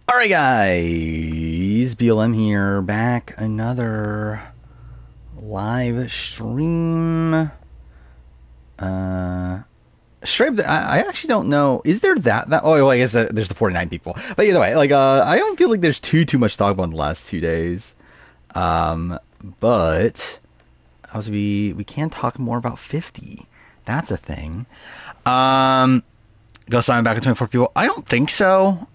Alright guys, BLM here, back another live stream. Uh Stripe, I actually don't know. Is there that oh well, I guess there's the 49 people. But either way, I don't feel like there's too much to talk about in the last 2 days. Um but we can talk more about 50. That's a thing. Um Go sign back at 24 people. I don't think so.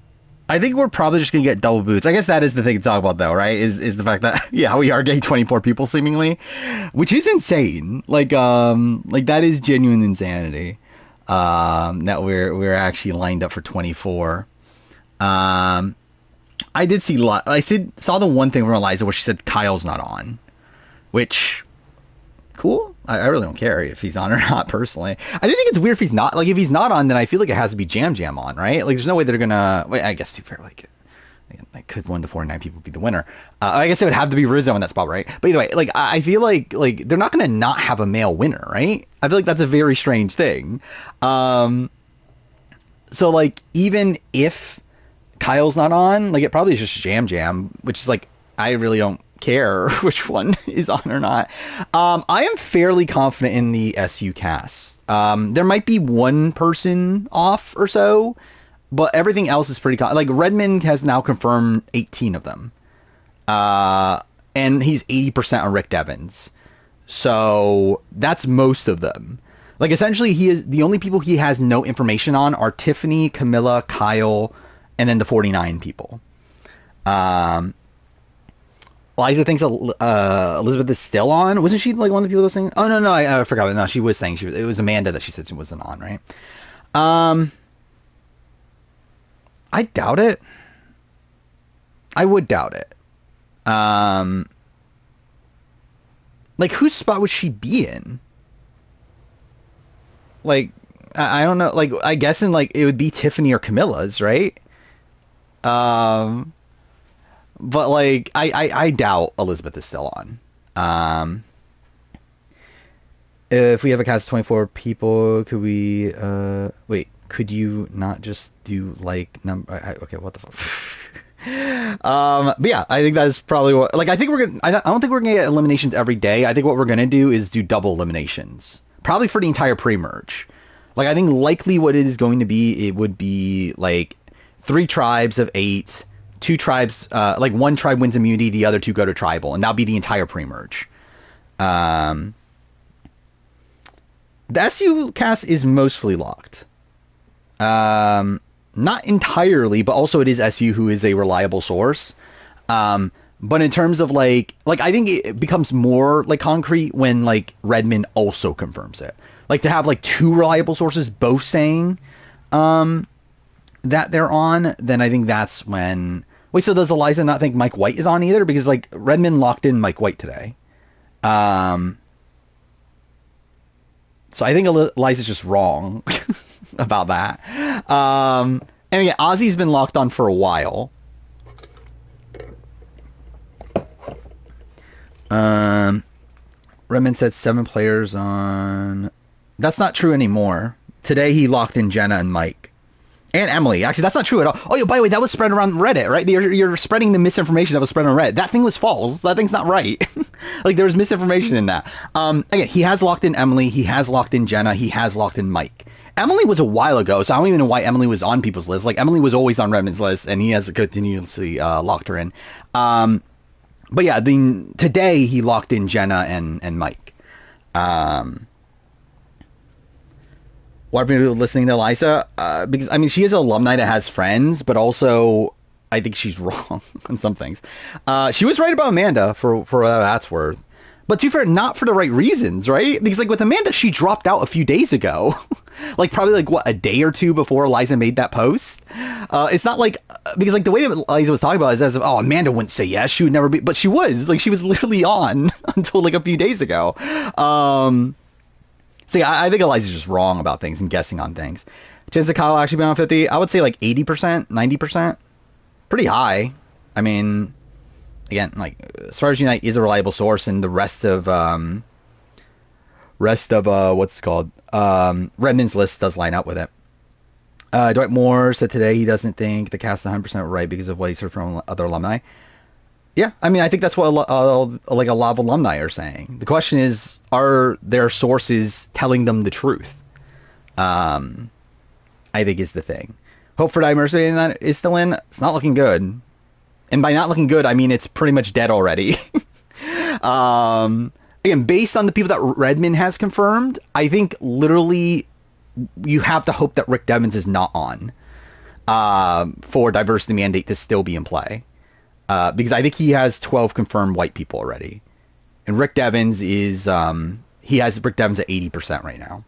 I think we're probably just gonna get double boots. I guess that is the thing to talk about, though, right? Is the fact that yeah, we are getting 24 people seemingly, which is insane. Like that is genuine insanity. That we're actually lined up for 24. Um, I did see saw the one thing from Eliza where she said Kyle's not on, which cool. I really don't care if he's on or not personally. I do think it's weird if he's not. Like if he's not on, then I feel like it has to be Jam Jam on, right? Like there's no way they're gonna. Wait, I guess too fair. Like could one of the 49 people be the winner? I guess it would have to be Rizzo in that spot, right? But either way, like I feel like they're not gonna not have a male winner, right? I feel like that's a very strange thing. So like even if Kyle's not on, like it probably is just Jam Jam, which is like I really don't care which one is on or not. I am fairly confident in the SU cast. There might be one person off or so, but everything else is pretty like Redmond has now confirmed 18 of them. And he's 80% on Rick Devens. So that's most of them. Like essentially he is the only people he has no information on are Tiffany, Camilla, Kyle, and then the 49 people. Liza thinks Elizabeth is still on. Wasn't she like one of the people that was saying? Oh no, I forgot. No, she was saying it was Amanda that she said she wasn't on, right? I doubt it. I would doubt it. Like whose spot would she be in? Like I don't know. Like I guess in like it would be Tiffany or Camilla's, right? Um, but like I doubt Elizabeth is still on. If we have a cast of 24 people, could we wait, could you not just do like number okay, what the fuck? But yeah, I think that's probably what like I think we're gonna I don't think we're gonna get eliminations every day. I think what we're gonna do is do double eliminations. Probably for the entire pre-merge. Like I think likely what it is going to be, it would be like 3 tribes of 8, 2 tribes, like one tribe wins immunity, the other 2 go to tribal, and that'll be the entire pre-merge. The SU cast is mostly locked. Not entirely, but also it is SU who is a reliable source. But in terms of like I think it becomes more like concrete when like Redmond also confirms it. Like to have like 2 reliable sources both saying that they're on, then I think that's when. Wait, so does Eliza not think Mike White is on either? Because like Redmond locked in Mike White today. So I think Eliza's just wrong about that. And yeah, Ozzy's been locked on for a while. Redmond said 7 players on. That's not true anymore. Today he locked in Jenna and Mike. And Emily. Actually, that's not true at all. Oh, yeah, by the way, that was spread around Reddit, right? You're spreading the misinformation that was spread on Reddit. That thing was false. That thing's not right. Like, there was misinformation in that. Again, he has locked in Emily. He has locked in Jenna. He has locked in Mike. Emily was a while ago, so I don't even know why Emily was on people's list. Like, Emily was always on Redmond's list, and he has continuously locked her in. But yeah, today he locked in Jenna and Mike. Why are people listening to Eliza? Because I mean, she is an alumni that has friends, but also I think she's wrong on some things. She was right about Amanda for what that's worth, but to be fair, not for the right reasons, right? Because like with Amanda, she dropped out a few days ago, like probably like what, a day or 2 before Eliza made that post. It's not like because like the way that Eliza was talking about it is as if Amanda wouldn't say yes, she would never be, but she was literally on until like a few days ago. So yeah, I think Eliza's just wrong about things and guessing on things. Chance of Kyle actually being on 50, I would say like 80%, 90%. Pretty high. I mean, again, like Stars Unite is a reliable source, and the rest of what's it called Redmond's list does line up with it. Dwight Moore said today he doesn't think the cast is 100% right because of what he's heard from other alumni. Yeah, I mean, I think that's what like a lot of alumni are saying. The question is, are their sources telling them the truth? Um, I think is the thing. Hope for Diversity is still in. It's not looking good, and by not looking good, I mean it's pretty much dead already. Again, based on the people that Redmond has confirmed, I think literally you have to hope that Rick Devens is not on for diversity mandate to still be in play. Because I think he has 12 confirmed white people already. And Rick Devens is, he has Rick Devens at 80% right now.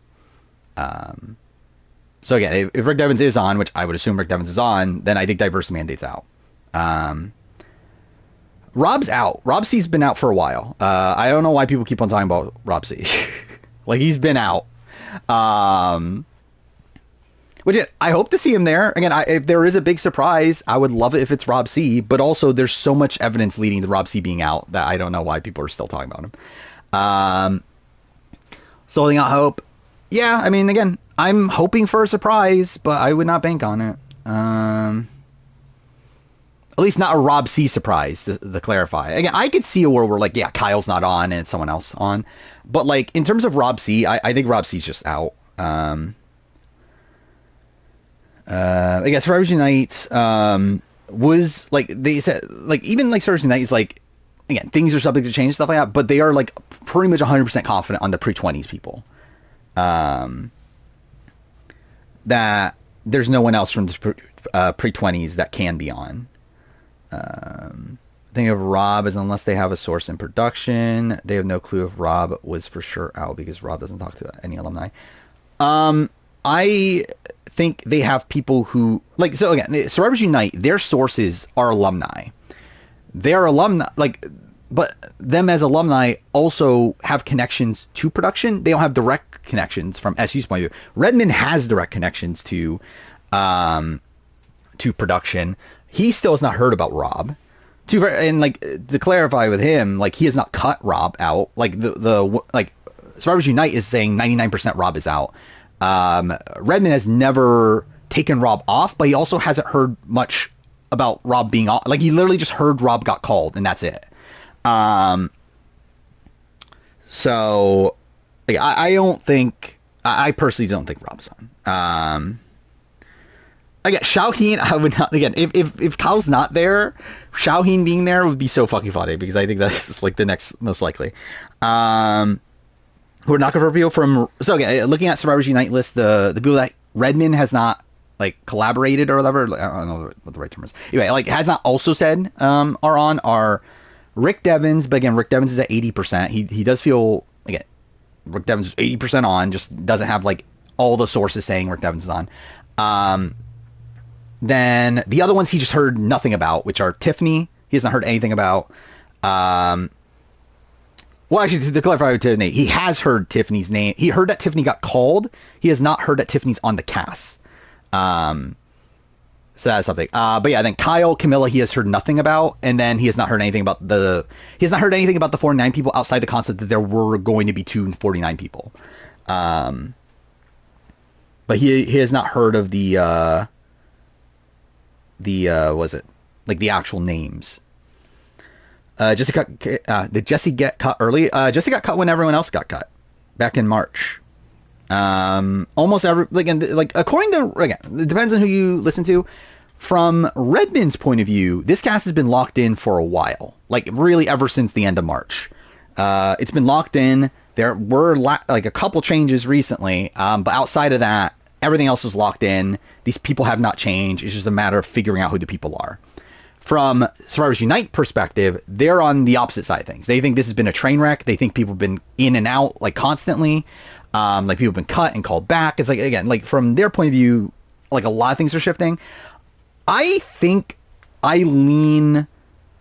So again, if Rick Devens is on, which I would assume Rick Devens is on, then I think diversity mandate's out. Rob's out. Rob C's been out for a while. I don't know why people keep on talking about Rob C. Like, he's been out. Which I hope to see him there. Again, if there is a big surprise, I would love it if it's Rob C. But also, there's so much evidence leading to Rob C being out that I don't know why people are still talking about him. So holding out hope. Yeah, I mean, again, I'm hoping for a surprise, but I would not bank on it. At least not a Rob C surprise, to clarify. Again, I could see a world where, like, yeah, Kyle's not on and it's someone else on. But, like, in terms of Rob C, I think Rob C's just out. I guess Survivors Unite was, like, they said, like, even, like, Survivors Unite is, like, again, things are subject to change, stuff like that, but they are, like, pretty much 100% confident on the pre-20s people. That there's no one else from the pre-20s that can be on. Think of Rob as unless they have a source in production, they have no clue if Rob was for sure out because Rob doesn't talk to any alumni. I think they have people who, like, so again, Survivors Unite, their sources are alumni. They're alumni, like, but them as alumni also have connections to production. They don't have direct connections from SU's point of view. Redmond has direct connections to production. He still has not heard about Rob. And, like, to clarify with him, like, he has not cut Rob out. Like, the like, Survivors Unite is saying 99% Rob is out. Redmond has never taken Rob off, but he also hasn't heard much about Rob being off. Like, he literally just heard Rob got called, and that's it. So, like, I don't think, I personally don't think Rob's on. Again, Xiaoheen, I would not, again, if Kyle's not there, Xiaoheen being there would be so fucking funny, because I think that's, like, the next most likely. Who are not confirmed people from, so again, looking at Survivors Unite list, the people that Redmond has not, like, collaborated or whatever, I don't know what the right term is. Anyway, like, has not also said are on are Rick Devens, but again, Rick Devens is at 80%. He does feel, again, Rick Devens is 80% on, just doesn't have, like, all the sources saying Rick Devens is on. Then the other ones he just heard nothing about, which are Tiffany. He hasn't heard anything about. Well, actually, to clarify with Tiffany, he has heard Tiffany's name. He heard that Tiffany got called. He has not heard that Tiffany's on the cast. So that's something. But yeah, then Kyle, Camilla, he has heard nothing about, and then he has not heard anything about he has not heard anything about the 49 people outside the concept that there were going to be 249 people. But he has not heard of the was it, like, the actual names. Did Jesse get cut early? Jesse got cut when everyone else got cut, back in March. Almost every, like according to, again, it depends on who you listen to. From Redmond's point of view, this cast has been locked in for a while, like, really ever since the end of March. It's been locked in. There were like a couple changes recently, but outside of that, everything else was locked in. These people have not changed. It's just a matter of figuring out who the people are. From Survivors Unite perspective, they're on the opposite side of things. They think this has been a train wreck. They think people have been in and out, like, constantly. Like, people have been cut and called back. It's like, again, like, from their point of view, like, a lot of things are shifting. I think I lean,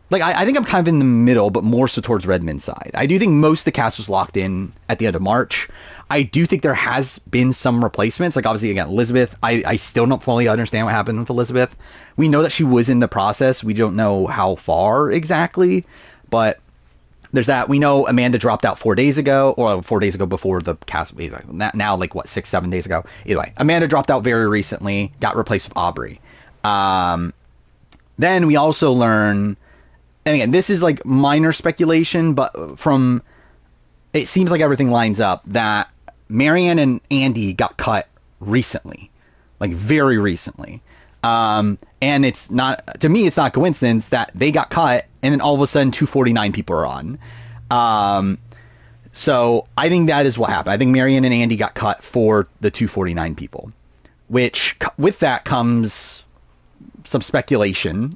like, I think I'm kind of in the middle, but more so towards Redmond's side. I do think most of the cast was locked in at the end of March. I do think there has been some replacements. Like, obviously, again, Elizabeth, I still don't fully understand what happened with Elizabeth. We know that she was in the process. We don't know how far exactly, but there's that. We know Amanda dropped out 4 days ago, or 4 days ago before the cast. Now, like what, 6, 7 days ago. Either way, Amanda dropped out very recently, got replaced with Aubrey. Then we also learn, and again, this is like minor speculation, but from it seems like everything lines up that Marianne and Andy got cut recently, like very recently. And it's not, to me, it's not coincidence that they got cut and then all of a sudden 249 people are on. So I think that is what happened. I think Marianne and Andy got cut for the 249 people, which with that comes some speculation.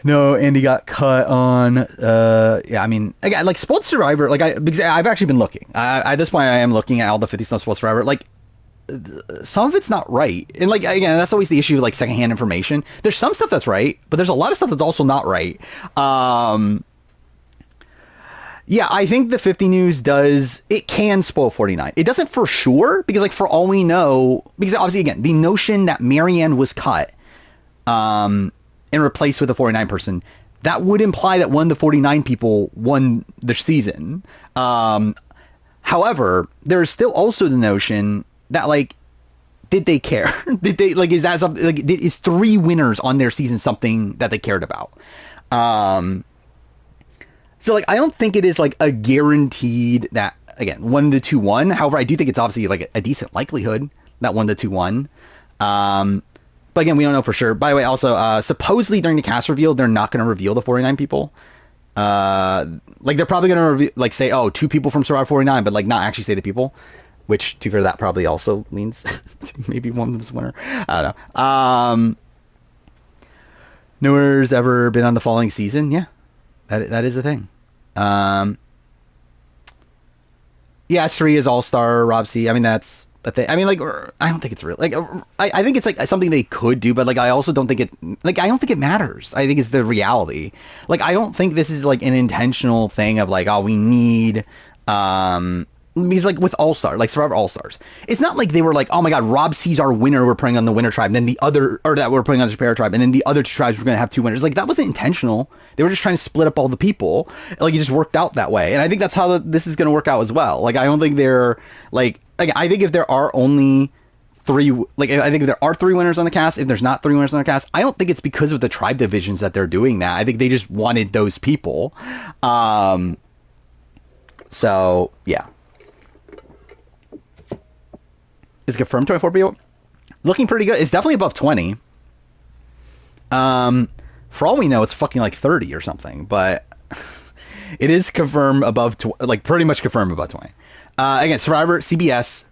No, Andy got cut on. Yeah, I mean, again, like Sports Survivor. Like because I've actually been looking. At this point, I am looking at all the 50 stuff Sports Survivor. Like some of it's not right, and like again, that's always the issue with like secondhand information. There's some stuff that's right, but there's a lot of stuff that's also not right. Yeah, I think the 50 news can spoil 49. It doesn't for sure, because like for all we know, because obviously again, the notion that Marianne was cut and replaced with a 49 person, that would imply that one of the 49 people won the season. However, there's still also the notion that like, did they care? Did they like, is that something like, is 3 winners on their season something that they cared about? So like, I don't think it is like a guaranteed that again, 1 of the 2 won. However, I do think it's obviously like a decent likelihood that 1 of the 2 won. But again, we don't know for sure. By the way, also, supposedly during the cast reveal, they're not going to reveal the 49 people. Like they're probably going to like say, oh, 2 people from Survivor 49, but like not actually say the people. Which, to be fair, that probably also means maybe one of them's winner. I don't know. No one's ever been on the following season. Yeah, that is a thing. Yeah, Sri is All-Star, Rob C. I mean, that's a thing. I mean, like, I don't think it's real. Like, I think it's like something they could do, but like, I also don't think it. Like, I don't think it matters. I think it's the reality. Like, I don't think this is like an intentional thing of like, oh, we need. Because like with All-Star, like Survivor All-Stars, it's not like they were like, oh my god, Rob C's our winner, we're putting on the winner tribe, and then the other, or that we're putting on the Superior tribe, and then the other 2 tribes were going to have 2 winners. Like that wasn't intentional. They were just trying to split up all the people. Like it just worked out that way, and I think that's how this is going to work out as well. Like I don't think they're like I think if there are only 3, like I think if there are 3 winners on the cast, if there's not 3 winners on the cast, I don't think it's because of the tribe divisions that they're doing that. I think they just wanted those people. So yeah. Is confirmed 24 people. Looking pretty good. It's definitely above 20. For all we know, it's fucking like 30 or something, but it is confirmed above, like pretty much confirmed above 20. Again, Survivor CBS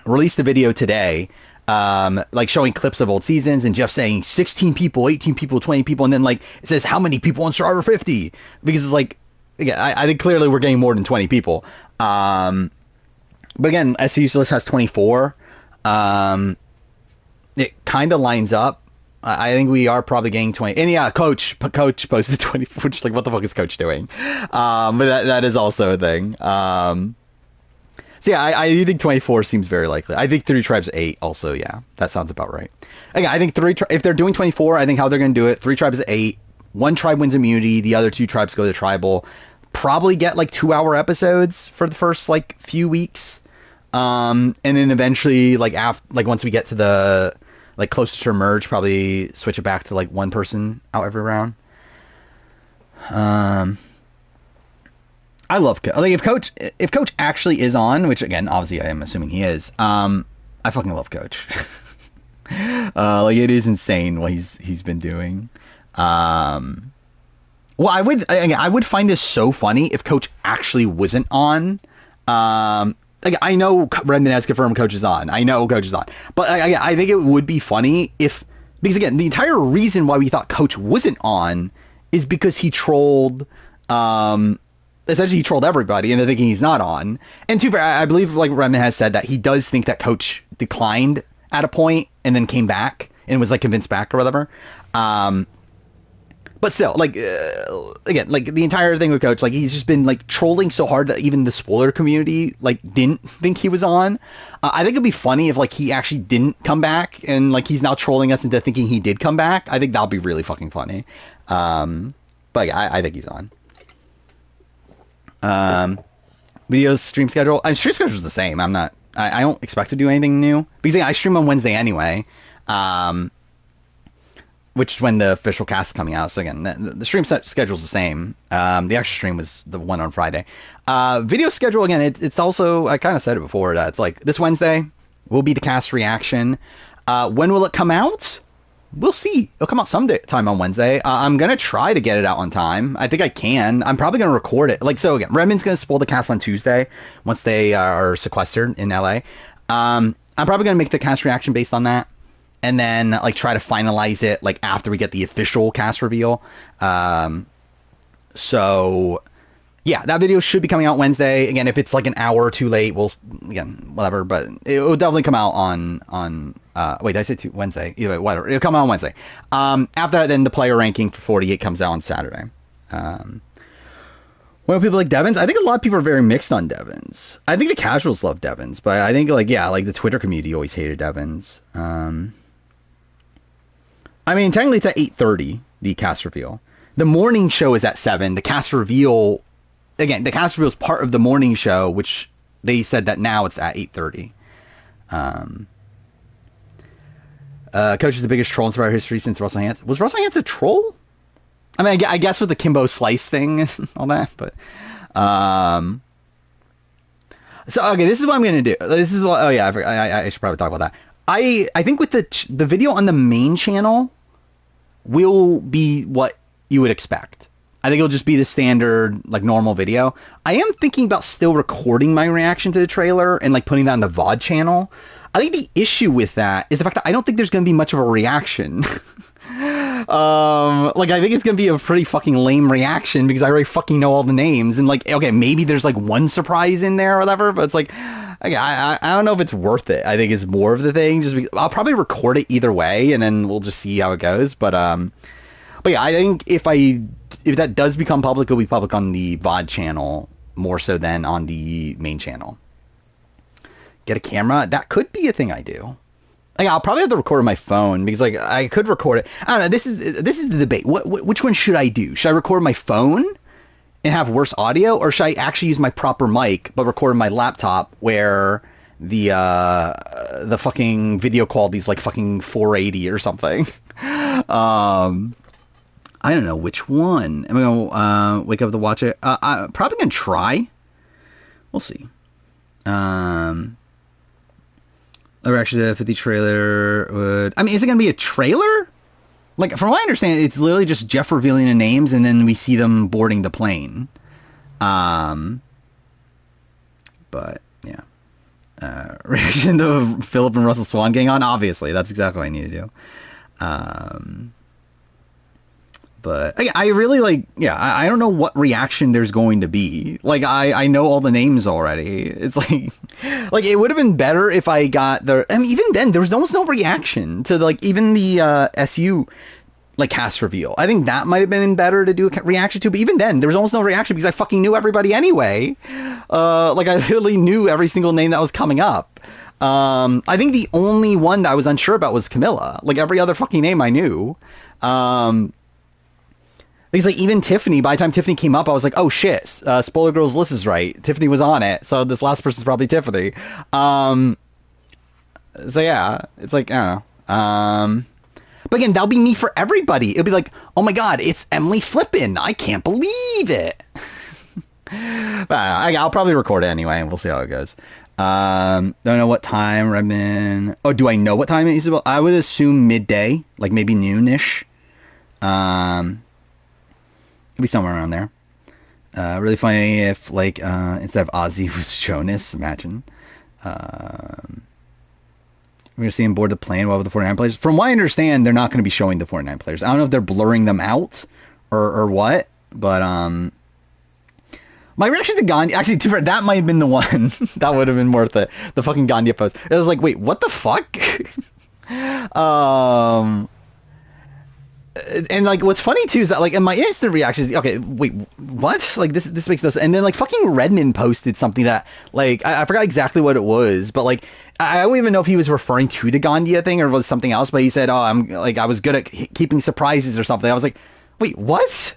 released a video today, like showing clips of old seasons, and Jeff saying 16 people, 18 people, 20 people, and then like it says how many people on Survivor 50, because it's like, again, I think clearly we're getting more than 20 people. But again, SCU's list has 24. It kind of lines up. I think we are probably getting 20. And yeah, Coach posted 24, which is like, what the fuck is Coach doing? But that is also a thing. So yeah, I do think 24 seems very likely. I think 3 tribes 8 also, yeah. That sounds about right. Again, I think if they're doing 24, I think how they're going to do it, 3 tribes 8, 1 tribe wins immunity, the other 2 tribes go to tribal. Probably get like 2-hour episodes for the first like few weeks. And then eventually, like once we get to the like closer to merge, probably switch it back to like 1 person out every round. I love like if Coach actually is on, which again, obviously I am assuming he is. I fucking love Coach. Like it is insane what he's been doing. Well, I would find this so funny if Coach actually wasn't on. Like I know Redmond has confirmed Coach is on. I know Coach is on, but I think it would be funny if, because again, the entire reason why we thought Coach wasn't on is because he trolled, essentially he trolled everybody into thinking he's not on. And to be fair, I believe like Redmond has said that he does think that Coach declined at a point and then came back and was like convinced back or whatever. But But still, like again, like the entire thing with Coach, like he's just been like trolling so hard that even the spoiler community like didn't think he was on. I think it'd be funny if like he actually didn't come back and like he's now trolling us into thinking he did come back. I think that'll be really fucking funny. But yeah, I think he's on. Video stream schedule. Stream schedule is the same. I don't expect to do anything new because I stream on Wednesday anyway. Which is when the official cast is coming out. So again, the stream schedule is the same. The extra stream was the one on Friday. Video schedule, again, it's also, I kind of said it before, it's like this Wednesday will be the cast reaction. When will it come out? We'll see. It'll come out sometime on Wednesday. I'm going to try to get it out on time. I think I can. I'm probably going to record it. Like, so again, Redmond's going to spoil the cast on Tuesday once they are sequestered in LA. I'm probably going to make the cast reaction based on that. And then like try to finalize it like after we get the official cast reveal. So yeah, that video should be coming out Wednesday. Again, if it's like an hour or too late, we'll again whatever. But it will definitely come out on wait, did I say Wednesday? Either way, whatever. It'll come out on Wednesday. After that, then the player ranking for 48 comes out on Saturday. When people like Devins, I think a lot of people are very mixed on Devins. I think the casuals love Devins, but I think like the Twitter community always hated Devins. I mean, technically it's at 8:30, the cast reveal. The morning show is at 7. The cast reveal, again, the cast reveal is part of the morning show, which they said that now it's at 8:30. Coach is the biggest troll in Survivor history since Russell Hantz. Was Russell Hantz a troll? I mean, I guess with the Kimbo Slice thing and all that, but... So, okay, this is what I'm going to do. This is what... Oh, yeah, I should probably talk about that. I think with the video on the main channel will be what you would expect. I think it'll just be the standard, like, normal video. I am thinking about still recording my reaction to the trailer and, like, putting that on the VOD channel. I think the issue with that is the fact that I don't think there's going to be much of a reaction. Like, I think it's going to be a pretty fucking lame reaction because I already fucking know all the names. And, like, okay, maybe there's, like, one surprise in there or whatever, but it's like... Okay, I don't know if it's worth it. I think it's more of the thing. Just because, I'll probably record it either way, and then we'll just see how it goes. But yeah, I think if that does become public, it'll be public on the VOD channel more so than on the main channel. Get a camera? That could be a thing I do. Like, I'll probably have to record on my phone because like I could record it. I don't know. This is the debate. Which one should I do? Should I record my phone and have worse audio, or should I actually use my proper mic but record on my laptop where the fucking video quality is like fucking 480 or something? I don't know which one. Am I gonna wake up to watch it? I'm probably gonna try. We'll see. A reaction to the 50 trailer would... I mean, is it gonna be a trailer? Like, from what I understand, it's literally just Jeff revealing the names, and then we see them boarding the plane. But, yeah. Reaction to Philip and Russell Swan getting on? Obviously, that's exactly what I need to do. But, I really, like, yeah, I don't know what reaction there's going to be. Like, I know all the names already. It's like, it would have been better if I got the... I mean, even then, there was almost no reaction to, like, even the SU... like cast reveal. I think that might have been better to do a reaction to, but even then there was almost no reaction because I fucking knew everybody anyway. Like I literally knew every single name that was coming up. I think the only one that I was unsure about was Camilla. Like every other fucking name I knew. Because like even Tiffany, by the time Tiffany came up, I was like, oh shit, Spoiler Girl's list is right. Tiffany was on it, so this last person's probably Tiffany. So yeah, it's like, I don't know. But again, that'll be me for everybody. It'll be like, oh my god, it's Emily Flippin. I can't believe it. But I'll probably record it anyway, and we'll see how it goes. Don't know what time Redmond... Oh, do I know what time it is? I would assume midday, like maybe noonish. It'll be somewhere around there. Really funny if, like, instead of Ozzy, it was Jonas. Imagine. We're going to see him board the plane while with the 49 players. From what I understand, they're not going to be showing the 49 players. I don't know if they're blurring them out or what, but my reaction to Gandhi, actually, that might have been the one that would have been worth it. The fucking Gandhi post. It was like, wait, what the fuck? And like what's funny too is that like in my instant reaction is okay, wait, what? Like this makes no sense. And then like fucking Redmond posted something that like I forgot exactly what it was, but like I don't even know if he was referring to the Gandia thing or was something else, but he said, "Oh, I was good at keeping surprises or something." I was like, "Wait, what?"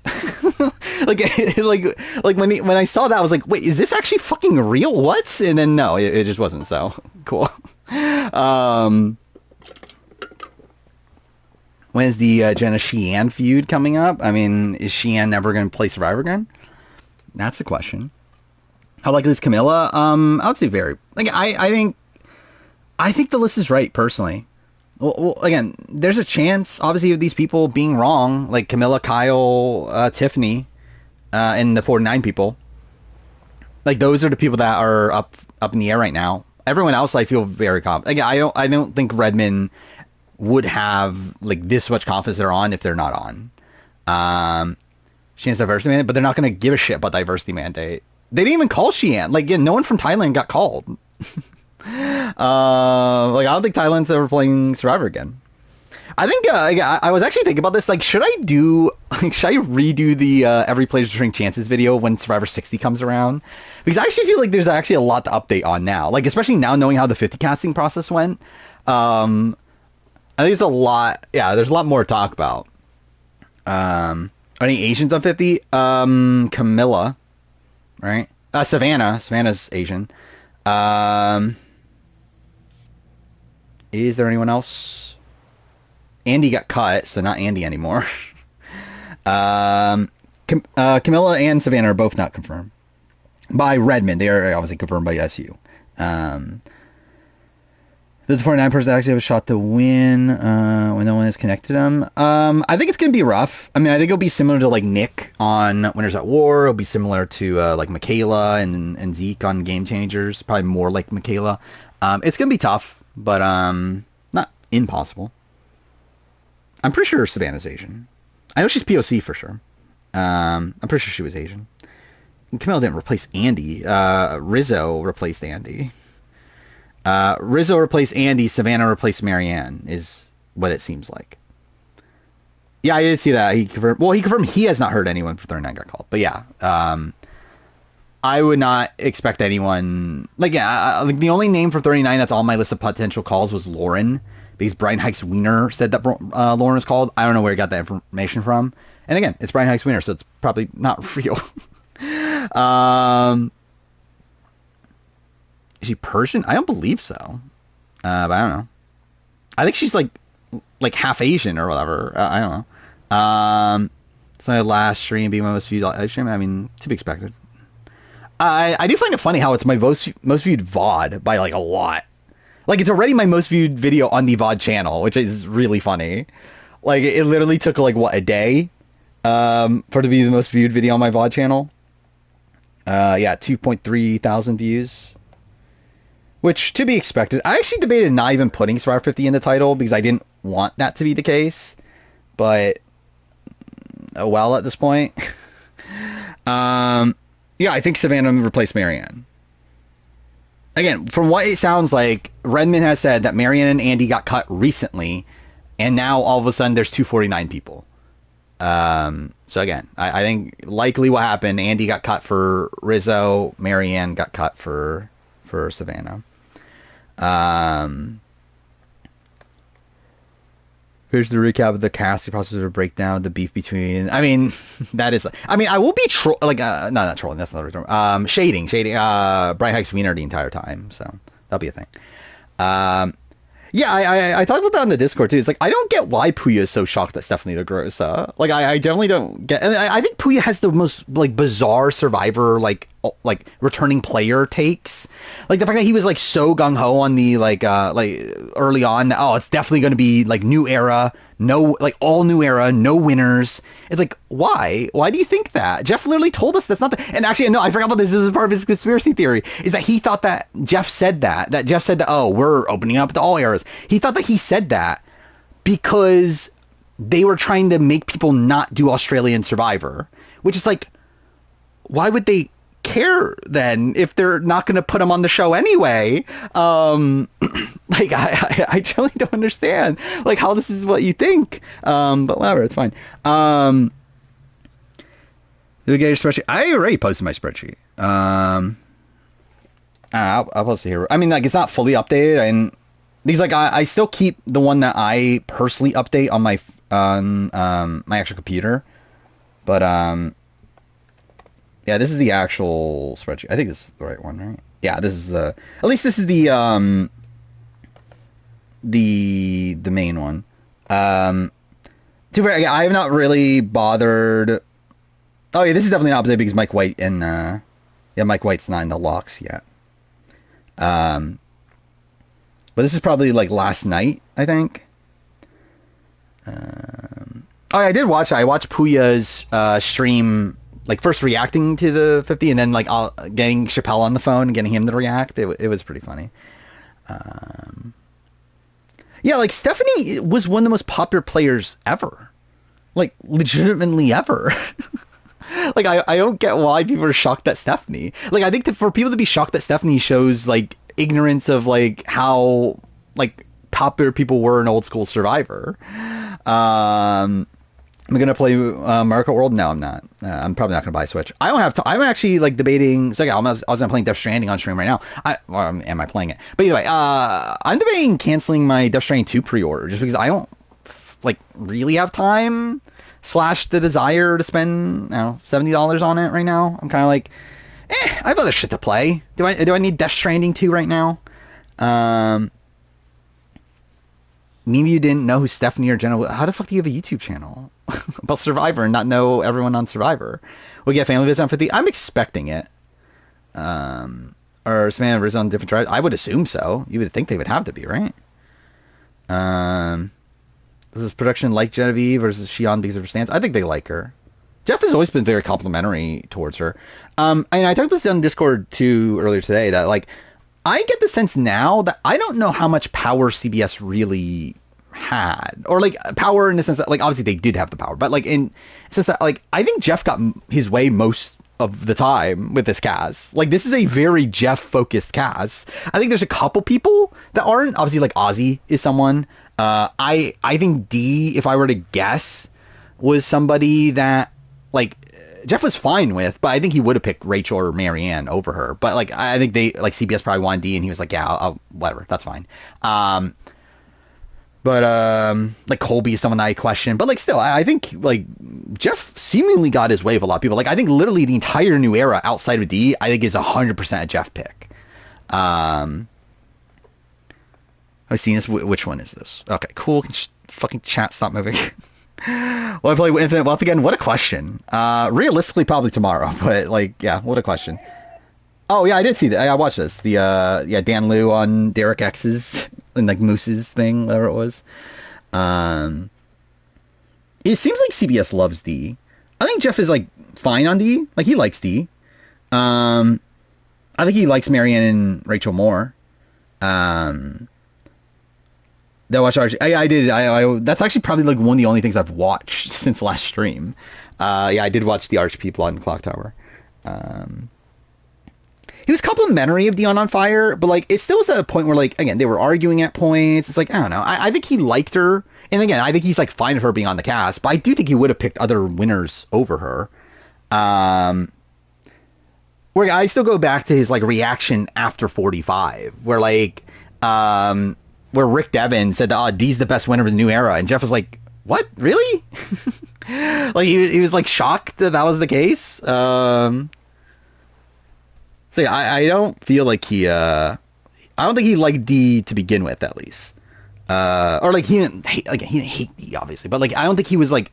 like when I saw that, I was like, "Wait, is this actually fucking real? What?" And then no, it just wasn't. So cool. Um, When's the Jenna Sheehan feud coming up? I mean, is Sheehan never going to play Survivor again? That's the question. How likely is Camilla? I would say very. Like, I think the list is right personally. Well, again, there's a chance, obviously, of these people being wrong, like Camilla, Kyle, Tiffany, and the 49 people. Like, those are the people that are up in the air right now. Everyone else, I feel very confident. Like, I don't think Redmond would have like this much confidence they're on if they're not on. Sheehan's diversity mandate, but they're not going to give a shit about diversity mandate. They didn't even call Sheehan. Like, yeah, no one from Thailand got called. Like, I don't think Thailand's ever playing Survivor again. I think I was actually thinking about this. Like, should I redo the every player's returning chances video when Survivor 60 comes around? Because I actually feel like there's actually a lot to update on now. Like, especially now knowing how the 50 casting process went. I think there's a lot. Yeah, there's a lot more to talk about. Any Asians on 50? Camilla, right? Savannah. Savannah's Asian. Is there anyone else? Andy got cut, so not Andy anymore. Camilla and Savannah are both not confirmed by Redmond. They are obviously confirmed by SU. There's a 49 person that actually have a shot to win when no one has connected them. I think it's going to be rough. I mean, I think it'll be similar to like Nick on Winners at War. It'll be similar to like Michaela and Zeke on Game Changers. Probably more like Michaela. It's going to be tough, but not impossible. I'm pretty sure Savannah's Asian. I know she's POC for sure. I'm pretty sure she was Asian. Camille didn't replace Andy. Rizzo replaced Andy. Rizzo replaced Andy, Savannah replaced Marianne, is what it seems like. Yeah, I did see that. He confirmed he has not heard anyone for 39 got called. But yeah, I would not expect anyone. Like, yeah, like the only name for 39 that's on my list of potential calls was Lauren, because Brian Hikes Wiener said that Lauren was called. I don't know where he got that information from. And again, it's Brian Hikes Wiener, so it's probably not real. Is she Persian? I don't believe so. But I don't know. I think she's like half Asian or whatever. I don't know. It's my last stream being my most viewed stream. I mean, to be expected. I do find it funny how it's my most viewed VOD by like a lot. Like, it's already my most viewed video on the VOD channel, which is really funny. Like, it literally took like what, a day for it to be the most viewed video on my VOD channel. Yeah, 2.3 thousand views. Which, to be expected. I actually debated not even putting Survivor 50 in the title because I didn't want that to be the case. But, oh well at this point. Yeah, I think Savannah replaced Marianne. Again, from what it sounds like, Redmond has said that Marianne and Andy got cut recently, and now all of a sudden there's 249 people. So again, I think likely what happened, Andy got cut for Rizzo, Marianne got cut for Savannah. Here's the recap of the casting process of breakdown, the beef between. I mean, that is. I mean, I will be no, not trolling. That's not the right term. Shading. Brian Hikes Wiener the entire time, so that'll be a thing. Yeah, I talked about that on the Discord too. It's like I don't get why Puya is so shocked that Stephanie DeGrossa. Like I generally don't get, and I think Puya has the most like bizarre Survivor like returning player takes. Like the fact that he was like so gung ho on the like early on. Oh, it's definitely going to be like new era, no like all new era, no winners. It's like why? Why do you think that? Jeff literally told us that's not the. And actually, no, I forgot about this. This is part of his conspiracy theory. Is that he thought that Jeff said that. That Jeff said that. Oh, we're opening up to all eras. He thought that he said that because they were trying to make people not do Australian Survivor, which is like, why would they care then if they're not going to put him on the show anyway. Like I truly don't understand like how this is what you think. But whatever, it's fine. Did we get your spreadsheet? I already posted my spreadsheet. I'll post it here. I mean, like, it's not fully updated, and because like I still keep the one that I personally update on my my actual computer. But yeah, this is the actual spreadsheet. I think this is the right one, right? Yeah, this is the at least this is the main one. Too bad I have not really bothered. Oh yeah, this is definitely not updated because Mike White and yeah, Mike White's not in the locks yet. But this is probably like last night, I think. Oh, yeah, I did watch. I watched Puya's stream, like first reacting to the 50, and then like getting Chappelle on the phone and getting him to react. It was pretty funny. Yeah, like Stephanie was one of the most popular players ever, like legitimately ever. Like I don't get why people are shocked at Stephanie. Like I think for people to be shocked at Stephanie shows like ignorance of like how like popular people were in old school Survivor. I'm gonna play Mario Kart World. No, I'm not. I'm probably not gonna buy a Switch. I don't have to. I'm actually like debating. So yeah, I was playing Death Stranding on stream right now. Am I playing it? But either way, I'm debating canceling my Death Stranding 2 pre-order just because I don't like really have time / the desire to spend $70 on it right now. I'm kind of like, I have other shit to play. Do I need Death Stranding 2 right now? Maybe you didn't know who Stephanie or Jenna was. How the fuck do you have a YouTube channel about Survivor and not know everyone on Survivor? We get family visit on 50. I'm expecting it. Or Savannah Rizzo on different tribes. I would assume so. You would think they would have to be, right? This is production like Genevieve versus she on because of her stance? I think they like her. Jeff has always been very complimentary towards her. And I talked this on Discord too earlier today that like I get the sense now that I don't know how much power CBS really had, or like power in the sense that like obviously they did have the power, but like in the sense that like I think Jeff got his way most of the time with this cast. Like this is a very Jeff focused cast. I think there's a couple people that aren't. Obviously like Ozzy is someone. I think D, if I were to guess, was somebody that like Jeff was fine with, but I think he would have picked Rachel or Marianne over her. But like I think they like CBS probably wanted D, and he was like, yeah, I'll whatever, that's fine. But like Colby is someone I question, but like still, I think like Jeff seemingly got his way of a lot of people. Like I think literally the entire new era outside of D, I think is 100% a Jeff pick. I've seen this. Which one is this? Okay, cool. Fucking chat, stop moving. Well, I play Infinite Wealth again. What a question. Realistically, probably tomorrow, but like, yeah, what a question. Oh yeah, I did see that. I watched this. The Dan Liu on Derek X's and like Moose's thing, whatever it was. It seems like CBS loves D. I think Jeff is like fine on D. Like he likes D. I think he likes Marianne and Rachel more. That watch Archie. I did. That's actually probably like one of the only things I've watched since last stream. Yeah, I did watch the Arch people on Clock Tower. He was complimentary of Dion on Fire, but like it still was at a point where like again they were arguing at points. It's like I don't know. I think he liked her, and again I think he's like fine with her being on the cast, but I do think he would have picked other winners over her. Where I still go back to his like reaction after 45, where like where Rick Devin said, "Oh, D's the best winner of the new era," and Jeff was like, "What? Really?" Like he was like shocked that was the case. So yeah, I don't feel like I don't think he liked D to begin with, at least. Or like he didn't hate D obviously, but like I don't think he was like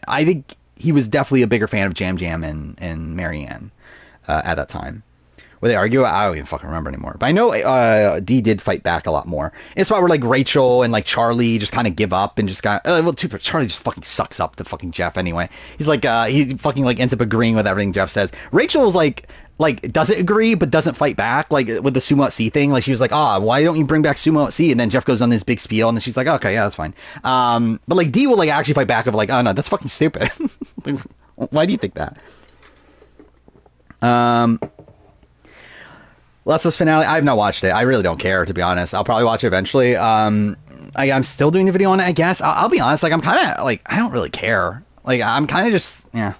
I think he was definitely a bigger fan of Jam Jam and Marianne at that time. Where they argue, I don't even fucking remember anymore. But I know D did fight back a lot more. It's about where like Rachel and like Charlie just kind of give up and just got Charlie just fucking sucks up to fucking Jeff anyway. He's like he fucking like ends up agreeing with everything Jeff says. Rachel's like doesn't agree but doesn't fight back, like with the Sumo at Sea thing. Like she was like, why don't you bring back Sumo at Sea? And then Jeff goes on this big spiel and then she's like, okay, yeah, that's fine. But like D will like actually fight back of like, oh no, that's fucking stupid. Like, why do you think that? Um, Last of Us finale. I have not watched it. I really don't care, to be honest. I'll probably watch it eventually. I'm still doing the video on it, I guess. I'll be honest. Like, I'm kind of like, I don't really care. Like, I'm kind of just, yeah.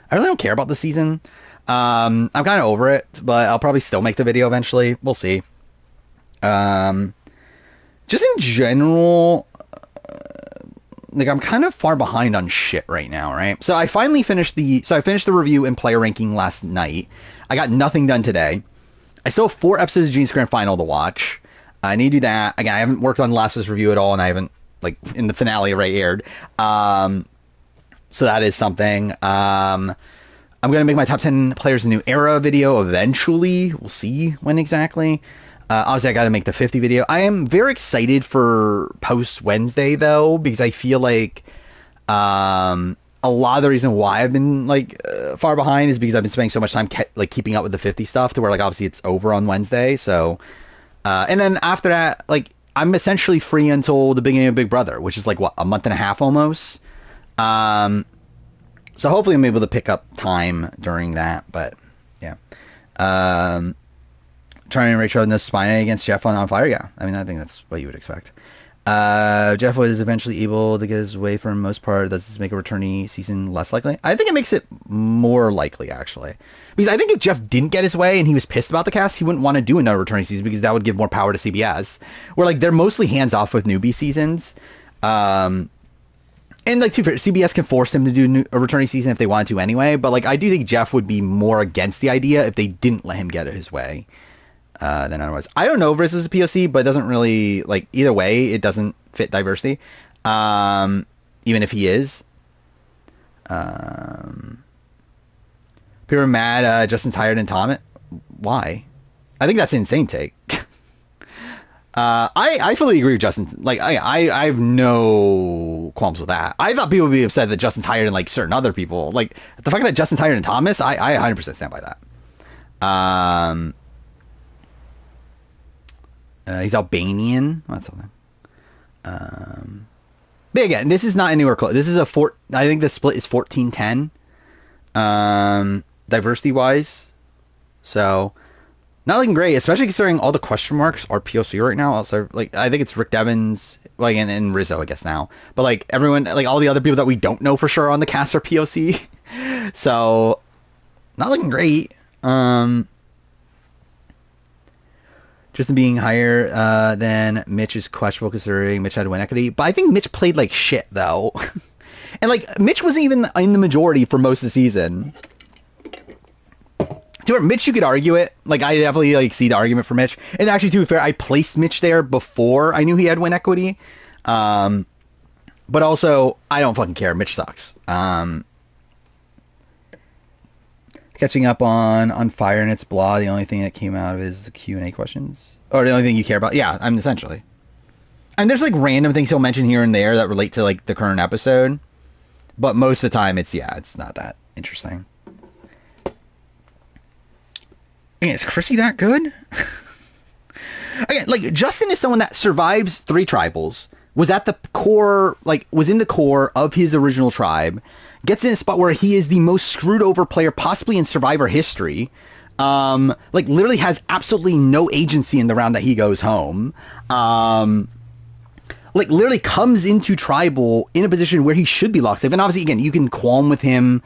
I really don't care about the season. I'm kind of over it, but I'll probably still make the video eventually. We'll see. Just in general, like, I'm kind of far behind on shit right now, right? So I finished the review and player ranking last night. I got nothing done today. I still have 4 episodes of Gene's Grand Final to watch. I need to do that. Again, I haven't worked on Last of Us review at all, and I haven't, like, in the finale already aired. So that is something. I'm going to make my top 10 players in New Era video eventually. We'll see when exactly. Obviously, I got to make the 50 video. I am very excited for post Wednesday, though, because I feel like a lot of the reason why I've been like far behind is because I've been spending so much time like keeping up with the 50 stuff to where like obviously it's over on Wednesday. So, and then after that, like I'm essentially free until the beginning of Big Brother, which is like what, a month and a half almost. So hopefully I'm able to pick up time during that. But yeah, trying to Rachel no spine against Jeff on Fire. Yeah, I mean I think that's what you would expect. Jeff was eventually able to get his way for the most part. Does this make a returnee season less likely? I think it makes it more likely, actually. Because I think if Jeff didn't get his way and he was pissed about the cast, he wouldn't want to do another returnee season because that would give more power to CBS. Where, like, they're mostly hands-off with newbie seasons. And, like, CBS can force him to do a returnee season if they wanted to anyway. But, like, I do think Jeff would be more against the idea if they didn't let him get his way. Than otherwise. I don't know versus a POC, but it doesn't really, like, either way, it doesn't fit diversity. Even if he is. People are mad, Justin's higher than Tom. Why? I think that's an insane take. I fully agree with Justin. Like, I have no qualms with that. I thought people would be upset that Justin's higher than, like, certain other people. Like, the fact that Justin's higher than Thomas, I 100% stand by that. He's Albanian. That's something. But again, this is not anywhere close. This is I think the split is 14-10. Diversity wise. So, not looking great, especially considering all the question marks are POC right now. Also, like, I think it's Rick Devens, like, and Rizzo, I guess now. But, like, everyone, like, all the other people that we don't know for sure on the cast are POC. So, not looking great. Justin being higher than Mitch is questionable considering Mitch had to win equity. But I think Mitch played like shit, though. And, like, Mitch wasn't even in the majority for most of the season. To where Mitch, you could argue it. Like, I definitely, like, see the argument for Mitch. And actually, to be fair, I placed Mitch there before I knew he had win equity. But also, I don't fucking care. Mitch sucks. Catching up on Fire and its blah. The only thing that came out of it is the Q&A questions. Or the only thing you care about. Yeah, I'm essentially. And there's, like, random things he'll mention here and there that relate to, like, the current episode. But most of the time, it's not that interesting. Again, is Chrissy that good? Again, like, Justin is someone that survives 3 tribals. Was at the core, like, was in the core of his original tribe. Gets in a spot where he is the most screwed over player possibly in Survivor history. Like, literally has absolutely no agency in the round that he goes home. Like, literally comes into Tribal in a position where he should be locked safe. And obviously, again, you can qualm with him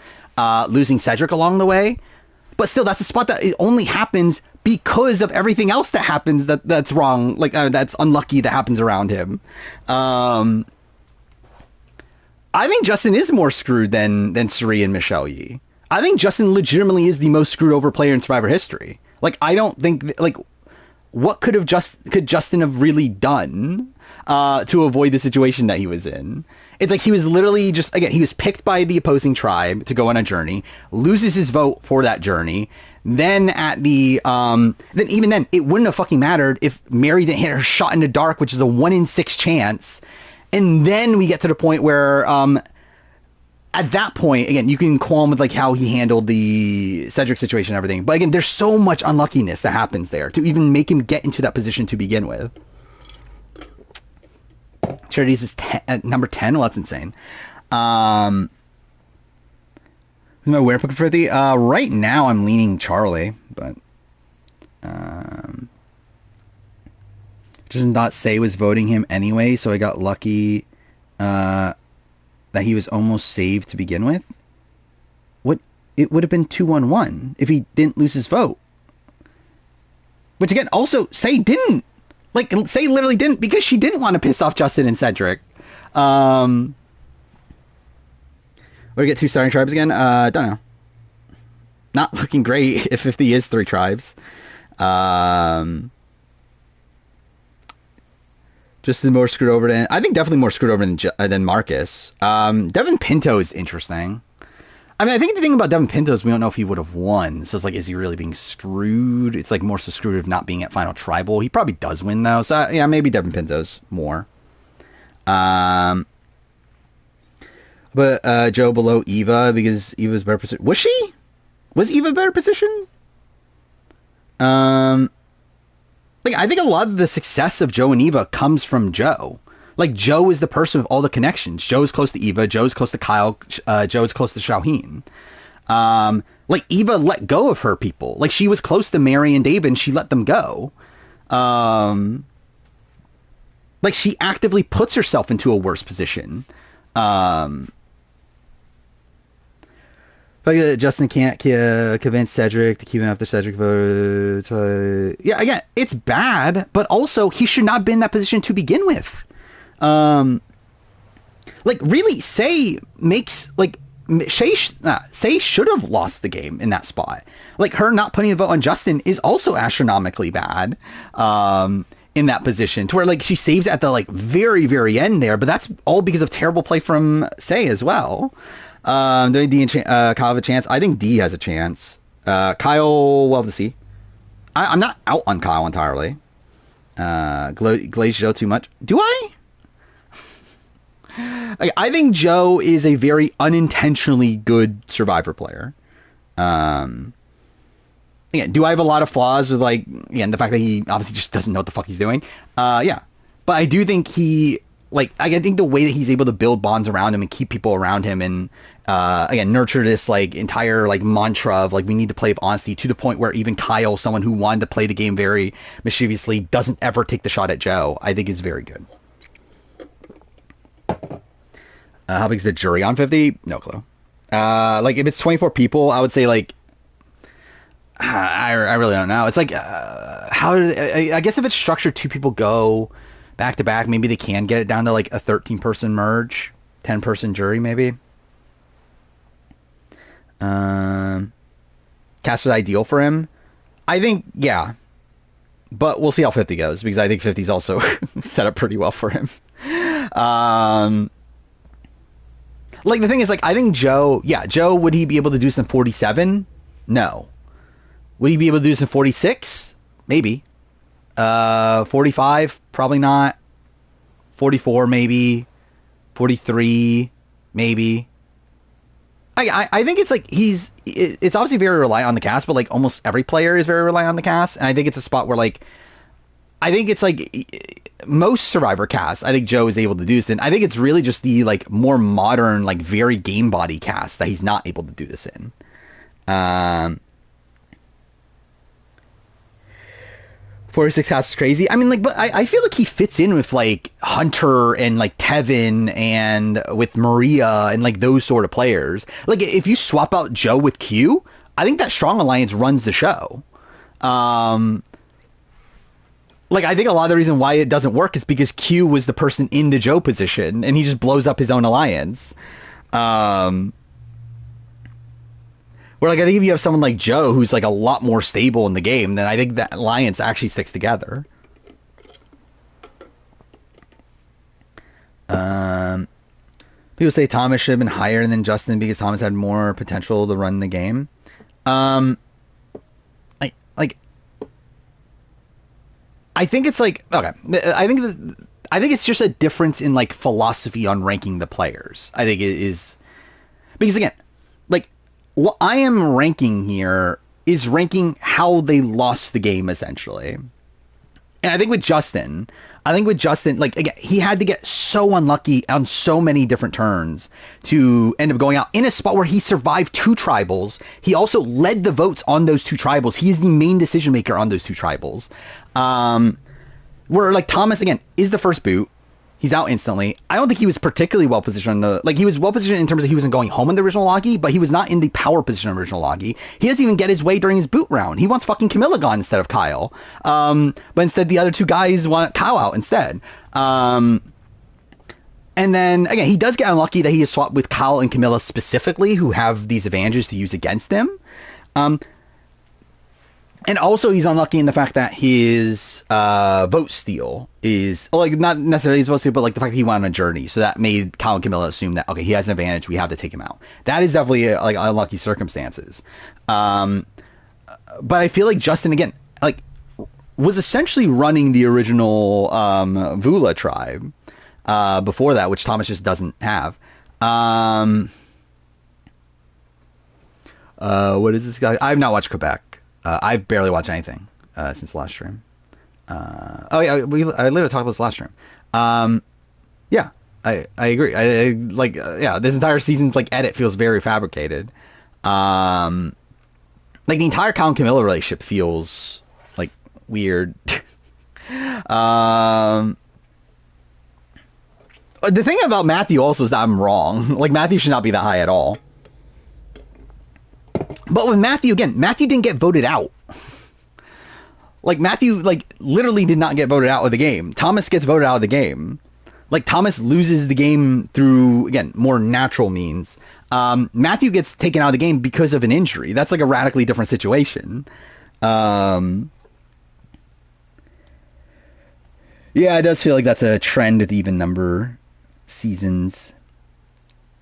losing Cedric along the way. But still, that's a spot that it only happens because of everything else that happens that's wrong. Like, that's unlucky that happens around him. I think Justin is more screwed than Suri and Michelle Yee. I think Justin legitimately is the most screwed over player in Survivor history. Like, I don't think, like, what could Justin have really done to avoid the situation that he was in? It's like he was literally just, again, he was picked by the opposing tribe to go on a journey, loses his vote for that journey. Then at the, then even then, it wouldn't have fucking mattered if Mary didn't hit her shot in the dark, which is a 1 in 6 chance. And then we get to the point where, at that point, again, you can qualm with, like, how he handled the Cedric situation and everything. But again, there's so much unluckiness that happens there to even make him get into that position to begin with. Charities is number 10. Well, that's insane. Who's my winner pick for the? Right now I'm leaning Charlie, but um, just not say was voting him anyway, so I got lucky uh, that he was almost saved to begin with. What it would have been 2-1-1 if he didn't lose his vote. Which again, also Say didn't. Like Say literally didn't because she didn't want to piss off Justin and Cedric. We get 2 starting tribes again. Don't know. Not looking great if 50 is 3 tribes. Just more screwed over than I think definitely more screwed over than Marcus. Devin Pinto is interesting. I mean, I think the thing about Devin Pinto is we don't know if he would have won. So it's like, is he really being screwed? It's like more so screwed of not being at final tribal. He probably does win though. So yeah, maybe Devin Pinto's more. But Joe below Eva because Eva's better position. Was she? Was Eva better position? Like I think a lot of the success of Joe and Eva comes from Joe. Like Joe is the person with all the connections. Joe's close to Eva. Joe's close to Kyle. Joe's close to Shaheen. Like Eva let go of her people. Like she was close to Mary and David, and she let them go. Like she actively puts herself into a worse position. But Justin can't convince Cedric to keep him after Cedric voted. Yeah, again, it's bad, but also he should not be in that position to begin with. Like really, Say makes like Say should have lost the game in that spot. Like her not putting a vote on Justin is also astronomically bad. In that position to where like she saves at the like very end there, but that's all because of terrible play from Say as well. Do D and Kyle have a chance? I think D has a chance. Kyle, we'll have to see. I'm not out on Kyle entirely. Glaze Joe too much. Do I? I think Joe is a very unintentionally good Survivor player. Again, do I have a lot of flaws with like again the fact that he obviously just doesn't know what the fuck he's doing? Yeah, but I do think he like I think the way that he's able to build bonds around him and keep people around him and again nurture this like entire like mantra of like we need to play with honesty to the point where even Kyle, someone who wanted to play the game very mischievously, doesn't ever take the shot at Joe. I think is very good. How big is the jury on 50? No clue. Like if it's 24 people, I would say like I really don't know. It's like how I guess if it's structured 2 people go back to back, maybe they can get it down to like a 13-person merge, 10-person jury maybe. Cast was ideal for him. I think yeah. But we'll see how 50 goes because I think 50's also set up pretty well for him. Like the thing is like I think Joe would he be able to do some 47? No. Would he be able to do some 46? Maybe. 45? Probably not. 44 maybe. 43 maybe. I think it's like it's obviously very reliant on the cast, but like almost every player is very reliant on the cast, and I think it's a spot where like I think it's like most Survivor casts, I think Joe is able to do this, and I think it's really just the like more modern, like very game body cast that he's not able to do this in. 46 cast is crazy. I mean, like, but I feel like he fits in with like Hunter and like Tevin and with Maria and like those sort of players. Like, if you swap out Joe with Q, I think that Strong Alliance runs the show. Like, I think a lot of the reason why it doesn't work is because Q was the person in the Joe position and he just blows up his own alliance. Where like I think if you have someone like Joe who's like a lot more stable in the game, then I think that alliance actually sticks together. People say Thomas should have been higher than Justin because Thomas had more potential to run the game. I think it's like okay. I think it's just a difference in like philosophy on ranking the players. I think it is because again, like what I am ranking here is ranking how they lost the game essentially. And I think with Justin, I think with Justin, like again, he had to get so unlucky on so many different turns to end up going out in a spot where he survived 2 tribals. He also led the votes on those 2 tribals. He is the main decision maker on those 2 tribals. Where like Thomas again is the first boot. He's out instantly. I don't think he was particularly well positioned. He was well positioned in terms of he wasn't going home in the original Logi, but he was not in the power position of original Logi. He doesn't even get his way during his boot round. He wants fucking Camilla gone instead of Kyle. But instead the other 2 guys want Kyle out instead. And then again, he does get unlucky that he is swapped with Kyle and Camilla specifically, who have these advantages to use against him. And also he's unlucky in the fact that his vote steal is, like, not necessarily his vote steal, but like the fact that he went on a journey. So that made Kyle and Camilla assume that, okay, he has an advantage, we have to take him out. That is definitely like unlucky circumstances. But I feel like Justin, again, like, was essentially running the original Vula tribe before that, which Thomas just doesn't have. What is this guy? I've not watched Quebec. I've barely watched anything since last stream. I literally talked about this last stream. Yeah, I agree. I like this entire season's like edit feels very fabricated. Like the entire Kyle and Camilla relationship feels like weird. The thing about Matthew also is that I'm wrong. Like Matthew should not be that high at all. But with Matthew, again, Matthew didn't get voted out. Like, Matthew, like, literally did not get voted out of the game. Thomas gets voted out of the game. Like, Thomas loses the game through, again, more natural means. Matthew gets taken out of the game because of an injury. That's, like, a radically different situation. Yeah, it does feel like that's a trend with even number seasons.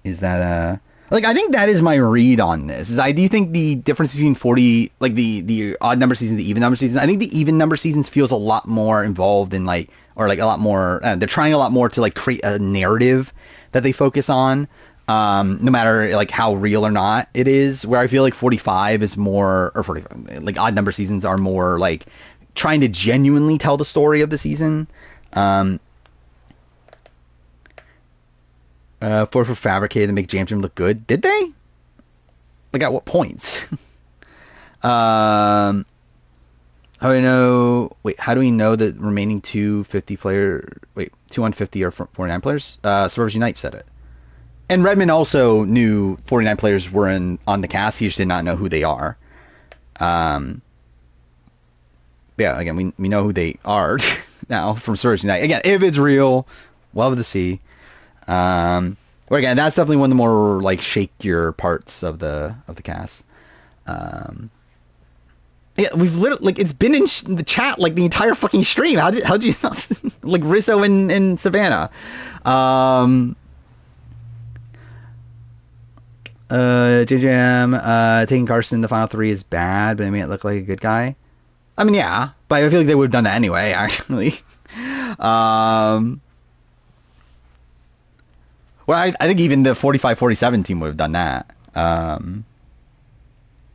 Is that, like, I think that is my read on this. Is I do think the difference between 40, like the odd number seasons, the even number seasons, I think the even number seasons feels a lot more involved in like, or like a lot more, they're trying a lot more to like create a narrative that they focus on, no matter like how real or not it is. Where I feel like 45 is more, or 45, like odd number seasons are more like trying to genuinely tell the story of the season. For fabricated to make Jam Jam look good. Did they? Like at what points? How do we know? Wait, how do we know that remaining 250 player? Wait, 250 or 49 players? Survivors Unite said it. And Redmond also knew 49 players were on the cast. He just did not know who they are. Yeah, again, we know who they are now from Survivors Unite. Again, if it's real, love to see. Or again, that's definitely one of the more like shakier parts of the cast. Yeah, we've literally like it's been in the chat like the entire fucking stream. How'd you like Rizzo and Savannah? JJM taking Carson in the final 3 is bad, but I mean it looked like a good guy. I mean, yeah, but I feel like they would have done that anyway. Actually, well, I think even the 45-47 team would have done that.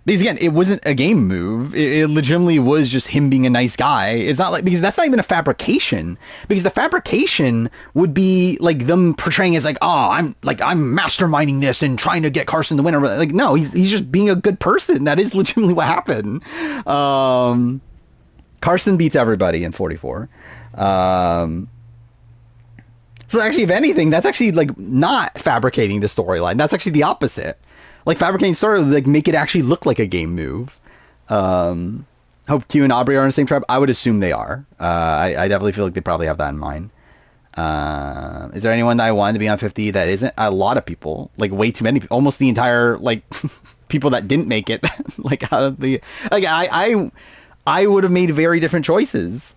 Because again, it wasn't a game move. It legitimately was just him being a nice guy. It's not like, because that's not even a fabrication. Because the fabrication would be like them portraying as like, oh, I'm masterminding this and trying to get Carson to win. Like, no, he's just being a good person. That is legitimately what happened. Carson beats everybody in 44. So actually, if anything, that's actually like not fabricating the storyline. That's actually the opposite. Like fabricating story, like make it actually look like a game move. Hope Q and Aubrey are in the same tribe. I would assume they are. I definitely feel like they probably have that in mind. Is there anyone that I wanted to be on 50 that isn't? A lot of people, like way too many, almost the entire like people that didn't make it. Like out of the like I would have made very different choices.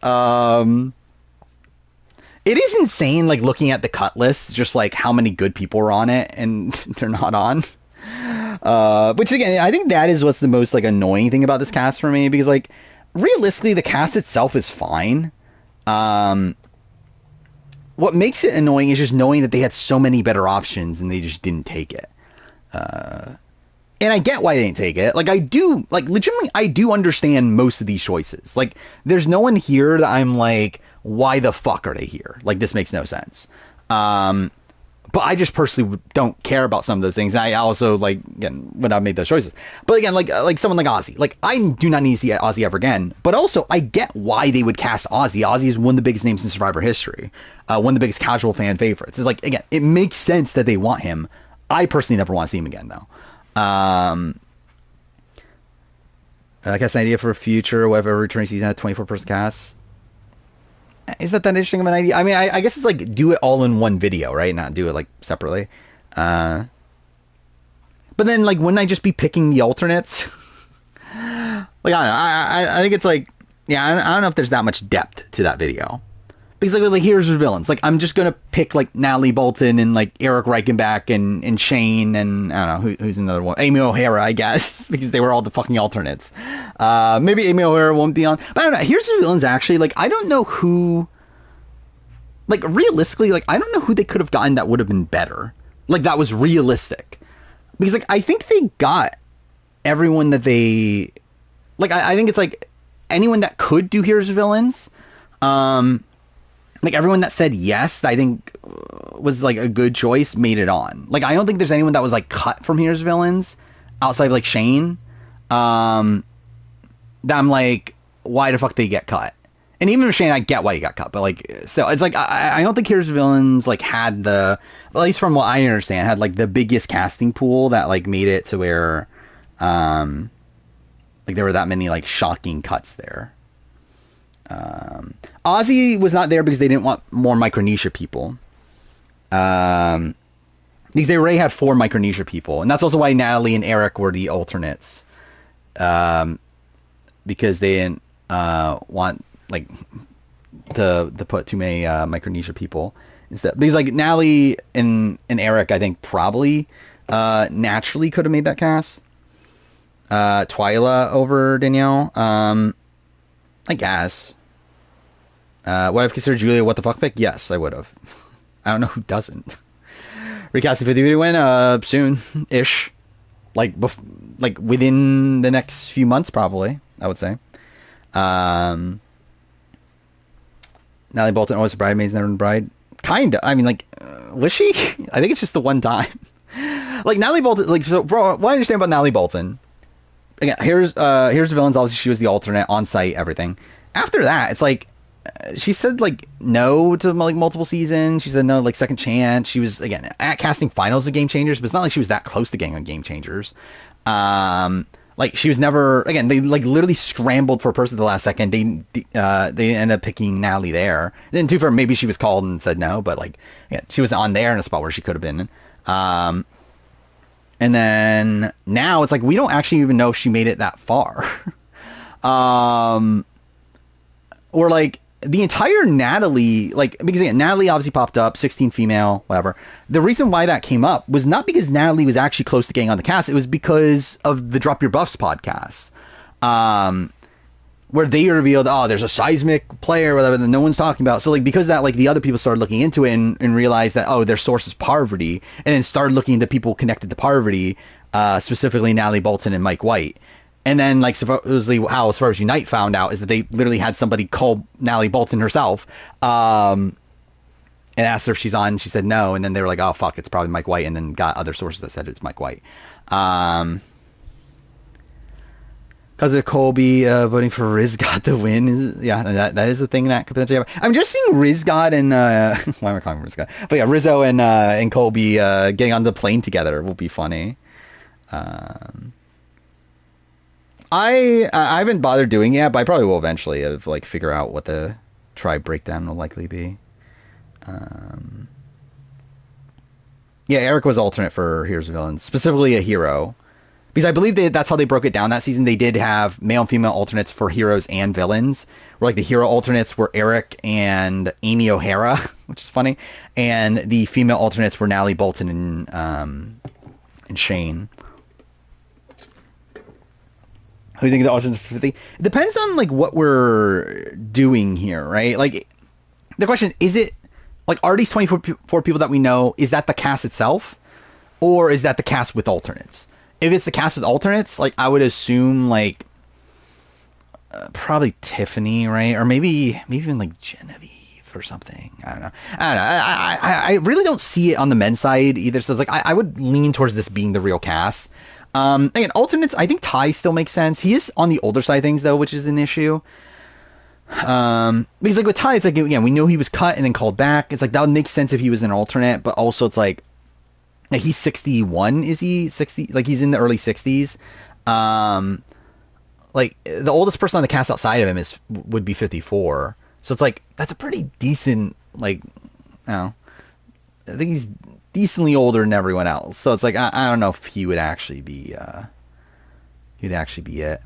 It is insane, like looking at the cut list, just like how many good people are on it and they're not on. Which again, I think that is what's the most like annoying thing about this cast for me, because like realistically, the cast itself is fine. What makes it annoying is just knowing that they had so many better options and they just didn't take it. And I get why they didn't take it. Like, I do, like, legitimately, I do understand most of these choices. Like, there's no one here that I'm like, why the fuck are they here? Like, this makes no sense. Um, but I just personally don't care about some of those things. And I also, like, again, when I made those choices. But again, like someone like Ozzy. Like, I do not need to see Ozzy ever again. But also, I get why they would cast Ozzy. Ozzy is one of the biggest names in Survivor history. One of the biggest casual fan favorites. It's like, again, it makes sense that they want him. I personally never want to see him again, though. I guess an idea for a future, whatever returning season had 24-person cast. Is that interesting of an idea? I mean, I guess it's like do it all in one video, right? Not do it like separately. But then like wouldn't I just be picking the alternates? Like I don't know. I think it's like yeah. I don't know if there's that much depth to that video. Because like here's the villains. Like I'm just gonna pick like Natalie Bolton and like Eric Reichenbach and Shane and I don't know who's another one. Amy O'Hara, I guess, because they were all the fucking alternates. Maybe Amy O'Hara won't be on. But I don't know. Here's the villains actually. Like I don't know who. Like realistically, like I don't know who they could have gotten that would have been better. Like that was realistic. Because like I think they got everyone that they like. I think it's like anyone that could do here's villains. Like everyone that said yes, I think was like a good choice, made it on. Like I don't think there's anyone that was like cut from Here's Villains outside of like Shane. That I'm like, why the fuck did he get cut? And even with Shane, I get why he got cut, but like, so it's like I don't think Here's Villains like had the, at least from what I understand, had like the biggest casting pool that like made it to where, like there were that many like shocking cuts there. Ozzy was not there because they didn't want more Micronesia people. Because they already had 4 Micronesia people, and that's also why Natalie and Eric were the alternates. Because they didn't want like to put too many Micronesia people instead. Because like Natalie and Eric, I think probably naturally could have made that cast. Twyla over Danielle. I guess. Would I have considered Julia what the fuck pick? Yes, I would have. I don't know who doesn't. Recasting 50 win soon-ish. Like within the next few months probably, I would say. Natalie Bolton always a bridesmaid, never a bride. Kinda. I mean like was she? I think it's just the one time. Like Natalie Bolton, like so bro, what I understand about Natalie Bolton. Again, here's the villains. Obviously, she was the alternate on site, everything. After that, it's like she said like no to like multiple seasons. She said no like second chance. She was again at casting finals of Game Changers, but it's not like she was that close to getting on Game Changers. Like she was never again. They like literally scrambled for a person at the last second. They ended up picking Natalie there. And then too far, maybe she was called and said no, but like yeah, she was on there in a spot where she could have been. And then now it's like we don't actually even know if she made it that far. Or like the entire Natalie, like because again, Natalie obviously popped up, 16 female, whatever. The reason why that came up was not because Natalie was actually close to getting on the cast. It was because of the Drop Your Buffs podcast. Where they revealed, oh, there's a seismic player, whatever, that no one's talking about. So, like, because of that, like, the other people started looking into it and realized that, oh, their source is Parvati, and then started looking into people connected to Parvati, specifically Natalie Bolton and Mike White. And then, like, supposedly how as far as Unite found out is that they literally had somebody call Natalie Bolton herself, and asked her if she's on. She said no, and then they were like, oh, fuck, it's probably Mike White, and then got other sources that said it's Mike White. Because of Colby voting for Rizgod to win. Yeah, that is a thing that could potentially happen. I'm just seeing Rizgod and... why am I calling him Rizgod? But yeah, Rizzo and Colby getting on the plane together will be funny. I haven't bothered doing it yet, but I probably will eventually of like figure out what the tribe breakdown will likely be. Yeah, Eric was alternate for Heroes and Villains, specifically a hero. Because I believe that's how they broke it down that season. They did have male and female alternates for heroes and villains. Where like the hero alternates were Eric and Amy O'Hara, which is funny, and the female alternates were Natalie Bolton and Shane. Who do you think the alternates for 50? It depends on like what we're doing here, right? Like the question is it like are these 24 people that we know? Is that the cast itself, or is that the cast with alternates? if it's the cast with alternates, like I would assume like probably Tiffany, right? Or maybe even like Genevieve or something. I don't know. I really don't see it on the men's side either. So it's like I would lean towards this being the real cast. Again, alternates. I think Ty still makes sense. He is on the older side of things though, which is an issue. Because like with Ty, it's like again we know he was cut and then called back. It's like that would make sense if he was an alternate, but also it's like he's 61. Is he 60? Like he's in the early 60s. Um, like the oldest person on the cast outside of him would be 54. So it's like that's a pretty decent like, I don't know. I think he's decently older than everyone else. So it's like I don't know if he would actually be he'd actually be it.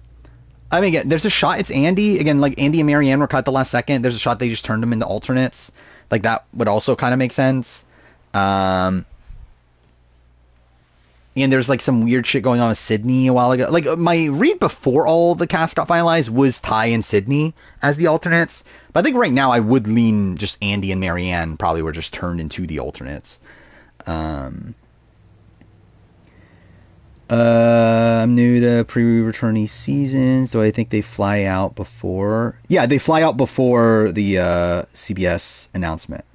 I mean, again, there's a shot. It's Andy again. Like Andy and Marianne were cut the last second. There's a shot they just turned them into alternates. Like that would also kind of make sense. And there's like some weird shit going on with Sydney a while ago. Like my read before all the cast got finalized was Ty and Sydney as the alternates. But I think right now I would lean just Andy and Marianne probably were just turned into the alternates. I'm new to pre-returnee season, so I think they fly out before. Yeah, they fly out before the CBS announcement.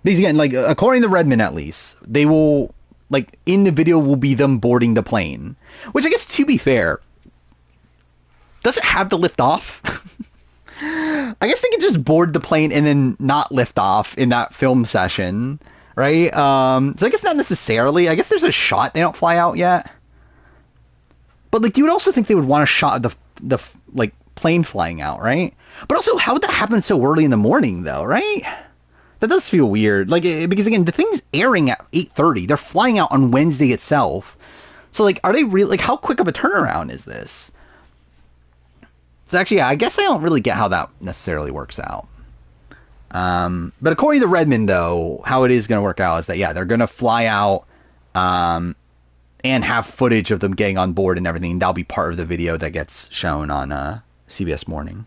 Because again, like according to Redmond at least, they will like in the video will be them boarding the plane. Which I guess to be fair, does it have to lift off? I guess they could just board the plane and then not lift off in that film session, right? So I guess not necessarily. I guess there's a shot they don't fly out yet. But like you would also think they would want a shot of the like plane flying out, right? But also, how would that happen so early in the morning, though, right? That does feel weird. Like because again, the thing's airing at 8:30. They're flying out on Wednesday itself. So like, are they really like how quick of a turnaround is this? So actually, yeah, I guess I don't really get how that necessarily works out. But according to Redmond, though, how it is going to work out is that yeah, they're going to fly out. And have footage of them getting on board and everything. That'll be part of the video that gets shown on CBS Morning.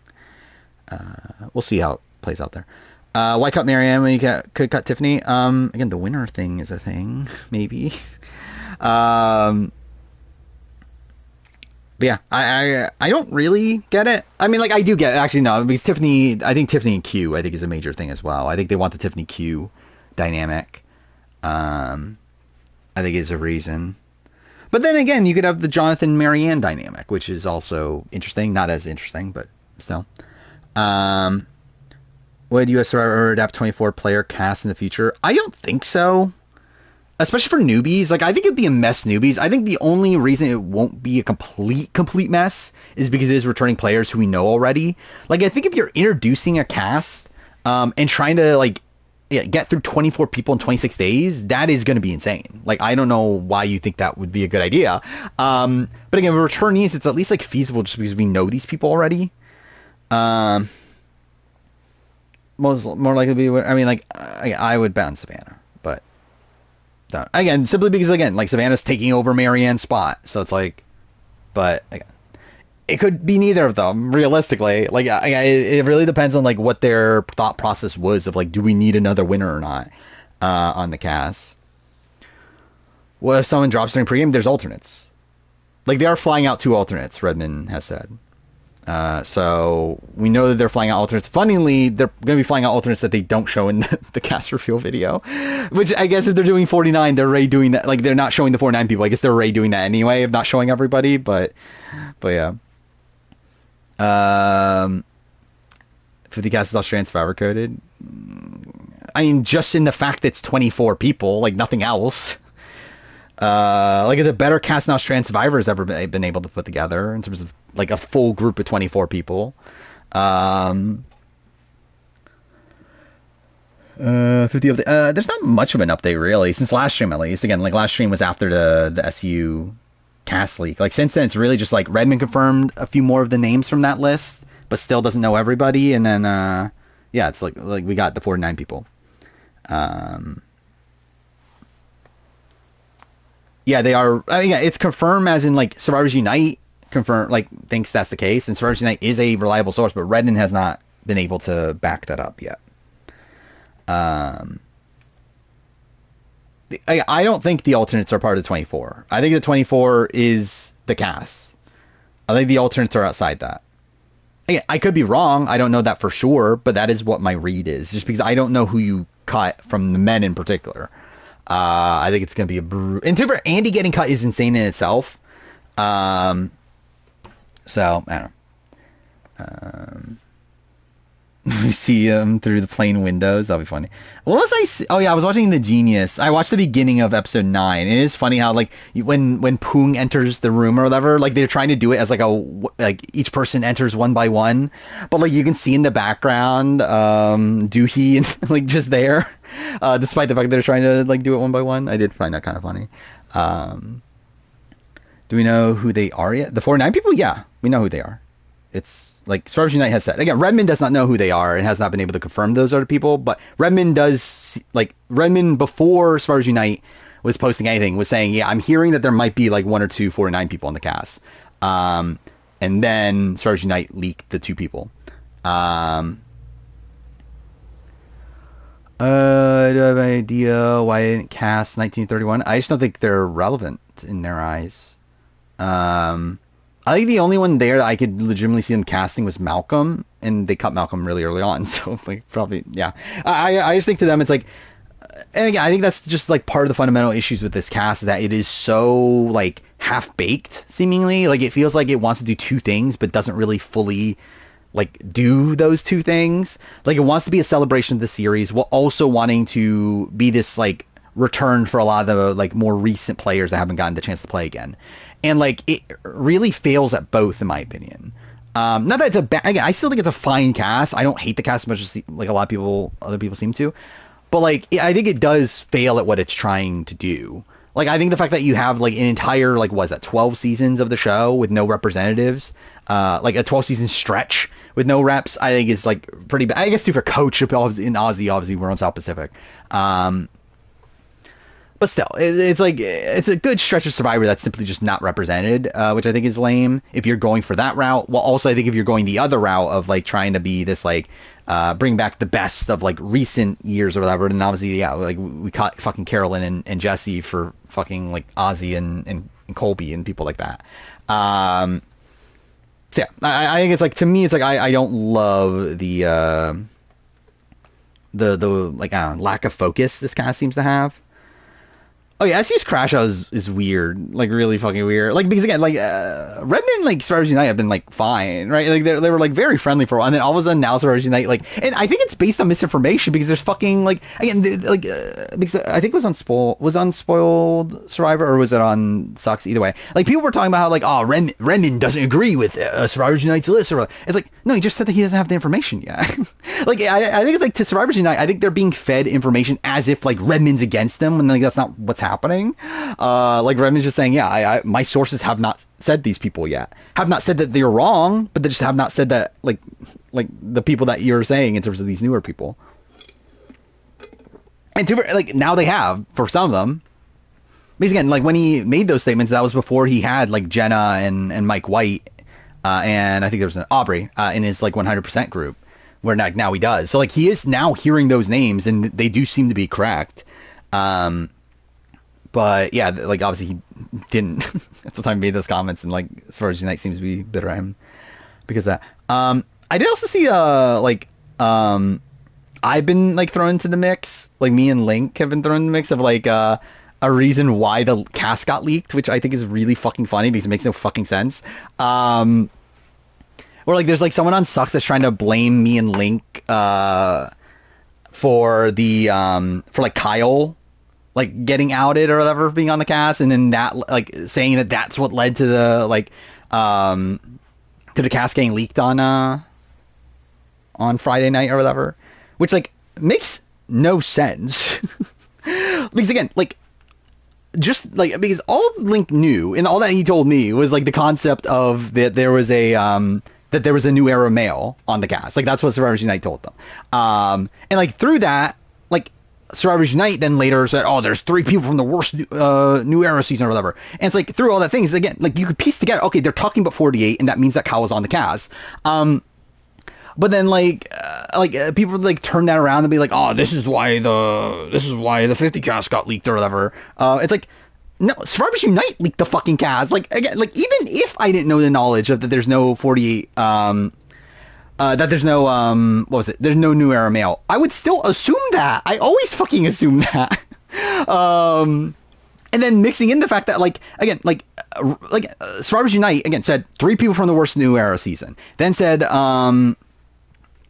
We'll see how it plays out there. Why cut Marianne when you could cut Tiffany? Again, the winner thing is a thing, maybe. But yeah, I don't really get it. I mean, like, I do get it. Actually, no, because I think Tiffany and Q, I think is a major thing as well. I think they want the Tiffany Q dynamic. I think is a reason. But then again, you could have the Jonathan Marianne dynamic, which is also interesting. Not as interesting, but still. Would US Survivor adapt 24 player cast in the future? I don't think so. Especially for newbies. Like, I think it'd be a mess newbies. I think the only reason it won't be a complete mess is because it is returning players who we know already. Like, I think if you're introducing a cast and trying to, like, get through 24 people in 26 days, that is going to be insane. Like, I don't know why you think that would be a good idea. But again, with returnees, it's at least like feasible just because we know these people already. More likely to be, I mean, like, I would bet on Savannah, but don't. Again, simply because, again, like, Savannah's taking over Marianne's spot. So it's like, but again, it could be neither of them, realistically. Like, it really depends on, like, what their thought process was of, like, do we need another winner or not on the cast. Well, if someone drops during pregame, there's alternates. Like, they are flying out 2 alternates, Redmond has said. So we know that they're flying out alternates. Funnily, they're going to be flying out alternates that they don't show in the cast reveal video. Which, I guess, if they're doing 49, they're already doing that. Like, they're not showing the 49 people. I guess they're already doing that anyway, of not showing everybody. But yeah. 50 cast is Australian Survivor coded. I mean, just in the fact that it's 24 people, like nothing else. Like it's a better cast than Australian Survivor has ever been able to put together in terms of like a full group of 24 people. 50 of the, there's not much of an update really since last stream at least. Again, like last stream was after the SU cast leak. Like since then, it's really just like Redmond confirmed a few more of the names from that list, but still doesn't know everybody. And then, yeah, it's like we got the 49 people. Yeah, they are. I mean, yeah, it's confirmed as in like Survivors Unite confirm like thinks that's the case, and Survivors Unite is a reliable source, but Redmond has not been able to back that up yet. I don't think the alternates are part of the 24. I think the 24 is the cast. I think the alternates are outside that. Again, I could be wrong. I don't know that for sure, but that is what my read is. Just because I don't know who you cut from the men in particular. I think it's going to be and for Andy getting cut is insane in itself. So I don't know. We see him through the plane windows. That'll be funny. What was Oh yeah, I was watching The Genius. I watched the beginning of episode 9. It is funny how like when Poong enters the room or whatever, like they're trying to do it as like each person enters one by one, but like you can see in the background, Doohy and like just there, despite the fact that they're trying to like do it one by one. I did find that kind of funny. Do we know who they are yet? The 49 people? Yeah, we know who they are. It's like Survivors Unite has said. Again, Redmond does not know who they are and has not been able to confirm those other people, but Redmond does, like, Redmond before Survivors Unite was posting anything, was saying, yeah, I'm hearing that there might be like 1 or 2 49 people on the cast. And then Survivors Unite leaked the 2 people. Do I have an idea why I didn't cast 1931? I just don't think they're relevant in their eyes. I think the only one there that I could legitimately see them casting was Malcolm, and they cut Malcolm really early on. So like probably, yeah. I just think to them it's like, and again, I think that's just like part of the fundamental issues with this cast, that it is so like half baked seemingly. Like it feels like it wants to do 2 things, but doesn't really fully like do those 2 things. Like it wants to be a celebration of the series while also wanting to be this like return for a lot of the like more recent players that haven't gotten the chance to play again. And like it really fails at both, in my opinion. Not that it's a bad. I still think it's a fine cast. I don't hate the cast as much as like a lot of other people seem to. But like, I think it does fail at what it's trying to do. Like, I think the fact that you have like an entire like 12 seasons of the show with no representatives, like a 12 season stretch with no reps, I think is like pretty bad. I guess too for Coach in Aussie, obviously we're on South Pacific. But still, it's like, it's a good stretch of Survivor that's simply just not represented, which I think is lame if you're going for that route. Well, also, I think if you're going the other route of like trying to be this like, bring back the best of like recent years or whatever, and obviously, yeah, like we caught fucking Carolyn and Jesse for fucking like Ozzy and Colby and people like that. So yeah, I think it's like, to me, it's like, I don't love the like, lack of focus this kind of seems to have. Oh yeah, SU's crash out is weird, like really fucking weird. Like because again, like Redmond, like Survivors Unite have been like fine, right? Like they were like very friendly for a while, and then all of a sudden now Survivors Unite, like, and I think it's based on misinformation because there's fucking like again like because I think it was on Spoiled Survivor, or was it on Sucks? Either way, like people were talking about how like, oh, Redmond doesn't agree with Survivors Unite's list, or it's like, no, he just said that he doesn't have the information yet. Like I think it's like, to Survivors Unite, I think they're being fed information as if like Redmond's against them, when like that's not what's happening. Like Redmond's just saying, yeah, my sources have not said these people yet, have not said that they're wrong, but they just have not said that like the people that you're saying in terms of these newer people. And like now they have for some of them. Because again, like when he made those statements, that was before he had like Jenna and Mike White, and I think there was an Aubrey in his like 100% group, where now he does. So like he is now hearing those names, and they do seem to be correct. But yeah, like obviously he didn't at the time he made those comments, and like Survivors Unite seems to be bitter at him because of that. I did also see I've been like thrown into the mix, like me and Link have been thrown in the mix of like a reason why the cast got leaked, which I think is really fucking funny because it makes no fucking sense. Or like there's like someone on Sucks that's trying to blame me and Link for like Kyle like getting outed or whatever, being on the cast, and then that like saying that that's what led to the like to the cast getting leaked on Friday night or whatever, which like makes no sense. Because again, like just like, because all Link knew and all that he told me was like the concept of that there was a new era male on the cast. Like that's what Survivors Unite told them. And like through that, like Survivors Unite then later said, oh, there's 3 people from the worst new era season or whatever. And it's like through all that things, again, like you could piece together, okay, they're talking about 48, and that means that Kyle was on the cast. But then people would like turn that around and be like, oh, this is why the 50 cast got leaked or whatever. It's like, no, Survivors Unite leaked the fucking cast. Like again, like even if I didn't know the knowledge of that, there's no 48. That there's no what was it? There's no new era mail. I would still assume that. I always fucking assume that. And then mixing in the fact that Survivors Unite again said 3 people from the worst new era season. Then said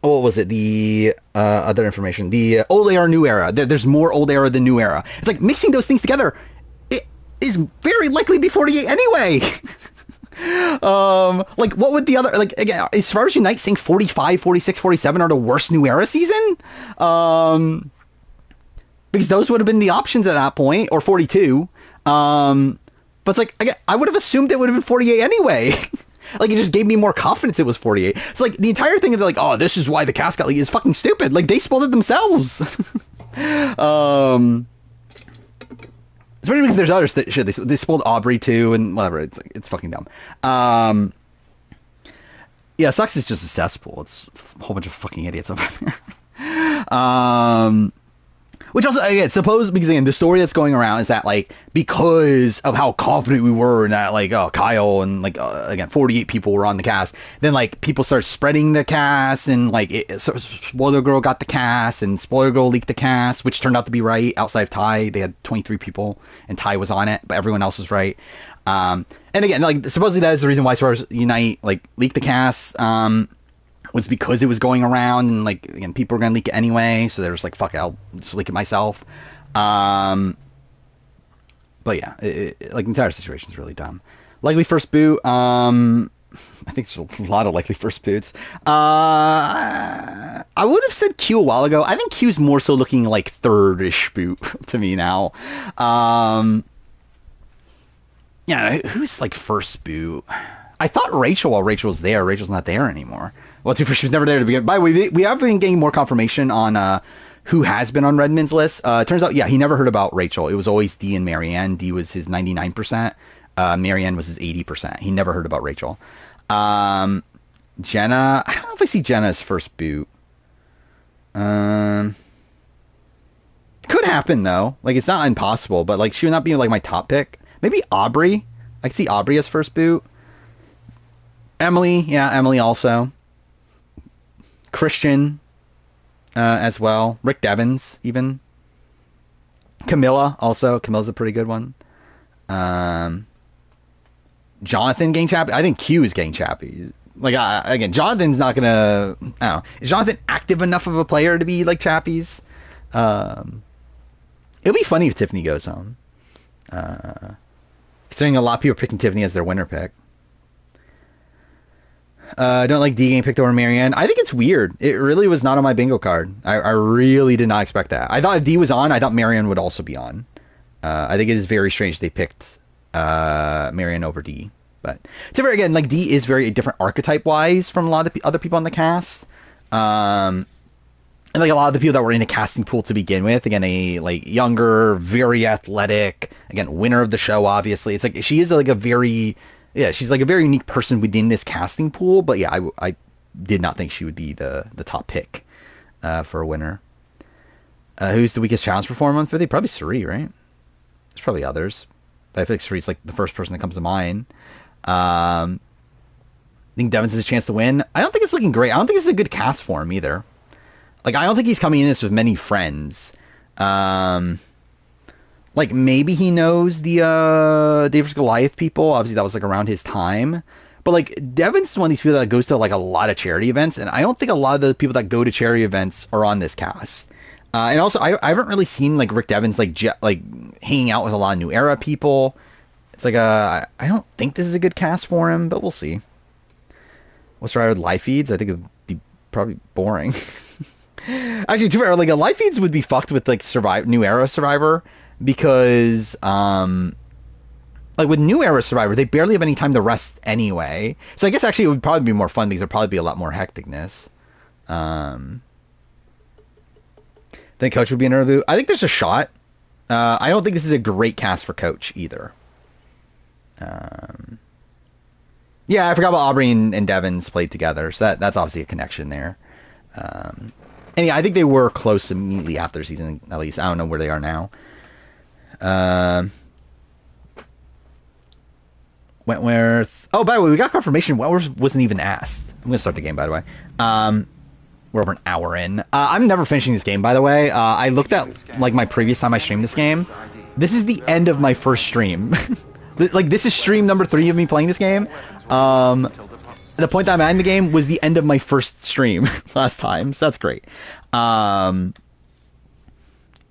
what was it? The other information, the old era, new era. There's more old era than new era. It's like mixing those things together. It is very likely to be 48 anyway. Like what would the other, like again, is Survivors Unite saying 45, 46, 47 are the worst new era season? Because those would have been the options at that point, or 42. But it's like, again, I would have assumed it would have been 48 anyway. Like, it just gave me more confidence it was 48. So, like, the entire thing of, like, oh, this is why the cast got leaked is fucking stupid. Like, they spoiled it themselves. Especially because there's other shit. They spoiled Aubrey, too, and whatever. It's fucking dumb. Yeah, Sucks is just a cesspool. It's a whole bunch of fucking idiots over there. Which also, again, suppose, because again, the story that's going around is that, like, because of how confident we were in that, like, Kyle and, like, again, 48 people were on the cast, then, like, people started spreading the cast, and, like, Spoiler Girl got the cast, and Spoiler Girl leaked the cast, which turned out to be right. Outside of Ty, they had 23 people, and Ty was on it, but everyone else was right. And again, like, supposedly that is the reason why Survivors Unite, like, leaked the cast, was because it was going around and like again people were gonna leak it anyway, so they were just like, fuck it, I'll just leak it myself. But yeah, like the entire situation is really dumb. Likely first boot, I think there's a lot of likely first boots. I would have said Q a while ago. I think Q's more so looking like third-ish boot to me now. Yeah, who's like first boot? I thought Rachel, while Rachel's there. Rachel's not there anymore. Well, too, for she was never there to begin. By the way, we have been getting more confirmation on who has been on Redmond's list. It turns out, yeah, he never heard about Rachel. It was always D and Marianne. D was his 99%. Marianne was his 80%. He never heard about Rachel. Jenna, I don't know if I see Jenna as first boot. Could happen, though. Like, it's not impossible, but, like, she would not be, like, my top pick. Maybe Aubrey. I could see Aubrey as first boot. Emily, yeah, Emily also. Christian, as well. Rick Devens, even. Camilla, also. Camilla's a pretty good one. Jonathan getting chappy. I think Q is getting chappy. Like, again, Jonathan's not gonna. I don't know. Is Jonathan active enough of a player to be like chappies? It'll be funny if Tiffany goes home. Considering a lot of people are picking Tiffany as their winner pick. I don't like D getting picked over Marianne. I think it's weird. It really was not on my bingo card. I really did not expect that. I thought if D was on, I thought Marianne would also be on. I think it is very strange they picked Marianne over D. But to very again, like D is very different archetype wise from a lot of the other people on the cast. And like a lot of the people that were in the casting pool to begin with, again, a like younger, very athletic, again, winner of the show, obviously. It's like she is like a very she's like a very unique person within this casting pool. But yeah, I did not think she would be the top pick for a winner. Who's the weakest challenge performer on 50? Probably Suri, right? There's probably others. But I feel like Suri's like the first person that comes to mind. I think Devins has a chance to win. I don't think it's looking great. I don't think it's a good cast for him either. Like, I don't think he's coming in this with many friends. Like, maybe he knows the David Goliath people. Obviously, that was, like, around his time. But, like, Devins is one of these people that goes to, like, a lot of charity events. And I don't think a lot of the people that go to charity events are on this cast. And also, I haven't really seen, like, Rick Devins, like, hanging out with a lot of New Era people. It's like, I don't think this is a good cast for him, but we'll see. What's right with live feeds? I think it would be probably boring. Actually, too fair, like, a live feeds would be fucked with, like, New Era Survivor, because, like, with New Era Survivor, they barely have any time to rest anyway. So I guess, actually, it would probably be more fun, because there'd probably be a lot more hecticness. Think Coach would be an reboot? I think there's a shot. I don't think this is a great cast for Coach, either. Yeah, I forgot about Aubrey and Devon's played together, so that's obviously a connection there. Um, and yeah, I think they were close immediately after season, at least. I don't know where they are now. Um, Wentworth. Oh, by the way, we got confirmation. Wentworth wasn't even asked. I'm gonna start the game, by the way. We're over an hour in. I'm never finishing this game, by the way. I looked at like my previous time I streamed this game. This is the end of my first stream. Like this is stream number 3 of me playing this game. The point that I'm at in the game was the end of my first stream last time, so that's great.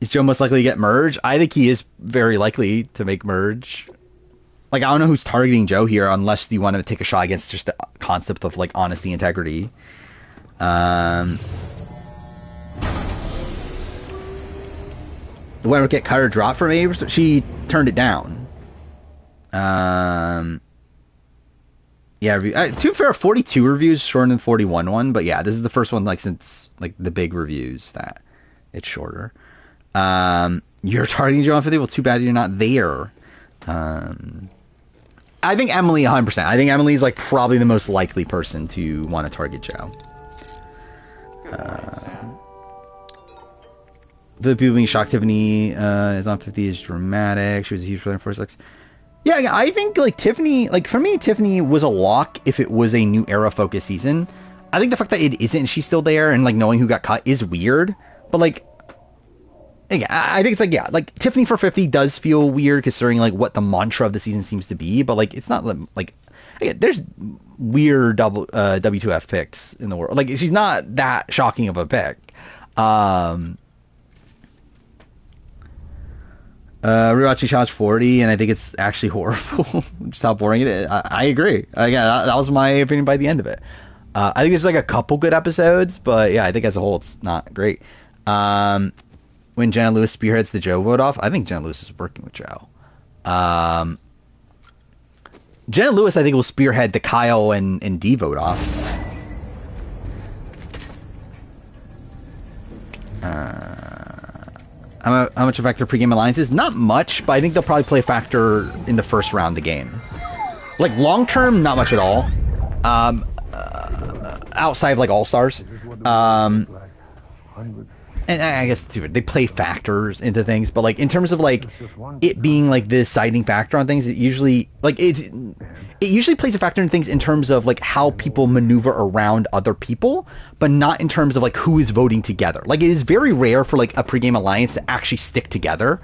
Is Joe most likely to get merged? I think he is very likely to make merge. Like, I don't know who's targeting Joe here, unless you want to take a shot against just the concept of, like, honesty, integrity. The winner get cut or drop from me. She turned it down. Yeah, to be fair, 42 reviews shorter than 41 one, but yeah, this is the first one, like, since, like, the big reviews that it's shorter. You're targeting Joe on 50? Well, too bad you're not there. I think Emily 100%. I think Emily's like probably the most likely person to want to target Joe. The people being shocked Tiffany is on 50 is dramatic. She was a huge player in 46. Yeah, I think like Tiffany, like for me, Tiffany was a lock if it was a new era focus season. I think the fact that it isn't and she's still there and like knowing who got cut is weird. But like, yeah, I think it's like, yeah, like Tiffany for 50 does feel weird considering like what the mantra of the season seems to be, but like it's not like again, there's weird W2F picks in the world. Like she's not that shocking of a pick. Rewatching Challenge 40, and I think it's actually horrible. Just how boring it is. I agree. Again, that was my opinion by the end of it. I think there's like a couple good episodes, but yeah, I think as a whole it's not great. When Jenna Lewis spearheads the Joe vote off, I think Jenna Lewis is working with Joe. Jenna Lewis, I think, will spearhead the Kyle and D vote offs. How much of a factor pregame alliances? Not much, but I think they'll probably play a factor in the first round of the game. Like long term, not much at all. Outside of like All Stars. And I guess too, they play factors into things, but like in terms of like it being like the deciding factor on things, it usually like it usually plays a factor in things in terms of like how people maneuver around other people, but not in terms of like who is voting together. Like it is very rare for like a pregame alliance to actually stick together,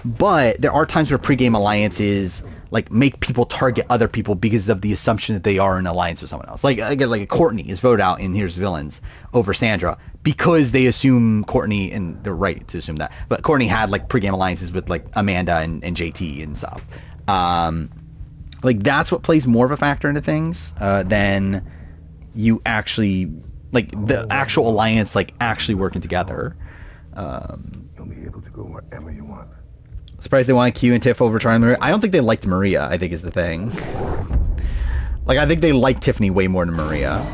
but there are times where pregame alliances like make people target other people because of the assumption that they are in alliance with someone else. Like again, like Courtney is voted out in Here's Villains over Sandra because they assume Courtney, and they're right to assume that, but Courtney had like pregame alliances with like Amanda and JT and stuff. Like that's what plays more of a factor into things than you actually like the actual alliance like actually working together. You'll be able to go wherever you want. Surprised they want Q and Tiff over Charlie Maria. I don't think they liked Maria, I think is the thing. Like, I think they like Tiffany way more than Maria.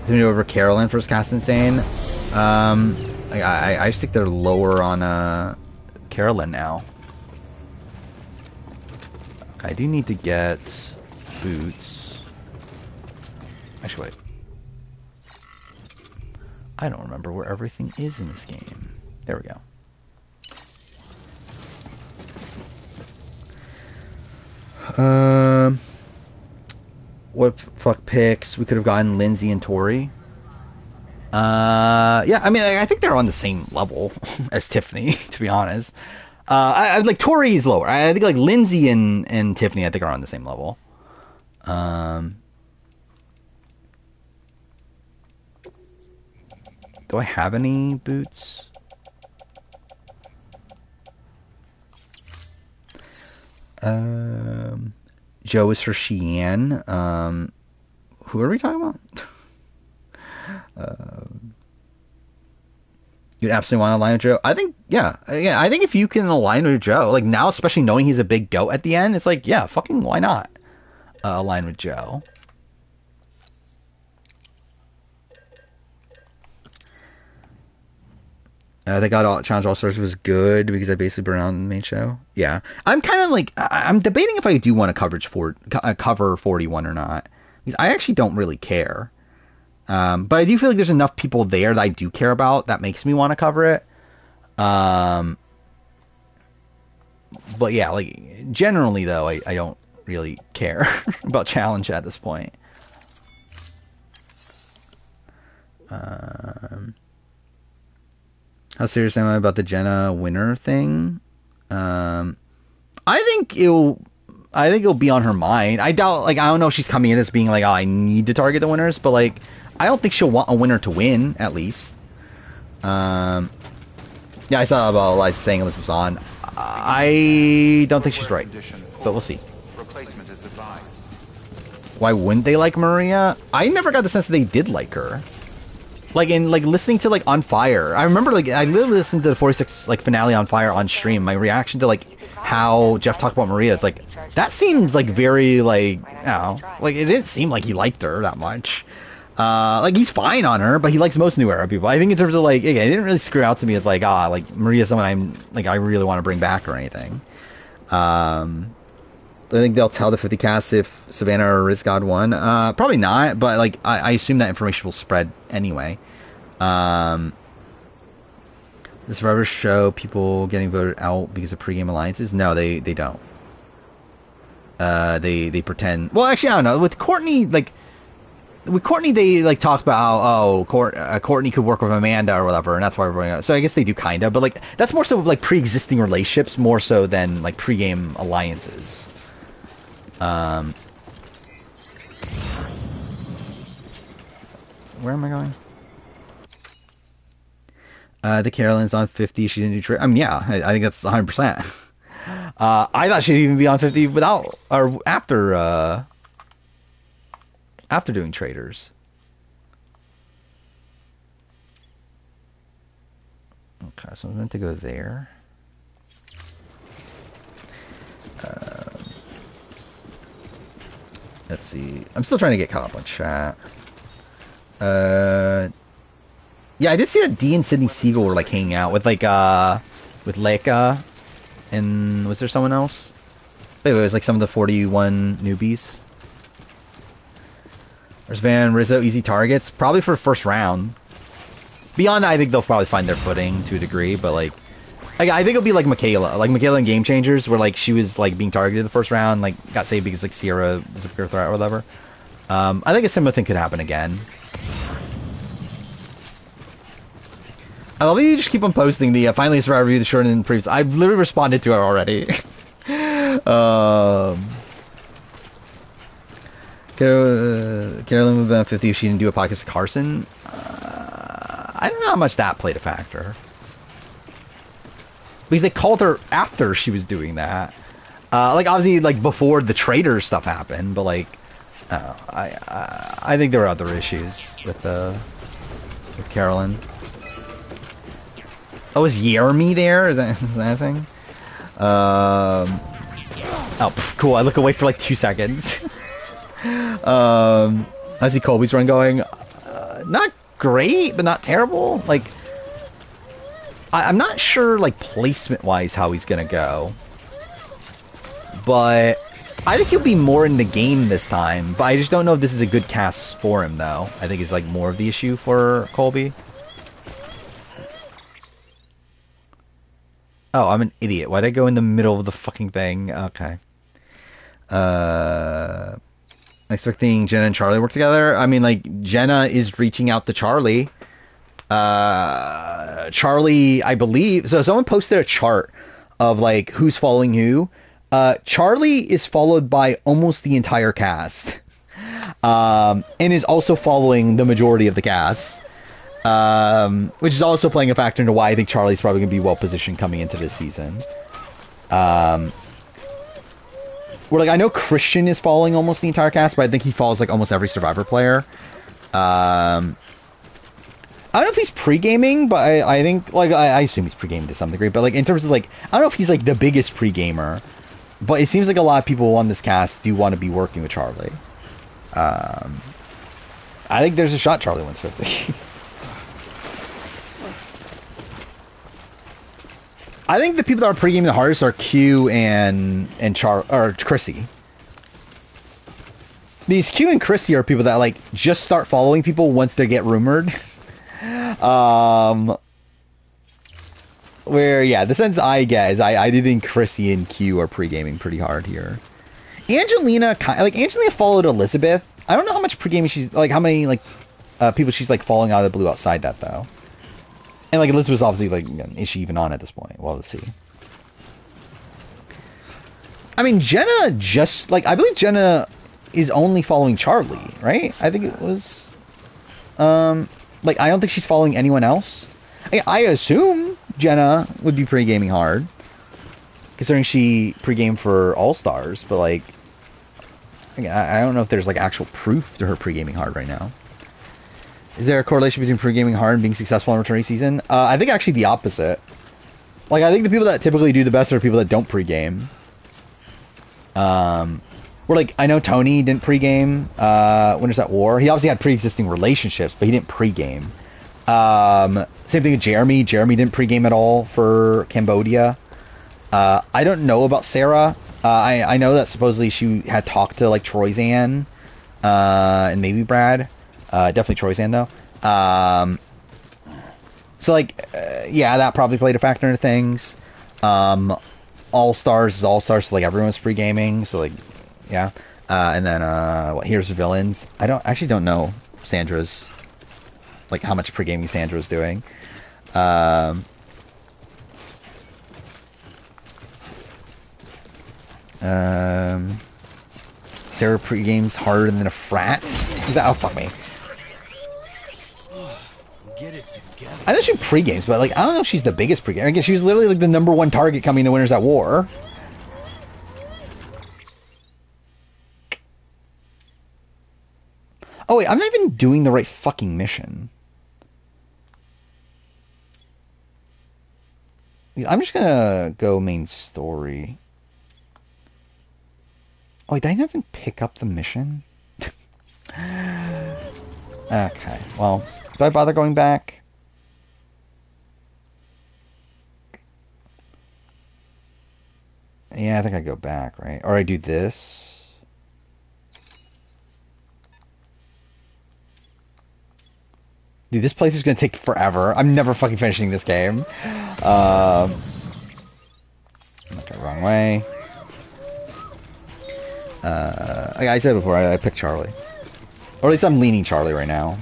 Tiffany over Carolyn first cast insane. I just think they're lower on Carolyn now. I do need to get boots. Actually, wait. I don't remember where everything is in this game. There we go. What fuck picks? We could have gotten Lindsay and Tori. Yeah, I mean, I think they're on the same level as Tiffany, to be honest. I like Tori is lower. I think like Lindsay and Tiffany, I think are on the same level. Do I have any boots? Joe is for Sheehan. Who are we talking about? You'd absolutely want to align with Joe. I think, yeah. I think if you can align with Joe, like now, especially knowing he's a big goat at the end, it's like, yeah, fucking why not align with Joe? They got Challenge All Stars was good because I basically burned out the main show. Yeah, I'm kind of like I'm debating if I do want to cover 41 or not because I actually don't really care. But I do feel like there's enough people there that I do care about that makes me want to cover it. Um, but yeah, like generally though, I don't really care about challenge at this point. Um, how serious am I about the Jenna winner thing? Um, I think it'll. I think it'll be on her mind. I doubt. Like I don't know if she's coming in as being like, oh, I need to target the winners, but like, I don't think she'll want a winner to win. At least. Um, yeah, I saw about Eliza saying Elizabeth's on. I don't think she's right, but we'll see. Replacement is advised. Why wouldn't they like Maria? I never got the sense that they did like her. Like in like listening to like On Fire, I remember like I literally listened to the 46 like finale On Fire on stream. My reaction to like how Jeff talked about Maria is like that seems like very like I don't know, like it didn't seem like he liked her that much. Like he's fine on her, but he likes most New Era people. I think in terms of like, again, it didn't really screw out to me as like like Maria's someone I'm like I really want to bring back or anything. I think they'll tell the 50 cast if Savannah or Riz God won. Probably not, but like I assume that information will spread anyway. The Survivor show people getting voted out because of pregame alliances. No, they don't. They pretend. Well, actually, I don't know. With Courtney, they like talked about how Courtney could work with Amanda or whatever, and that's why we're bringing it. So I guess they do kind of, but like that's more so like pre-existing relationships more so than like pregame alliances. Where am I going? The Carolyn's on 50. She didn't do trade. I mean, yeah, I think that's 100%. I thought she'd even be on 50 without or after doing traders. Okay, so I'm meant to go there. Let's see. I'm still trying to get caught up on chat. Yeah, I did see that Dee and Sydney Siegel were like hanging out with like with Leica, and was there someone else? Wait, it was like some of the 41 newbies. There's Van Rizzo easy targets, probably for first round. Beyond that, I think they'll probably find their footing to a degree, but like I think it'll be like Michaela in Game Changers, where like she was like being targeted the first round, like got saved because like Sierra was a pure threat or whatever. I think a similar thing could happen again. I love you just keep on posting the finally Survivor review, the short and previous. I've literally responded to it already. Carolyn moved on 50 if she didn't do a podcast with Carson. I don't know how much that played a factor. Because they called her after she was doing that. Like obviously like before the trader stuff happened, but like I think there were other issues with Carolyn. Oh, is Jeremy there? Is that a thing? Cool. I look away for like 2 seconds. I see Colby's run going. Not great, but not terrible. Like, I'm not sure, like, placement-wise how he's gonna go. But I think he'll be more in the game this time. But I just don't know if this is a good cast for him, though. I think it's, like, more of the issue for Colby. Oh, I'm an idiot. Why'd I go in the middle of the fucking thing? Okay. Expecting Jenna and Charlie work together. I mean, like, Jenna is reaching out to Charlie. Charlie, I believe... So someone posted a chart of, like, who's following who. Charlie is followed by almost the entire cast. And is also following the majority of the cast. Which is also playing a factor into why I think Charlie's probably going to be well positioned coming into this season. Where like I know Christian is following almost the entire cast, but I think he follows like almost every Survivor player. I don't know if he's pre-gaming, but I think like I assume he's pre-gaming to some degree. But like in terms of like I don't know if he's like the biggest pre-gamer, but it seems like a lot of people on this cast do want to be working with Charlie. I think there's a shot Charlie wins 50. I think the people that are pre-gaming the hardest are Q and Chrissy. These Q and Chrissy are people that like just start following people once they get rumored. Where yeah, the sense I get is I do think Chrissy and Q are pre-gaming pretty hard here. Angelina followed Elizabeth. I don't know how much pre-gaming she's like, how many like people she's like following out of the blue outside that though. And like Elizabeth's obviously like, is she even on at this point? Well, let's see. I mean, Jenna just like I believe Jenna is only following Charlie, right? I think it was like I don't think she's following anyone else. I assume Jenna would be pre-gaming hard, considering she pre-gamed for All Stars, but like I don't know if there's like actual proof to her pre-gaming hard right now. Is there a correlation between pre-gaming hard and being successful in returnee season? I think actually the opposite. Like I think the people that typically do the best are people that don't pre-game. Where like I know Tony didn't pre-game Winners at War. He obviously had pre-existing relationships, but he didn't pre-game. Same thing with Jeremy. Jeremy didn't pre-game at all for Cambodia. I don't know about Sarah. I know that supposedly she had talked to like Troyzan and maybe Brad. Definitely Troyzan though. So like yeah, that probably played a factor into things. All Stars is All Stars, so like everyone's pre-gaming. So like yeah. And then here's the villains. I actually don't know Sandra's. Like how much pre-gaming Sandra's doing. Sarah pre-games harder than a frat? Oh, fuck me. Get it together. I know she pre-games, but like I don't know if she's the biggest pre-gamer. I guess she was literally like the #1 target coming to Winners at War. Oh wait, I'm not even doing the right fucking mission. I'm just gonna go main story. Oh, wait, did I not even pick up the mission? Okay, well, do I bother going back? Yeah, I think I go back, right? Or I do this. Dude, this playthrough's gonna take forever. I'm never fucking finishing this game. I'm the wrong way. Like I said before, I picked Charlie. Or at least I'm leaning Charlie right now.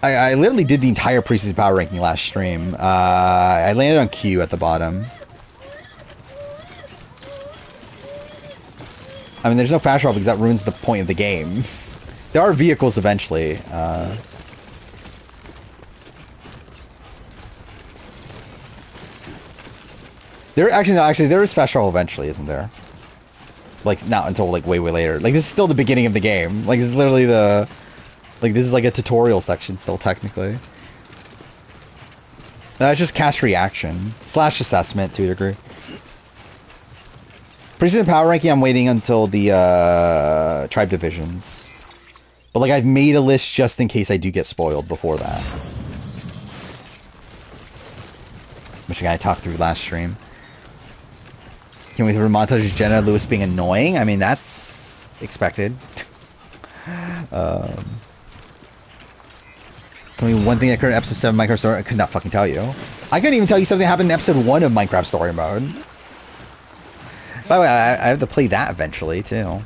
I literally did the entire preseason power ranking last stream. I landed on Q at the bottom. I mean, there's no fast travel because that ruins the point of the game. There are vehicles eventually. There is fast travel eventually, isn't there? Like, not until, like, way later. Like, this is still the beginning of the game. Like, this is literally the... Like, this is like a tutorial section still, technically. That's just cast reaction. / assessment, to a degree. Preseason power ranking, I'm waiting until the, tribe divisions. But, like, I've made a list just in case I do get spoiled before that. Which I talked through last stream. Can we montage of Jenna Lewis being annoying? I mean, that's expected. Tell me one thing that occurred in episode 7 of Minecraft Story. I could not fucking tell you. I couldn't even tell you something happened in episode 1 of Minecraft Story Mode. By the way, I have to play that eventually, too.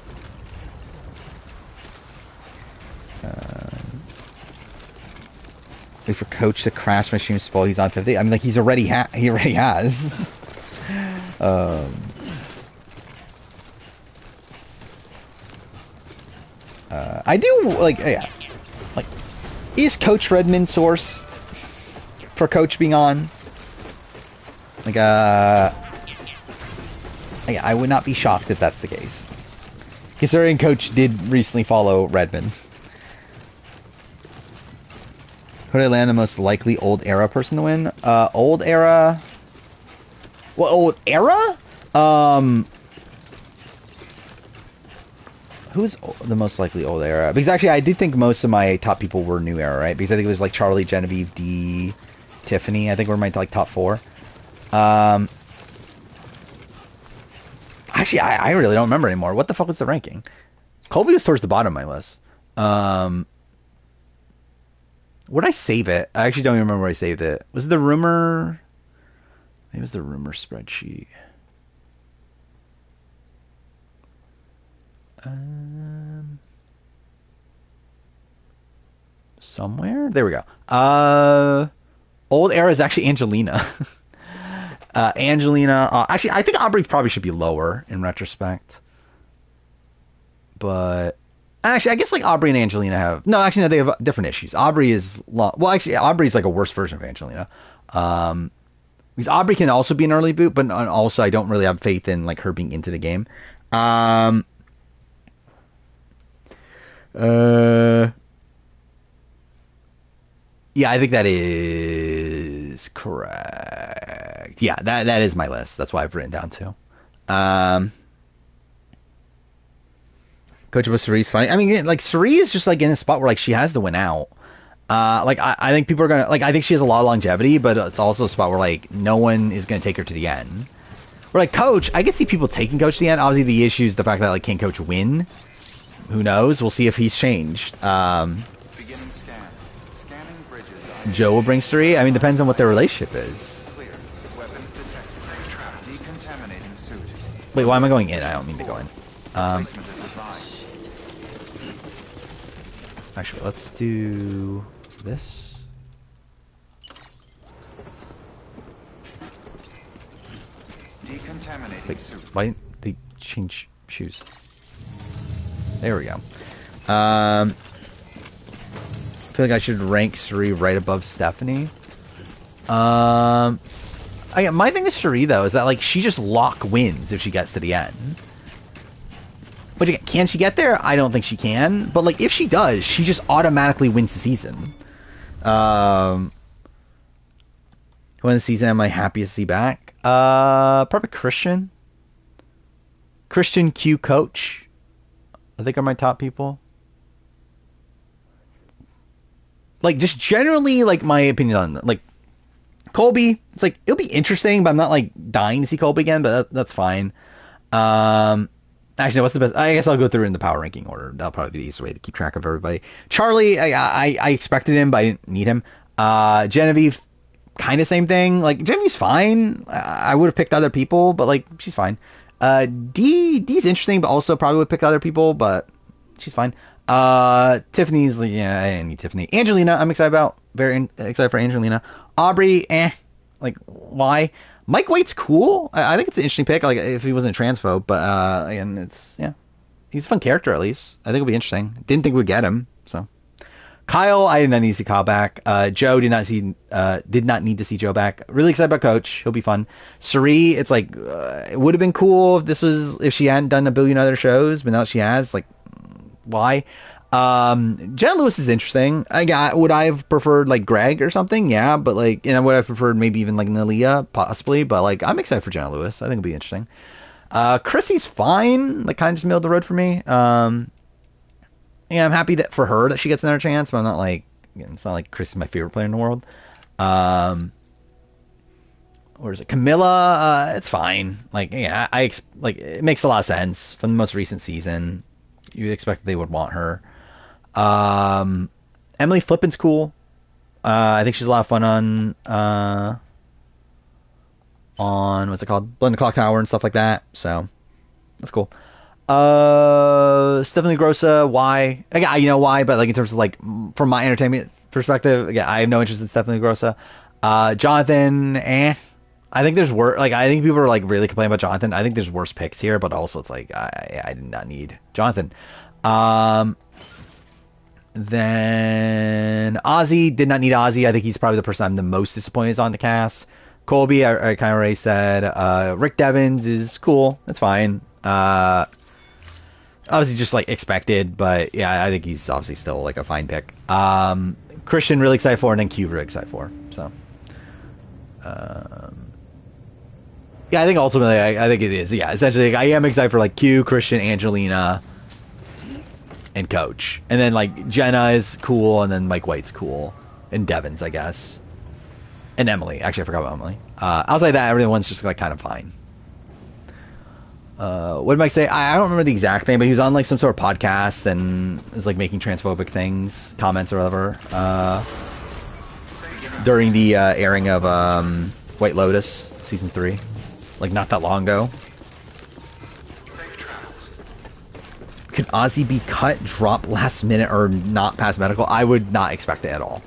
Wait for Coach to crash my stream spoil. He's on 50. I mean, like, he already has. I do, like, yeah. Like, is Coach Redmond source for Coach being on? Like, yeah, I would not be shocked if that's the case. Considering Coach did recently follow Redmond. Who did I land the most likely old era person to win? Old era... Well, old era? Who's the most likely old era? Because actually, I did think most of my top people were new era, right? Because I think it was like Charlie, Genevieve, D, Tiffany, I think were my like top 4. Um, actually, I really don't remember anymore. What the fuck was the ranking? Colby was towards the bottom of my list. Um, where'd I save it? I actually don't even remember where I saved it. Was it the rumor? Maybe it was the rumor spreadsheet. Somewhere? There we go. Old era is actually Angelina. Angelina. Actually, I think Aubrey probably should be lower in retrospect. But actually, I guess like Aubrey and Angelina have no. Actually, no, they have different issues. Aubrey is well, actually, Aubrey's like a worse version of Angelina. Because Aubrey can also be an early boot, but also I don't really have faith in like her being into the game. Um, uh, yeah, I think that is correct. Yeah, that is my list. That's why I've written down too. Um, Coach was Cerie's funny. I mean, like Cerie is just like in a spot where like she has to win out. Like I think people are gonna like. I think she has a lot of longevity, but it's also a spot where like no one is gonna take her to the end. Where like Coach, I can see people taking Coach to the end. Obviously, the issue is the fact that like can Coach win? Who knows? We'll see if he's changed. Beginning scan. Scanning bridges. Joe will bring Cerie. I mean, depends on what their relationship is. Clear. Weapons detected. Trap. Decontaminating suit. Wait, why am I going in? I don't mean to go in. Placement is advised. Actually, let's do this. Decontaminating Wait, suit. why didn't they change shoes? There we go. I feel like I should rank Cerie right above Stephanie. My thing with Cerie though is that like she just lock wins if she gets to the end. But again, can she get there? I don't think she can. But like if she does, she just automatically wins the season. When the season am I happiest to see back? Probably Christian. Christian Q Coach. I think are my top people. Like just generally like my opinion on like Colby, it's like it'll be interesting, but I'm not like dying to see Colby again, but that's fine. Actually, what's the best? I guess I'll go through in the power ranking order. That'll probably be the easiest way to keep track of everybody. Charlie, I expected him, but I didn't need him. Genevieve, kind of same thing. Like Genevieve's fine. I would have picked other people, but like she's fine. D's interesting, but also probably would pick other people, but she's fine. Tiffany's like, yeah, I didn't need Tiffany. Angelina, I'm excited about. Very excited for Angelina. Aubrey, like why? Mike Waite's cool. I think it's an interesting pick. Like if he wasn't a transphobe, but again, it's he's a fun character at least. I think it'll be interesting. Didn't think we'd get him. So Kyle, I did not need to see Kyle back. Joe did not need to see Joe back. Really excited about Coach. He'll be fun. Cerie, it's like it would have been cool if she hadn't done a billion other shows, but now she has. Like why? Jenna Lewis is interesting. Would I have preferred like Greg or something? Yeah, but like, would I have preferred maybe even like Nalia possibly? But like, I'm excited for Jenna Lewis. I think it'll be interesting. Chrissy's fine. Like, kind of just middle of the road for me. I'm happy that for her that she gets another chance, but I'm not like, it's not like Chrissy's my favorite player in the world. Or is it Camilla? It's fine. Like, yeah, like it makes a lot of sense from the most recent season. You'd expect that they would want her. Emily Flippin's cool. I think she's a lot of fun on what's it called? Blend the Clock Tower and stuff like that. So that's cool. Stephanie Grossa, why? Again, you know why, but like in terms of like from my entertainment perspective, again, I have no interest in Stephanie Grossa. Jonathan, I think there's worse. Like I think people are like really complaining about Jonathan. I think there's worse picks here, but also it's like I did not need Jonathan. Then Ozzy, did not need Ozzy. I think he's probably the person I'm the most disappointed on the cast. Colby, I kind of already said. Rick Devens is cool. That's fine. Obviously just like expected, but yeah, I think he's obviously still like a fine pick. Christian, really excited for, and then Q, really excited for. So, yeah, I think ultimately, I think it is. Yeah, essentially, like, I am excited for like Q, Christian, Angelina, and Coach, and then like Jenna is cool, and then Mike White's cool, and Devens, I guess. And Emily. Actually, I forgot about Emily. Outside that, everyone's just like kind of fine. What did Mike say? I don't remember the exact thing, but he was on like some sort of podcast and was like making transphobic things, comments or whatever. During the airing of White Lotus season 3, like not that long ago. Could Ozzy be cut, drop last minute, or not pass medical? I would not expect it at all.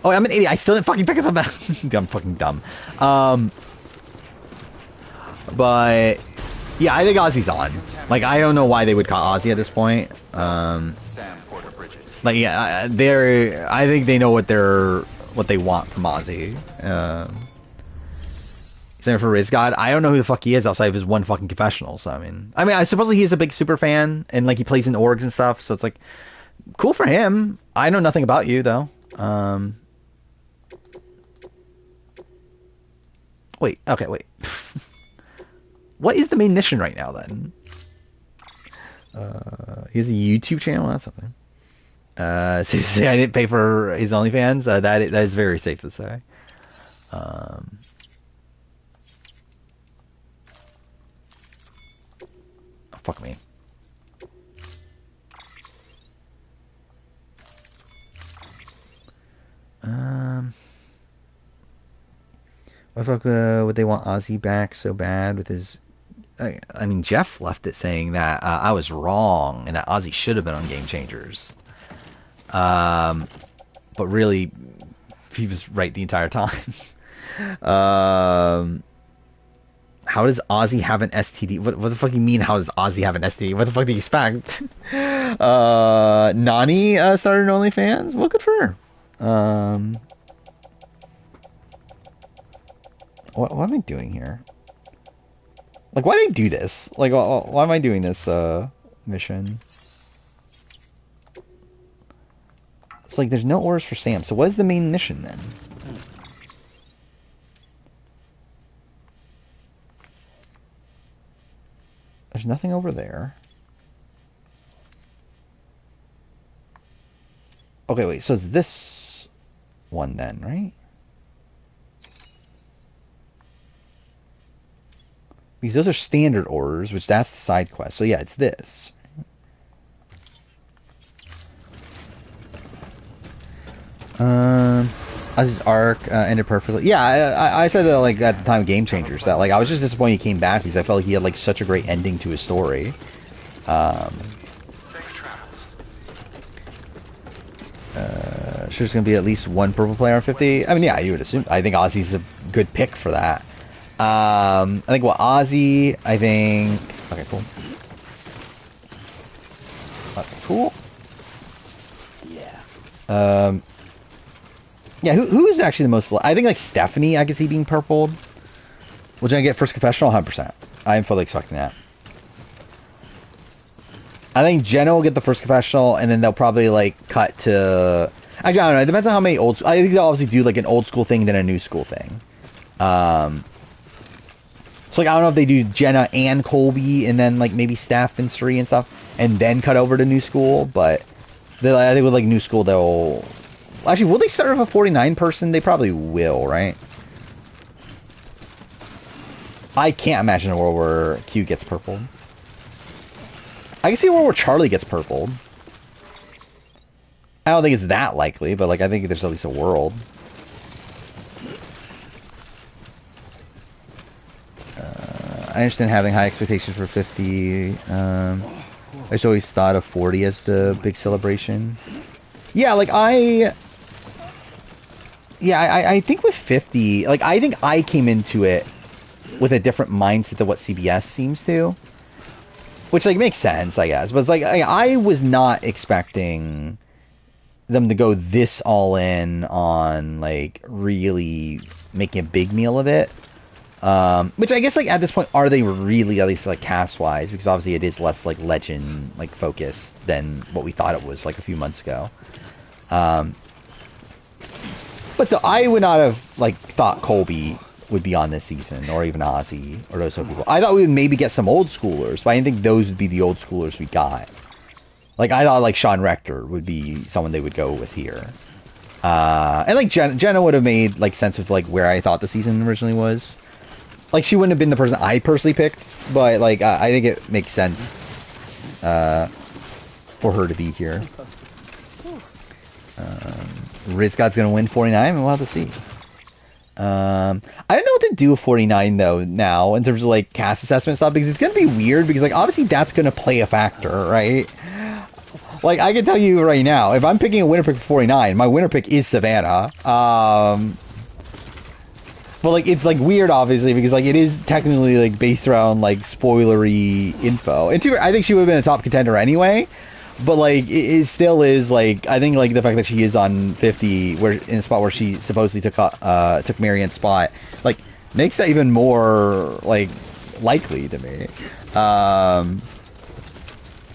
Oh, I'm an idiot. I still didn't fucking pick it up. I'm fucking dumb. But yeah, I think Ozzy's on. Like, I don't know why they would cut Ozzy at this point. Like, yeah, I think they know what they want from Ozzy. Same for Riz God. I don't know who the fuck he is outside of his one fucking confessional. So I suppose he's a big super fan and like he plays in orgs and stuff. So it's like cool for him. I know nothing about you though. Wait. Okay. Wait. What is the main mission right now then? He has a YouTube channel. That's something. So I didn't pay for his OnlyFans. That is very safe to say. Fuck me. What the fuck would they want Ozzy back so bad with his... I mean, Jeff left it saying that I was wrong and that Ozzy should have been on Game Changers. But really, he was right the entire time. How does Ozzy have an STD? What the fuck do you mean, how does Ozzy have an STD? What the fuck do you expect? Nani started an OnlyFans? Well, good for her. What am I doing here? Like, why did I do this? Like, why am I doing this mission? It's like, there's no orders for Sam. So what is the main mission then? There's nothing over there. Okay, wait. So it's this one then, right? Because those are standard orders, which that's the side quest. So yeah, it's this. Ozzy's arc ended perfectly. Yeah, I said that like at the time of Game Changers that like I was just disappointed he came back because I felt like he had like such a great ending to his story. Sure, there's gonna be at least one purple player on 50. I mean, yeah, you would assume. I think Ozzy's a good pick for that. I think Ozzy. I think. Okay, cool. Okay, cool. Yeah. Yeah, who is actually the most... I think, like, Stephanie, I could see being purpled. Will Jen get first confessional? 100%. I am fully expecting that. I think Jenna will get the first confessional, and then they'll probably, like, cut to... Actually, I don't know. It depends on how many old... I think they'll obviously do, like, an old school thing, then a new school thing. So, like, I don't know if they do Jenna and Colby, and then, like, maybe Steph and Sri and stuff, and then cut over to new school, but... I think with, like, new school, they'll... Actually, will they start with a 49 person? They probably will, right? I can't imagine a world where Q gets purpled. I can see a world where Charlie gets purpled. I don't think it's that likely, but like I think there's at least a world. I understand having high expectations for 50. I just always thought of 40 as the big celebration. Yeah, like I think with 50, like I think I came into it with a different mindset than what CBS seems to, which like makes sense, I guess. But it's like I was not expecting them to go this all in on like really making a big meal of it. Which I guess like at this point, are they really, at least like cast wise? Because obviously it is less like legend like focused than what we thought it was like a few months ago. But so I would not have like thought Colby would be on this season, or even Ozzy, or those sort of people. I thought we would maybe get some old schoolers, but I didn't think those would be the old schoolers we got. Like I thought like Sean Rector would be someone they would go with here. And like Jenna would have made like sense with like where I thought the season originally was. Like she wouldn't have been the person I personally picked, but like I think it makes sense for her to be here. Riz God's gonna win 49, and we'll have to see. I don't know what to do with 49 though now in terms of like cast assessment stuff, because it's gonna be weird because like obviously that's gonna play a factor, right? Like I can tell you right now, if I'm picking a winner pick for 49, my winner pick is Savannah. But like it's like weird obviously because like it is technically like based around like spoilery info. And I think she would have been a top contender anyway. But like it still is like I think like the fact that she is on 50 where in a spot where she supposedly took Marianne's spot like makes that even more like likely to me. I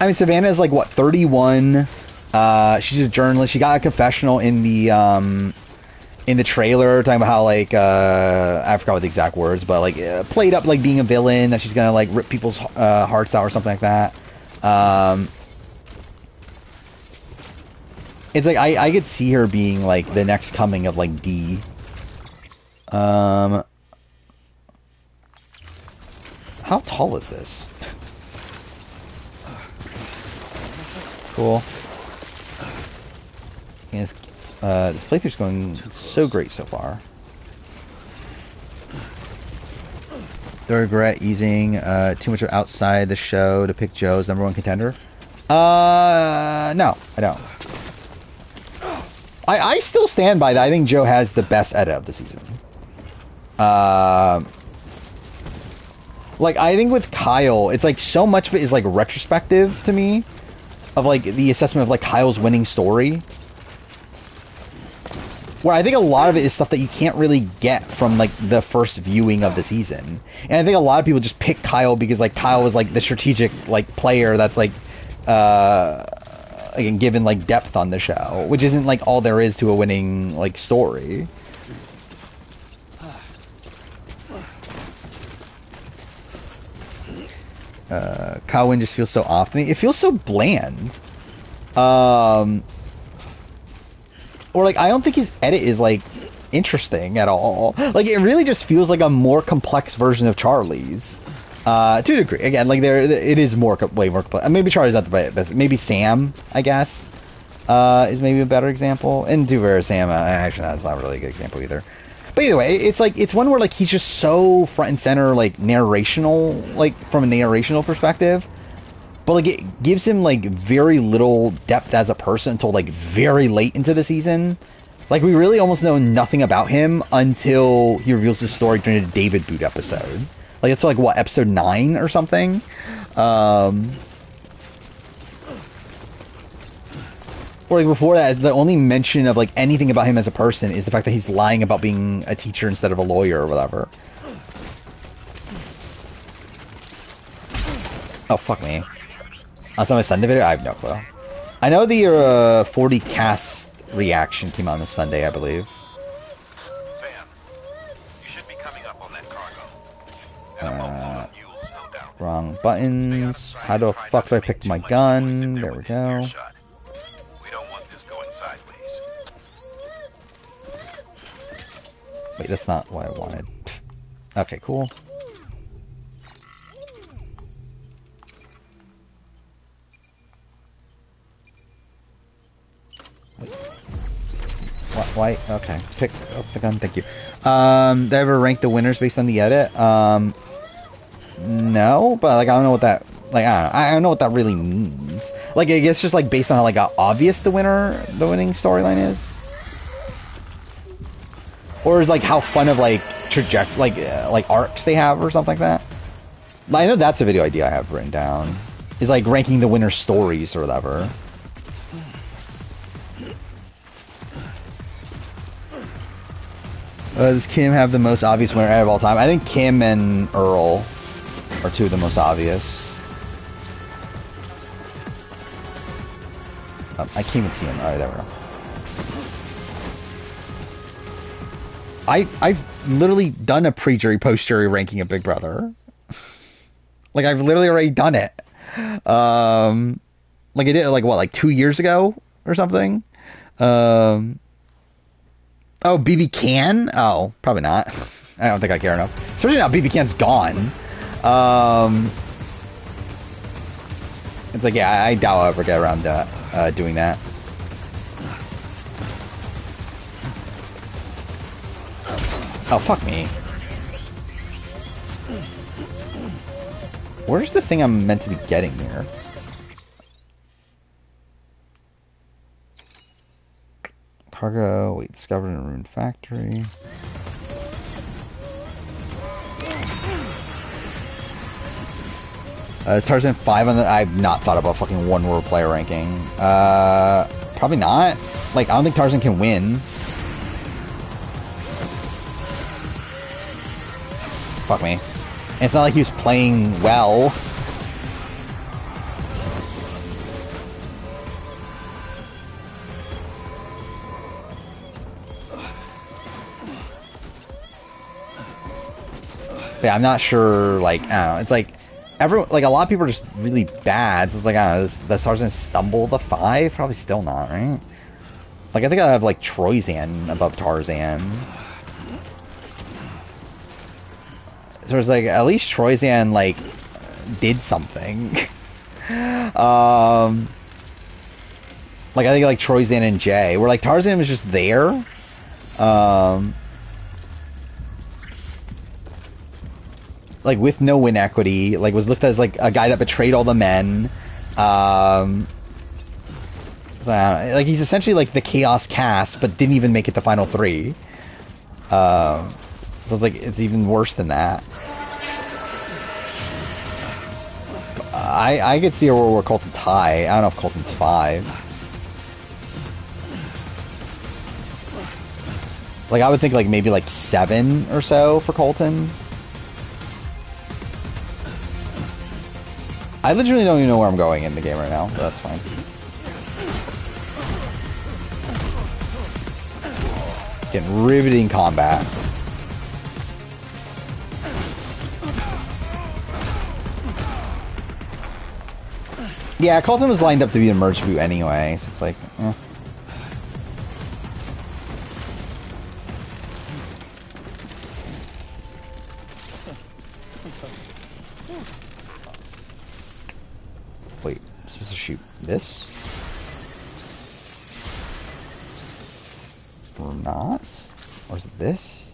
mean Savannah is like what 31. She's a journalist. She got a confessional in the trailer talking about how like I forgot what the exact words, but like played up like being a villain that she's gonna like rip people's hearts out or something like that. It's like I could see her being like the next coming of like D. How tall is this? Cool. And this playthrough's going so great so far. Do I regret using too much of outside the show to pick Joe as #1 contender? No, I don't. I still stand by that. I think Joe has the best edit of the season. Like, I think with Kyle, it's like so much of it is like retrospective to me of like the assessment of like Kyle's winning story. Where I think a lot of it is stuff that you can't really get from like the first viewing of the season. And I think a lot of people just pick Kyle because like Kyle is like the strategic like player that's like again given like depth on the show, which isn't like all there is to a winning like story. Kyle win just feels so off to me. It feels so bland. Or like I don't think his edit is like interesting at all. Like it really just feels like a more complex version of Charlie's. To a degree. Again, like it is way more complex. Maybe Charlie's not the best. Maybe Sam, I guess, is maybe a better example. And Duver Sam, actually that's not really a good example either. But either way, it's like it's one where like he's just so front and center, like narrational, like from a narrational perspective. But like it gives him like very little depth as a person until like very late into the season. Like we really almost know nothing about him until he reveals his story during the David Boot episode. Like it's like what, episode 9 or something. Or like before that, the only mention of like anything about him as a person is the fact that he's lying about being a teacher instead of a lawyer or whatever. Oh fuck me. That's not my Sunday video? I have no clue. I know the 40 cast reaction came out on the Sunday, I believe. Sam, you should be coming up on that cargo. And a boatload of mules, no doubt. Wrong buttons. How the fuck do I pick my gun? There we go. We don't want this going sideways. Wait, that's not what I wanted. Okay, cool. Why? Okay. Pick up the gun. Thank you. Did I ever rank the winners based on the edit? No, but like I don't know what that like. I don't know what that really means. Like I guess just like based on how like how obvious the winning storyline is, or is like how fun of like like arcs they have or something like that. I know that's a video idea I have written down. Is like ranking the winner stories or whatever. Does Kim have the most obvious winner of all time? I think Kim and Earl are two of the most obvious. I can't even see him. Alright, there we go. I've literally done a pre-jury, post-jury ranking of Big Brother. Like, I've literally already done it. Like, I did it, like, what, like 2 years ago or something? Oh, BB can? Oh, probably not. I don't think I care enough. Especially now BB can's gone. It's like, yeah, I doubt I'll ever get around to doing that. Oh, fuck me. Where's the thing I'm meant to be getting here? Cargo, wait, discovered in a ruined factory. Is Tarzan 5 on the... I've not thought about fucking one world player ranking. Probably not. Like, I don't think Tarzan can win. Fuck me. And it's not like he was playing well. But yeah, I'm not sure, like, I don't know. It's like, everyone, like, a lot of people are just really bad. So it's like, I don't know, does Tarzan stumble to 5? Probably still not, right? Like, I think I have, like, Troyzan above Tarzan. So it's like, at least Troyzan, like, did something. Like, I think, like, Troyzan and Jay, where, like, Tarzan was just there. Like, with no win equity, like, was looked at as, like, a guy that betrayed all the men. Like, he's essentially, like, the Chaos Cast, but didn't even make it to Final 3. So, it's like, it's even worse than that. I could see a world where Colton's high. I don't know if Colton's 5. Like, I would think, like, maybe, like, 7 or so for Colton. I literally don't even know where I'm going in the game right now, but that's fine. Getting riveting combat. Yeah, Colton was lined up to be the merge boot anyway, so it's like, eh. Wait, I'm supposed to shoot this? Or not? Or is it this?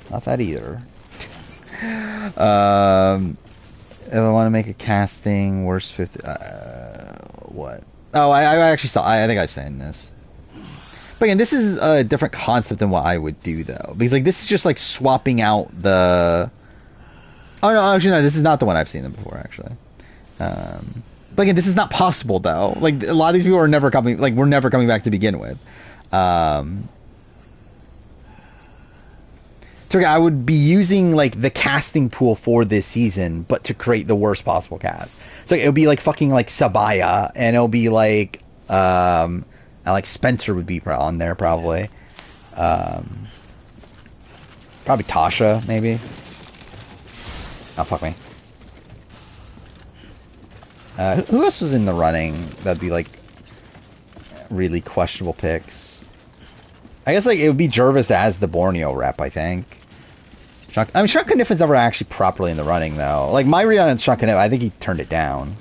Not that either. If I want to make a casting, worst 50... what? Oh, I actually saw... I think I was saying this. But again, this is a different concept than what I would do, though. Because, like, this is just, like, swapping out the... Oh, no, actually, no, this is not the one I've seen them before, actually. But again, this is not possible, though. Like, a lot of these people are never coming... Like, we're never coming back to begin with. So I would be using, like, the casting pool for this season, but to create the worst possible cast. So it would be, like, fucking, like, Sabaya, and it'll be, like, like, Spencer would be on there, probably. Probably Tasha, maybe. Oh, fuck me. Who else was in the running that'd be, like, really questionable picks? I guess, like, it would be Jervis as the Borneo rep, I think. I mean, Sean Kniffin's never actually properly in the running, though. Like, my read on Sean Kniff, I think he turned it down.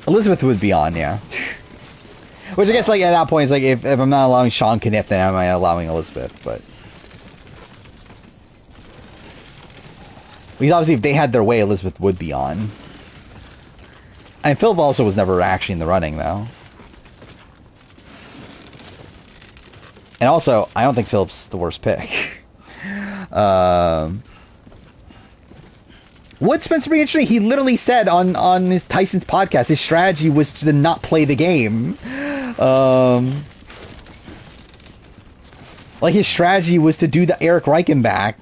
Elizabeth would be on, yeah. Which I guess, like, at that point, it's like, if I'm not allowing Sean Kniff, then am I allowing Elizabeth? But... because obviously, if they had their way, Elizabeth would be on. And Philip also was never actually in the running, though. And also, I don't think Philip's the worst pick. Would Spencer be interesting? He literally said on his Tyson's podcast, his strategy was to not play the game. Like, his strategy was to do the Eric Reichenbach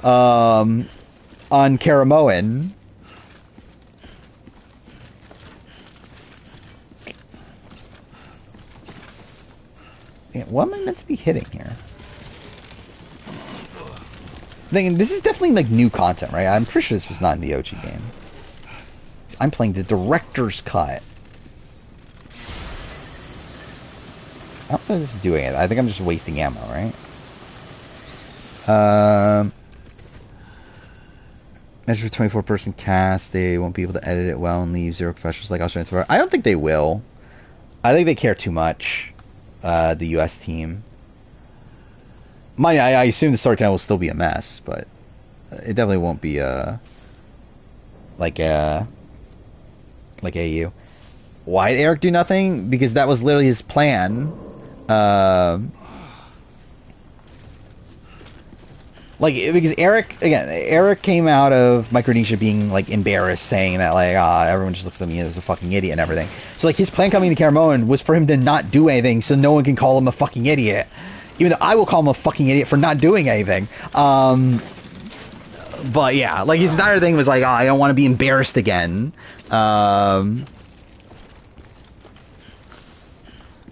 on Karamoan. Yeah, what am I meant to be hitting here? This is definitely, like, new content, right? I'm pretty sure this was not in the OG game. I'm playing the director's cut. I don't know if this is doing it. I think I'm just wasting ammo, right? Measure for 24-person cast. They won't be able to edit it well and leave zero professionals like Australians. I don't think they will. I think they care too much. The U.S. team. I assume the storytelling will still be a mess, but it definitely won't be like AU. Why did Eric do nothing? Because that was literally his plan. Because Eric came out of Micronesia being like embarrassed, saying that like everyone just looks at me as a fucking idiot and everything. So like his plan coming to Caramoan was for him to not do anything, so no one can call him a fucking idiot. Even though I will call him a fucking idiot for not doing anything. But yeah, like his entire thing was like, I don't want to be embarrassed again.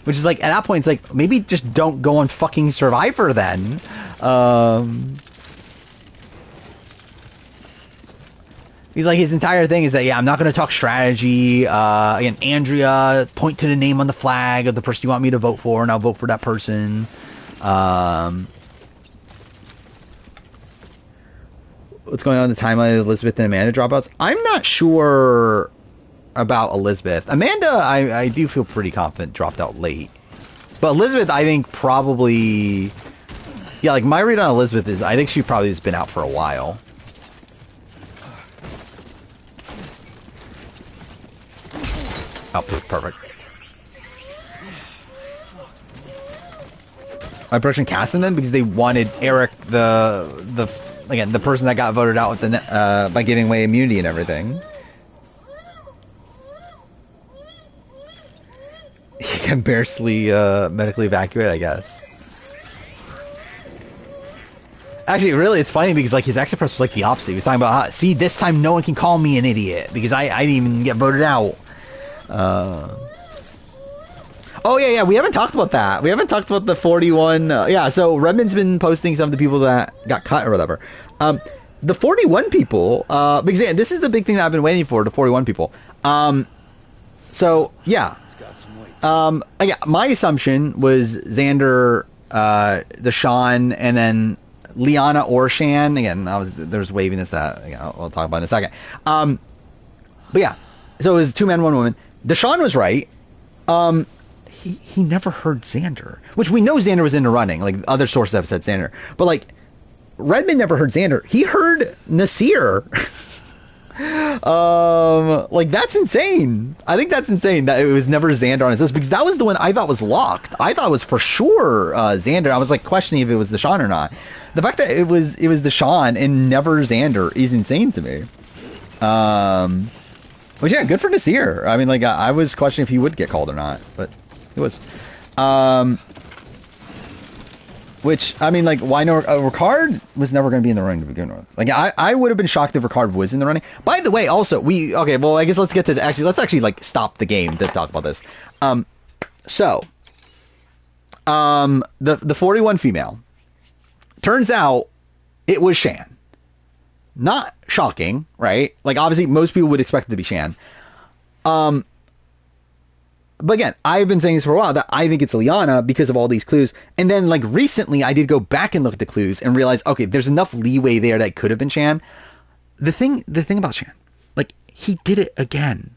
Which is like, at that point, it's like, maybe just don't go on fucking Survivor then. He's like, his entire thing is that, yeah, I'm not going to talk strategy. Again, Andrea, point to the name on the flag of the person you want me to vote for, and I'll vote for that person. What's going on in the timeline of Elizabeth and Amanda dropouts? I'm not sure about Elizabeth. Amanda, I do feel pretty confident dropped out late. But Elizabeth, I think probably... Yeah, like my read on Elizabeth is, I think she probably has been out for a while. Oh, perfect. My prediction casting them because they wanted Eric, the person that got voted out with the by giving away immunity and everything. He can barely medically evacuate, I guess. Actually, really, it's funny because like his exit press was like the opposite. He was talking about, see, this time no one can call me an idiot because I didn't even get voted out. Oh yeah, we haven't talked about that. We haven't talked about the 41. Yeah, so Redmond's been posting some of the people that got cut or whatever. The 41 people, because yeah, this is the big thing that I've been waiting for. The 41 people. So yeah. Yeah, my assumption was Xander, Deshaun, and then Liana or Shan. Again, there's waviness that I'll talk about in a second. But yeah, so it was 2 men, 1 woman. Deshaun was right. He never heard Xander, which we know Xander was in the running. Like other sources have said Xander, but like Redmond never heard Xander. He heard Nasir. Like that's insane. I think that's insane that it was never Xander on his list because that was the one I thought was locked. I thought it was for sure Xander. I was like questioning if it was Deshaun or not. The fact that it was Deshaun and never Xander is insane to me. Which yeah, good for Nasir. I mean, like I was questioning if he would get called or not, but he was. Which, I mean, like, why no... Ricard was never going to be in the running to begin with. Like, I would have been shocked if Ricard was in the running. By the way, also, okay, well, I guess let's get to... let's actually, like, stop the game to talk about this. The 41 female. Turns out, it was Shan. Not shocking, right? Like, obviously, most people would expect it to be Shan. But again, I've been saying this for a while, that I think it's Liana because of all these clues. And then, like, recently, I did go back and look at the clues and realize, okay, there's enough leeway there that it could have been Shan. The thing about Shan, like, he did it again.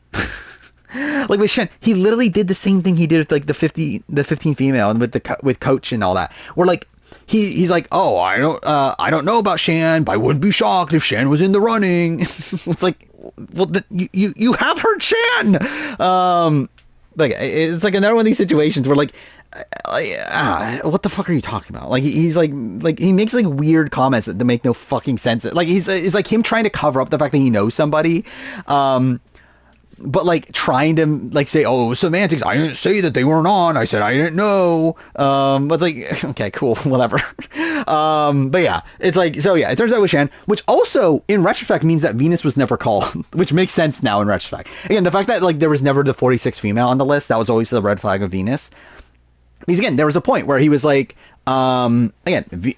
Like, with Shan, he literally did the same thing he did with, like, the 15 female and with Coach and all that. Where, like, he's like, oh, I don't know about Shan, but I wouldn't be shocked if Shan was in the running. It's like, well, you have heard Shan. Like, it's like another one of these situations where, like, what the fuck are you talking about? Like, he's like he makes like weird comments that make no fucking sense. Like, it's like him trying to cover up the fact that he knows somebody, but like trying to like say, oh, semantics. I didn't say that they weren't on. I said I didn't know. But it's like, okay, cool, whatever. But yeah, it's like, so yeah, it turns out it was Shan, which also in retrospect means that Venus was never called, which makes sense now in retrospect. Again, the fact that like there was never the 46 female on the list, that was always the red flag of Venus. Because again, there was a point where he was like, Again,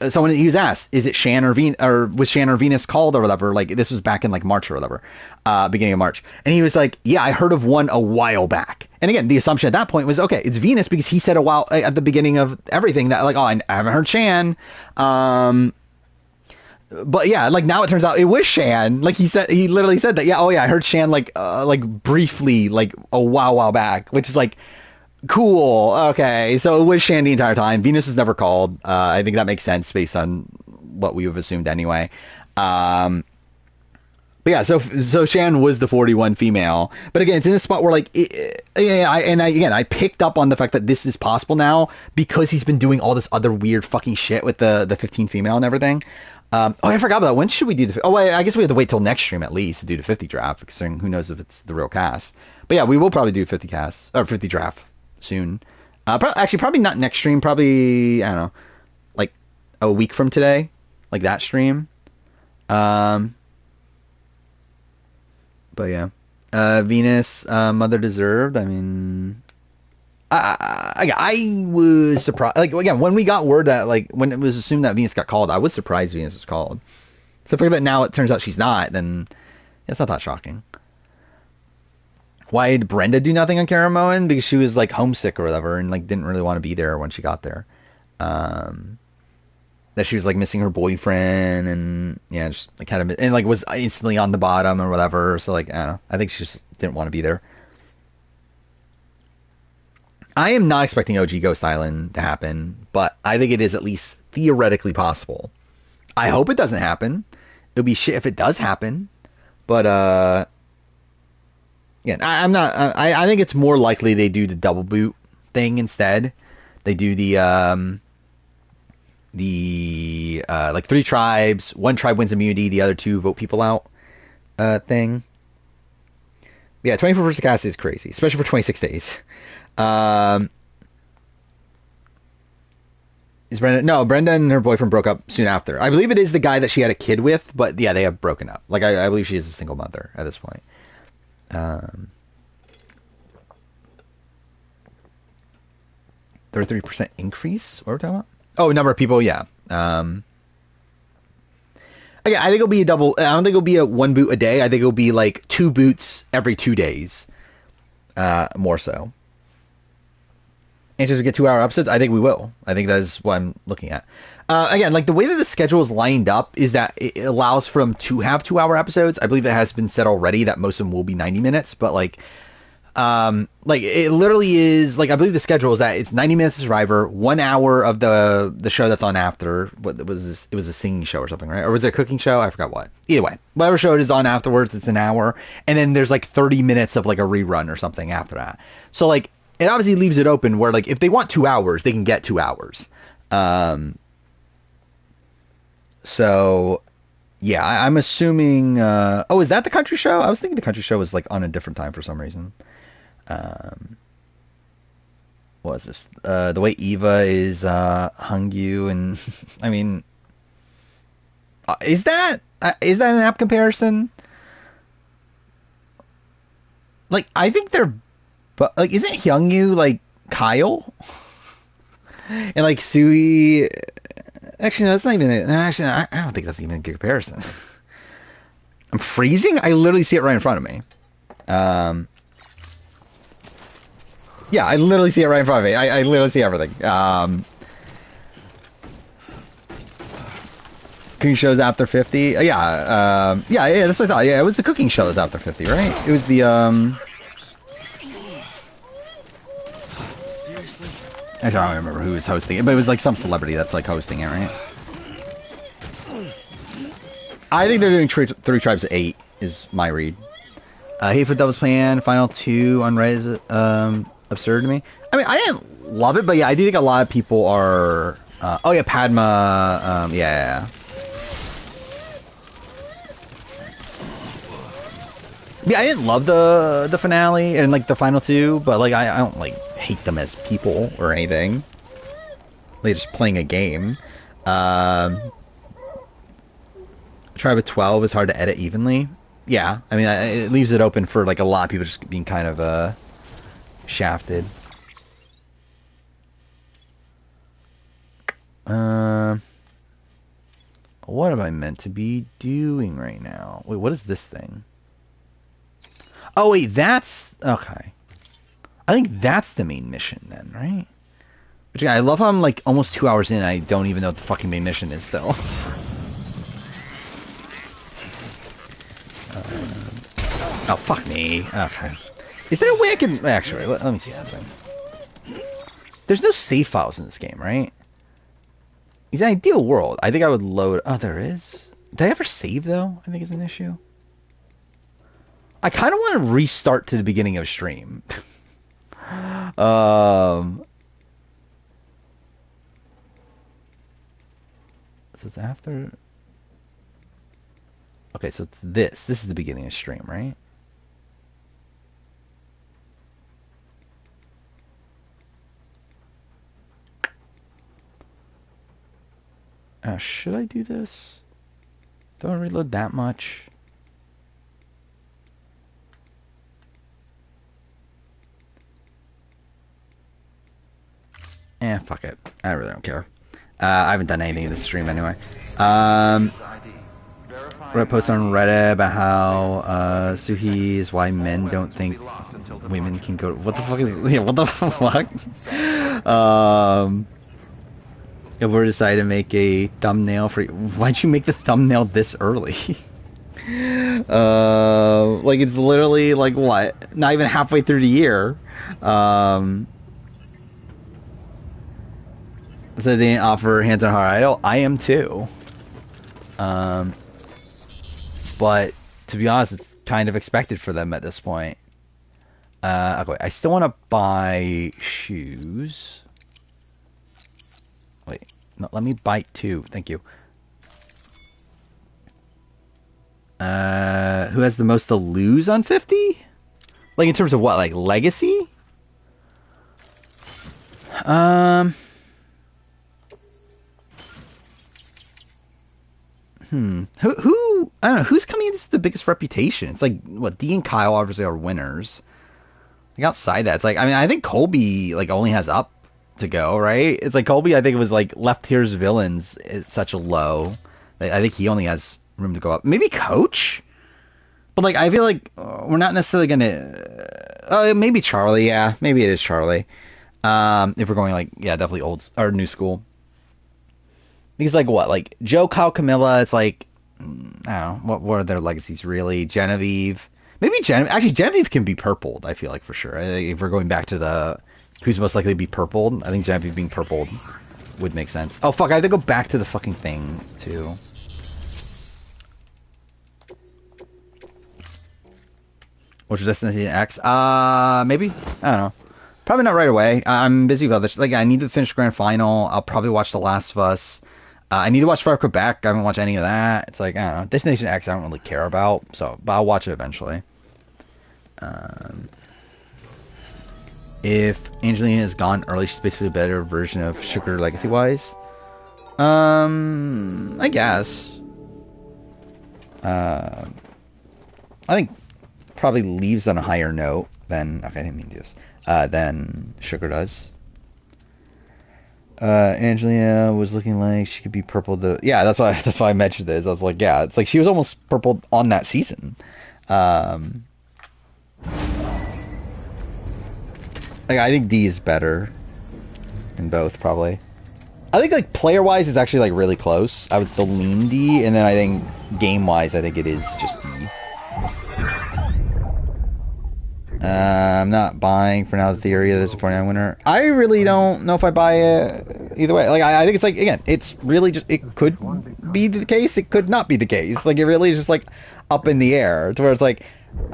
someone he was asked, is it Shan or Venus, or was Shan or Venus called or whatever? Like this was back in like March or whatever, beginning of March, and he was like, yeah, I heard of one a while back. And again, the assumption at that point was, okay, it's Venus because he said a while at the beginning of everything that like, oh, I haven't heard Shan. But yeah, like now it turns out it was Shan. Like he literally said that. Yeah, oh yeah, I heard Shan like briefly like a while back, which is like cool. Okay, so it was Shan the entire time. Venus was never called. I think that makes sense based on what we have assumed anyway. But yeah, so Shan was the 41 female. But again, it's in a spot where like, I picked up on the fact that this is possible now because he's been doing all this other weird fucking shit with the 15 female and everything. Oh, I forgot about that. When should we do the? Oh, wait, I guess we have to wait till next stream at least to do the 50 draft, because who knows if it's the real cast. But yeah, we will probably do 50 cast or 50 draft soon. Actually, probably not next stream. Probably I don't know, like a week from today, like that stream. But yeah, Venus, Mother Deserved. I mean, I was surprised. Like again, when we got word that like when it was assumed that Venus got called, I was surprised Venus was called. So for that now it turns out she's not. Then it's not that shocking. Why did Brenda do nothing on Caramoan? Because she was like homesick or whatever, and like didn't really want to be there when she got there. That she was like missing her boyfriend, and yeah, just like kind of, and like was instantly on the bottom or whatever. So like I don't know. I think she just didn't want to be there. I am not expecting OG Ghost Island to happen, but I think it is at least theoretically possible. I hope it doesn't happen. It'll be shit if it does happen, but yeah, I'm not. I think it's more likely they do the double boot thing instead. They do the like 3 tribes, 1 tribe wins immunity, the other 2 vote people out thing. Yeah, 24% cast is crazy, especially for 26 days. Is Brenda? No, Brenda and her boyfriend broke up soon after. I believe it is the guy that she had a kid with, but yeah, they have broken up. Like I believe she is a single mother at this point. 33% increase? What are we talking about? Oh, number of people, yeah. Again, I think it'll be a double. I don't think it'll be a 1 boot a day. I think it'll be like 2 boots every 2 days. More so. Answers we get 2-hour episodes? I think we will. I think that is what I'm looking at. Again, like the way that the schedule is lined up is that it allows for them to have 2-hour episodes. I believe it has been said already that most of them will be 90 minutes, but like it literally is like, I believe the schedule is that it's 90 minutes of Survivor, 1 hour of the show that's on after. What was this? It was a singing show or something, right? Or was it a cooking show? I forgot what. Either way, whatever show it is on afterwards, it's an hour, and then there's like 30 minutes of like a rerun or something after that. So like it obviously leaves it open where like if they want 2 hours, they can get 2 hours. So yeah, I'm assuming. Oh, is that the country show? I was thinking the country show was like on a different time for some reason. What is this? The way Eva is hung you, and I mean, is that an app comparison? Like, I think they're, but like, isn't Hyungyu like Kyle? And like Sui, actually, no, that's not even. Actually, I don't think that's even a good comparison. I'm freezing. I literally see it right in front of me. Yeah, I literally see it right in front of me. I literally see everything. Cooking shows after 50. Yeah, that's what I thought. Yeah, it was the cooking shows after 50, right? It was the Seriously? I don't remember who was hosting it, but it was like some celebrity that's like hosting it, right? I think they're doing 3 tribes at 8 is my read. Hate for Doubles Plan, Final 2 on Res, absurd to me. I mean, I didn't love it, but yeah, I do think a lot of people are. Oh yeah, Padma. Yeah. Yeah, I didn't love the finale and like the final 2, but like I don't like hate them as people or anything. They're just playing a game. Tribe of 12 is hard to edit evenly. Yeah, I mean, it leaves it open for like a lot of people just being kind of shafted. Um, what am I meant to be doing right now? Wait, what is this thing? Oh wait, that's okay. I think that's the main mission then, right? Which I love how I'm like almost 2 hours in. I don't even know what the fucking main mission is still. Oh fuck me. Okay. Is there a way I can actually? Let me see something. There's no save files in this game, right? It's an ideal world. I think I would load. Oh, there is. Did I ever save though? I think is an issue. I kind of want to restart to the beginning of stream. um. So it's after. Okay, so it's this. This is the beginning of stream, right? Should I do this? Don't reload that much. Fuck it. I really don't care. I haven't done anything in this stream anyway. Read a post on Reddit about how Suhi is why men don't think women can go. What the fuck is? Yeah, what the fuck? If we're deciding to make a thumbnail for, why'd you make the thumbnail this early? Like it's literally like what? Not even halfway through the year. So they didn't offer hands on heart. I am too. But to be honest, it's kind of expected for them at this point. Okay, I still want to buy shoes. Wait, no, let me buy 2. Thank you. Who has the most to lose on 50? Like in terms of what? Like legacy? Who? I don't know. Who's coming into the biggest reputation? It's like what D and Kyle obviously are winners. Like outside that, it's like I think Colby like only has up to go, right? It's like Colby. I think it was like left here's villains is such a low. I think he only has room to go up. Maybe Coach, but like I feel like we're not necessarily gonna. Maybe Charlie. Yeah, maybe it is Charlie. If we're going like definitely old or new school. He's like what? Like Joe, Kyle, Camilla. It's like I don't know. What are their legacies really? Genevieve. Maybe Genevieve can be purpled. I feel like for sure. If we're going back to the who's most likely to be purpled, I think Genevieve being purpled would make sense. Oh fuck! I have to go back to the fucking thing too. Which is Destination X? Maybe. I don't know. Probably not right away. I'm busy with others. Like I need to finish Grand Final. I'll probably watch The Last of Us. I need to watch Far Quebec. I haven't watched any of that. It's like I don't know. Destination X I don't really care about. So, but I'll watch it eventually. If Angelina is gone early, she's basically a better version of Sugar legacy-wise. I guess. I think probably leaves on a higher note than okay. I didn't mean to do this. Than Sugar does. Angelina was looking like she could be purple. That's why I mentioned this. I was like, yeah, it's like she was almost purple on that season. Like I think D is better in both probably. I think like player wise it's actually like really close. I would still lean D, and then I think game wise I think it is just D. I'm not buying for now the theory that there's a 49 winner. I really don't know if I buy it either way. Like I think it's like again, it's really just it could be the case, it could not be the case. Like it really is just like up in the air to where it's like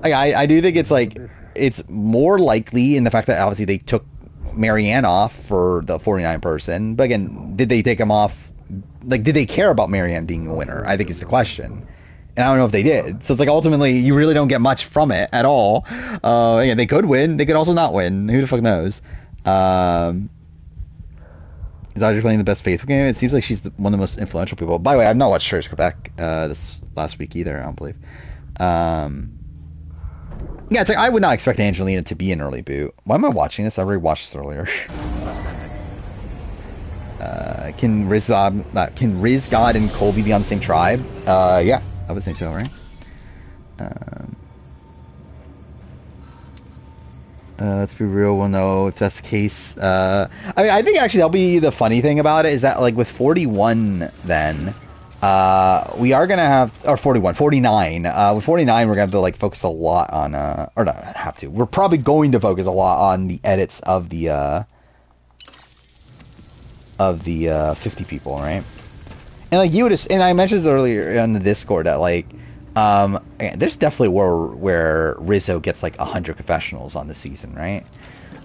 I do think it's like it's more likely in the fact that obviously they took Marianne off for the 49 person. But again, did they take him off? Like, did they care about Marianne being a winner? I think is the question. And I don't know if they did. So it's like ultimately you really don't get much from it at all. Again, they could win. They could also not win. Who the fuck knows? Is Audrey playing the best faithful game? It seems like she's one of the most influential people. By the way, I've not watched Straight Quebec this last week either, I don't believe. Yeah, it's like I would not expect Angelina to be an early boot. Why am I watching this? I already watched this earlier. can Riz God and Colby be on the same tribe? Yeah, I would think so, right? Um, let's be real. We'll know if that's the case. I mean, I think actually that'll be the funny thing about it is that like with 41, then we are gonna have or 41, 49. With 49, we're gonna have to like focus a lot on or not have to. We're probably going to focus a lot on the edits of the 50 people, right? And like you would, and I mentioned this earlier on the Discord that like, again, there's definitely where Rizzo gets like 100 confessionals on the season, right?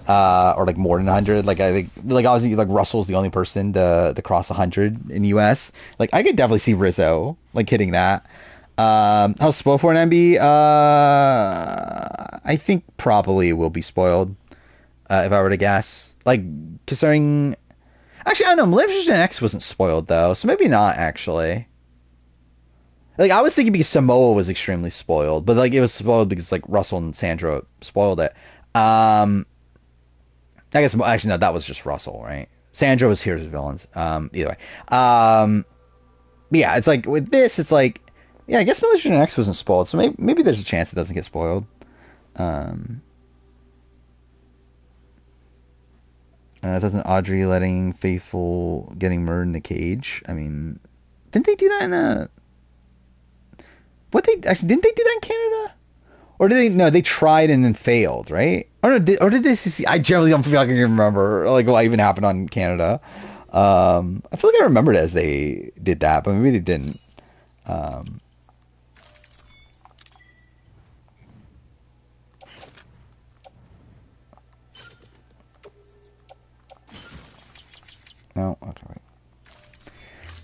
Or like more than 100. Like I think, like obviously, like Russell's the only person to cross 100 in the U.S. Like I could definitely see Rizzo like hitting that. How's spoiled for an MB? I think probably will be spoiled. If I were to guess, like considering. Actually, I don't know. Millennium X wasn't spoiled though, so maybe not actually. Like I was thinking because Samoa was extremely spoiled, but like it was spoiled because like Russell and Sandra spoiled it. I guess actually no, that was just Russell, right? Sandra was Heroes of Villains. Either way. Yeah, it's like with this, it's like yeah, I guess Millennium X wasn't spoiled, so maybe there's a chance it doesn't get spoiled. Um, doesn't Audrey letting Faithful getting murdered in the cage? I mean, didn't they do that in a? What they actually didn't they do that in Canada? Or did they? No, they tried and then failed, right? Or did they? See, I generally don't feel like I can remember like what even happened on Canada. I feel like I remembered as they did that, but maybe they didn't. Um, no, okay, wait.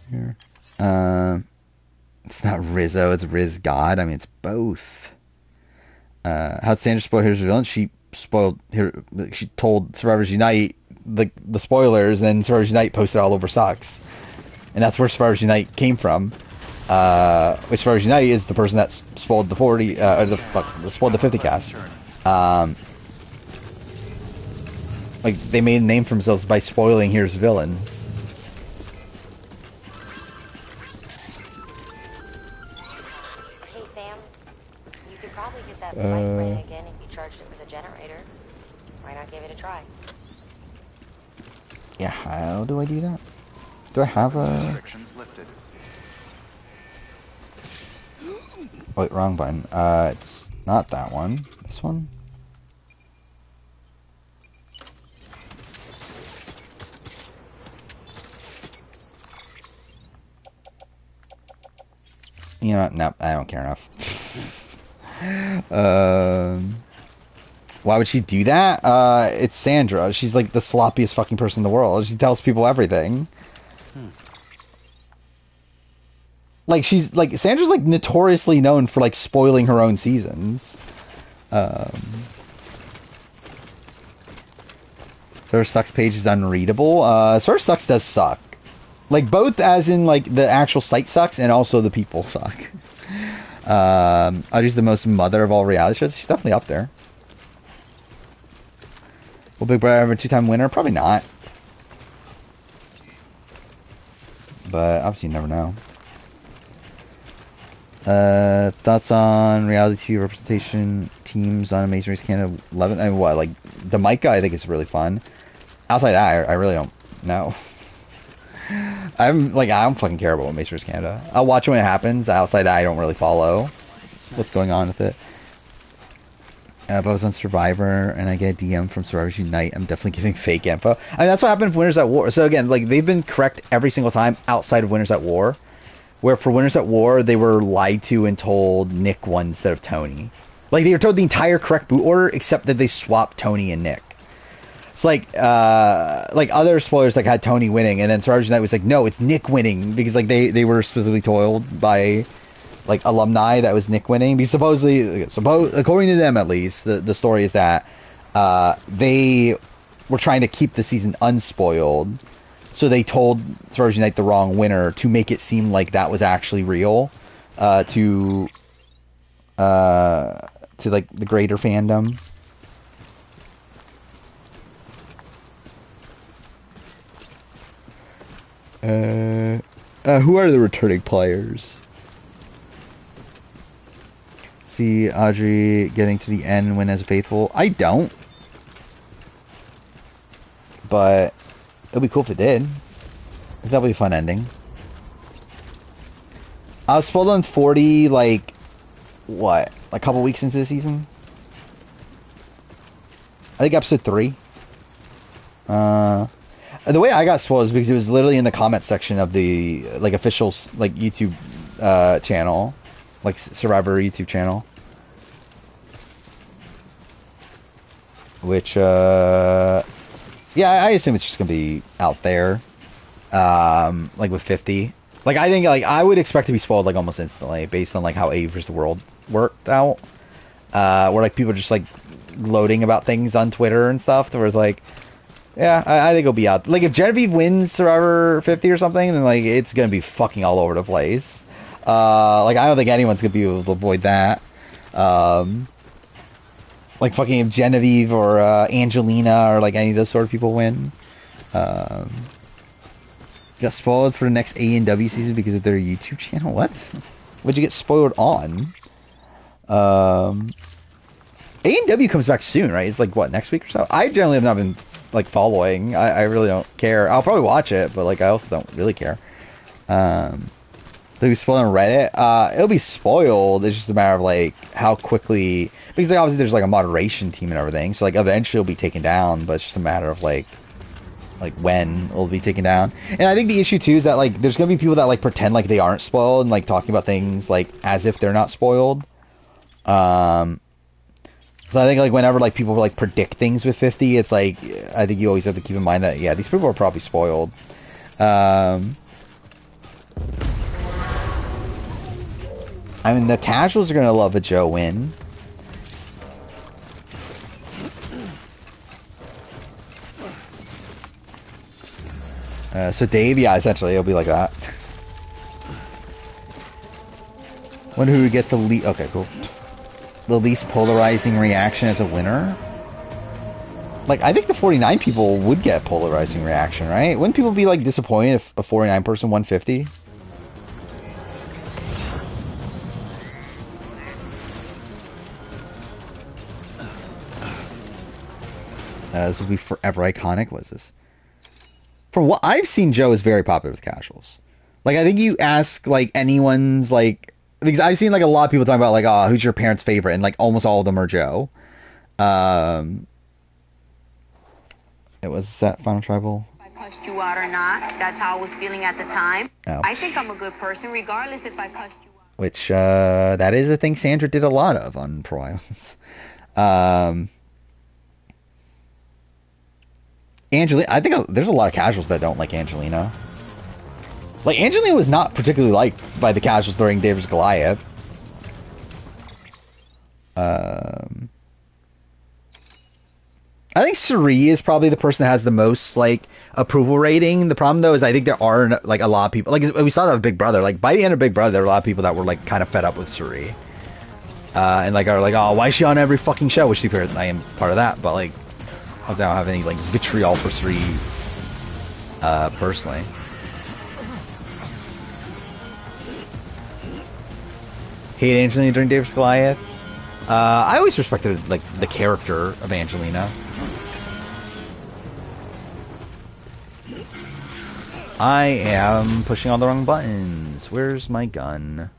Here. It's not Rizzo, it's Riz God. I mean, it's both. How'd Sandra spoil Heroes of Villains? She spoiled here. She told Survivors Unite the spoilers, and then Survivors Unite posted all over Sucks, and that's where Survivors Unite came from. Which Survivors Unite is the person that spoiled the 40, spoiled the 50 cast. Like they made a name for themselves by spoiling Heroes of Villains. Hey Sam, you could probably get that bike running again if you charged it with a generator. Why not give it a try? Yeah, how do I do that? Do I have a... Restrictions lifted. Wait, wrong button. It's not that one. This one? You know what? No, I don't care enough. Why would she do that? It's Sandra. She's like the sloppiest fucking person in the world. She tells people everything. Like she's like Sandra's like notoriously known for like spoiling her own seasons. Source Sucks page is unreadable. Source Sucks does suck. Like both as in like the actual site sucks and also the people suck. Audrey's the most mother of all reality shows. She's definitely up there. Will Big Brother ever two-time winner? Probably not. But obviously you never know. Thoughts on reality TV representation teams on Amazing Race Canada 11? I mean, what, like the Micah I think is really fun. Outside that, I really don't know. I don't fucking care about Amazing Race Canada. I'll watch it when it happens. Outside that, I don't really follow what's going on with it. If I was on Survivor and I get a DM from Survivors Unite, I'm definitely giving fake info. I mean, that's what happened for Winners at War. So again, like they've been correct every single time outside of Winners at War. Where for Winners at War, they were lied to and told Nick won instead of Tony. Like they were told the entire correct boot order except that they swapped Tony and Nick. It's like other spoilers like had Tony winning, and then Survivors Unite was like, no, it's Nick winning because like they were specifically told by like alumni that was Nick winning because supposedly, according to them at least, the story is that they were trying to keep the season unspoiled, so they told Survivors Unite the wrong winner to make it seem like that was actually real to like the greater fandom. Who are the returning players? See Audrey getting to the end and win as a faithful. I don't. But it'd be cool if it did. That'd be a fun ending. I was spoiled on 40, like, what? Like a couple weeks into the season? I think episode 3. The way I got spoiled is because it was literally in the comment section of the, like, official, like, YouTube channel. Like, Survivor YouTube channel. Which, yeah, I assume it's just gonna be out there. Like, with 50. Like, I think, like, I would expect to be spoiled, like, almost instantly, based on, like, how A vs. the World worked out. Where, like, people are just, like, gloating about things on Twitter and stuff, where it's like, yeah, I think it'll be out. Like, if Genevieve wins Survivor 50 or something, then, like, it's gonna be fucking all over the place. Like, I don't think anyone's gonna be able to avoid that. Like, fucking if Genevieve or Angelina or, like, any of those sort of people win. Got spoiled for the next A&W season because of their YouTube channel? What? What'd you get spoiled on? A&W comes back soon, right? It's like, what, next week or so? I generally have not been, like, following. I really don't care. I'll probably watch it, but, like, I also don't really care. They'll be spoiled on Reddit. It'll be spoiled. It's just a matter of, like, how quickly... Because, like, obviously there's, like, a moderation team and everything. So, like, eventually it'll be taken down, but it's just a matter of, like, when it'll be taken down. And I think the issue, too, is that, like, there's gonna be people that, like, pretend like they aren't spoiled and, like, talking about things, like, as if they're not spoiled. So I think, like, whenever, like, people, like, predict things with 50, it's, like, I think you always have to keep in mind that, yeah, these people are probably spoiled. I mean, the casuals are gonna love a Joe win. So Dave, yeah, essentially, it'll be like that. Wonder who would get the least... Okay, cool. The least polarizing reaction as a winner? Like, I think the 49 people would get polarizing reaction, right? Wouldn't people be, like, disappointed if a 49 person won 50? This will be forever iconic. What is this? From what I've seen, Joe is very popular with casuals. Like, I think you ask, like, anyone's, like... Because I've seen, like, a lot of people talking about, like, oh, who's your parents' favorite? And, like, almost all of them are Joe. It was that Final Tribal. If I cussed you out or not, that's how I was feeling at the time. Oh. I think I'm a good person, regardless if I cussed you out. Which, that is a thing Sandra did a lot of on Pro Islands. Angelina, I think there's a lot of casuals that don't like Angelina. Like, Angelina was not particularly liked by the casuals during David's Goliath. I think Suri is probably the person that has the most, like, approval rating. The problem, though, is I think there are, like, a lot of people... Like, we saw that with Big Brother. Like, by the end of Big Brother, there were a lot of people that were, like, kind of fed up with Suri. And, like, are like, oh, why is she on every fucking show? Which, to be fair, I am part of that. But, like, I don't have any, like, vitriol for Suri, personally. Hate Angelina during David's Goliath. I always respected, like, the character of Angelina. I am pushing all the wrong buttons. Where's my gun?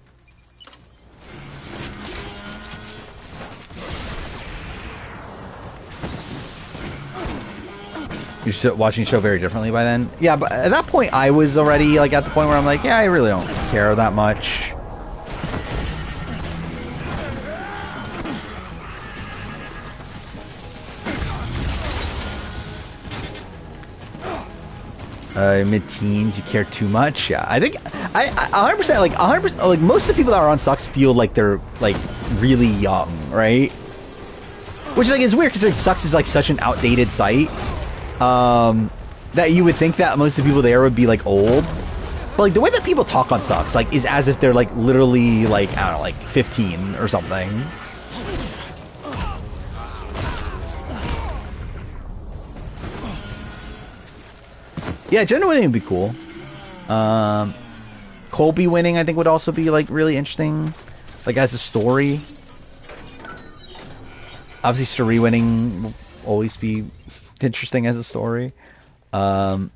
You're watching the show very differently by then? Yeah, but at that point, I was already, like, at the point where I'm like, yeah, I really don't care that much. Mid-teens, you care too much. Yeah, I think I 100%, like 100%, like most of the people that are on Sucks feel like they're, like, really young, right? Which, like, is weird because, like, Sucks is, like, such an outdated site that you would think that most of the people there would be, like, old. But, like, the way that people talk on Sucks, like, is as if they're, like, literally, like, I don't know, like 15 or something. Yeah, Jenna winning would be cool. Colby winning, I think, would also be like really interesting, like as a story. Obviously, Suri winning will always be interesting as a story. Can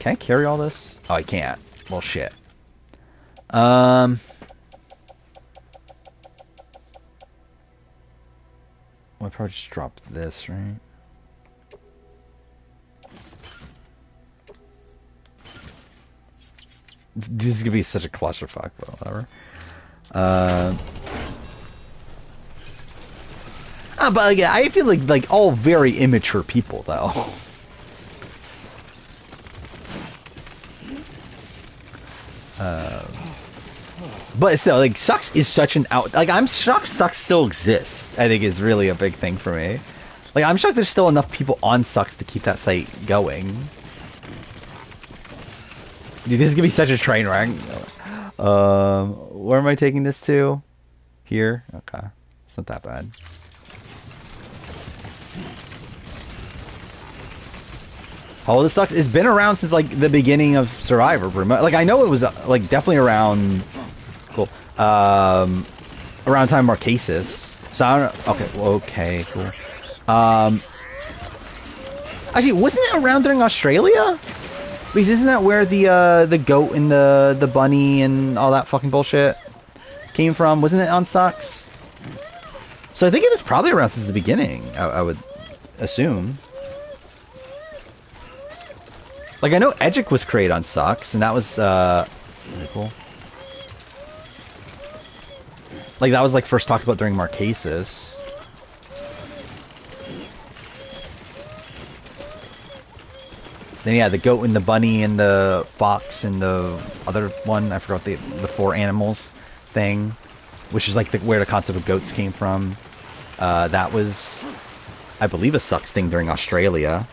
I carry all this? Oh, I can't. Well, shit. I'll probably just drop this, right? This is gonna be such a clusterfuck, but whatever. But yeah, I feel like all very immature people though. But still, like, Sucks is such an out. Like, I'm shocked Sucks still exists. I think is really a big thing for me. Like, I'm shocked there's still enough people on Sucks to keep that site going. Dude, this is gonna be such a train wreck. Where am I taking this to? Here? Okay. It's not that bad. Oh, this Sucks. It's been around since, like, the beginning of Survivor, pretty much. Like, I know it was, like, definitely around... Cool. Around time Marquesas. So, I don't know. Okay, okay, cool. Actually, wasn't it around during Australia? Because isn't that where the goat and the bunny and all that fucking bullshit came from? Wasn't it on Sucks? So I think it was probably around since the beginning, I would assume. Like, I know Edgic was created on Sucks, and that was, really cool. Like, that was, like, first talked about during Marquesas. Then, yeah, the goat and the bunny and the fox and the other one, I forgot the four animals thing, which is, like, where the concept of goats came from. That was, I believe, a Sucks thing during Australia.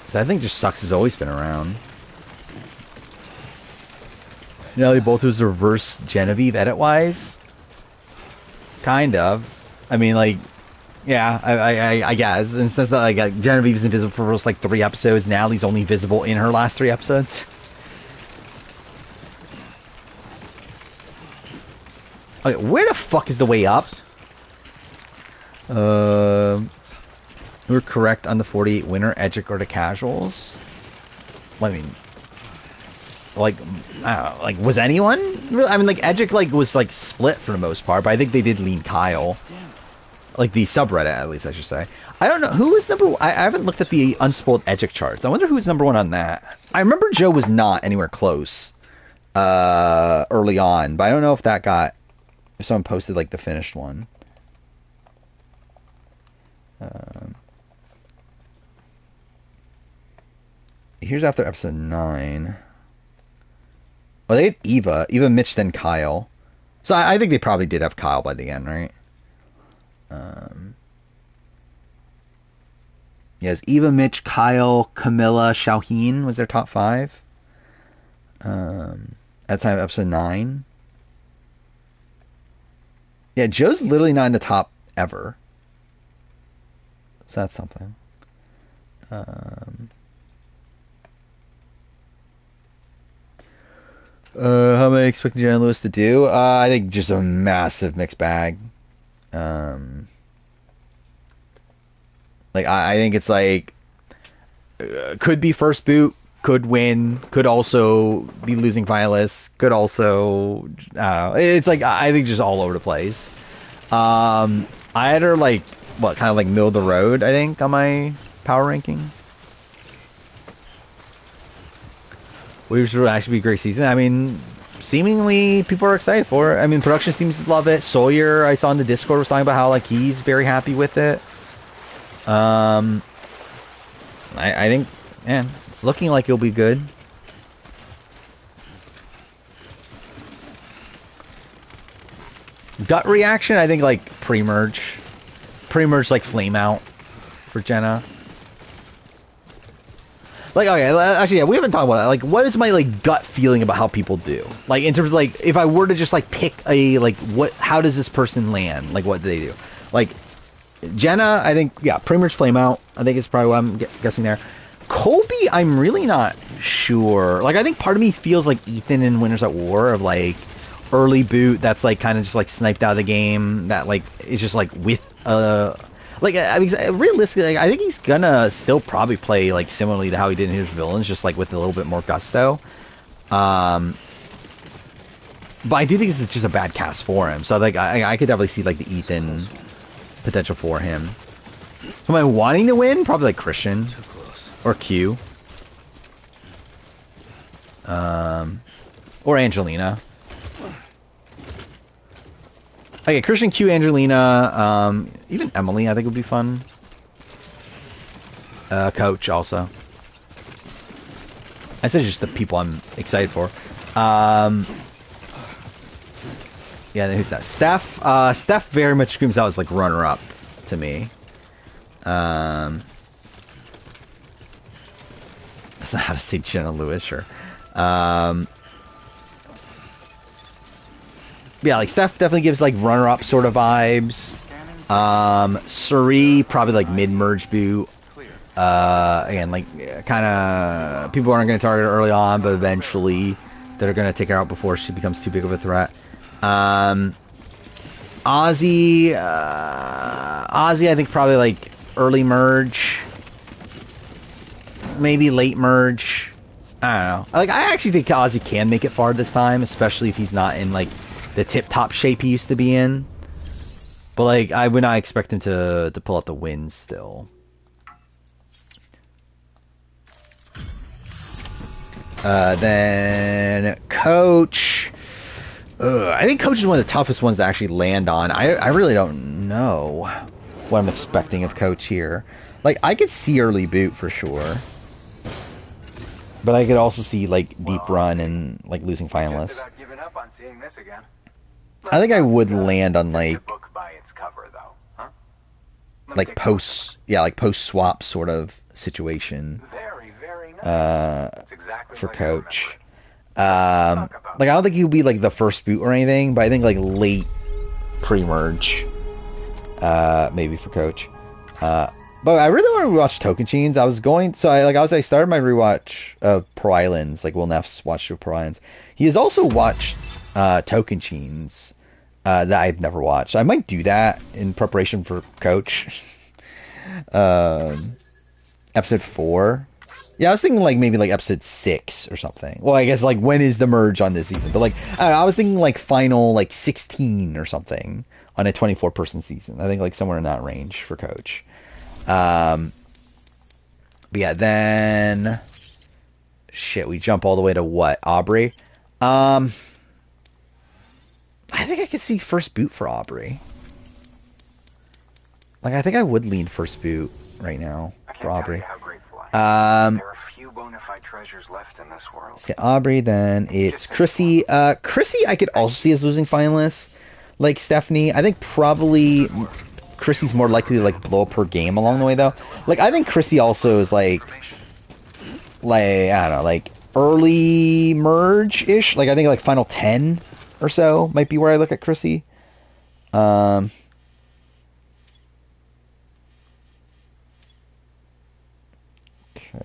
So I think just Sucks has always been around. You know, they both was reverse Genevieve edit-wise? Kind of. I mean, like, yeah, I guess. In the sense that, like, Genevieve's invisible for the first, like, 3 episodes. Natalie's only visible in her last 3 episodes. Okay, where the fuck is the way up? We're correct on the 48 winner, Edgic or the casuals. I mean, like, I don't know, like, was anyone? I mean, like, Edgic, like, was, like, split for the most part, but I think they did lean Kyle. Like, the subreddit, at least, I should say. I don't know, who is number one? I haven't looked at the unspoiled Edgic charts. I wonder who's number one on that. I remember Joe was not anywhere close, early on, but I don't know if that got, if someone posted, like, the finished one. Here's after episode 9. Oh, they had Eva, Mitch, then Kyle. So I think they probably did have Kyle by the end, right? Yes, Eva, Mitch, Kyle, Camilla, Shauheen was their top 5. At the time of episode 9. Yeah, Joe's literally not in the top ever. So that's something. How am I expecting Jen Lewis to do? I think just a massive mixed bag. Like, I think it's like, could be first boot, could win, could also be losing finalists, could also, I don't know. It's like, I think just all over the place. I had her like, what, kind of like middle of the road, I think, on my power ranking. Which would actually be a great season. I mean, seemingly people are excited for it. I mean, production seems to love it. Sawyer, I saw in the Discord, was talking about how, like, he's very happy with it. I think, man, it's looking like it'll be good. Gut reaction, I think, like, pre-merge. Pre-merge, like, flame out for Jenna. Like, okay, actually, yeah, we haven't talked about that. Like, what is my, like, gut feeling about how people do? Like, in terms of, like, if I were to just, like, pick a, like, how does this person land? Like, what do they do? Like, Jenna, I think, yeah, pretty much flame out. I think it's probably what I'm guessing there. Colby, I'm really not sure. Like, I think part of me feels like Ethan in Winners at War of like early boot. That's like kind of just like sniped out of the game. That like is just like with like I mean, realistically, like, I think he's gonna still probably play like similarly to how he did in his villains, just like with a little bit more gusto. But I do think this is just a bad cast for him. So like I could definitely see like the Ethan potential for him. So am I wanting to win? Probably like Christian or Q. Or Angelina. Okay, Christian, Q, Angelina, even Emily I think would be fun. Coach also. I said just the people I'm excited for. Yeah, who's that? Steph. Steph very much screams out as like runner-up to me. That's not how to say Jenna Lewis, sure. Yeah, like Steph definitely gives like runner-up sort of vibes. Suri probably like mid-merge boot. Again, like kind of people aren't going to target her early on, but eventually they're going to take her out before she becomes too big of a threat. Ozzy, I think probably like early merge, maybe late merge. I don't know. Like I actually think Ozzy can make it far this time, especially if he's not in like the tip-top shape he used to be in. But like I would not expect him to pull out the win still. Then Coach. I think Coach is one of the toughest ones to actually land on. I really don't know what I'm expecting of Coach here. Like, I could see early boot for sure. But I could also see, like, deep run and, like, losing finalists. I think I would land on, like post-swap sort of situation. For Coach. Like I don't think he would be like the first boot or anything, but I think like late pre-merge, maybe for Coach. But I really want to rewatch Tocantins. I started my rewatch of Pro Islands, like Will Neff's watch of Pro Islands. He has also watched Tocantins that I've never watched. I might do that in preparation for Coach. Episode 4. Yeah, I was thinking like maybe like episode 6 or something. Well, I guess like when is the merge on this season? But like I don't know, I was thinking like final like 16 or something on a 24-person season. I think like somewhere in that range for Coach. But yeah, then shit, we jump all the way to what? Aubrey. I think I could see first boot for Aubrey. Like I think I would lean first boot right now for Aubrey. There are few bona fide treasures left in this world. So Aubrey, then it's Chrissy. Chrissy, I could also see as losing finalists, like Stephanie. I think probably Chrissy's more likely to like blow up her game along the way, though. Like I think Chrissy also is like I don't know, like early merge ish. Like I think like final 10 or so might be where I look at Chrissy. Okay,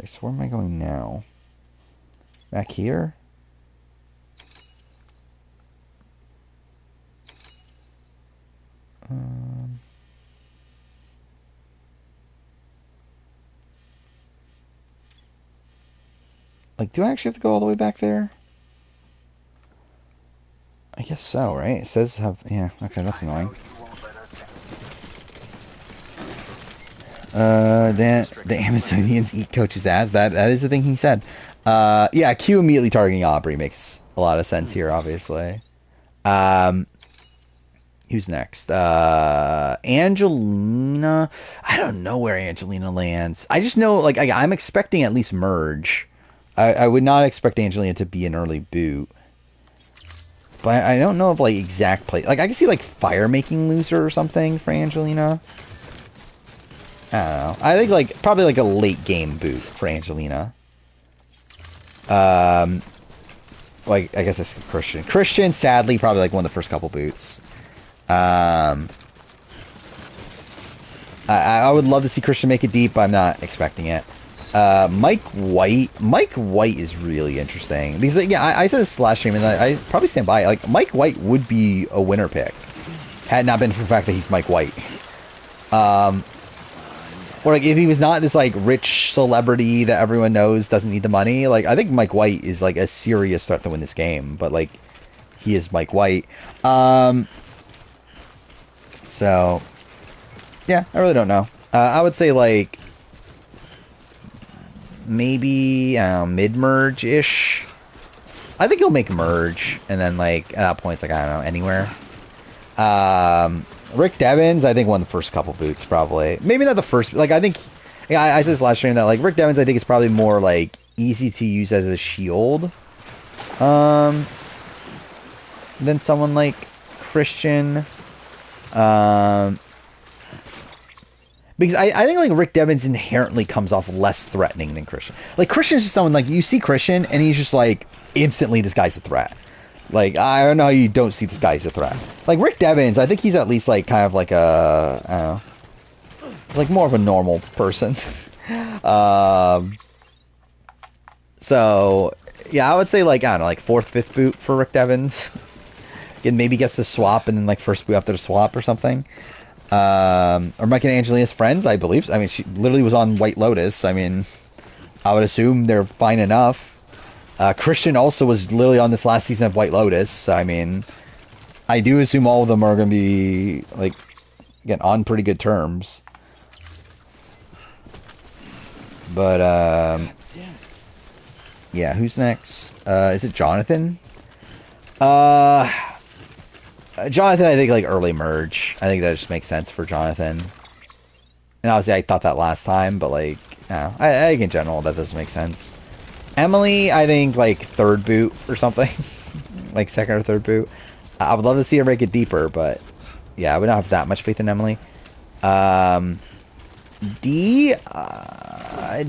so where am I going now? Back here? Like, do I actually have to go all the way back there? I guess so, right? It says have... Yeah, okay, that's annoying. The Amazonians eat Coach's ass. That is the thing he said. Yeah, Q immediately targeting Aubrey makes a lot of sense here, obviously. Who's next? Angelina. I don't know where Angelina lands. I just know, like, I'm expecting at least merge. I would not expect Angelina to be an early boot. But I don't know of, like, exact play. Like, I can see, like, fire making loser or something for Angelina. I don't know. I think, like, probably, like, a late game boot for Angelina. Like, I guess that's Christian. Christian, sadly, probably, like, one of the first couple boots. I would love to see Christian make it deep, but I'm not expecting it. Mike White is really interesting because yeah, I said this last stream and I probably stand by it. Like Mike White would be a winner pick had not been for the fact that he's Mike White. Or like if he was not this like rich celebrity that everyone knows doesn't need the money, like I think Mike White is like a serious threat to win this game, but like he is Mike White. So yeah, I really don't know. I would say like maybe mid-merge-ish. I think he'll make merge, and then like at that point it's like I don't know, anywhere. Rick Devens, I think won the first couple boots probably. Maybe not the first. Like I think, yeah, I said this last stream that like Rick Devens, I think is probably more like easy to use as a shield, than someone like Christian. Because I think like Rick Devens inherently comes off less threatening than Christian. Like Christian's just someone like you see Christian and he's just like instantly this guy's a threat. Like I don't know how you don't see this guy as a threat. Like Rick Devens, I think he's at least like kind of like a I don't know, like more of a normal person. So yeah, I would say like I don't know, like fourth, fifth boot for Rick Devens. And maybe gets the swap and then like first boot after the swap or something. Or Mike and Angelina's friends, I believe. I mean, she literally was on White Lotus. I mean, I would assume they're fine enough. Christian also was literally on this last season of White Lotus. So, I mean, I do assume all of them are going to be, like, again, on pretty good terms. But, yeah, who's next? Is it Jonathan? Jonathan, I think, like, early merge. I think that just makes sense for Jonathan. And obviously, I thought that last time, but, like, no. I think in general, that doesn't make sense. Emily, I think, like, third boot or something. Like, second or third boot. I would love to see her make it deeper, but, yeah, I would not have that much faith in Emily. D, I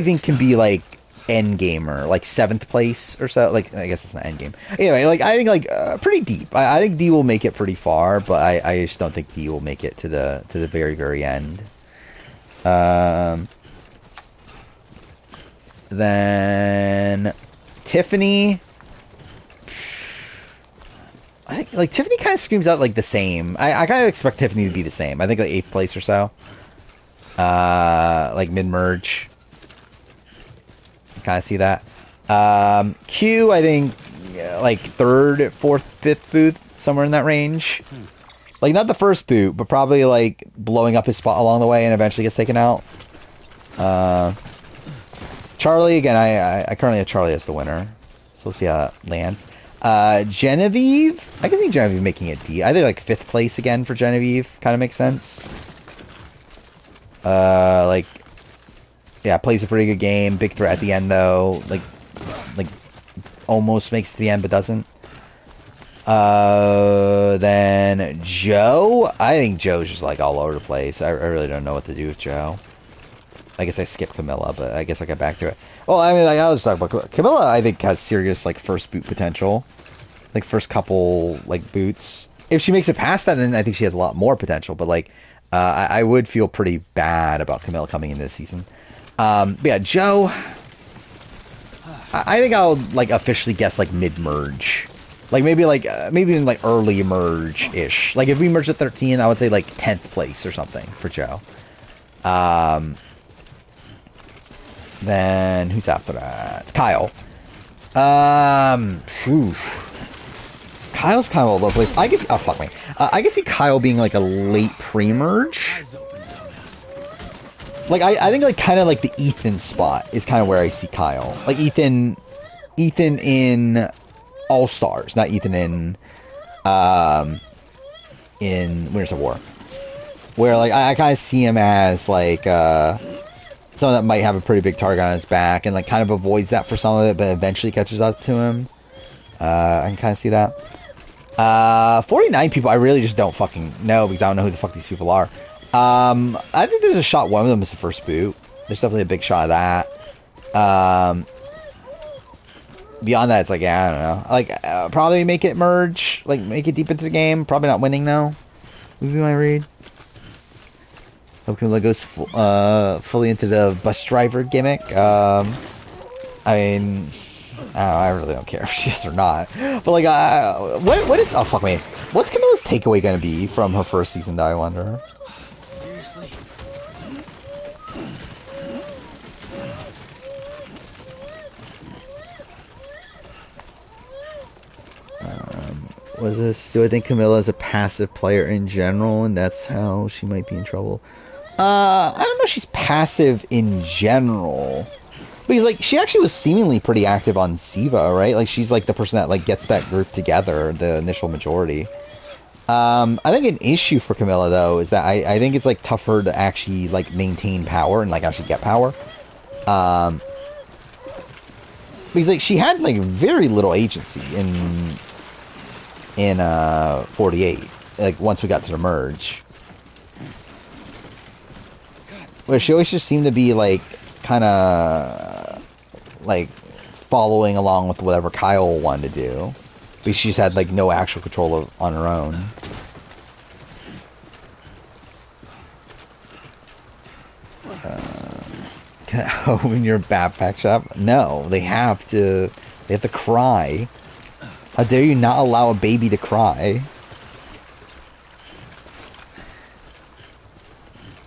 think, can be, like, end gamer, like 7th place or so. Like I guess it's not end game. Anyway, like I think like pretty deep. I think D will make it pretty far, but I just don't think D will make it to the very end. Then Tiffany. I think like Tiffany kind of screams out like the same. I kind of expect Tiffany to be the same. I think like 8th place or so. Like mid merge. Kind of see that. Q, I think, like 3rd, 4th, 5th booth, somewhere in that range. Like, not the first boot, but probably, like, blowing up his spot along the way and eventually gets taken out. Charlie, again, I currently have Charlie as the winner. So we'll see how that lands. Genevieve, I can see Genevieve making it D. I think, like, 5th place again for Genevieve. Kind of makes sense. Like... Yeah, plays a pretty good game. Big threat at the end, though. Like almost makes it to the end, but doesn't. Then Joe. I think Joe's just, like, all over the place. I really don't know what to do with Joe. I guess I skipped Camilla, but I guess I'll get back to it. Well, I mean, like, I'll just talk about Camilla. Camilla, I think, has serious, like, first boot potential. Like, first couple, like, boots. If she makes it past that, then I think she has a lot more potential. But, like, I would feel pretty bad about Camilla coming into this season. But yeah, Joe, I think I'll, like, officially guess, like, mid-merge. Like, maybe even, like, early merge-ish. Like, if we merge at 13, I would say, like, 10th place or something for Joe. Then, who's after that? Kyle. Whew. Kyle's kind of all over the place. I can see, oh, fuck me. I can see Kyle being, like, a late pre-merge. Like, I think, like, kind of, like, the Ethan spot is kind of where I see Kyle. Like, Ethan in All-Stars, not Ethan in Winners of War. Where, like, I kind of see him as, like, someone that might have a pretty big target on his back and, like, kind of avoids that for some of it, but eventually catches up to him. I can kind of see that. 49 people, I really just don't fucking know because I don't know who the fuck these people are. I think there's a shot one of them is the first boot. There's definitely a big shot of that. Beyond that, it's like, yeah, I don't know. Like, probably make it merge. Like, make it deep into the game. Probably not winning, though. Would be my read. Hope Camilla goes fully into the bus driver gimmick. I mean, I really don't care if she is or not. But like, what is? Oh fuck me. What's Camilla's takeaway gonna be from her first season? Though I wonder. Seriously? Was this? Do I think Camilla is a passive player in general, and that's how she might be in trouble? I don't know if she's passive in general. Because, like, she actually was seemingly pretty active on Siva, right? Like, she's, like, the person that, like, gets that group together, the initial majority. I think an issue for Camilla, though, is that I think it's, like, tougher to actually, like, maintain power and, like, actually get power. Because, like, she had, like, very little agency in 48. Like, once we got to the merge. Where she always just seemed to be, like, kind of like following along with whatever Kyle wanted to do, but she's had like no actual control on her own. Can I open your backpack shop? No, they have to. They have to cry. How dare you not allow a baby to cry?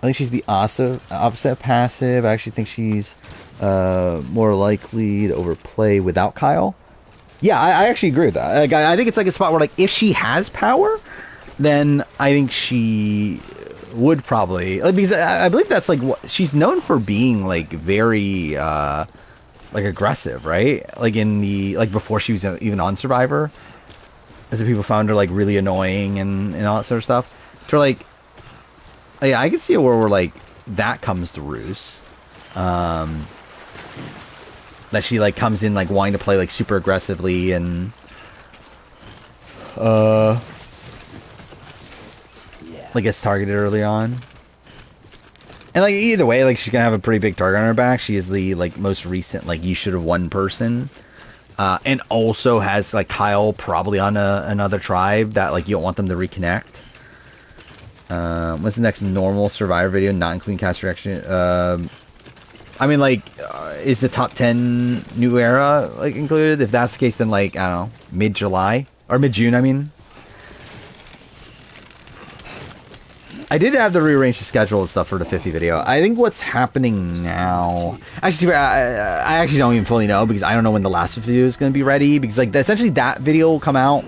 I think she's the opposite passive. I actually think she's more likely to overplay without Kyle. Yeah, I actually agree with that. Like, I think it's like a spot where, like, if she has power, then I think she would probably, like, because I believe that's like what she's known for, being like very like aggressive, right? Like in the, like, before she was even on Survivor, as the people found her like really annoying and all that sort of stuff. So like, yeah, I can see a world where like that comes to roost. That she like comes in like wanting to play like super aggressively and like gets targeted early on. And like either way, like she's gonna have a pretty big target on her back. She is the like most recent like you should have won person. And also has like Kyle probably on another tribe that like you don't want them to reconnect. What's the next normal Survivor video, not including cast reaction? I mean, like, is the top 10 new era like included? If that's the case, then like, I don't know, mid-July or mid-June. I mean, I did have to rearrange the schedule and stuff for the 50 video. I think what's happening now, actually, I actually don't even fully know, because I don't know when the last video is going to be ready, because like essentially that video will come out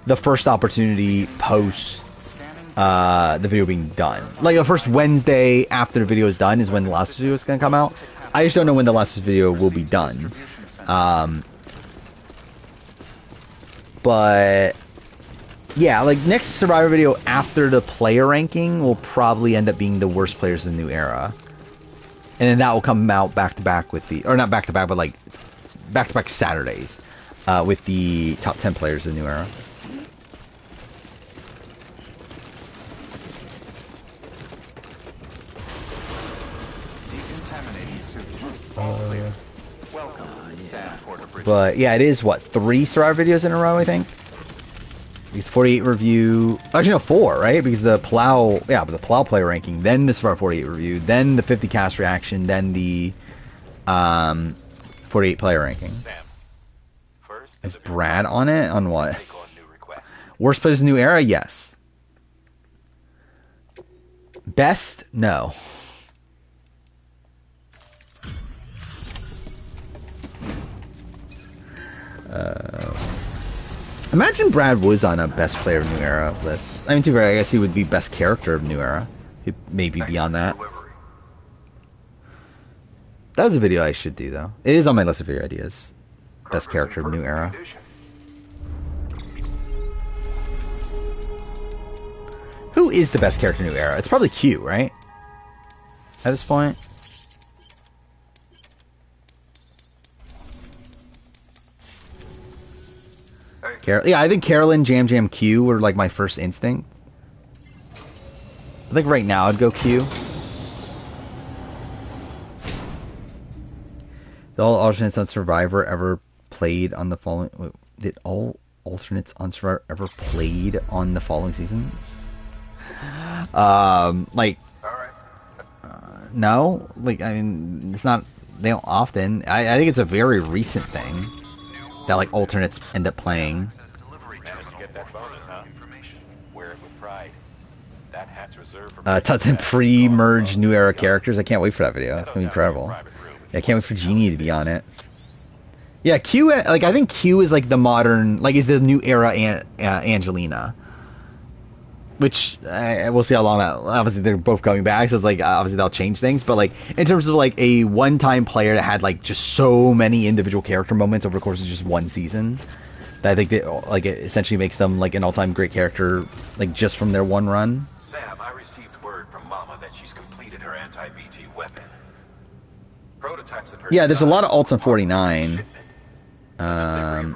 the first opportunity post the video being done. Like the first Wednesday after the video is done is when the last video is going to come out. I just don't know when the last video will be done. But yeah, like next Survivor video after the player ranking will probably end up being the worst players in the new era. And then that will come out back to back with the, or not back to back, but like back to back Saturdays with the top 10 players in the new era. But yeah, it is what, 3 Survivor videos in a row, I think. Because 48 review, actually no, 4, right? Because the Plow, yeah, but the Plow player ranking, then the Survivor 48 review, then the 50 cast reaction, then the 48 player ranking. Sam, first, Is Brad on it? On what? take on new requests. Worst players in the new era? Yes. Best? No. Imagine Brad was on a best player of new era list. I mean, too bad, I guess he would be best character of new era. He'd maybe be on that. That was a video I should do, though. It is on my list of video ideas. Best character of new era. Who is the best character in new era? It's probably Q, right? At this point. Yeah, I think Carolyn, Jam Jam, Q were like my first instinct. I think right now I'd go Q. Did all alternates on Survivor ever played on the following? Wait, did all alternates on Survivor ever played on the following season? Like, No, like I mean, it's not. They don't often. I think it's a very recent thing that like alternates end up playing. Managed to get that bonus, huh? Wear it with pride. That hat's reserved for Tons and pre-merge new era characters. I can't wait for that video. It's gonna be incredible. Yeah, I can't wait for Genie to be on it. Yeah, Q. Like I think Q is like the modern, like is the new era Angelina. Which we'll see how long that. Obviously, they're both coming back, so it's like obviously they'll change things. But like in terms of like a one-time player that had like just so many individual character moments over the course of just one season, that I think that like it essentially makes them like an all-time great character, like just from their one run. Sam, I received word from Mama that she's completed her anti-BT weapon. Prototypes of her Yeah, there's a lot of alts on 49. Yeah,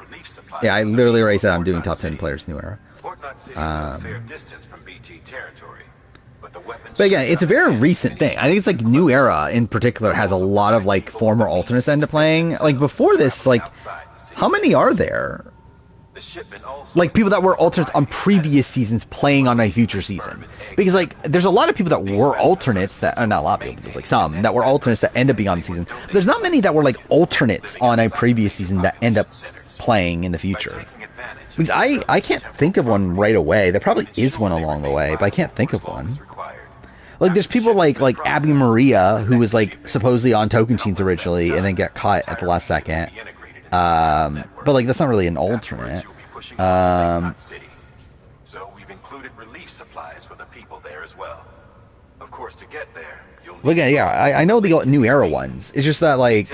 I literally already said I'm doing top 10 players new era. But again, it's a very recent thing. I think it's like New Era in particular has a lot of like former alternates end up playing. Like before this, like how many are there? Like people that were alternates on previous seasons playing on a future season. Because like there's a lot of people that were alternates that not a lot of people, but there's like some that were alternates that end up being on the season. But there's not many that were like alternates on a previous season that end up playing in the future. Because I can't think of one right away. There probably is one along the way, but I can't think of one. Like there's people like Abby Maria, who was like supposedly on Token Chains originally and then got cut at the last second. But like that's not really an alternate. So we've included relief supplies for the people there as well. Of course, to get there, you'll Look at I know the New Era ones. It's just that like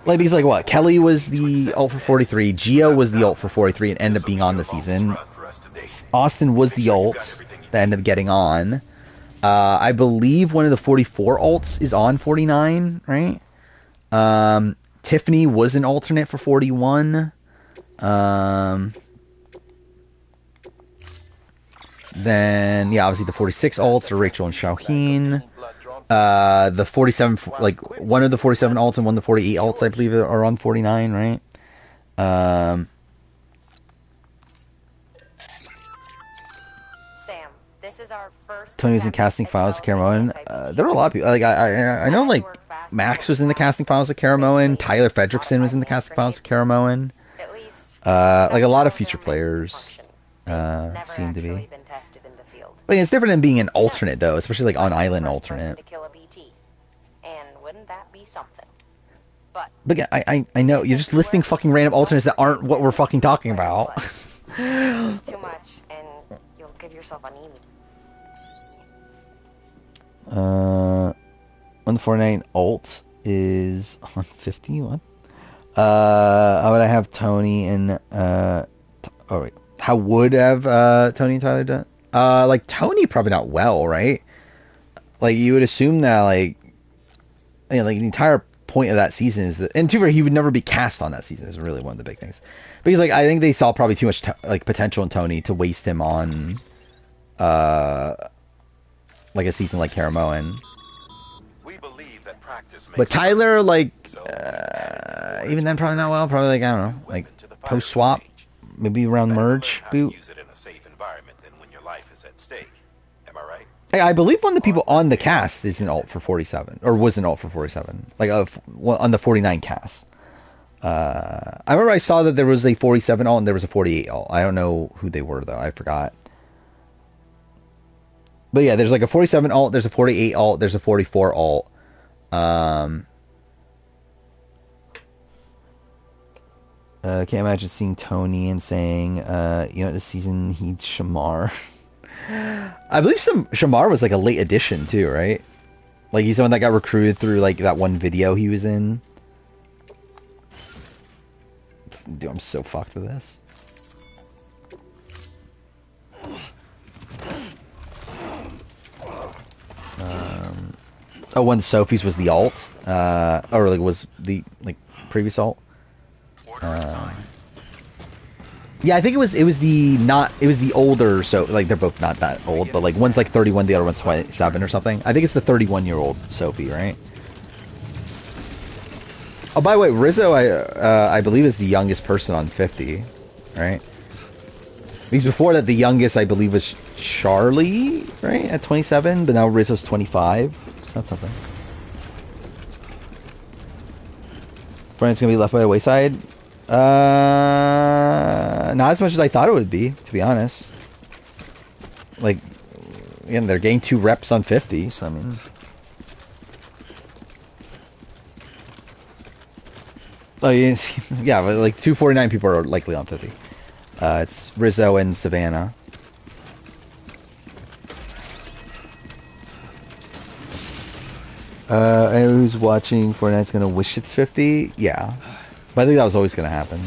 because like what Kelly was the ult for 43, Gio was the ult for 43 and ended up being on the season. Austin was the ult that ended up getting on. I believe one of the 44 ults is on 49, right? Tiffany was an alternate for 41. Then yeah, obviously the 46 ults are Rachel and Shauheen. The 47, like one of the 47 alts and one of the 48 alts, I believe, are on 49, right? Sam, this is our first. Tony was in casting files of Karamoan. There were a lot of people. Like I know like Max was in the casting files of Karamoan. Tyler Fredrickson was in the casting files of Karamoan. Like a lot of future players seem to be. But it's different than being an alternate though, especially like on island alternate. And wouldn't that be something? But yeah, I know you're just listing fucking random alternates that aren't what we're fucking talking about. it's too much, and you'll give yourself uneven. 149 alt is on 50. What? How would I have Tony and how would I have Tony and Tyler done? Like Tony probably not well, right? Like you would assume that like like the entire point of that season is that, and to be fair, he would never be cast on that season is really one of the big things. Because like I think they saw probably too much like potential in Tony to waste him on like a season like Karamoan. But Tyler, like, even then, probably not well. Probably like I don't know, like post swap, maybe around merge boot. Use it in a safe environment than when your life is at stake. Am I right? Hey, I believe one of the people on the cast is an alt for 47, or was an alt for 47, like on the 49 cast. I remember I saw that there was a 47 alt and there was a 48 alt. I don't know who they were though. I forgot. But yeah, there's like a 47 alt, there's a 48 alt, there's a 44 alt. Can't imagine seeing Tony and saying, this season he'd Shamar. I believe Shamar was like a late addition too, right? Like he's someone that got recruited through like that one video he was in. Dude, I'm so fucked with this. One of Sophie's was the alt, or like was the like previous alt. Yeah, I think it was the older, so like they're both not that old, but like one's like 31, the other one's 27 or something. I think it's the 31-year-old Sophie, right? Oh, by the way, Rizzo, I believe is the youngest person on 50, right? Because before that, the youngest I believe was Charlie, right, at 27, but now Rizzo's 25. So that's something. Fortnite's gonna be left by the wayside. Not as much as I thought it would be, to be honest. Like, again, they're getting 2 reps on 50, so I mean. Oh, yeah, but like 249 people are likely on 50. It's Rizzo and Savannah. Who's watching Fortnite's gonna wish it's 50? Yeah. But I think that was always gonna happen.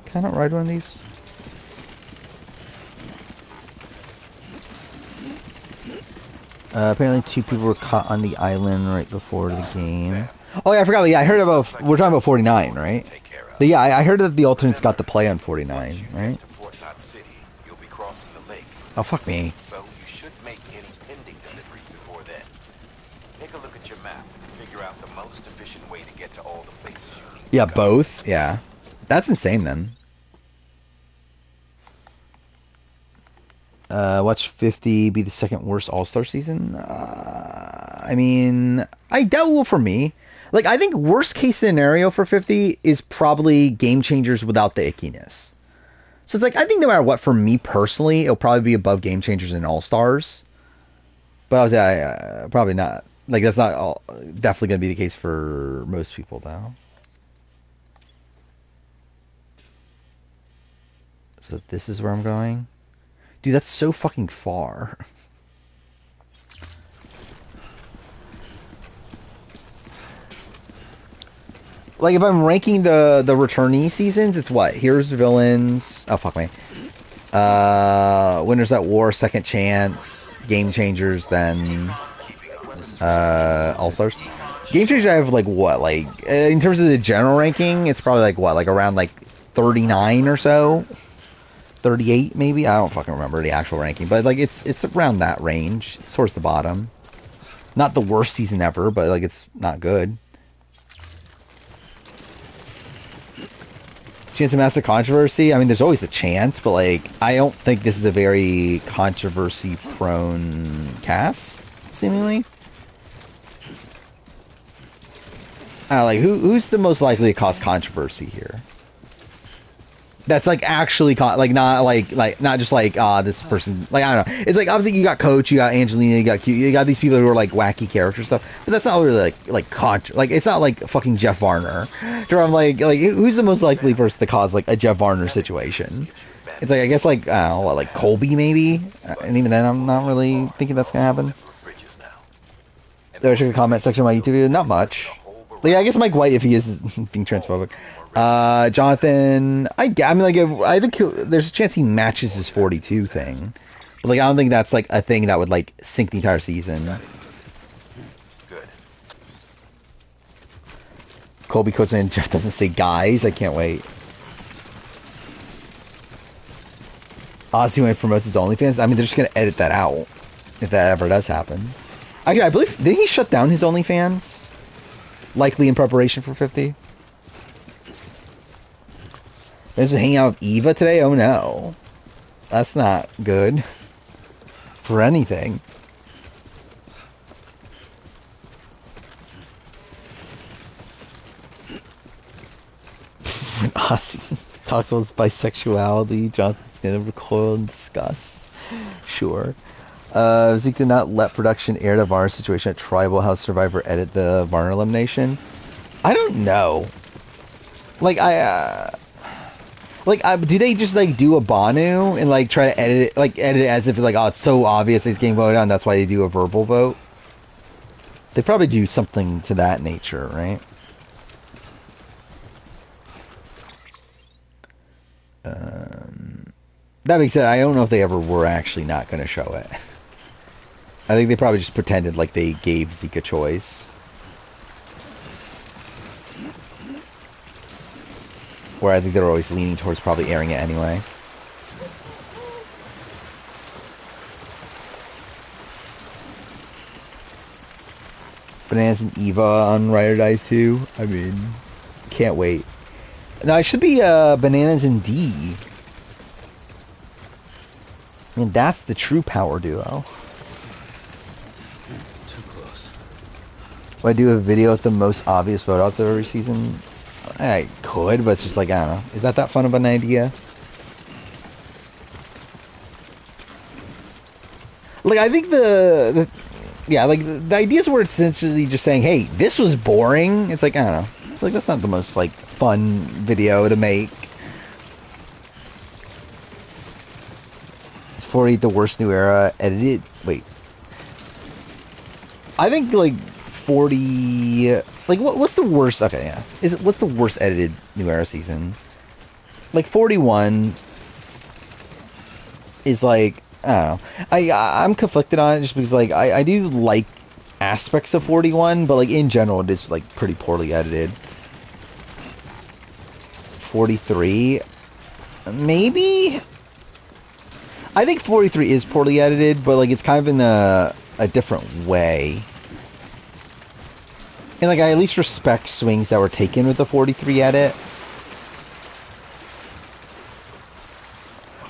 Can I not ride one of these? Apparently 2 people were caught on the island right before the game. Oh yeah, I forgot. Yeah, I heard about. We're talking about 49, right? But yeah, I heard that the alternates got to play on 49, right? Oh fuck me. So you should make any pending deliveries before then. Take a look at your map and figure out the most efficient way to get to all the places you need. Yeah, both. Yeah, that's insane then. Watch 50 be the second worst All-Star season? I mean, I doubt it will for me. Like, I think worst case scenario for 50 is probably Game Changers without the ickiness. So it's like, I think no matter what, for me personally, it'll probably be above Game Changers and All-Stars. But I was probably not. Like, that's not definitely going to be the case for most people, though. So this is where I'm going. Dude, that's so fucking far. Like, if I'm ranking the returnee seasons, it's what? Heroes, Villains... Oh, fuck me. Winners at War, Second Chance, Game Changers, then... All-Stars. Game Changers, I have, like, what? Like, in terms of the general ranking, it's probably, like, what? Like, around, like, 39 or so? 38 maybe. I don't fucking remember the actual ranking, but like it's around that range. It's towards the bottom. Not the worst season ever, but like it's not good. Chance of massive controversy. I mean, there's always a chance, but like I don't think this is a very controversy prone cast. Seemingly. Like who's the most likely to cause controversy here? That's like actually like not not just like this person, like I don't know. It's like obviously you got Coach, you got Angelina, you got Q, you got these people who are like wacky character stuff, but that's not really like it's not like fucking Jeff Varner. Where I'm like who's the most likely person to cause like a Jeff Varner situation? It's like I guess like I don't know, like Colby maybe, and even then I'm not really thinking that's gonna happen. There, check the comment section of my YouTube video. Not much. Like, I guess Mike White, if he is being transphobic. Jonathan, I mean, like, I think there's a chance he matches his 42 thing. But, like, I don't think that's, like, a thing that would, like, sink the entire season. Good. Colby quotes in, Jeff doesn't say guys. I can't wait. Ozzy when he promotes his OnlyFans. I mean, they're just going to edit that out. If that ever does happen. Actually, I believe, did he shut down his OnlyFans? Likely in preparation for 50. There's a hanging out with Eva today? Oh no. That's not good. For anything. When Ozzy talks about his bisexuality, Jonathan's gonna recoil in disgust. Sure. Zeke did not let production air the Varner situation at Tribal. How Survivor edit the Varner elimination? I don't know. Like do they just like do a Banu and like try to edit it as if like, oh, it's so obvious he's getting voted on, that's why they do a verbal vote? They probably do something to that nature, right? That being said, I don't know if they ever were actually not going to show it. I think they probably just pretended like they gave Zeke a choice. Where I think they're always leaning towards probably airing it anyway. Bananas and Eva on Ride or Dies 2. I mean, can't wait. No, it should be Bananas and D. I mean, that's the true power duo. Would I do a video with the most obvious photos of every season? I could, but it's just like, I don't know. Is that fun of an idea? Like, I think yeah, like, the ideas where it's essentially just saying, hey, this was boring. It's like, I don't know. It's like, that's not the most, like, fun video to make. Is 48 the worst new era edited? Wait. I think, like, 40... Like, what's the worst... Okay, yeah. What's the worst edited new era season? Like, 41 is, like... I don't know. I'm conflicted on it just because, like, I do like aspects of 41, but, like, in general, it is, like, pretty poorly edited. 43, maybe? I think 43 is poorly edited, but, like, it's kind of in a different way. And, like, I at least respect swings that were taken with the 43 edit.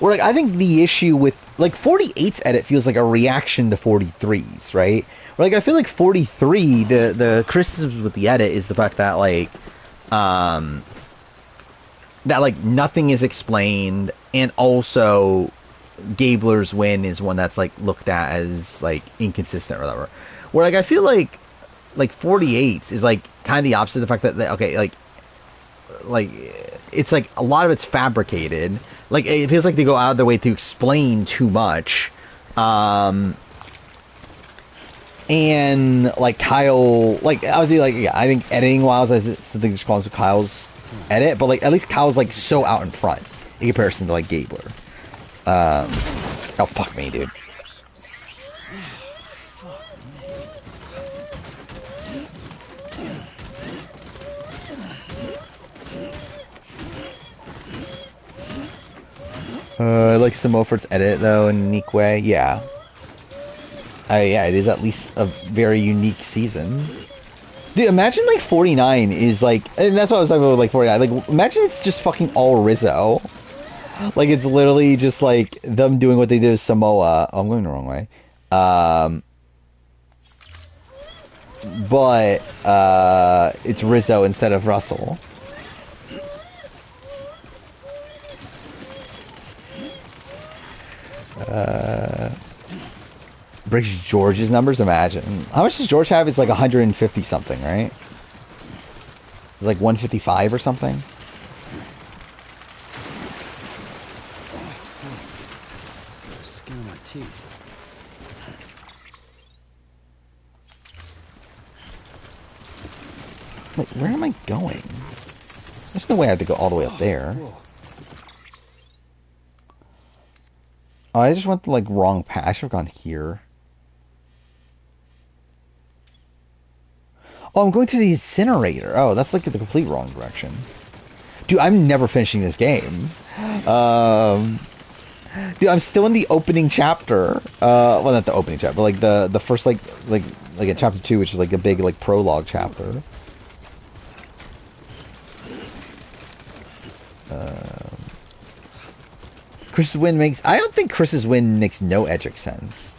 Or, like, I think the issue with, like, 48's edit feels like a reaction to 43's, right? Or, like, I feel like 43, the criticisms with the edit is the fact that, like, that, like, nothing is explained, and also Gabler's win is one that's, like, looked at as, like, inconsistent or whatever. Where, like, I feel like 48 is, like, kind of the opposite of the fact that, okay, like, it's, like, a lot of it's fabricated. Like, it feels like they go out of their way to explain too much. And, like, Kyle, like, obviously, like, yeah, I think editing-wise, I think just calls Kyle's edit, but, like, at least Kyle's, like, so out in front in comparison to, like, Gabler. Oh, fuck me, dude. I like Samoford's edit, though, in a unique way. Yeah. Yeah, it is at least a very unique season. Dude, imagine, like, 49 is, like... And that's what I was talking about, like, 49. Like, imagine it's just fucking all Rizzo. Like, it's literally just, like, them doing what they did with Samoa. Oh, I'm going the wrong way. But, it's Rizzo instead of Russell. Breaks George's numbers, imagine. How much does George have? It's like 150 something, right? It's like 155 or something. Skin on my teeth. Wait, where am I going? There's no way I have to go all the way up there. Oh, I just went the, like, wrong path. I should have gone here. Oh, I'm going to the incinerator. Oh, that's, like, the complete wrong direction. Dude, I'm never finishing this game. Dude, I'm still in the opening chapter. Well, not the opening chapter, but, like, the first, like a chapter 2, which is, like, a big, like, prologue chapter. Chris's win makes... I don't think Chris's win makes no edgic sense.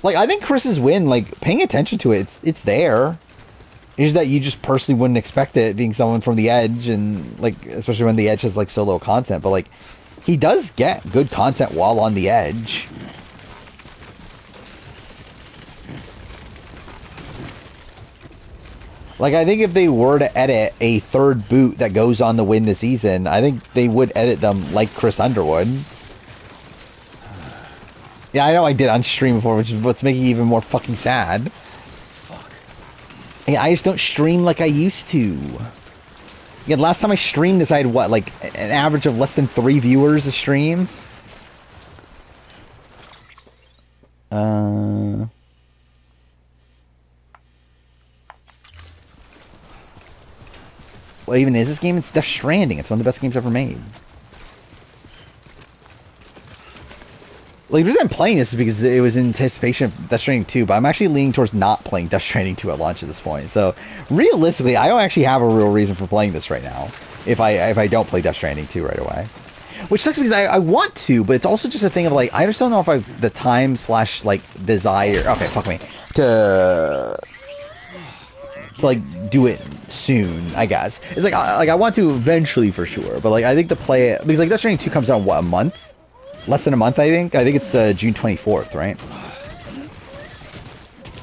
Like, I think Chris's win, like, paying attention to it, it's there. It's just that you just personally wouldn't expect it, being someone from the Edge, and, like, especially when the Edge has, like, so little content. But, like, he does get good content while on the Edge. Like, I think if they were to edit a third boot that goes on to win the season, I think they would edit them like Chris Underwood. Yeah, I know I did on stream before, which is what's making it even more fucking sad. Fuck. Yeah, I just don't stream like I used to. Yeah, last time I streamed this, I had, what, like, an average of less than 3 viewers a stream? What even is this game? It's Death Stranding. It's one of the best games ever made. Like, the reason I'm playing this is because it was in anticipation of Death Stranding 2, but I'm actually leaning towards not playing Death Stranding 2 at launch at this point. So, realistically, I don't actually have a real reason for playing this right now, if I don't play Death Stranding 2 right away. Which sucks because I want to, but it's also just a thing of, like, I just don't know if I have the time / like, desire... Okay, fuck me. To to like do it soon, I guess. It's like I want to eventually for sure, but like I think to play it because like Death Stranding 2 comes out in what, a month? Less than a month, I think. I think it's June 24th, right?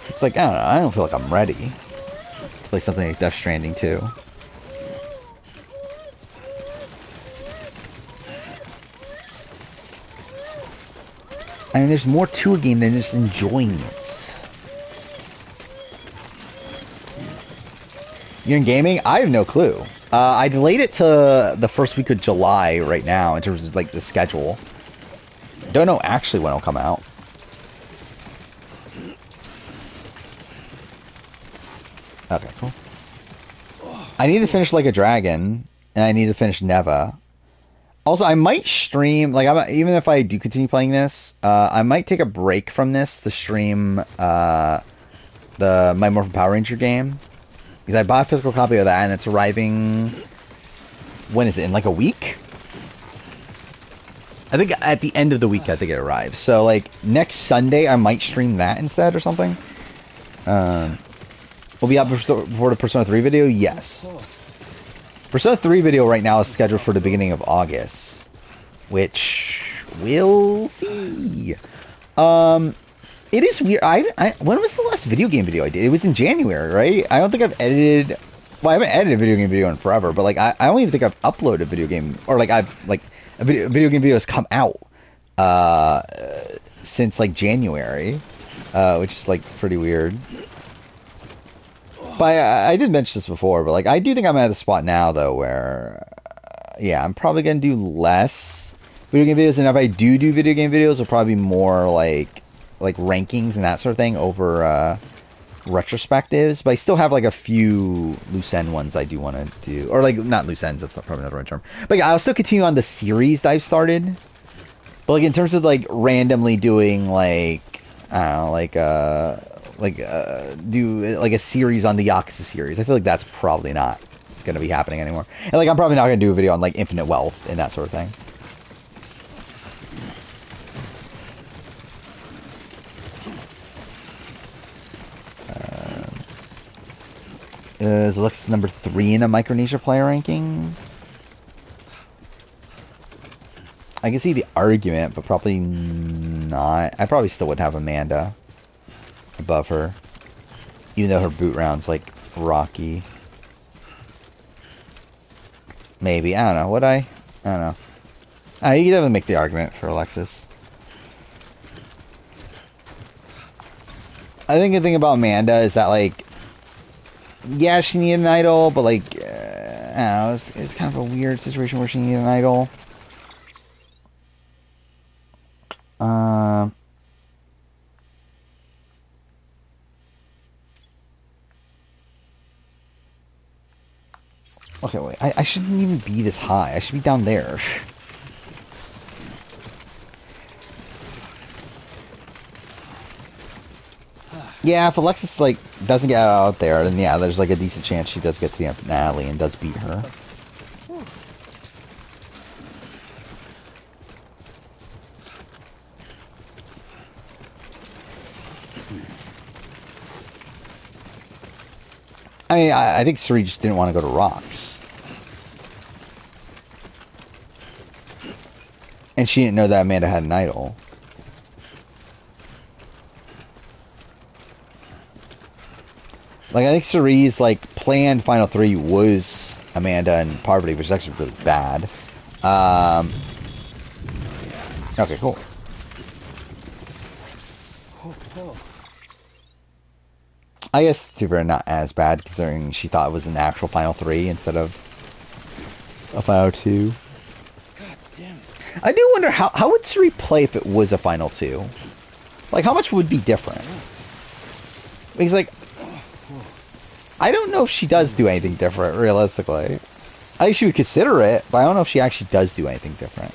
It's like I don't know. I don't feel like I'm ready to play something like Death Stranding 2. I mean, there's more to a game than just enjoying it. You're in gaming? I have no clue. I delayed it to the first week of July right now in terms of like the schedule. Don't know actually when it'll come out. Okay, cool. I need to finish Like a Dragon, and I need to finish Neva. Also, I might stream, like, even if I do continue playing this, I might take a break from this to stream the My Morphin Power Ranger game. Because I bought a physical copy of that, and it's arriving... When is it? In, like, a week? I think at the end of the week, I think it arrives. So, like, next Sunday, I might stream that instead or something. Will be out before the Persona 3 video? Yes. Persona 3 video right now is scheduled for the beginning of August, which we'll see. It is weird. When was the last video game video I did? It was in January, right? I don't think I've edited. Well, I haven't edited a video game video in forever, but like I don't even think I've uploaded a video game, or like I've like a video game video has come out since like January, which is like pretty weird. But I did mention this before, but like I do think I'm at the spot now though where, yeah, I'm probably gonna do less video game videos, and if I do video game videos, it'll probably be more like rankings and that sort of thing over retrospectives. But I still have like a few loose end ones I do want to do, or like not loose ends. That's probably not the right term. But yeah, I'll still continue on the series that I've started. But like in terms of like randomly doing like I don't know do like a series on the Yakuza series. I feel like that's probably not gonna be happening anymore. And like I'm probably not gonna do a video on like Infinite Wealth and that sort of thing. Is Alexis number 3 in a Micronesia player ranking? I can see the argument, but probably not. I probably still would have Amanda above her, even though her boot round's like rocky. Maybe, I don't know. Would I? I don't know. You could definitely make the argument for Alexis. I think the thing about Amanda is that like, yeah, she needed an idol, but like, I don't know, it's kind of a weird situation where she needed an idol. Okay, wait. I shouldn't even be this high. I should be down there. Yeah, if Alexis like doesn't get out there, then yeah, there's like a decent chance she does get to the finale and does beat her. I mean, I think Suri just didn't want to go to Rocks. And she didn't know that Amanda had an idol. Like, I think Suri's, like, planned Final 3 was Amanda and Parvati, which is actually really bad. Okay, cool. I guess super not as bad considering she thought it was an actual Final 3 instead of a Final 2. God damn it. I do wonder how would Suri play if it was a Final 2? Like, how much would be different? Because, like, I don't know if she does do anything different, realistically. I think she would consider it, but I don't know if she actually does do anything different.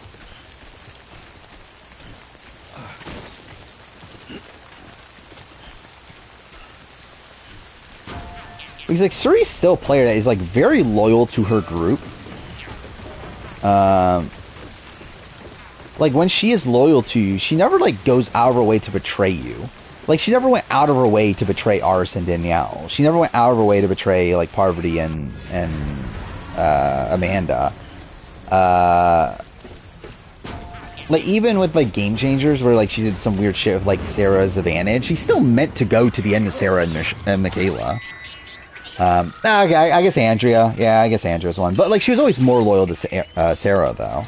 Because, like, Suri's still a player that is, like, very loyal to her group. Like, when she is loyal to you, she never, like, goes out of her way to betray you. Like, she never went out of her way to betray Aris and Danielle. She never went out of her way to betray, like, Parvati and Amanda. Like, even with, like, Game Changers, where, like, she did some weird shit with, like, Sarah's advantage, she still meant to go to the end of Sarah and Michaela. Okay, I guess Andrea. Yeah, I guess Andrea's one. But, like, she was always more loyal to Sarah, though.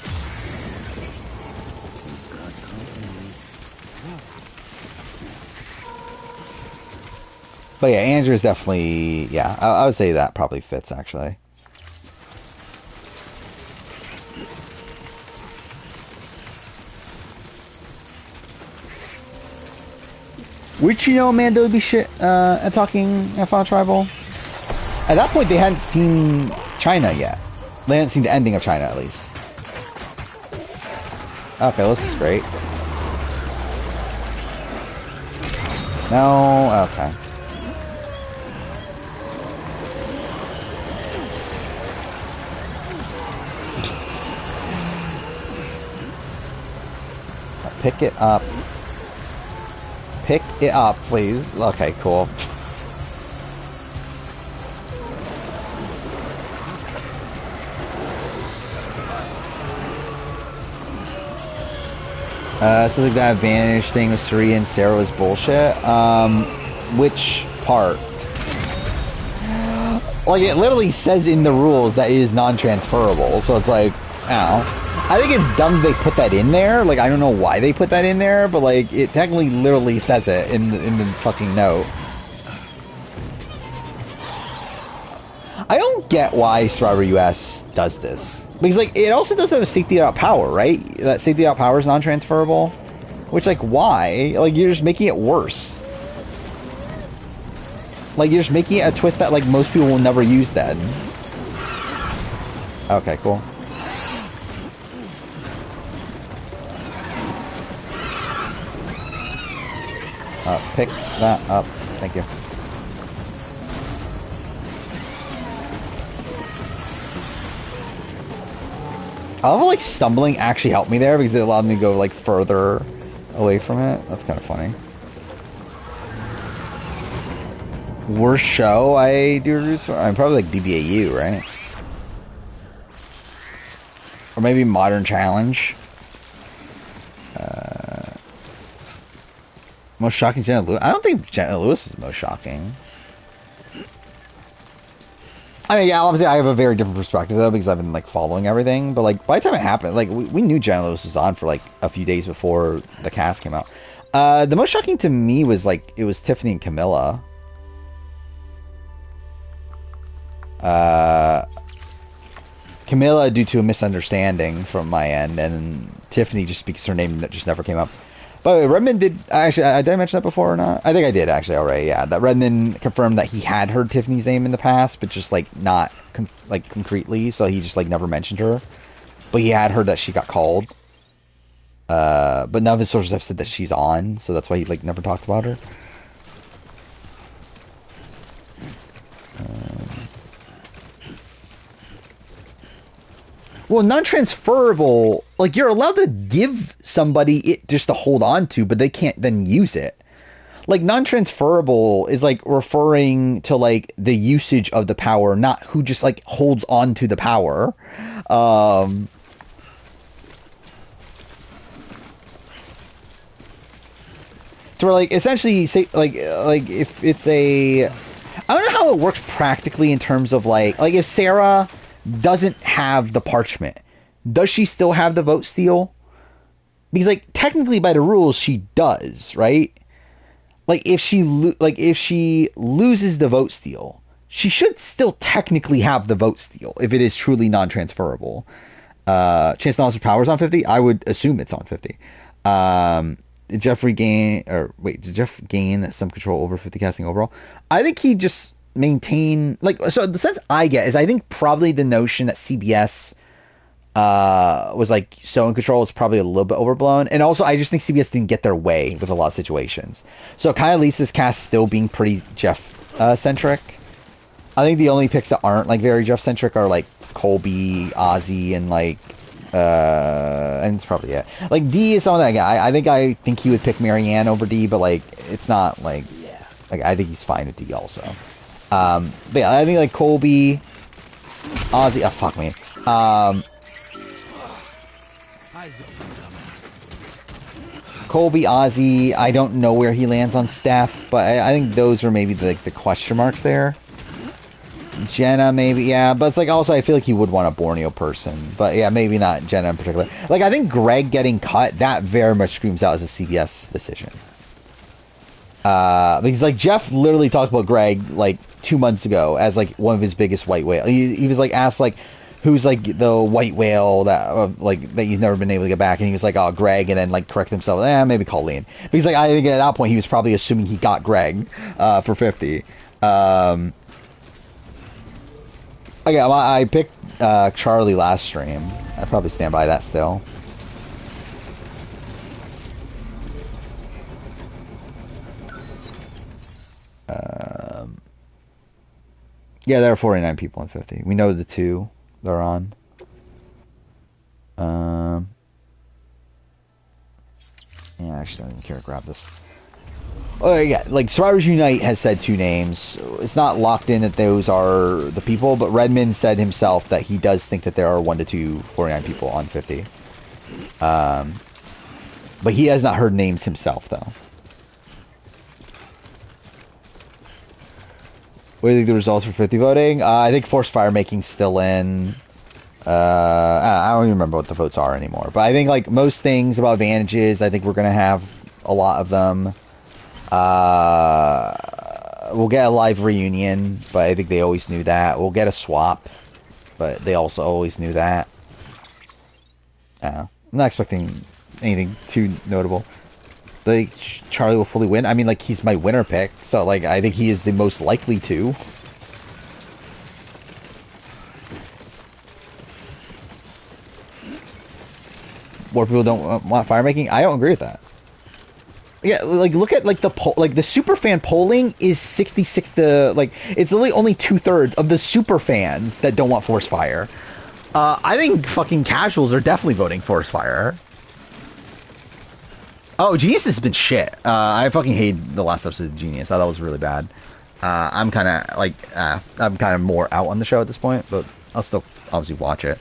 But yeah, Andrea's definitely... Yeah, I would say that probably fits, actually. Which, you know, Amanda would be shit at talking at Final Tribal. At that point, they hadn't seen China yet. They hadn't seen the ending of China, at least. Okay, this is great. No, okay. Pick it up. Pick it up, please. Okay, cool. So like that vanish thing with Suri and Sarah was bullshit. Which part? Like, it literally says in the rules that it is non-transferable, so it's like, ow. I think it's dumb they put that in there. Like, I don't know why they put that in there, but like, it technically literally says it in the fucking note. I don't get why Survivor US does this. Because, like, it also does have a safety out power, right? That safety out power is non-transferable. Which, like, why? Like, you're just making it worse. Like, you're just making it a twist that, like, most people will never use then. Okay, cool. Pick that up. Thank you. I love how, like, stumbling actually helped me there because it allowed me to go, like, further away from it. That's kind of funny. Worst show I do reviews for? I'm probably like BBAU, right? Or maybe Modern Challenge. Most shocking Jenna Lewis? I don't think Jenna Lewis is most shocking. I mean, yeah, obviously I have a very different perspective though because I've been like following everything. But like by the time it happened, like we knew Jenna Lewis was on for like a few days before the cast came out. The most shocking to me was like it was Tiffany and Camilla. Camilla due to a misunderstanding from my end, and Tiffany just because her name just never came up. But Redmond did actually. Did I mention that before or not? I think I did actually already. Yeah, that Redmond confirmed that he had heard Tiffany's name in the past, but just like not like concretely. So he just like never mentioned her. But he had heard that she got called. But none of his sources have said that she's on, so that's why he like never talked about her. Well, non-transferable, like, you're allowed to give somebody it just to hold on to, but they can't then use it. Like, non-transferable is, like, referring to, like, the usage of the power, not who just, like, holds on to the power. To, like, essentially, say, like, if it's a... I don't know how it works practically in terms of, like, if Sarah doesn't have the parchment, does she still have the vote steal? Because like technically by the rules she does, right? Like if she loses the vote steal, she should still technically have the vote steal if it is truly non-transferable. Chance to loss of power is on 50. I would assume it's on 50. Did Jeff gain some control over 50 casting overall? I think he just maintain, like, so the sense I get is I think probably the notion that CBS was like so in control is probably a little bit overblown, and also I just think CBS didn't get their way with a lot of situations, so it kind of leads this cast still being pretty Jeff centric. I think the only picks that aren't like very Jeff centric are like Colby, Ozzy, and like and it's probably it. Like D is someone that guy. I think he would pick Marianne over D, but like it's not like I think he's fine with D also. But yeah, I think like Colby, Ozzy. Oh fuck me. Colby, Ozzy. I don't know where he lands on Steph, but I think those are maybe the question marks there. Jenna, maybe, yeah, but it's like also I feel like he would want a Borneo person, but yeah, maybe not Jenna in particular. Like I think Greg getting cut, that very much screams out as a CBS decision. Because like Jeff literally talked about Greg like 2 months ago as like one of his biggest white whale. He was like asked like who's like the white whale that like that you've never been able to get back, and he was like, oh, Greg, and then like correct himself, maybe Colleen. Because like I think at that point he was probably assuming he got Greg for 50. Okay, I picked Charlie last stream. I'd probably stand by that still. Yeah, there are 49 people in 50. We know the two they're on. Yeah, actually, I don't even care to grab this. Oh yeah, like Survivors Unite has said 2 names. It's not locked in that those are the people, but Redmond said himself that he does think that there are 1 to 2 49 people on 50. But he has not heard names himself, though. What do you think the results for 50 voting? I think forced fire making's still in. I don't even remember what the votes are anymore. But I think like most things about advantages, I think we're gonna have a lot of them. We'll get a live reunion, but I think they always knew that. We'll get a swap, but they also always knew that. I'm not expecting anything too notable. Like Charlie will fully win. I mean, like he's my winner pick, so like I think he is the most likely to. More people don't want fire making. I don't agree with that. Yeah, like look at like the poll, like the super fan polling is 66 to like it's literally only 2/3 of the super fans that don't want force fire. I think fucking casuals are definitely voting force fire. Oh, Genius has been shit. I fucking hate the last episode of Genius. I thought it was really bad. I'm kind of like, I'm kind of more out on the show at this point, but I'll still obviously watch it.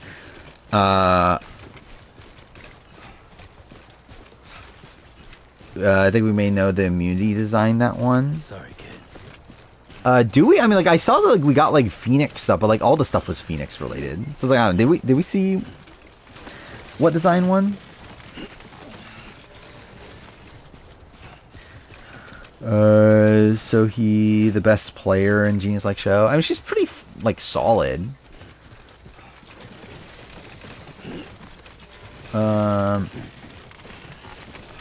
I think we may know the immunity design that one. Sorry, kid. Do we? I mean, like I saw that like we got like Phoenix stuff, but like all the stuff was Phoenix related. So like, I don't know, did we see what design won? So he the best player in Genius Like Show. I mean, she's pretty like solid.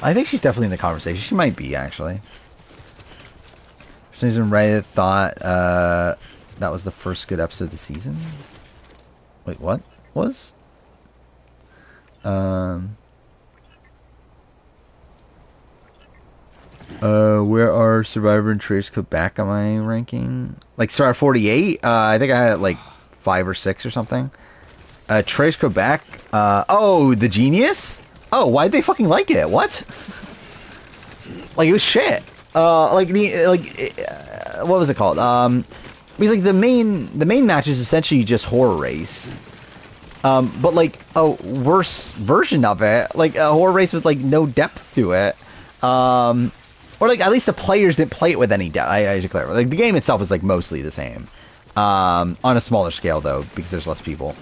I think she's definitely in the conversation. She might be actually. For some reason, Reddit thought that was the first good episode of the season. Wait, what was? Where are Survivor and Trace Quebec on my ranking? Like Survivor 48? I think I had like 5 or 6 or something. Trace Quebec. Oh, the Genius? Oh, why'd they fucking like it? What? Like it was shit. What was it called? Because like the main match is essentially just horror race. But like a worse version of it, like a horror race with like no depth to it. Or like at least the players didn't play it with any depth. I should clarify. Like the game itself is like mostly the same. On a smaller scale though, because there's less people.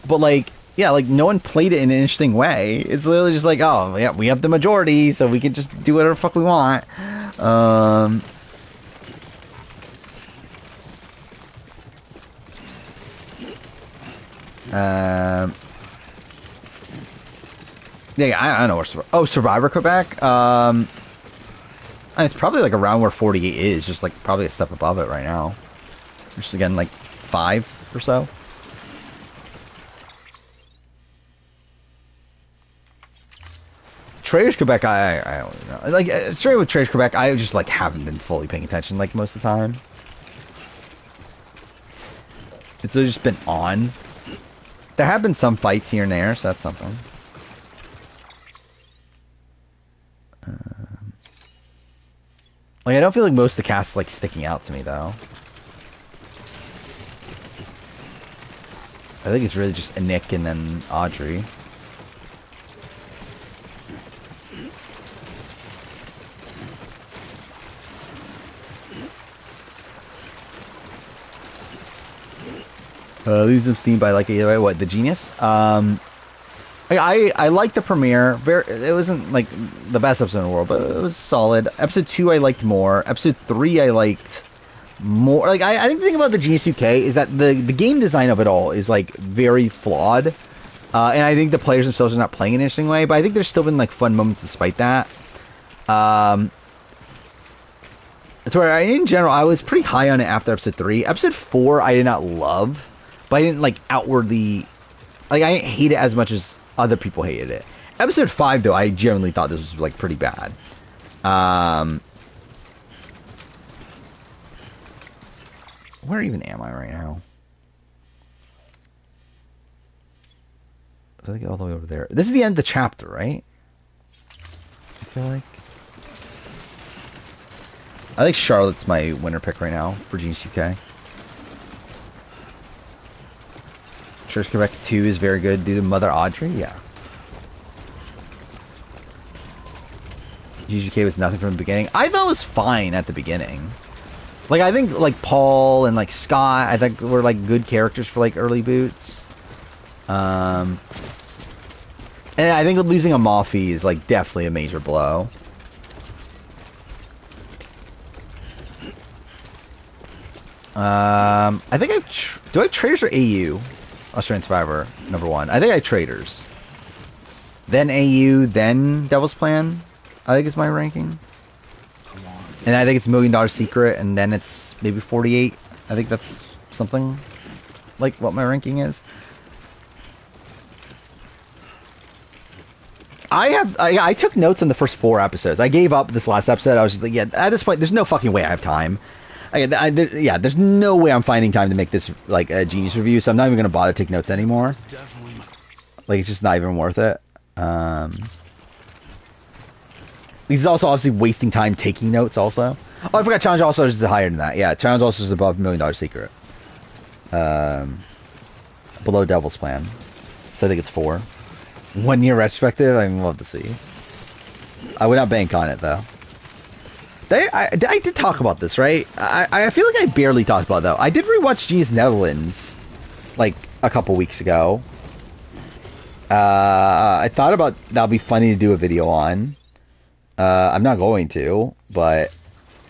But like, yeah, like no one played it in an interesting way. It's literally just like, oh yeah, we have the majority, so we can just do whatever the fuck we want. Yeah, I don't know where Survivor Quebec. It's probably like around where 48 is, just like probably a step above it right now. Just again like 5 or so. Traders Quebec, I don't know. Like straight with Traders Quebec, I just like haven't been fully paying attention like most of the time. It's just been on. There have been some fights here and there, so that's something. Like, I don't feel like most of the cast is, like, sticking out to me, though. I think it's really just Nick and then Audrey. Lose some steam by like either way. What, the Genius? I liked the premiere. It wasn't like the best episode in the world, but it was solid. Episode 2 I liked more. Episode 3 I liked more. Like I think the thing about the Genius UK is that the game design of it all is like very flawed. And I think the players themselves are not playing in an interesting way, but I think there's still been like fun moments despite that. It's where in general I was pretty high on it after episode 3. Episode 4 I did not love, but I didn't like outwardly, like I didn't hate it as much as other people hated it. Episode 5 though, I genuinely thought this was like pretty bad. Where even am I right now? I think all the way over there. This is the end of the chapter, right? I feel like. I think Charlotte's my winner pick right now for Genius UK. Church Quebec 2 is very good. Do the Mother Audrey? Yeah. Genius UK was nothing from the beginning. I thought it was fine at the beginning. Like, I think, like, Paul and, like, Scott, I think were, like, good characters for, like, early boots. And I think losing a Mafi is, like, definitely a major blow. I think do I have Traders or AU? Australian Survivor, number 1. I think I have Traders. Then AU, then Devil's Plan, I think is my ranking. And I think it's $1 Million Secret, and then it's maybe 48. I think that's something like what my ranking is. I took notes on the first 4 episodes. I gave up this last episode. I was just like, yeah, at this point, there's no fucking way I have time. Yeah, there's no way I'm finding time to make this like a Genius review, so I'm not even gonna bother to take notes anymore. Like, it's just not even worth it. He's also obviously wasting time taking notes. Also, oh, I forgot Challenge also is higher than that. Yeah, Challenge also is above $1 Million Secret. Below Devil's Plan, so I think it's 4. 1 year retrospective. I'd love to see. I would not bank on it though. I did talk about this, right? I feel like I barely talked about it, though. I did rewatch Genius Netherlands, like, a couple weeks ago. I thought about that'll be funny to do a video on. I'm not going to, but,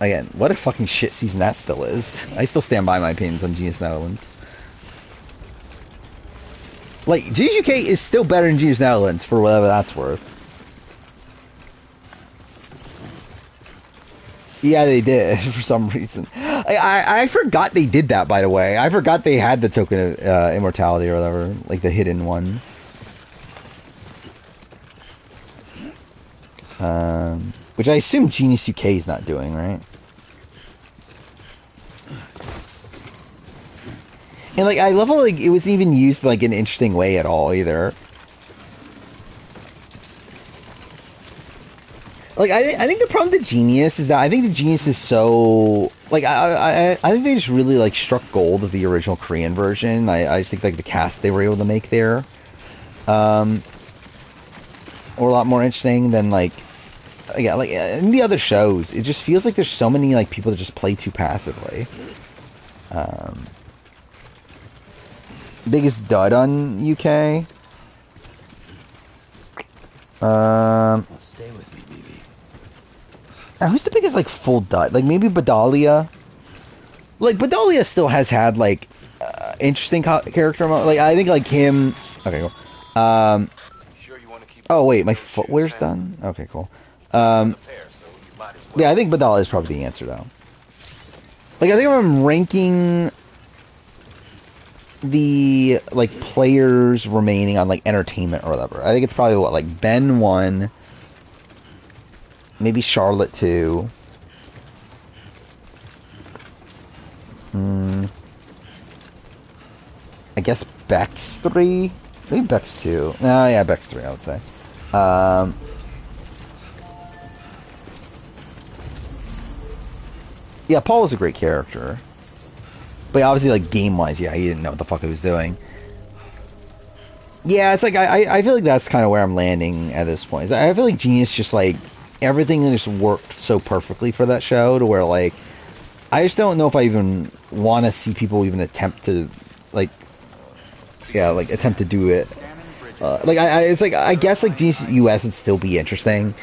again, what a fucking shit season that still is. I still stand by my opinions on Genius Netherlands. Like, Genius UK is still better than Genius Netherlands, for whatever that's worth. Yeah, they did, for some reason. I forgot they did that, by the way. I forgot they had the token of immortality or whatever. Like, the hidden one. Which I assume Genius UK is not doing, right? And, like, I love how, like, it was even used, like, in an interesting way at all, either. Like, I think the problem with the Genius is that I think the Genius is so... Like, I think they just really, like, struck gold with the original Korean version. I just think, like, the cast they were able to make there were a lot more interesting than, like... Yeah, like, in the other shows, it just feels like there's so many, like, people that just play too passively. Biggest dud on UK? Stay with me, baby. Who's the biggest, like, full dud? Like, maybe Bedalia? Like, Bedalia still has had, like, interesting character mode. Like, I think, like, him... Okay, cool. Sure you want to keep Oh, wait, my footwear's done? Okay, cool. Yeah, I think Bedalia is probably the answer, though. Like, I think if I'm ranking the, like, players remaining on, like, entertainment or whatever, I think it's probably, what, like, Ben 1... Maybe Charlotte 2. I guess Bex 3? Maybe Bex 2. No, yeah, Bex 3, I would say. Yeah, Paul was a great character. But obviously, like, game-wise, yeah, he didn't know what the fuck he was doing. Yeah, it's like, I feel like that's kind of where I'm landing at this point. I feel like Genius just, like, everything just worked so perfectly for that show to where, like, I just don't know if I even want to see people even attempt to, like, yeah, like, attempt to do it. Like, it's like, I guess, like, Genius US would still be interesting.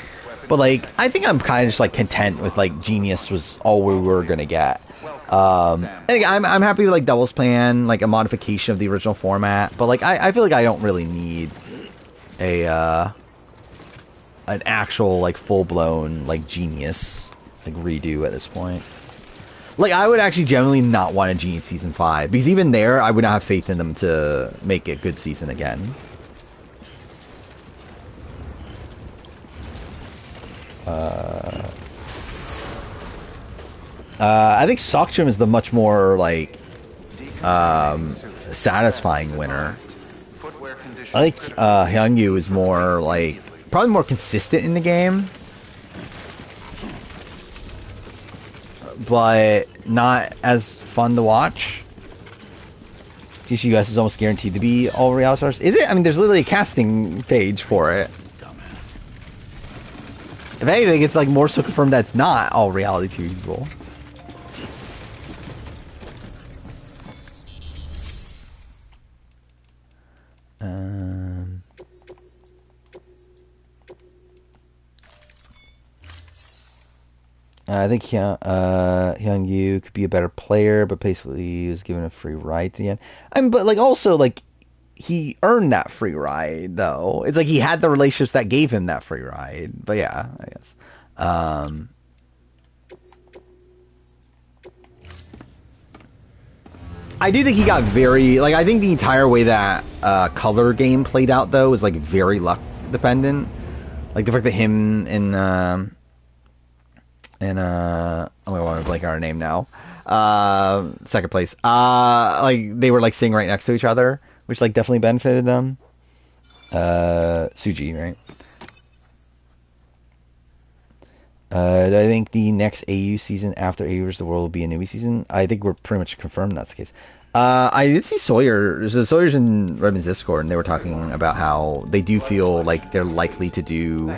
But, like, I think I'm kind of just, like, content with, like, Genius was all we were going to get. And again, I'm happy with, like, Devil's Plan, like, a modification of the original format. But, like, I feel like I don't really need a, an actual, like, full-blown, like, Genius, like, redo at this point. Like, I would actually generally not want a Genius Season 5. Because even there, I would not have faith in them to make a good season again. I think Sokchum is the much more, like, satisfying winner. I think Hyungyu is more, like, probably more consistent in the game. But not as fun to watch. GCUS is almost guaranteed to be all reality stars. Is it? I mean, there's literally a casting page for it. If anything, it's like more so confirmed that it's not all reality TV people. I think Hyungyu could be a better player, but basically he was given a free ride to the end. I mean, but like also like he earned that free ride though. It's like he had the relationships that gave him that free ride. But yeah, I guess. I do think he got very like I think the entire way that color game played out though was like very luck dependent. Like the fact that him and oh I want to blank on her name now. Second place. Like they were like sitting right next to each other, which like definitely benefited them. Suji, right? I think the next AU season after AU vs. the World will be a newbie season. I think we're pretty much confirmed that's the case. I did see Sawyer. So Sawyer's in Redmond's Discord, and they were talking about how they do feel like they're likely to do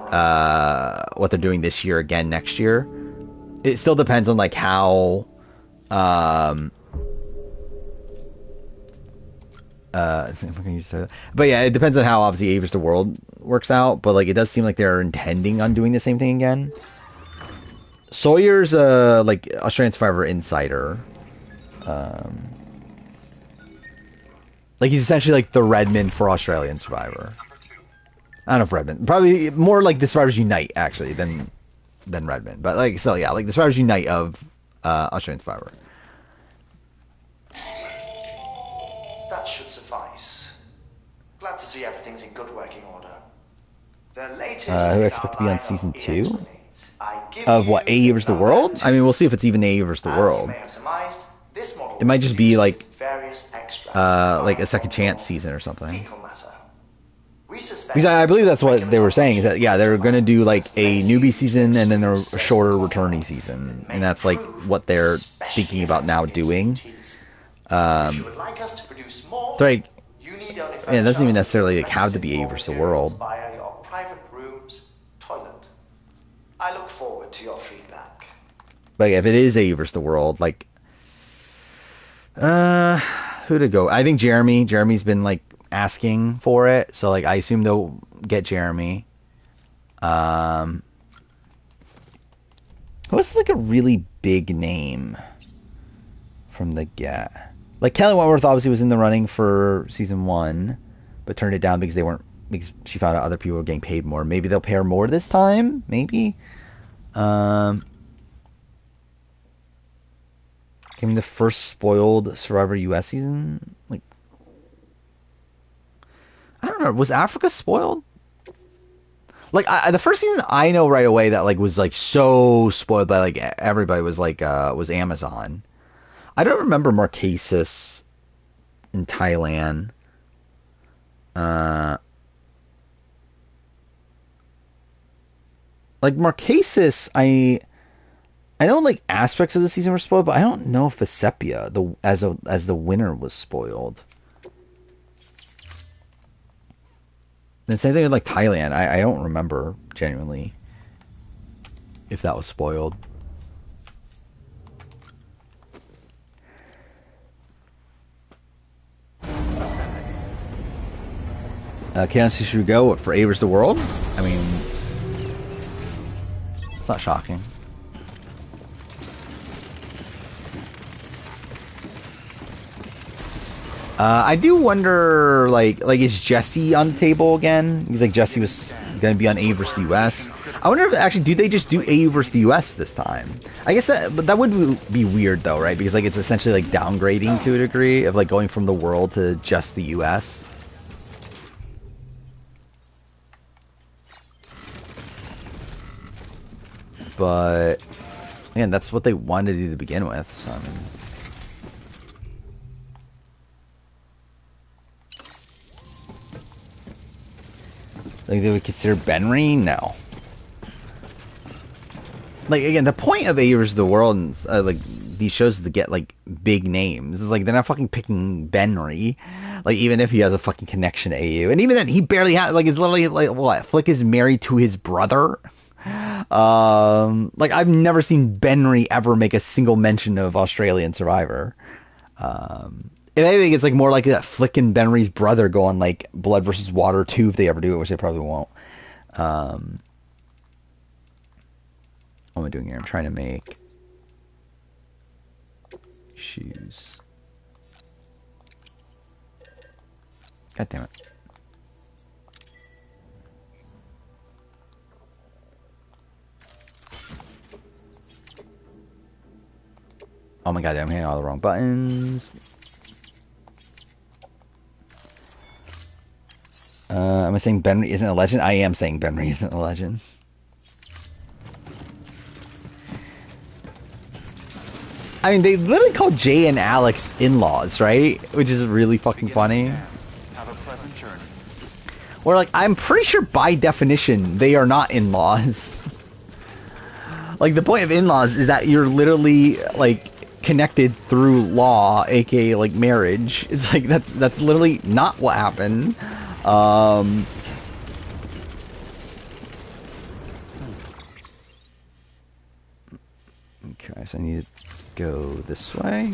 what they're doing this year again next year. It still depends on like how but yeah, it depends on how obviously AU vs. the World works out. But like, it does seem like they're intending on doing the same thing again. Sawyer's like Australian Survivor insider. Like he's essentially like the Redmond for Australian Survivor. I don't know if Redmond, probably more like the Survivors Unite actually than Redmond. But like still, yeah, like the Survivors Unite of Australian Survivor. That should suffice. Glad to see everything's in good working order. The latest Who I expect to be on season 2 of what AU vs. the World? I mean, we'll see if it's even AU vs. the World. It might just be like a second chance season or something. Because I believe that's what they were saying is that yeah they're gonna do like a newbie season and then a shorter returnee season, and that's like what they're thinking about now doing. So like, yeah, it doesn't even necessarily like have to be AU vs. the World. I look forward to your feedback. But yeah, if it is AU vs. the World, like, who to go? I think Jeremy. Jeremy's been like asking for it, so like I assume they'll get Jeremy. What's like a really big name from the get? Like Kelly Wentworth obviously was in the running for season 1, but turned it down because because she found out other people were getting paid more. Maybe they'll pay her more this time. Maybe. Giving the first spoiled Survivor US season, like I don't know, was Africa spoiled? Like the first season I know right away that like was like so spoiled by like everybody was like was Amazon. I don't remember Marquesas in Thailand. Like Marquesas, I I know like aspects of the season were spoiled, but I don't know if the Sepia, as the winner, was spoiled. The same thing with like Thailand. I don't remember genuinely if that was spoiled. Chaos should go for Avers the World. I mean, it's not shocking. I do wonder, like, is Jesse on the table again? He's like Jesse was going to be on A versus the US. I wonder if actually do they just do A versus the US this time? I guess that would be weird though, right? Because like it's essentially like downgrading to a degree of like going from the world to just the US. But again, that's what they wanted to do to begin with. So I mean. Like they would consider Benry? No. Like again, the point of A versus the World and like these shows is to get like big names. It's like they're not fucking picking Benry. Like even if he has a fucking connection to AU, and even then he barely has. Like it's literally like what Flick is married to his brother. Like I've never seen Benry ever make a single mention of Australian Survivor. If anything, it's like more like that Flick and Benry's brother go on like Blood versus Water 2 if they ever do it, which they probably won't. What am I doing here? I'm trying to make shoes. God damn it. Oh my god, I'm hitting all the wrong buttons. Am I saying Benry isn't a legend? I am saying Benry isn't a legend. I mean, they literally call Jay and Alex in-laws, right? Which is really fucking funny. Have a pleasant journey. Or like, I'm pretty sure by definition, they are not in-laws. Like, the point of in-laws is that you're literally, like, connected through law, aka, like, marriage. It's like, that's literally not what happened. Okay, so I need to go this way.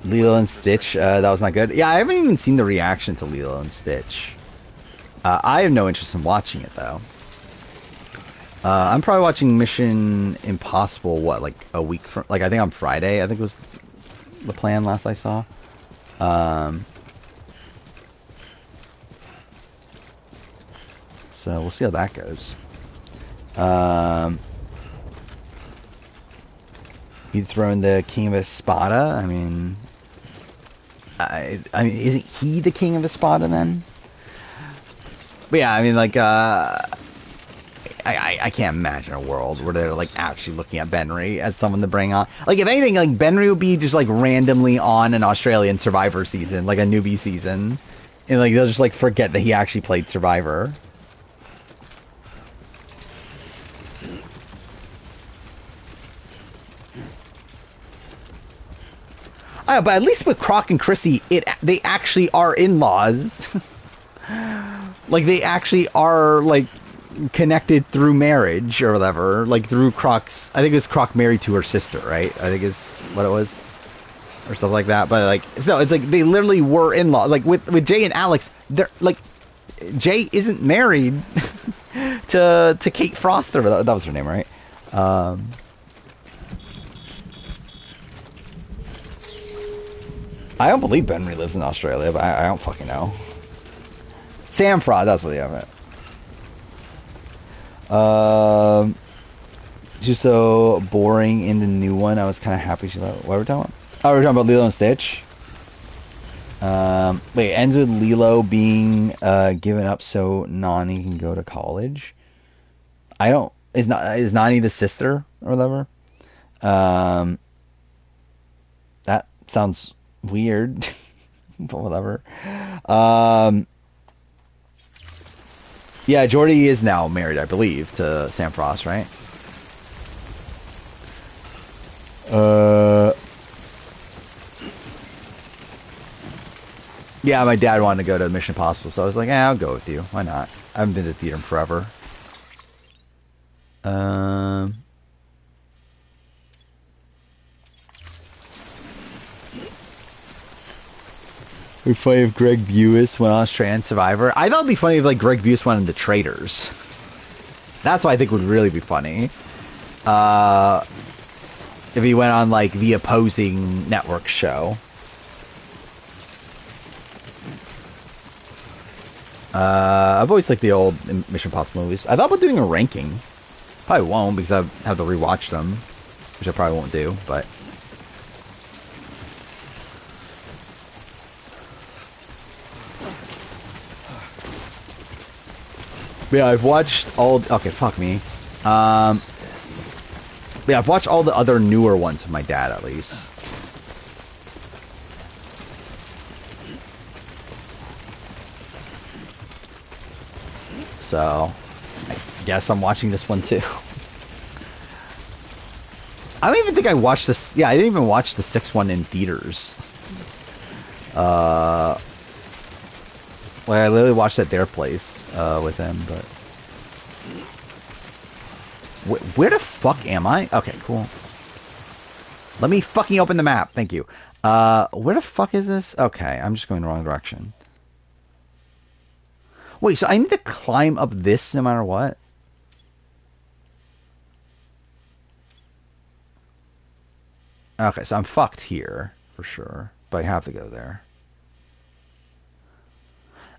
Lilo and Stitch, that was not good. Yeah, I haven't even seen the reaction to Lilo and Stitch. I have no interest in watching it, though. I'm probably watching Mission Impossible, what, like a week from... Like, I think on Friday, I think was the plan last I saw. So we'll see how that goes. You throw in the King of Espada? I mean... I mean, isn't he the King of Espada then? But yeah, I mean, like, I can't imagine a world where they're, like, actually looking at Benry as someone to bring on. Like, if anything, like, Benry would be just, like, randomly on an Australian Survivor season, like a newbie season. And, like, they'll just, like, forget that he actually played Survivor. I don't know, but at least with Croc and Chrissy, they actually are in-laws. Like, they actually are, like, connected through marriage or whatever. Like, through Croc's... I think it was Croc married to her sister, right? I think is what it was. Or something like that. But, like, no, it's like they literally were in-laws. Like, with Jay and Alex, they're, like... Jay isn't married to Kate Frost. Or that was her name, right? I don't believe Benry lives in Australia, but I don't fucking know. Sam Fraud, that's what they have it. Just so boring in the new one. I was kind of happy she left. What were we talking about? Oh, we're talking about Lilo and Stitch. Wait, it ends with Lilo being given up so Nani can go to college. I don't. Is Nani the sister or whatever? That sounds weird, but whatever. Yeah, Jordy is now married, I believe, to Sam Frost, right? Yeah, my dad wanted to go to Mission Impossible, so I was like, I'll go with you. Why not? I haven't been to the theater in forever. Um... It'd be funny if Greg Buis went on Strand Survivor. I thought it'd be funny if like Greg Buis went into Traitors. That's what I think would really be funny. If he went on like the opposing network show. I've always liked the old Mission Impossible movies. I thought about doing a ranking. Probably won't because I have to rewatch them, which I probably won't do. But yeah, I've watched all. Okay, fuck me. Yeah, I've watched all the other newer ones with my dad at least. So, I guess I'm watching this one too. I don't even think I watched this. Yeah, I didn't even watch the 6th one in theaters. Well, I literally watched at their place with him, but where the fuck am I? Okay, cool. Let me fucking open the map. Thank you. Where the fuck is this? Okay, I'm just going the wrong direction. Wait, so I need to climb up this no matter what? Okay, so I'm fucked here, for sure. But I have to go there.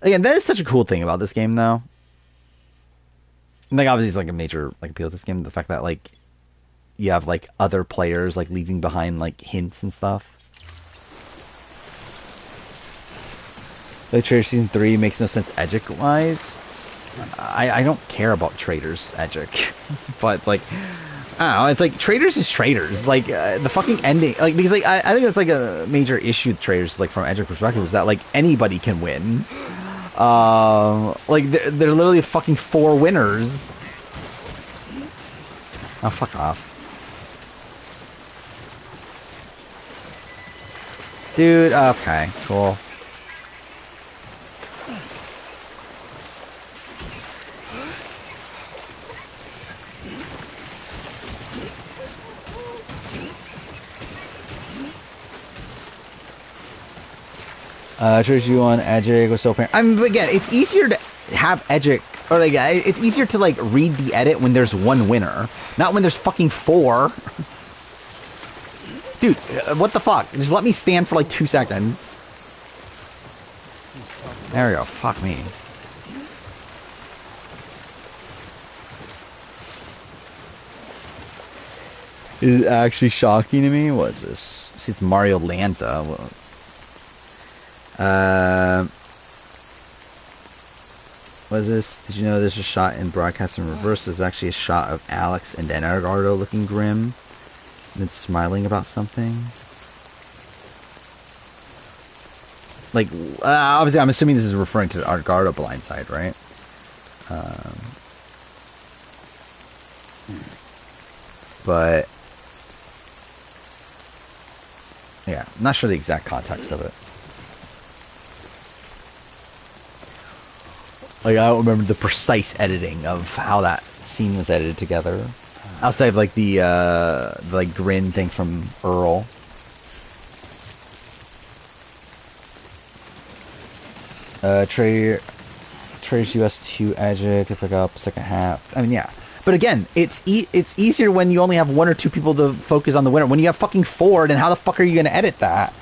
Again, that is such a cool thing about this game, though. Like, obviously, it's like a major like appeal of this game. The fact that, like, you have, like, other players, like, leaving behind, like, hints and stuff. Like, Trader Season 3 makes no sense Edgic-wise. I don't care about Traders Edgic. But, like, I don't know, it's like, Traders is Traders. Like, the fucking ending, like, because, like, I think that's, like, a major issue with Traders, like, from Edgic perspective, is that, like, anybody can win. Like, they're literally fucking 4 winners. Oh, fuck off. Dude, okay, cool. Choose you on Edgic was so apparent. I mean, again, it's easier to have Edgic, or like, it's easier to like read the edit when there's 1 winner, not when there's fucking 4. Dude, what the fuck? Just let me stand for like 2 seconds. There we go. Fuck me. Is it actually shocking to me? What is this? See, it's Mario Lanza. What is this? Did you know there's a shot in broadcast in reverse? There's actually a shot of Alex and then Edgardo looking grim and then smiling about something. Like, obviously, I'm assuming this is referring to the Edgardo blindside, right? But yeah, I'm not sure the exact context of it. Like, I don't remember the precise editing of how that scene was edited together. Outside of, like, the like, grin thing from Earl. Trace US 2 Edgic to pick up second half. I mean, yeah. But again, it's easier when you only have 1 or 2 people to focus on the winner. When you have fucking 4, then how the fuck are you going to edit that?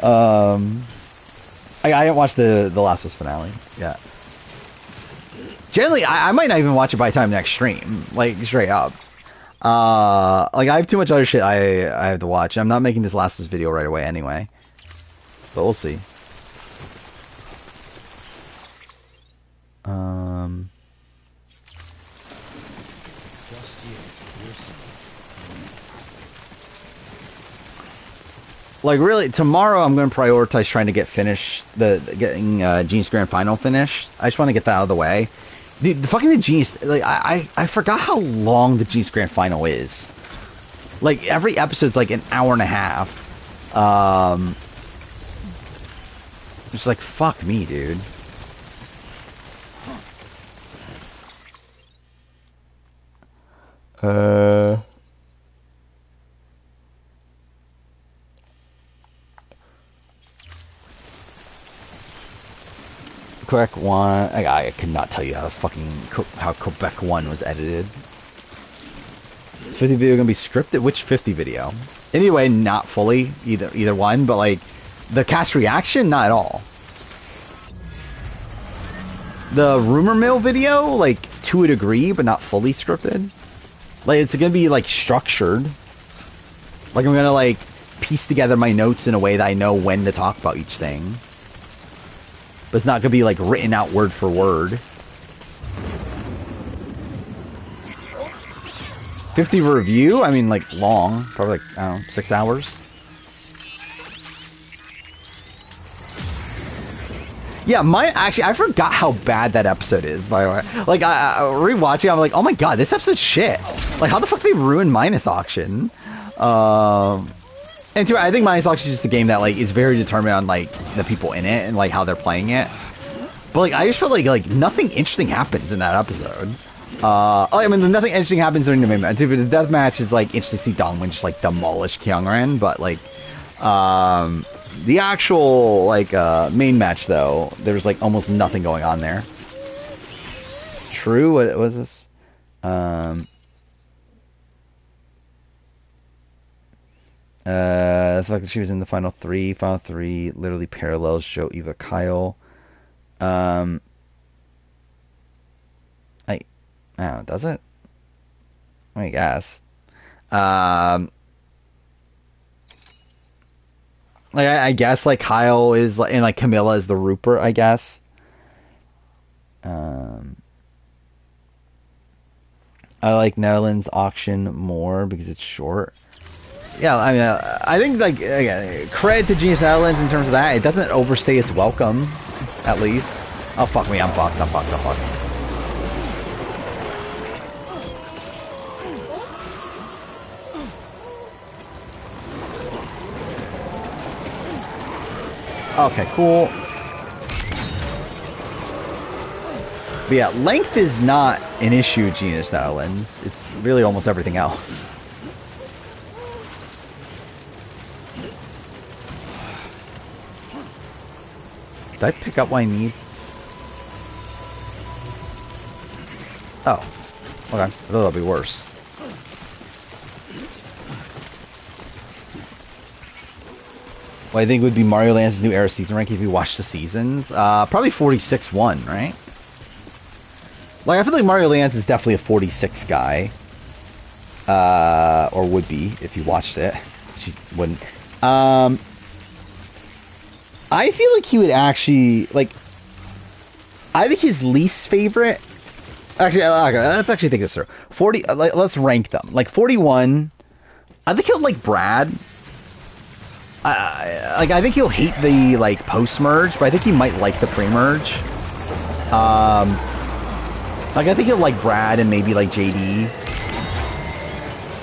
I didn't watch the Last of Us finale yet. Generally, I might not even watch it by the time next stream. Like, straight up. Like, I have too much other shit I have to watch. I'm not making this Last of Us video right away anyway. But we'll see. Like, really, tomorrow I'm going to prioritize trying to get getting Gene's Grand Final finished. I just want to get that out of the way. The fucking the Genius, like, I forgot how long the Genius Grand Final is. Like, every episode's like an hour and a half. It's like, fuck me, dude. Quebec 1, I could not tell you how how Quebec 1 was edited. Is 50 video gonna be scripted? Which 50 video? Anyway, not fully, either one, but like, the cast reaction, not at all. The rumor mill video, like, to a degree, but not fully scripted. Like, it's gonna be, like, structured. Like, I'm gonna, like, piece together my notes in a way that I know when to talk about each thing. But it's not gonna be, like, written out word for word. 50 review? I mean, like, long. Probably, like, I don't know, 6 hours. Yeah, actually, I forgot how bad that episode is, by the way. Like, I rewatching, I'm like, oh my god, this episode's shit. Like, how the fuck they ruined Minus Auction? And I think Minus Auction is just a game that, like, is very determined on, like, the people in it and, like, how they're playing it. But, like, I just feel like nothing interesting happens in that episode. I mean, nothing interesting happens during the main match. The death match is, like, interesting to see Dongwon just, like, demolish Kyungran, but, like, the actual, like, main match, though, there's, like, almost nothing going on there. True? What was this? The fact that she was in the final three literally parallels Joe, Eva, Kyle. I don't know, does it? I guess. Like, I guess, like, Kyle is, and, like, Camilla is the Rupert, I guess. I like Netherlands Auction more because it's short. Yeah, I mean, I think, like, again, credit to Genius Netherlands in terms of that. It doesn't overstay its welcome, at least. Oh, fuck me, I'm fucked. Okay, cool. But yeah, length is not an issue with Genius Netherlands. It's really almost everything else. Did I pick up what I need? Oh. Okay. I thought that'd be worse. What I think would be Mario Land's new era season rank if you watch the seasons? Probably 46-1, right? Like, I feel like Mario Lands is definitely a 46 guy. Or would be, if you watched it. She wouldn't. I feel like he would actually, like, I think his least favorite, actually, let's actually think this through. 40, let's rank them. Like, 41, I think he'll like Brad. Like, I think he'll hate the, like, post-merge, but I think he might like the pre-merge. Like, I think he'll like Brad and maybe, like, JD.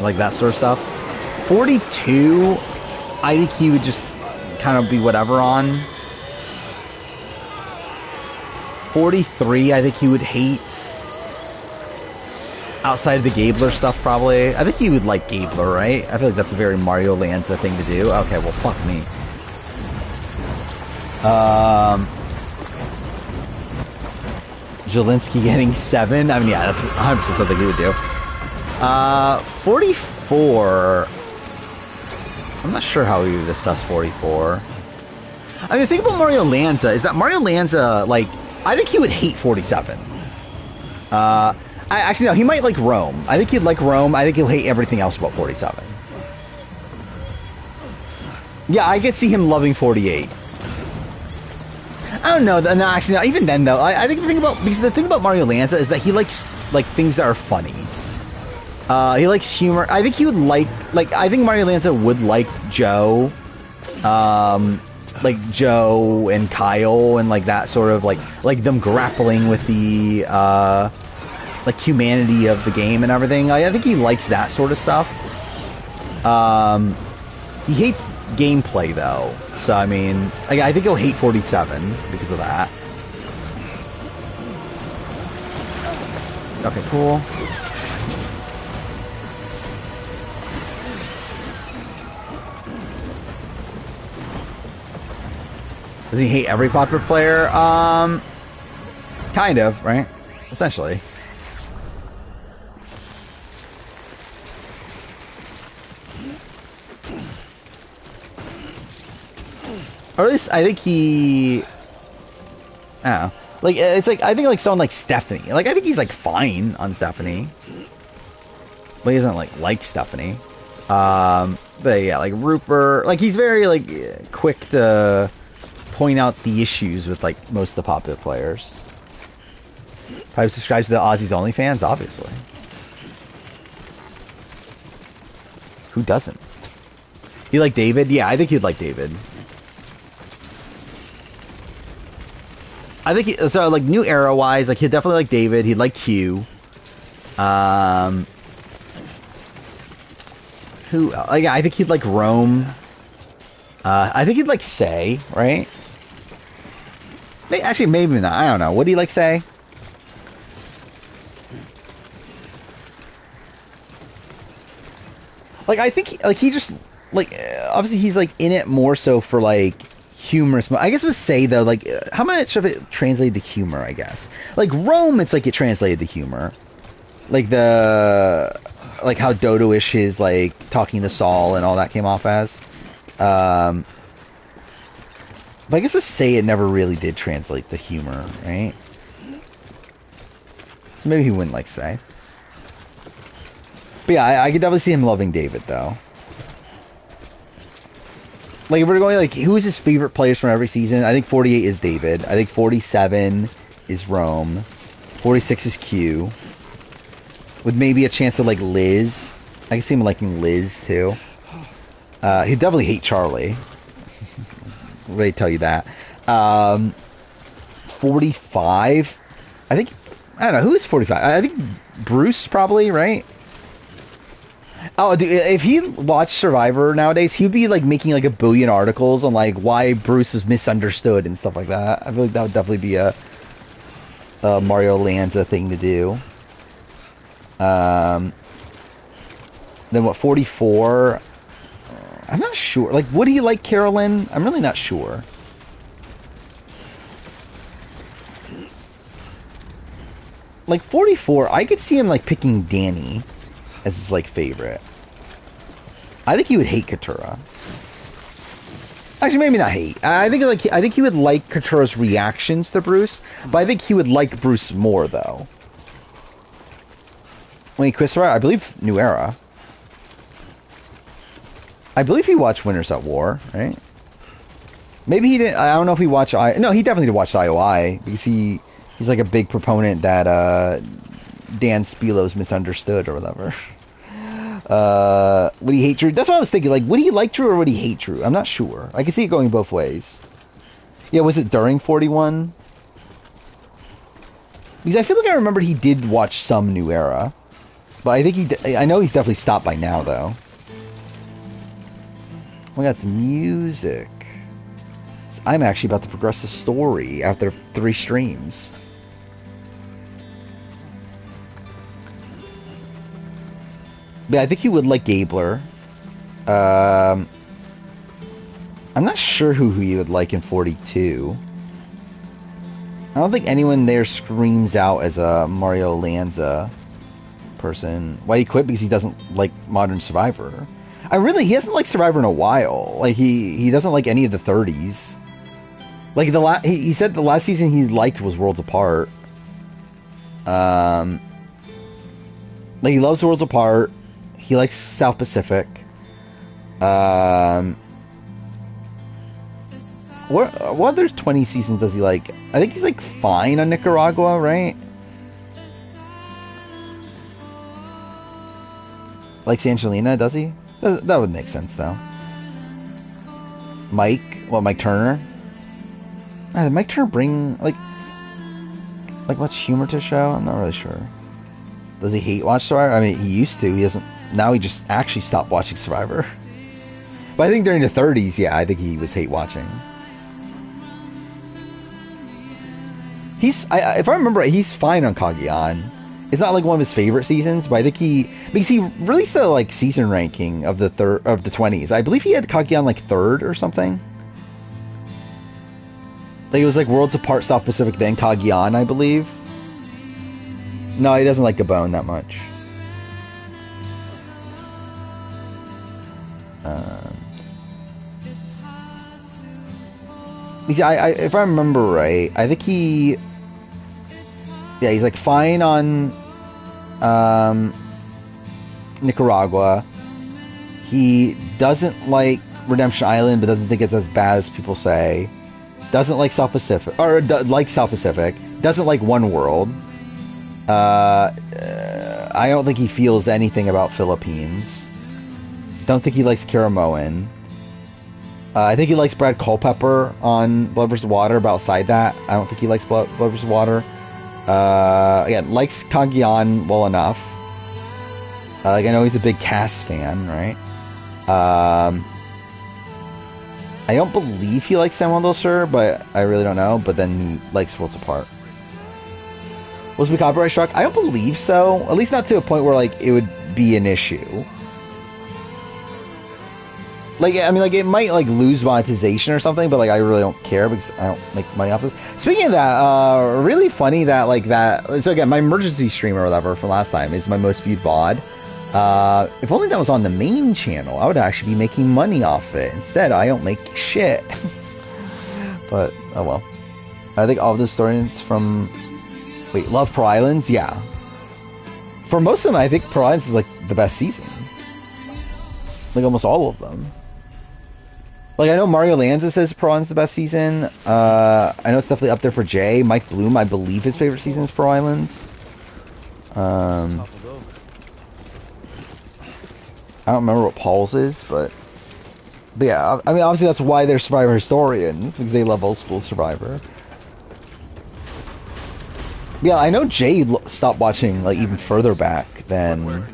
Like, that sort of stuff. 42, I think he would just kind of be whatever on. 43, I think he would hate. Outside of the Gabler stuff, probably. I think he would like Gabler, right? I feel like that's a very Mario Lanza thing to do. Okay, well, fuck me. Jelinski getting 7. I mean, yeah, that's 100% something he would do. 44... I'm not sure how we would assess 44. I mean, the thing about Mario Lanza is that Mario Lanza, like, I think he would hate 47. Actually, no, he might like Rome. I think he'd like Rome. I think he'll hate everything else about 47. Yeah, I could see him loving 48. I don't know. No, actually, no, even then, though, I think because the thing about Mario Lanza is that he likes, like, things that are funny. He likes humor. I think he would like, I think Mario Lanza would like Joe. like Joe and Kyle and like that sort of like them grappling with the like humanity of the game and everything. I think he likes that sort of stuff. He hates gameplay though, so I mean, I think he'll hate 47 because of that. Okay, cool. Does he hate every popular player? Kind of, right? Essentially. Or at least I think he... I don't know. Like, it's like, I think like someone like Stephanie. Like, I think he's like fine on Stephanie. But he doesn't like Stephanie. But yeah, like Rupert, like he's very like quick to point out the issues with like most of the popular players. Probably subscribes to the Aussies OnlyFans, obviously. Who doesn't? You like David? Yeah, I think he'd like David. I think so. Like new era wise, like he'd definitely like David. He'd like Q. Who? Yeah, I think he'd like Rome. I think he'd like Say, right? Actually, maybe not. I don't know. Would he like Say? Like, I think he just like obviously he's like in it more so for like humorous. I guess with Say though, like how much of it translated to humor? I guess like Rome, it's like it translated to humor, like like how Dodo-ish his like talking to Saul and all that came off as. But I guess with Say it never really did translate the humor, right? So maybe he wouldn't like Say. But yeah, I could definitely see him loving David though. Like if we're going like who is his favorite players from every season? I think 48 is David. I think 47 is Rome. 46 is Q. With maybe a chance of like Liz. I can see him liking Liz too. He'd definitely hate Charlie. Ready to tell you that. 45. I think I don't know who is 45. I think Bruce probably, right? Oh, dude, if he watched Survivor nowadays, he'd be like making like a billion articles on like why Bruce was misunderstood and stuff like that. I feel like that would definitely be a Mario Lanza thing to do. Then what? 44. I'm not sure. Like, would he like Carolyn? I'm really not sure. Like 44, I could see him like picking Danny as his like favorite. I think he would hate Katura. Actually, maybe not hate. I think he would like Katura's reactions to Bruce, but I think he would like Bruce more though. Wait, Christopher, I believe New Era. I believe he watched Winners at War, right? Maybe he didn't. I don't know if he watched. No, he definitely did watch IOI because he's like a big proponent that Dan Spilo's misunderstood or whatever. Would he hate Drew? That's what I was thinking. Like, would he like Drew or would he hate Drew? I'm not sure. I can see it going both ways. Yeah, was it during 41? Because I feel like I remember he did watch some New Era, but I think I know he's definitely stopped by now though. We got some music. So I'm actually about to progress the story after 3 streams. But I think he would like Gabler. I'm not sure who he would like in 42. I don't think anyone there screams out as a Mario Lanza person. Why he quit? Because he doesn't like Modern Survivor. He hasn't liked Survivor in a while. Like he doesn't like any of the 30s. Like he said the last season he liked was Worlds Apart. Like he loves Worlds Apart. He likes South Pacific. What other 20 seasons does he like? I think he's like fine on Nicaragua, right? Likes Angelina, does he? That would make sense though. Mike Turner. Did Mike Turner bring like much humor to the show? I'm not really sure. Does he hate watch Survivor? I mean, he used to. He doesn't. Now he just actually stopped watching Survivor. But I think during the 30s, yeah, I think he was hate watching. If I remember right, he's fine on Cagayan. It's not like one of his favorite seasons, but I think because he released a like season ranking of the 20s. I believe he had Cagayan like third or something. Like it was like Worlds Apart, South Pacific, then Cagayan, I believe. No, he doesn't like Gabon that much. If I remember right, I think he's like fine on Nicaragua. He doesn't like Redemption Island, but doesn't think it's as bad as people say. Doesn't like South Pacific, or like South Pacific. Doesn't like One World. I don't think he feels anything about Philippines. Don't think he likes Karamoan. I think he likes Brad Culpepper on Blood vs. Water, but outside that, I don't think he likes Blood vs. Water. Again, likes Cagayan well enough. Like I know he's a big Cass fan, right? I don't believe he likes San Juan del Sur, but I really don't know. But then he likes Worlds Apart. Was we copyright struck? I don't believe so. At least not to a point where like it would be an issue. Like, I mean, like, it might, like, lose monetization or something, but, like, I really don't care because I don't make money off this. Speaking of that, really funny that, like, that... So, again, my emergency stream or whatever from last time is my most viewed VOD. If only that was on the main channel, I would actually be making money off it. Instead, I don't make shit. But, oh well. I think all of the stories from... Wait, Love Pro Islands? Yeah. For most of them, I think Pro Islands is, like, the best season. Like, almost all of them. Like, I know Mario Lanza says Pro Islands is the best season. I know it's definitely up there for Jay. Mike Bloom, I believe his favorite season is Pro Islands. I don't remember what Paul's is, but yeah, I mean, obviously that's why they're Survivor historians, because they love old school Survivor. Yeah, I know Jay stopped watching, like, even further back than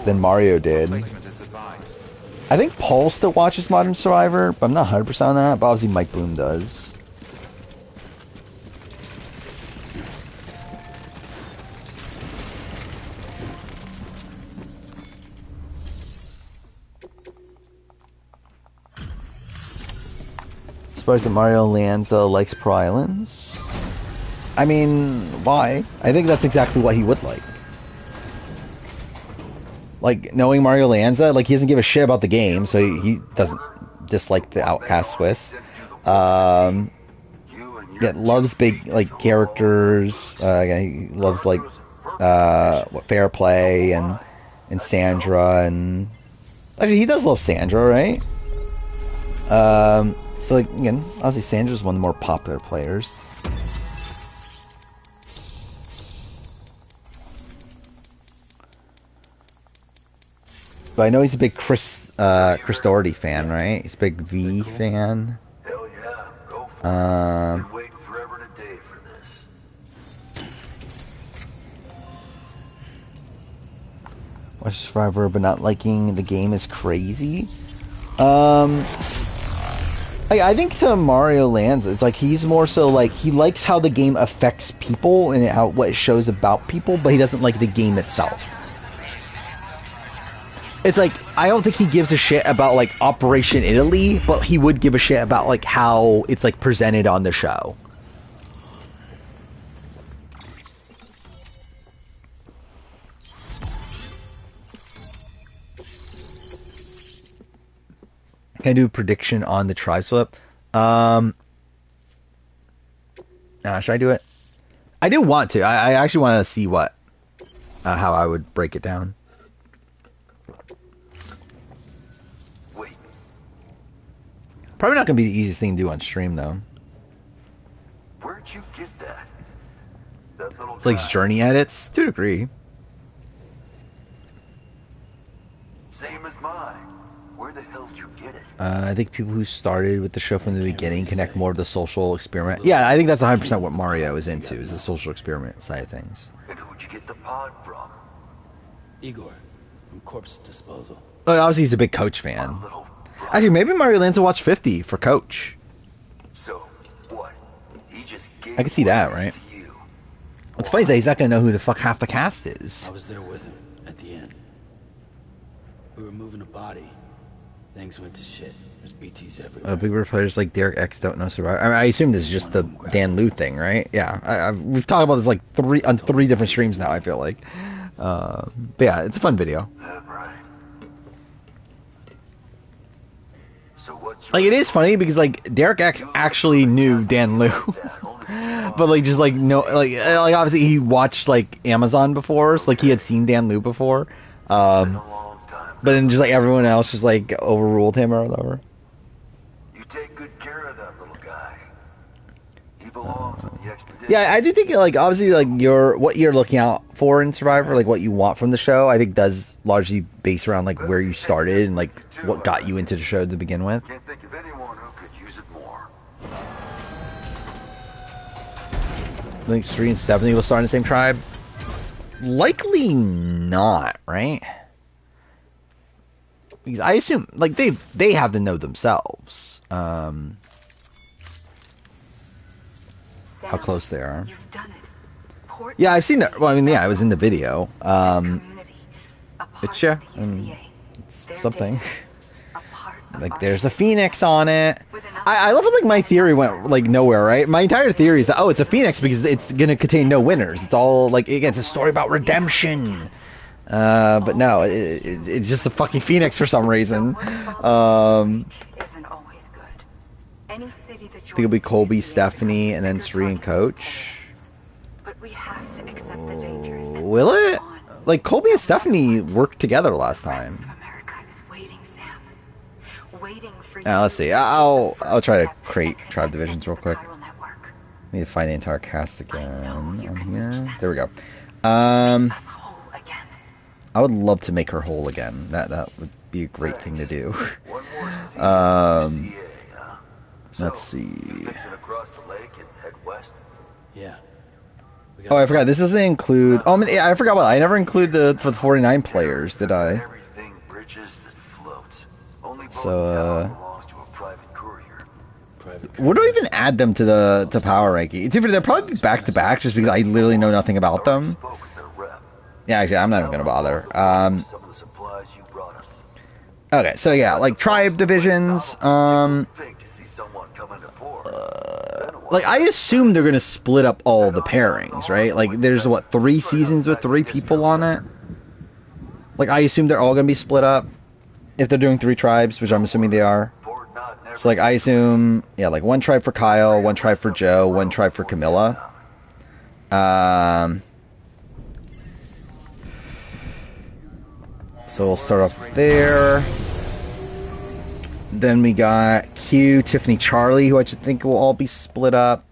Mario did. I think Paul still watches Modern Survivor, but I'm not 100% on that, but obviously Mike Bloom does. Surprised that Mario Lanza likes Pro Islands. I mean, why? I think that's exactly what he would like. Like, knowing Mario Lanza, like, he doesn't give a shit about the game, so he doesn't dislike the Outcast Swiss. Yeah, loves big, like, characters. He loves, like, Fair Play and Sandra, and... Actually, he does love Sandra, right? So, like, again, obviously Sandra's one of the more popular players. But I know he's a big Chris Doherty fan, right? He's a big V fan. Hell yeah, go for it. Been waiting forever and a day for this. Watch Survivor, but not liking the game is crazy. I think to Mario Lanza, it's like he's more so like he likes how the game affects people and what it shows about people, but he doesn't like the game itself. It's like, I don't think he gives a shit about, like, Operation Italy, but he would give a shit about, like, how it's, like, presented on the show. Can I do a prediction on the tribe flip? Should I do it? I do want to. I actually want to see what, how I would break it down. Probably not going to be the easiest thing to do on stream, though. Where'd you get that? That little It's like journey edits, to a degree. Same as mine. Where the hell did you get it? I think people who started with the show from the beginning connect more to the social experiment. Yeah, I think that's 100% what Mario is into, is the social experiment side of things. And who'd you get the pod from? Igor, from Corpse Disposal. Obviously, he's a big Coach fan. My little brother. Actually, maybe Mario Lands will watch 50 for Coach. So, what? He just gave I can see that, orders right? to you. What's funny is that he's not going to know who the fuck half the cast is. I was there with him at the end. We were moving a body. Things went to shit. There's BTs everywhere. Big Bird players like Derek X don't know Survivor. I mean, I assume this is just the Dan Liu thing, right? Yeah, we've talked about this like three different streams now, I feel like. But yeah, it's a fun video. Right. So what's your Like, it is funny because like Derek X actually knew Dan Liu, but like just like no, like obviously he watched like Amazon before, so like he had seen Dan Liu before, a long time? but then just like everyone else just like overruled him or whatever. You take good care of that little guy. He belongs with the expedition. Yeah, I do think like obviously like what you're looking out for in Survivor, like what you want from the show, I think does largely base around like where you started and like what got you into the show to begin with. Can't think of anyone who could use it more. I think Sri and Stephanie will start in the same tribe. Likely not, right? Because I assume like they have to know themselves how close they are. You've done it. Port Yeah, I've seen that. Well, I mean, yeah, I was in the video. community, a part It's yeah, of the UCA. it's Their something. data, a part of Like our there's a history. phoenix on it. With an I love how like my theory went like nowhere, right? My entire theory is that it's a phoenix because it's gonna contain no winners. It's all like it's a story about redemption. But no, it's just a fucking phoenix for some reason. Isn't always good. Any city that I think it'll be Colby, Stephanie, and then Sri and Coach. But we have to accept the dangers and Will move it? on. Like Colby and Stephanie worked together last The rest of time. America is waiting, Sam. Waiting for Let's you see. to I'll take the try to first step create and tribe connect divisions to real the quick. chiral network. Need to find the entire cast again you on can reach here. them. There we go. Us whole again. I would love to make her whole again. That would be a great thing to do. One more seat Um, in the UCA, huh? let's So, see. you fixing to cross the lake and head west? Yeah. We Oh, I forgot. This doesn't include. Oh, I mean, yeah, I forgot about. I never include for the 49 players, did I? Everything bridges that floats. Only boat So, in town belongs to a private courier. private. What do I even add them to the power ranking? It's either they'll probably be back to back just because I literally know nothing about them. Spoke with their rep. Yeah, actually, I'm not even gonna bother. Some of the supplies you brought us. Okay, so yeah, like tribe divisions. Pig to see someone come into port. Like I assume they're gonna split up all the pairings, right? Like there's what 3 seasons with 3 people on it. Like I assume they're all gonna be split up if they're doing 3 tribes, which I'm assuming they are. Port not never So like I assume, yeah, like 1 tribe for Kyle, 1 tribe for Joe, 1 tribe for Camilla. So we'll start off there. Then we got Q, Tiffany, Charlie, who I should think will all be split up.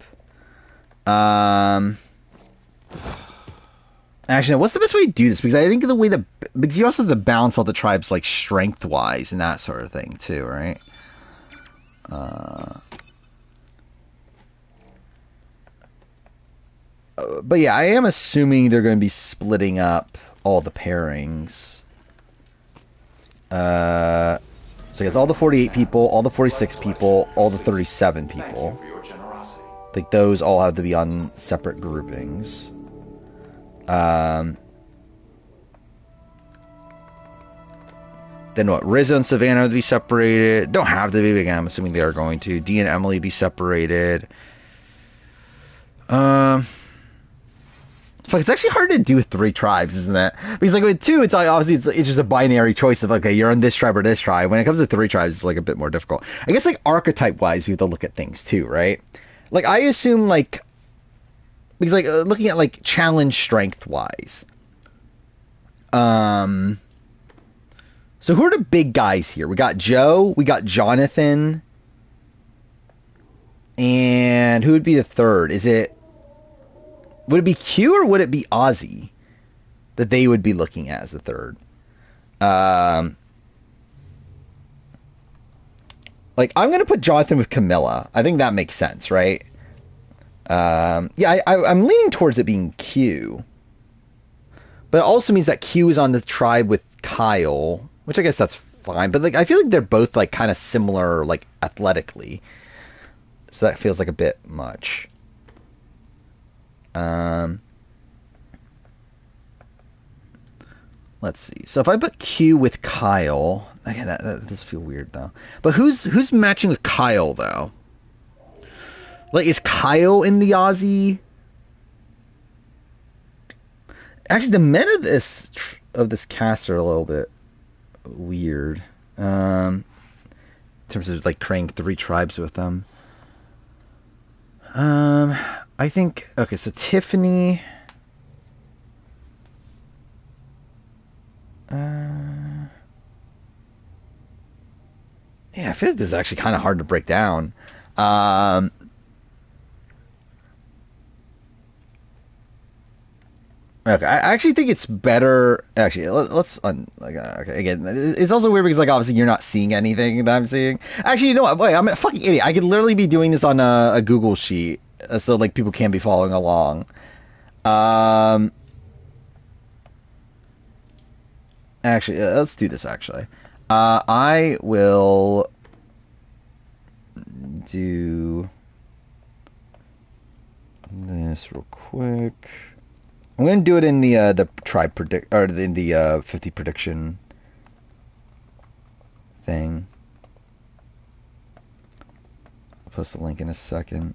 Actually, what's the best way to do this? Because I think because you also have to balance all the tribes like strength wise and that sort of thing too, right? But yeah, I am assuming they're going to be splitting up all the pairings. So it's all the 48 people, all the 46 people, all the 37 people. For your generosity. Like those all have to be on separate groupings. Then what? Rizzo and Savannah have to be separated. Don't have to be, but again, I'm assuming they are going to. Dee and Emily be separated. Fuck, it's actually hard to do with 3 tribes, isn't it? Because like with 2, it's like obviously it's just a binary choice of okay, you're on this tribe or this tribe. When it comes to 3 tribes, it's like a bit more difficult. I guess like archetype wise, you have to look at things too, right? Like I assume like because like looking at like challenge strength wise. So who are the big guys here? We got Joe, we got Jonathan, and who would be the third? Would it be Q or would it be Ozzy that they would be looking at as the third? Like, I'm gonna put Jonathan with Camilla. I think that makes sense, right? I'm leaning towards it being Q. But it also means that Q is on the tribe with Kyle, which I guess that's fine. But like, I feel like they're both like kind of similar, like athletically. So that feels like a bit much. Let's see. So if I put Q with Kyle, okay, that does feel weird though. But who's matching with Kyle though? Like, is Kyle in the Aussie? Actually, the men of this cast are a little bit weird. In terms of like creating 3 tribes with them. I think okay. So Tiffany. Yeah, I feel like this is actually kind of hard to break down. Okay, I actually think it's better. Actually, okay. Again, it's also weird because like obviously you're not seeing anything that I'm seeing. Actually, you know what? Wait, I'm a fucking idiot. I could literally be doing this on a Google sheet, so like people can be following along. Actually, let's do this. Actually, I will do this real quick. I'm gonna do it in the tribe predict or in the 50 prediction thing. I'll post the link in a second.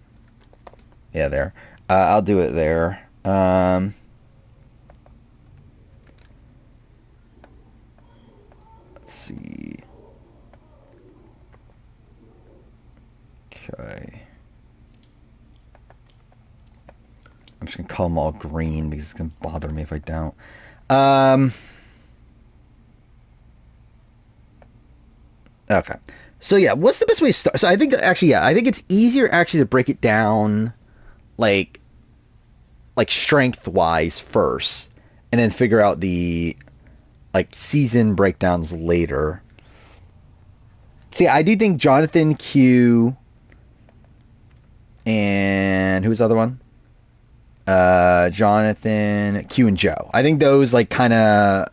Yeah, there. I'll do it there. Let's see. Okay. I'm just gonna call them all green because it's gonna bother me if I don't. Okay. So yeah, what's the best way to start? So I think actually, yeah, I think it's easier actually to break it down, like strength wise first, and then figure out the like season breakdowns later. See, I do think Jonathan, Q, and who's the other one? Jonathan, Q, and Joe. I think those like kind of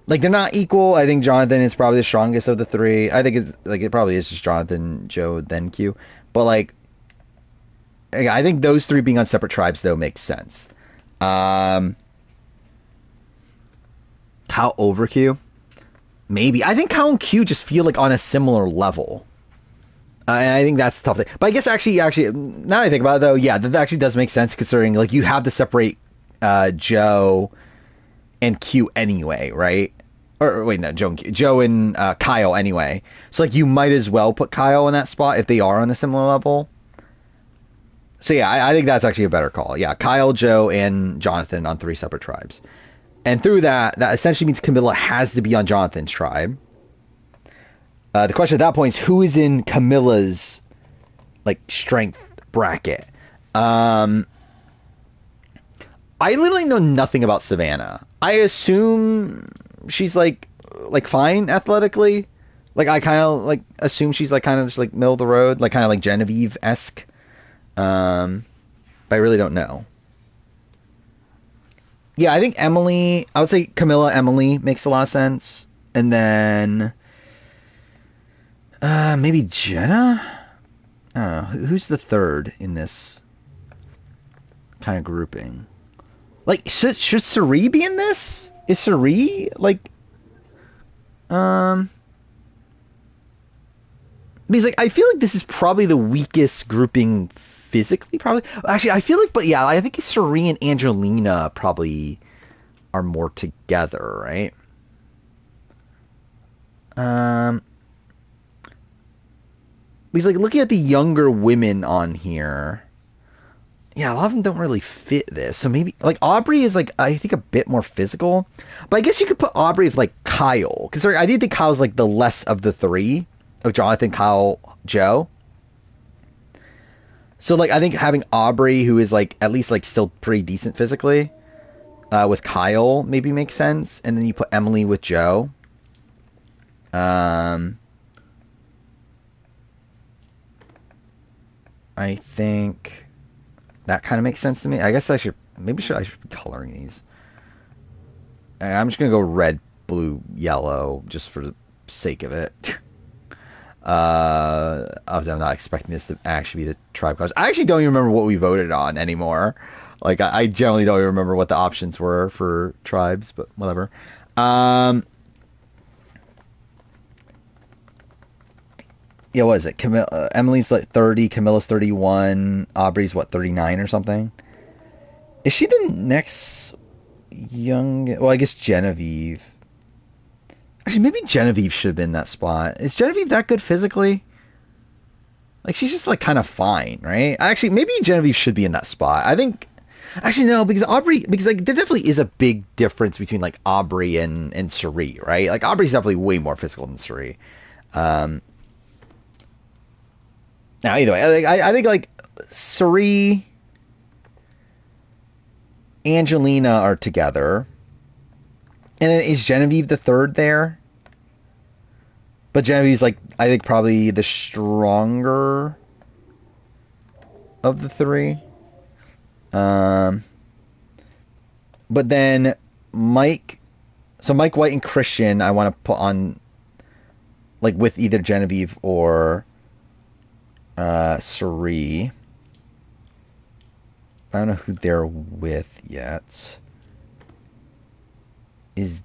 like they're not equal. I think Jonathan is probably the strongest of the 3. I think it's like it probably is just Jonathan, Joe, then Q. But like, I think those 3 being on separate tribes though makes sense. Kyle over Q, maybe. I think Kyle and Q just feel like on a similar level. And I think that's the tough thing. But I guess actually, now that I think about it, though, yeah, that actually does make sense considering like you have to separate Joe and Q anyway, right? Or wait, no, Joe and Kyle anyway. So like you might as well put Kyle in that spot if they are on a similar level. So yeah, I think that's actually a better call. Yeah, Kyle, Joe, and Jonathan on 3 separate tribes. And through that essentially means Camilla has to be on Jonathan's tribe. The question at that point is who is in Camilla's like strength bracket. I literally know nothing about Savannah. I assume she's like fine athletically. Like I kind of like assume she's like kind of just like middle of the road, like kind of like Genevieve-esque. But I really don't know. Yeah, I think Emily. I would say Camilla, Emily makes a lot of sense, and then maybe Jenna. I don't know. Who's the third in this kind of grouping? Like, should Suri be in this? Is Suri like, because like I feel like this is probably the weakest grouping physically. Probably, actually, I feel like, but yeah, I think Suri and Angelina probably are more together, right? Because like looking at the younger women on here, yeah, a lot of them don't really fit this. So maybe like Aubrey is like I think a bit more physical, but I guess you could put Aubrey with like Kyle because I do think Kyle's like the less of the 3 of Jonathan, Kyle, Joe. So like I think having Aubrey, who is like at least like still pretty decent physically, with Kyle maybe makes sense, and then you put Emily with Joe. I think that kind of makes sense to me. I guess I should I should be coloring these. I'm just gonna go red, blue, yellow, just for the sake of it. Obviously, I'm not expecting this to actually be the tribe colors. I actually don't even remember what we voted on anymore. Like, I generally don't even remember what the options were for tribes, but whatever. Yeah, what is it? Emily's like 30, Camilla's 31, Aubrey's what, 39 or something? Is she the next young? Well, I guess Genevieve. Actually, maybe Genevieve should have been in that spot. Is Genevieve that good physically? Like, she's just like kind of fine, right? Actually, maybe Genevieve should be in that spot. I think. Actually, no, because like there definitely is a big difference between like Aubrey and Suri, right? Like Aubrey's definitely way more physical than Suri. Now, either way, I think like Suri, Angelina are together. And then is Genevieve the third there? But Genevieve's like, I think probably the stronger of the three. But then Mike, so Mike White and Christian, I want to put on like with either Genevieve or Suri. I don't know who they're with yet. Is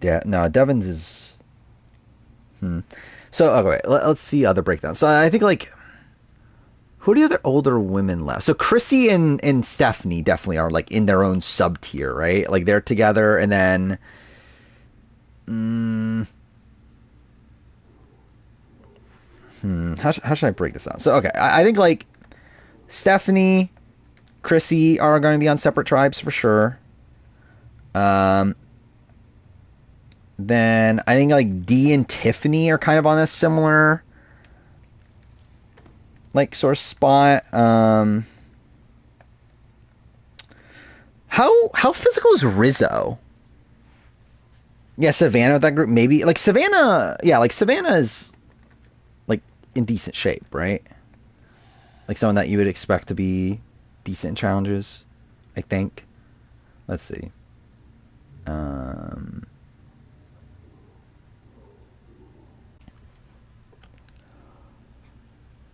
no, Devins is So okay, let's see other breakdowns. So I think like who are the other older women left? So Chrissy and Stephanie definitely are like in their own sub tier, right? Like they're together, and then how should I break this down? So okay, I think like Stephanie, Chrissy are going to be on separate tribes for sure. Then I think like Dee and Tiffany are kind of on a similar like sort of spot. How physical is Rizzo? Yeah, Savannah with that group, maybe. Like Savannah, yeah, like Savannah is like in decent shape, right? Like someone that you would expect to be decent in challenges, I think. Let's see.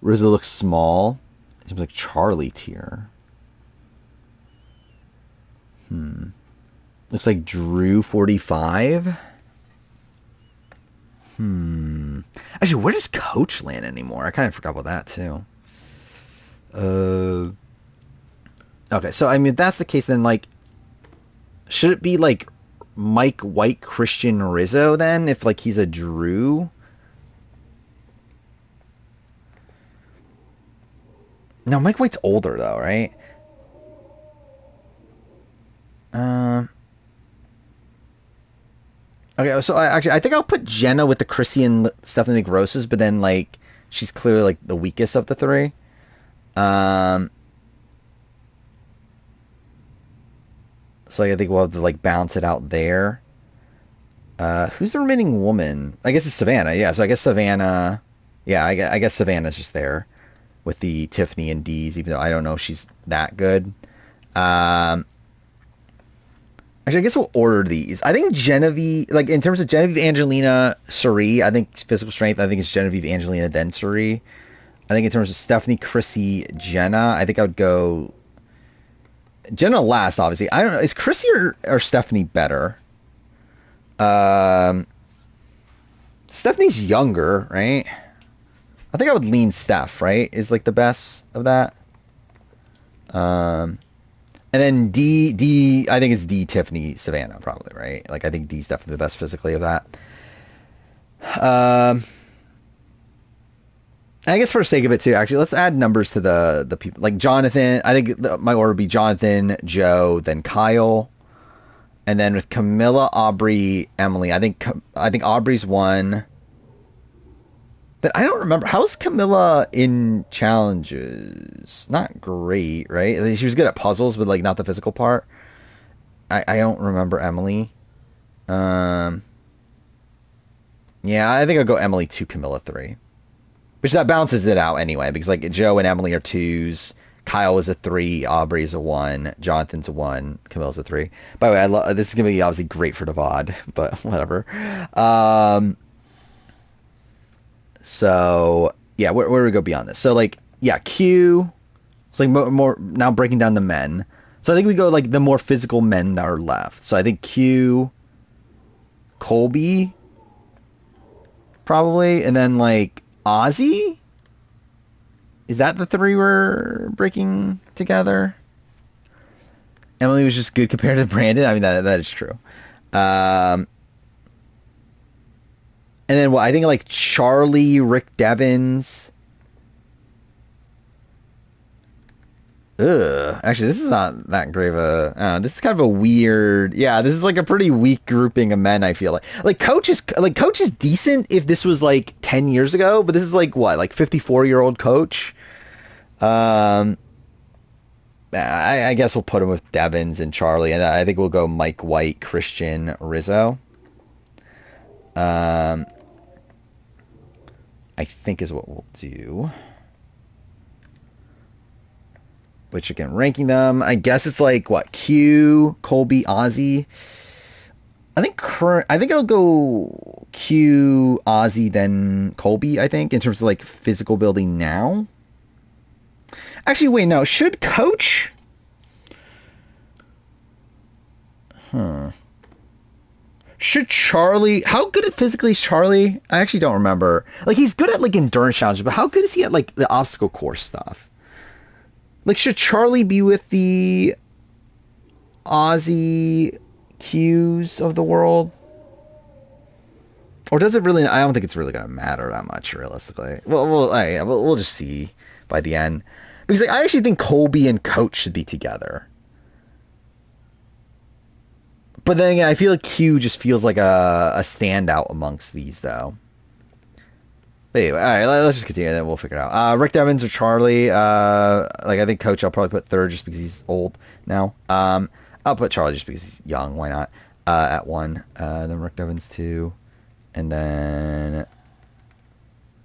Rizzo looks small. It seems like Charlie tier. Looks like Drew 45. Actually, where does Coach land anymore? I kind of forgot about that too. Okay, so I mean, if that's the case, then like, should it be like Mike White, Christian Rizzo then? If like he's a Drew? No, Mike White's older though, right? Okay, so I think I'll put Jenna with the Chrissy and Stephanie Grosses, but then like she's clearly like the weakest of the three. So I think we'll have to like balance it out there. Who's the remaining woman? I guess it's Savannah. Yeah, so I guess Savannah. Yeah, I guess Savannah's just there with the Tiffany and D's, even though I don't know if she's that good. Actually, I guess we'll order these. I think Genevieve, like in terms of Genevieve, Angelina, Suri, I think physical strength, I think it's Genevieve, Angelina, then Suri. I think in terms of Stephanie, Chrissy, Jenna, I think I would go Jenna last, obviously. I don't know. Is Chrissy or Stephanie better? Stephanie's younger, right? I think I would lean Steph, right? Is like the best of that. And then D, I think it's D, Tiffany, Savannah, probably, right? Like, I think D's definitely the best physically of that. I guess for the sake of it, too, actually, let's add numbers to the people. Like, Jonathan, I think my order would be Jonathan, Joe, then Kyle. And then with Camilla, Aubrey, Emily, I think Aubrey's one. But I don't remember. How's Camilla in challenges? Not great, right? She was good at puzzles, but like not the physical part. I don't remember Emily. Yeah, I think I'll go Emily 2, Camilla 3. Which that balances it out anyway, because like Joe and Emily are 2s, Kyle is a 3, Aubrey is a 1, Jonathan's a 1, Camille's a 3. By the way, this is gonna be obviously great for the VOD, but whatever. So yeah, where do we go beyond this? So like yeah, Q. It's like more now breaking down the men. So I think we go like the more physical men that are left. So I think Q, Colby, probably, and then like Ozzy. Is that the 3 we're breaking together? Emily was just good compared to Brandon. I mean that is true. And then I think like Charlie, Rick Devens. Ugh. Actually, this is not that great of a. This is kind of a weird. Yeah, this is like a pretty weak grouping of men. I feel like Coach is decent if this was like 10 years ago, but this is like what, like 54-year-old Coach. I guess we'll put him with Devens and Charlie, and I think we'll go Mike White, Christian, Rizzo. I think is what we'll do. Which again, ranking them, I guess it's like what, Q, Colby, Ozzy. I think I'll go Q, Ozzy, then Colby. I think in terms of like physical building now. Actually, wait, no. Should Coach? Should Charlie? How good at physically is Charlie? I actually don't remember. Like he's good at like endurance challenges, but how good is he at like the obstacle course stuff? Like should Charlie be with the Aussie Qs of the world? Or does it really? I don't think it's really gonna matter that much, realistically. We'll just see by the end, because like, I actually think Colby and Coach should be together. But then again, I feel like Q just feels like a standout amongst these, though. But anyway, all right, let's just continue, and then we'll figure it out. Rick Devens or Charlie? Like I think Coach, I'll probably put 3rd just because he's old now. I'll put Charlie just because he's young. Why not? At 1. Then Rick Devens 2, and then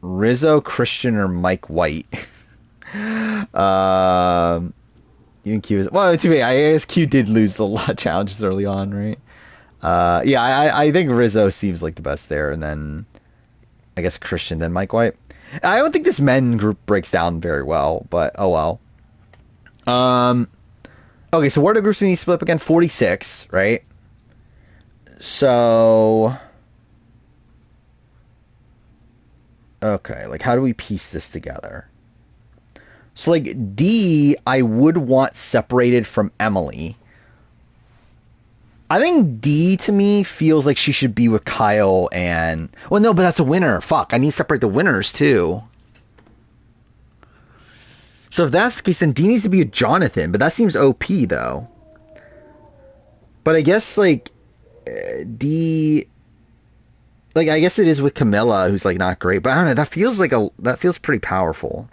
Rizzo, Christian, or Mike White. Even Q is well. To me, I guess Q did lose a lot of challenges early on, right? Yeah, I think Rizzo seems like the best there, and then I guess Christian, then Mike White. I don't think this men group breaks down very well, but oh well. Okay, so where do groups we need to split up again? 46, right? So okay, like how do we piece this together? So, like, D, I would want separated from Emily. I think D, to me, feels like she should be with Kyle and... Well, no, but that's a winner. Fuck, I need to separate the winners, too. So if that's the case, then D needs to be with Jonathan, but that seems OP, though. But I guess, like, D... Like, I guess it is with Camilla, who's, like, not great. But I don't know, that feels like that feels pretty powerful.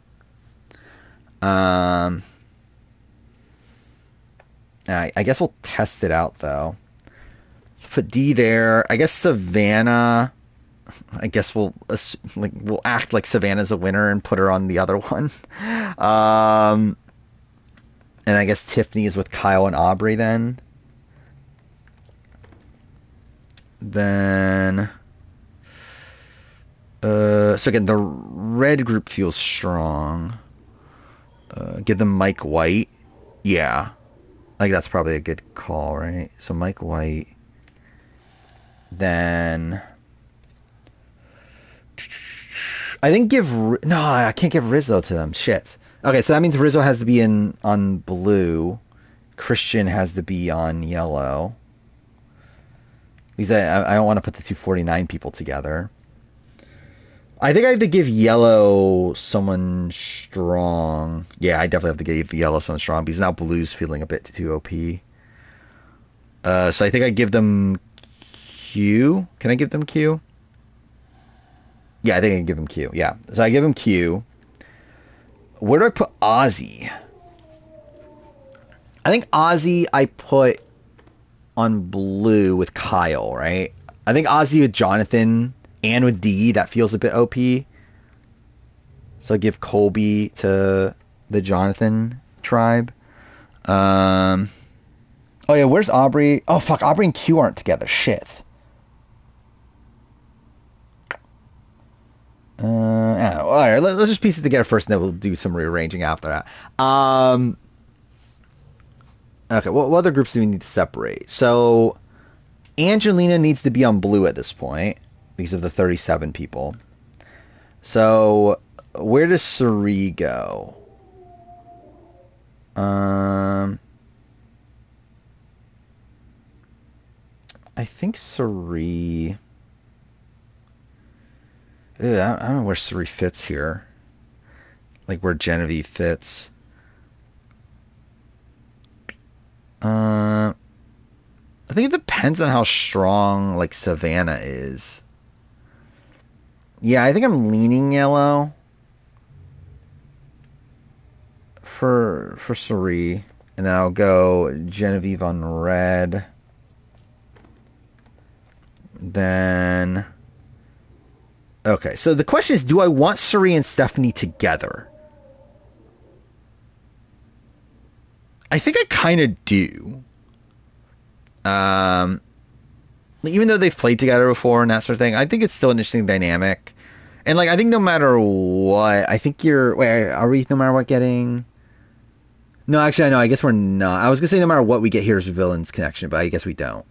I guess we'll test it out though. Put D there. I guess Savannah. I guess we'll act like Savannah's a winner and put her on the other one. And I guess Tiffany is with Kyle and Aubrey then. Then so again, the red group feels strong. Give them Mike White. Yeah. I think that's probably a good call, right? So Mike White. Then I think no, I can't give Rizzo to them. Shit. Okay, so that means Rizzo has to be on blue. Christian has to be on yellow. Because I don't want to put the 249 people together. I think I have to give yellow someone strong. Yeah, I definitely have to give yellow someone strong because now blue's feeling a bit too OP. So I think I give them Q. Can I give them Q? Yeah, I think I can give them Q. Yeah, so I give them Q. Where do I put Ozzy? I think Ozzy I put on blue with Kyle, right? I think Ozzy with Jonathan and with D, that feels a bit OP. So give Colby to the Jonathan tribe. Oh yeah, where's Aubrey? Oh fuck, Aubrey and Q aren't together. Shit. I don't know. All right, let's just piece it together first, and then we'll do some rearranging after that. Okay, what other groups do we need to separate? So Angelina needs to be on blue at this point because of the 37 people. So where does Suri go? I think Suri. I don't know where Suri fits here. Like where Genevieve fits. I think it depends on how strong like Savannah is. Yeah, I think I'm leaning yellow for Suri, and then I'll go Genevieve on red. Then okay, so the question is, do I want Suri and Stephanie together? I think I kind of do. Even though they've played together before and that sort of thing, I think it's still an interesting dynamic. And like, I think no matter what, I think you're. Wait, are we no matter what getting? No, actually, I know. I guess we're not. I was gonna say no matter what we get, here's villains connection, but I guess we don't.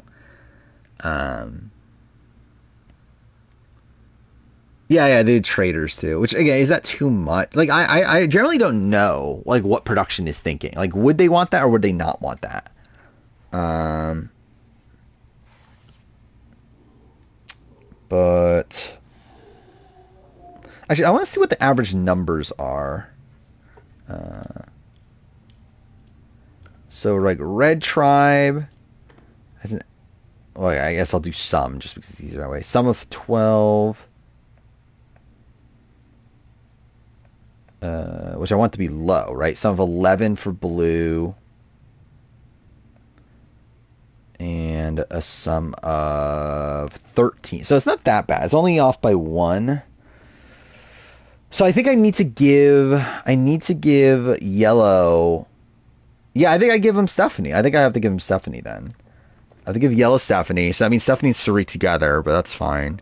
Yeah, they did traders too. Which again, is that too much? Like, I generally don't know like what production is thinking. Like, would they want that or would they not want that? But actually, I want to see what the average numbers are. So like Red Tribe has an. Well, I guess I'll do some just because it's easier that way. Sum of 12. Which I want to be low, right? Sum of 11 for blue. And a sum of 13. So it's not that bad. It's only off by 1. So I think I need to give yellow. Yeah, I think I give him Stephanie. I think I have to give him Stephanie then. I have to give yellow Stephanie. So that means Stephanie and Suri together, but that's fine.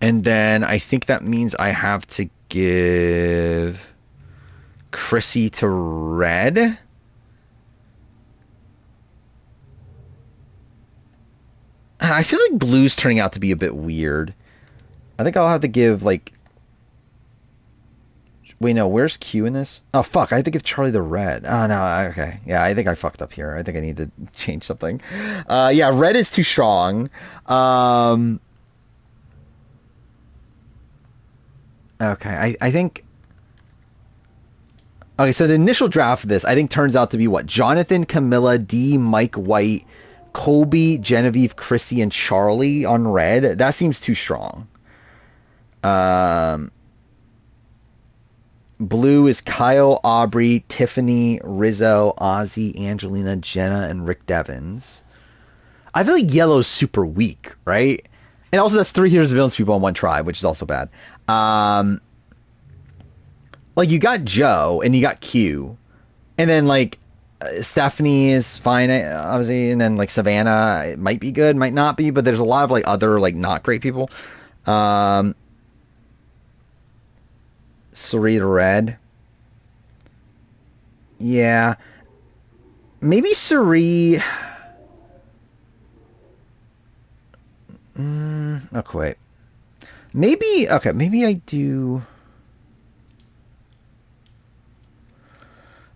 And then I think that means I have to give Chrissy to red. I feel like blue's turning out to be a bit weird. I think I'll have to give, like... Wait, no, where's Q in this? Oh, fuck, I have to give Charlie the red. Oh, no, okay. Yeah, I think I fucked up here. I think I need to change something. Yeah, red is too strong. Okay, I think... Okay, so the initial draft of this, I think, turns out to be what? Jonathan, Camilla, D, Mike White, Colby, Genevieve, Chrissy, and Charlie on red. That seems too strong. Blue is Kyle, Aubrey, Tiffany, Rizzo, Ozzy, Angelina, Jenna, and Rick Devens. I feel like yellow's super weak, right? And also that's 3 Heroes of Villains people on one tribe, which is also bad. Like, you got Joe, and you got Q. And then, like, Stephanie is fine, obviously. And then, like, Savannah, it might be good, might not be. But there's a lot of, like, other, like, not great people. Sarita Red. Yeah. Maybe Suri... Okay, wait. Maybe... Okay, maybe I do...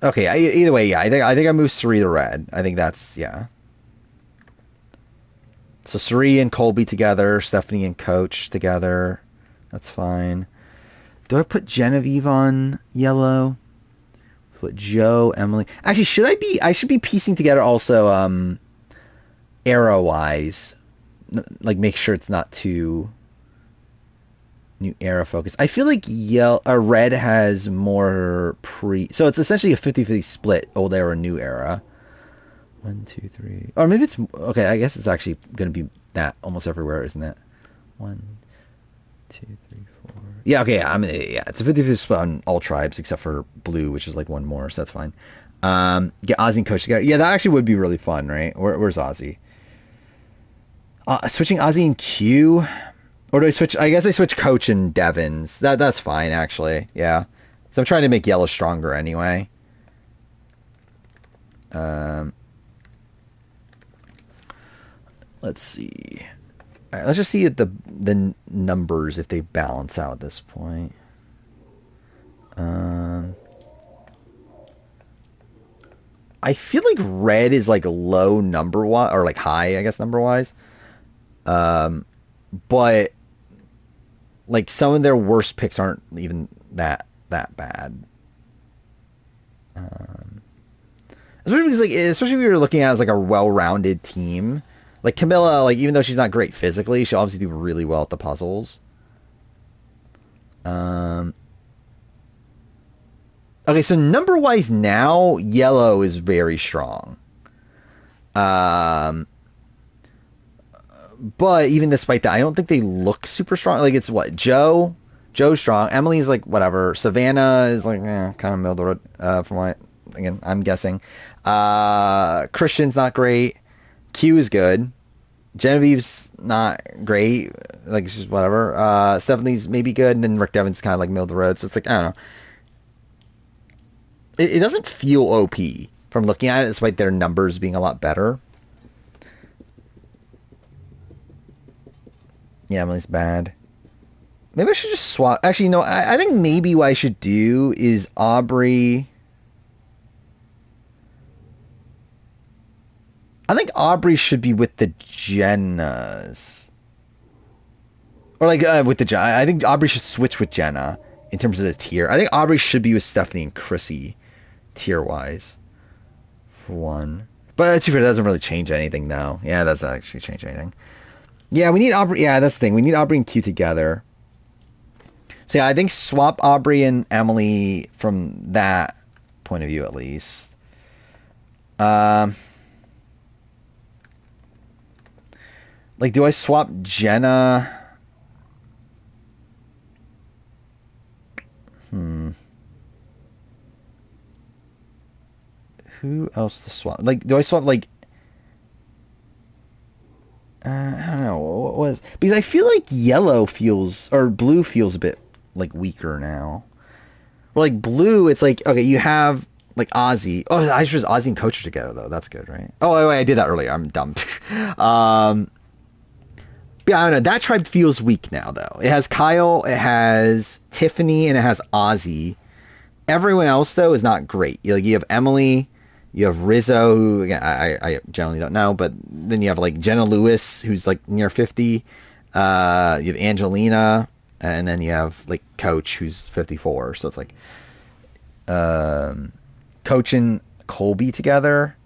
Okay, either way, yeah. I think I move Suri to red. I think that's... Yeah. So Suri and Colby together. Stephanie and Coach together. That's fine. Do I put Genevieve on yellow? Put Joe, Emily. Actually, I should be piecing together also arrow wise. Like, make sure it's not too new era focus. I feel like red has more so it's essentially a 50-50 split, old era, new era. 1, 2, 3. Or maybe it's okay, I guess it's actually gonna be that almost everywhere, isn't it? 1, 2, 3, 4. Yeah, okay, yeah, it's a 50-50 split on all tribes except for blue, which is like one more, so that's fine. Get Ozzy and Coach together. Yeah, that actually would be really fun, right? Where's Ozzy? Switching Ozzy and Q, or do I switch? I guess I switch Coach and Devins. That's fine actually. Yeah, so I'm trying to make Yellow stronger anyway. Let's see. All right, let's just see the numbers if they balance out at this point. I feel like red is like low number wise, or like high, I guess number wise. But like some of their worst picks aren't even that bad. Especially because especially if you're looking at it as like a well-rounded team. Like Camilla, like even though she's not great physically, she'll obviously do really well at the puzzles. Okay, so number wise now, Yellow is very strong. But even despite that, I don't think they look super strong. Like it's what Joe's strong. Emily's like whatever. Savannah is like kind of middle of the road. From what again I'm guessing. Christian's not great. Q is good. Genevieve's not great. Like she's whatever. Stephanie's maybe good, and then Rick Devon's kind of like middle of the road. So it's like I don't know. It doesn't feel OP from looking at it, despite their numbers being a lot better. Yeah, Emily's bad. Maybe I should just swap. Actually, no, I think maybe what I should do is Aubrey. I think Aubrey should be with the Jennas. Or like with the Jenna. I think Aubrey should switch with Jenna in terms of the tier. I think Aubrey should be with Stephanie and Chrissy tier-wise. For one. But to be fair, that doesn't really change anything, though. Yeah, that doesn't actually change anything. Yeah, we need Aubrey. Yeah, that's the thing. We need Aubrey and Q together. So yeah, I think swap Aubrey and Emily from that point of view, at least. Like, do I swap Jenna? Who else to swap? Like, do I swap, like... I don't know. What was... Because I feel like yellow feels... Or blue feels a bit, like, weaker now. Or, like, blue, it's like... Okay, you have, like, Ozzy. Oh, I just Ozzy and Coach together, though. That's good, right? Oh, wait, I did that earlier. I'm dumb. Yeah, I don't know. That tribe feels weak now, though. It has Kyle, it has Tiffany, and it has Ozzy. Everyone else, though, is not great. Like, you have Emily... You have Rizzo, who again, I generally don't know, but then you have like Jenna Lewis, who's like near 50. You have Angelina, and then you have like Coach, who's 54. So it's like Coach and Colby together.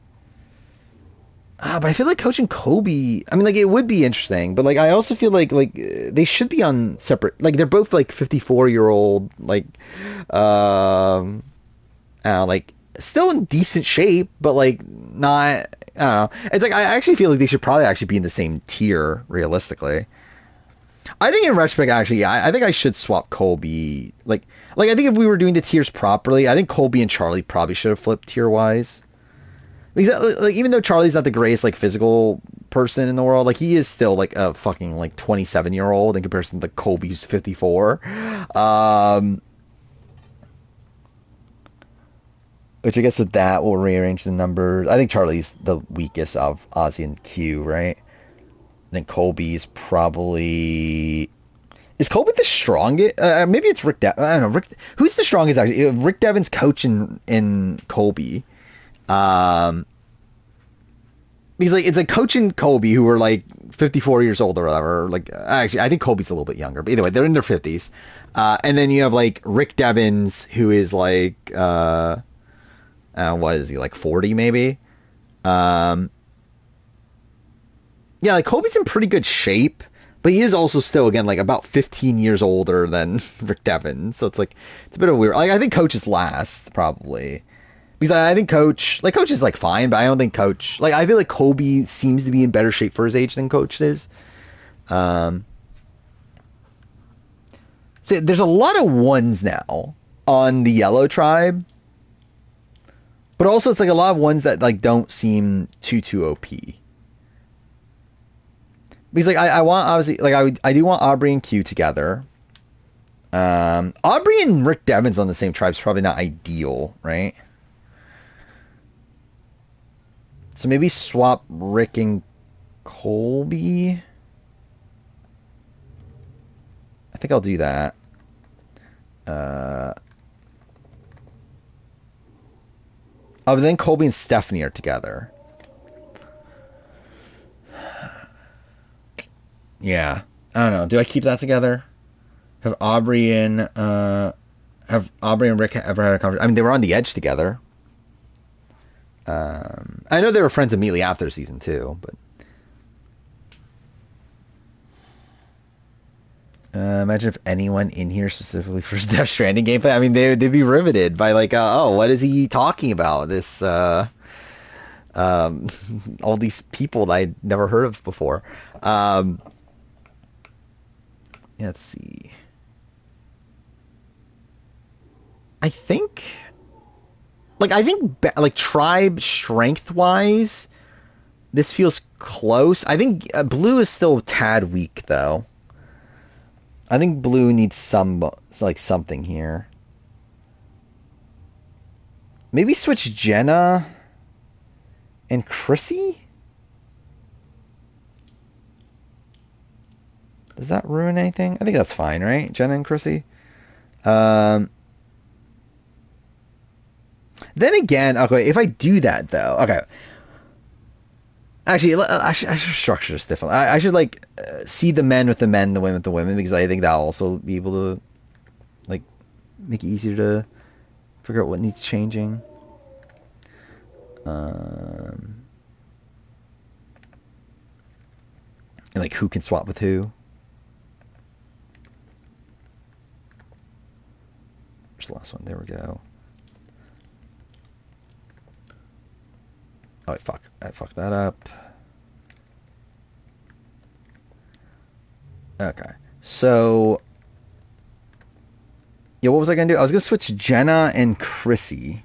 But I feel like Coach and Colby, I mean, like it would be interesting, but like I also feel like they should be on separate. Like they're both like 54-year-old, like like. Still in decent shape, but like not. I don't know. It's like I actually feel like they should probably actually be in the same tier, realistically. I think in retrospect, actually, yeah, I think I should swap Colby. Like I think if we were doing the tiers properly, I think Colby and Charlie probably should have flipped tier wise. Because like even though Charlie's not the greatest like physical person in the world, like he is still like a fucking like 27-year-old in comparison to Colby's 54. Which I guess with that, we'll rearrange the numbers. I think Charlie's the weakest of Ozzy and Q, right? I think Colby's probably... Is Colby the strongest? Maybe it's Rick I don't know. Who's the strongest, actually? Rick Devon's coach in Colby. Because like, it's like Coach and Colby, who are like 54 years old or whatever. Like, actually, I think Colby's a little bit younger. But either way, they're in their 50s. And then you have like Rick Devons, who is like... what is he, like 40 maybe? Yeah, like Colby's in pretty good shape, but he is also still, again, like about 15 years older than Rick Devon. So it's like, it's a bit of weird. Like, I think Coach is last, probably. Because I think Coach is like fine, but I don't think Coach, like, I feel like Colby seems to be in better shape for his age than Coach is. So there's a lot of ones now on the yellow tribe, but also it's like a lot of ones that like don't seem too OP. Because like I want obviously like I do want Aubrey and Q together. Aubrey and Rick Devens on the same tribe is probably not ideal, right? So maybe swap Rick and Colby. I think I'll do that. Oh, but then Colby and Stephanie are together. Yeah. I don't know. Do I keep that together? Have Aubrey and Rick ever had a conversation? I mean, they were on the edge together. I know they were friends immediately after season 2, but imagine if anyone in here specifically for Death Stranding gameplay. I mean, they'd be riveted by like, oh, what is he talking about? This all these people that I'd never heard of before. Let's see. I think tribe strength wise, this feels close. I think blue is still a tad weak though. I think blue needs something here. Maybe switch Jenna and Chrissy? Does that ruin anything? I think that's fine, right? Jenna and Chrissy. Then again, okay, if I do that though, okay. Actually, I should structure this differently. I should like see the men with the men, the women with the women, because I think that'll also be able to like make it easier to figure out what needs changing. And like who can swap with who. Where's the last one? There we go. Oh, fuck. I fucked that up. Okay. So, yeah, what was I going to do? I was going to switch Jenna and Chrissy.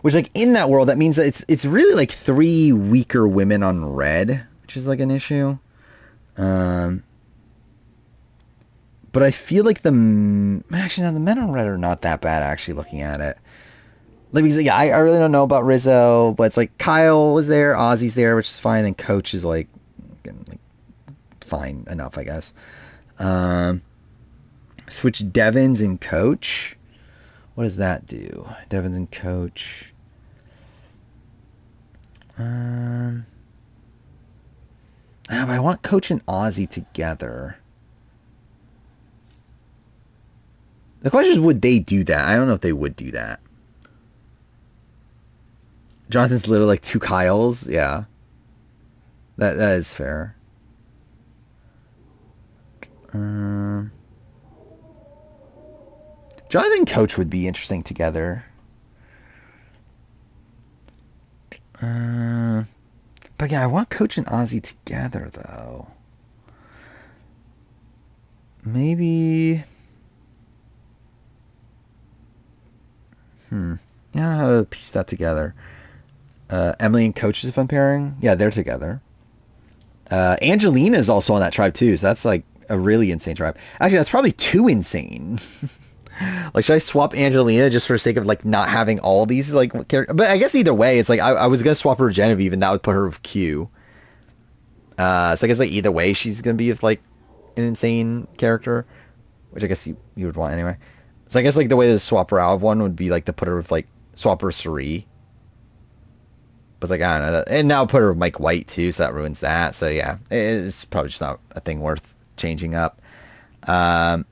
Which, like, in that world, that means that it's really, like, 3 weaker women on red, which is, like, an issue. But I feel like actually, no, the men on red are not that bad, actually, looking at it. Like, because, yeah, I really don't know about Rizzo, but it's like Kyle was there, Ozzy's there, which is fine, and Coach is like fine enough, I guess. Switch Devins and Coach. What does that do? Devins and Coach. But I want Coach and Ozzy together. The question is, would they do that? I don't know if they would do that. Jonathan's literally like 2 Kyles. Yeah. That is fair. Jonathan and Coach would be interesting together. But yeah, I want Coach and Ozzy together, though. Maybe... Yeah, I don't know how to piece that together. Emily and Coach is a fun pairing. Yeah, they're together. Angelina is also on that tribe too, so that's like a really insane tribe. Actually, that's probably too insane. Like, should I swap Angelina just for the sake of like not having all these like characters? But I guess either way, it's like I was gonna swap her with Genevieve, and that would put her with Q. So I guess like either way, she's gonna be with like an insane character, which I guess you would want anyway. So I guess like the way to swap her out of one would be like to put her with like swap her with Suri. But it's like, I don't know. And now put her with Mike White too, so that ruins that. So yeah, it's probably just not a thing worth changing up. I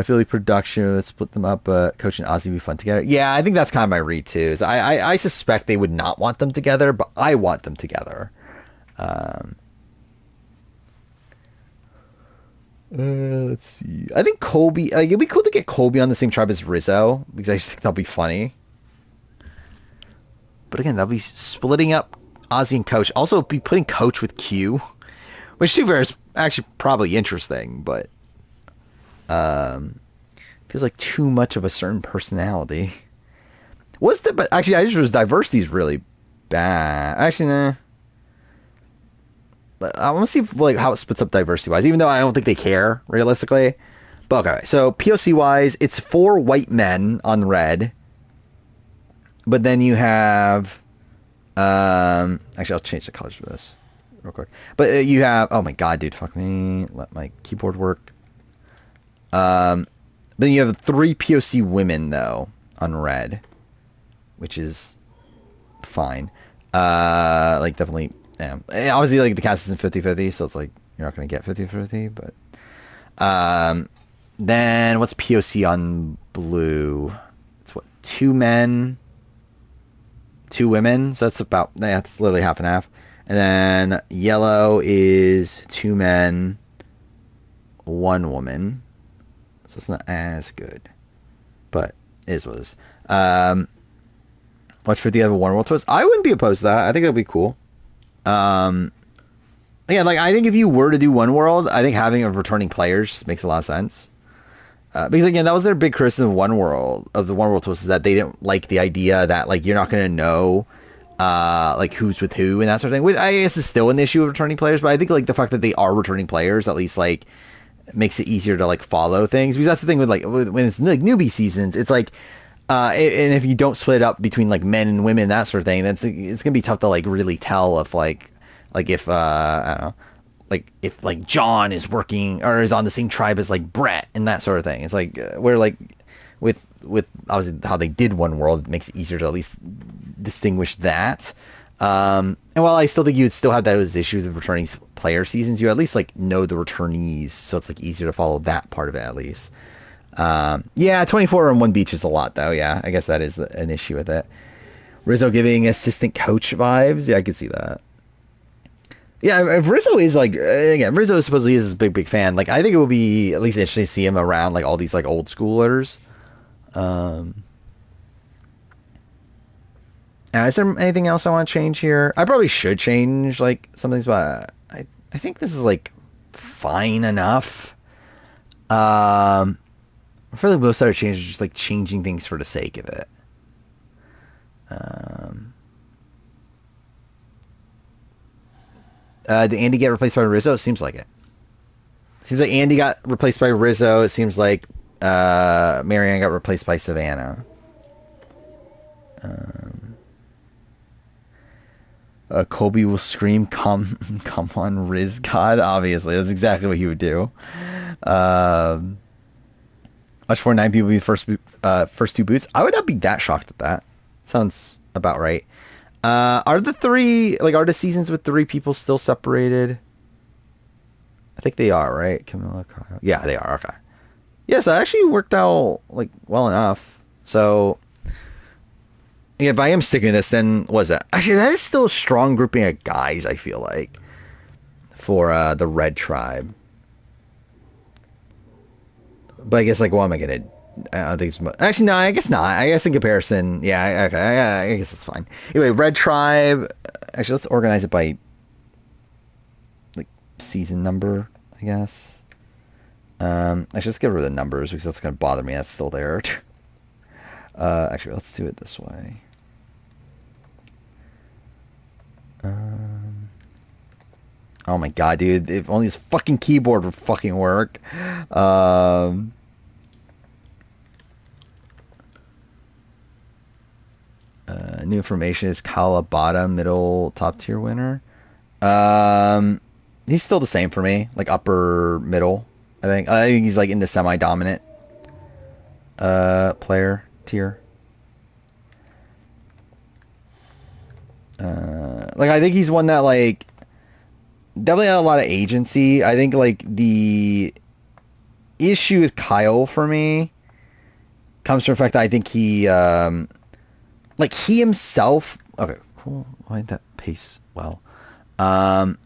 feel like production would split them up, but Coach and Ozzy would be fun together. Yeah, I think that's kind of my read too. Is I suspect they would not want them together, but I want them together. Let's see. I think Colby. Like, it'd be cool to get Colby on the same tribe as Rizzo, because I just think that'll be funny. But again, that'll be splitting up Ozzy and Coach. Also, be putting Coach with Q, which to be fair is actually probably interesting, but feels like too much of a certain personality. But actually, I just was diversity is really bad. Actually, nah. I want to see like how it splits up diversity wise, even though I don't think they care realistically. But okay, so POC wise, it's 4 white men on red, but then you have actually I'll change the colors for this real quick. But you have, oh my god, dude, fuck me, let my keyboard work. Then you have 3 POC women though on red, which is fine. Like definitely, yeah. Obviously, like the cast isn't 50-50, so it's like you're not gonna get 50-50. But then what's POC on blue? It's what, 2 men, 2 women. So that's about, yeah, that's literally half and half. And then yellow is 2 men, 1 woman. So it's not as good, but it is what it is. Watch for the other One World twist. I wouldn't be opposed to that. I think that'd be cool. Again, like I think if you were to do One World, I think having a returning players makes a lot of sense. Because again, that was their big criticism of the One World twist, is that they didn't like the idea that like you're not going to know like who's with who and that sort of thing. Which I guess is still an issue of returning players, but I think like the fact that they are returning players at least like makes it easier to like follow things, because that's the thing with like when it's like newbie seasons, it's like and if you don't split it up between like men and women, that sort of thing, that's it's gonna be tough to like really tell if like if I don't know, like if like John is working or is on the same tribe as like Brett and that sort of thing. It's like where like with obviously how they did One World, it makes it easier to at least distinguish that. And while I still think you would still have those issues of returning player seasons, you at least like know the returnees, so it's like easier to follow that part of it at least. Yeah, 24 on one beach is a lot though. Yeah, I guess that is an issue with it. Rizzo giving assistant coach vibes. Yeah, I could see that. Yeah, if Rizzo is like, again, Rizzo supposedly is a big fan. Like, I think it would be at least interesting to see him around like all these like old schoolers. Is there anything else I want to change here? I probably should change like some things, but I think this is like fine enough. I feel like most other changes are just like changing things for the sake of it. Did Andy get replaced by Rizzo? It seems like it. Seems like Andy got replaced by Rizzo. It seems like Marianne got replaced by Savannah. Kobe will scream, "Come, come on, Riz God!" Obviously, that's exactly what he would do. Watch for 9 people be first 2 boots. I would not be that shocked at that. Sounds about right. Are the seasons with 3 people still separated? I think they are, right? Camilla, Kyle. Yeah, they are. Okay. Yes, that actually worked out like well enough. So, yeah, if I am sticking with this, then what is that? Actually, that is still a strong grouping of guys, I feel like, for the Red Tribe. But I guess, like, what am I gonna? I don't think it's actually no. I guess not. I guess in comparison, yeah. Okay, I guess it's fine. Anyway, Red Tribe. Actually, let's organize it by like season number, I guess. Actually, let's get rid of the numbers because that's gonna bother me. That's still there. Actually, let's do it this way. Oh my god, dude! If only this fucking keyboard would fucking work. New information is Kawabata, middle top tier winner. He's still the same for me, like upper middle. I think he's like in the semi-dominant player tier. Like I think he's one that like definitely had a lot of agency. I think like the issue with Kyle for me comes from the fact that I think he like he himself. Okay, cool. Why did that pace well? But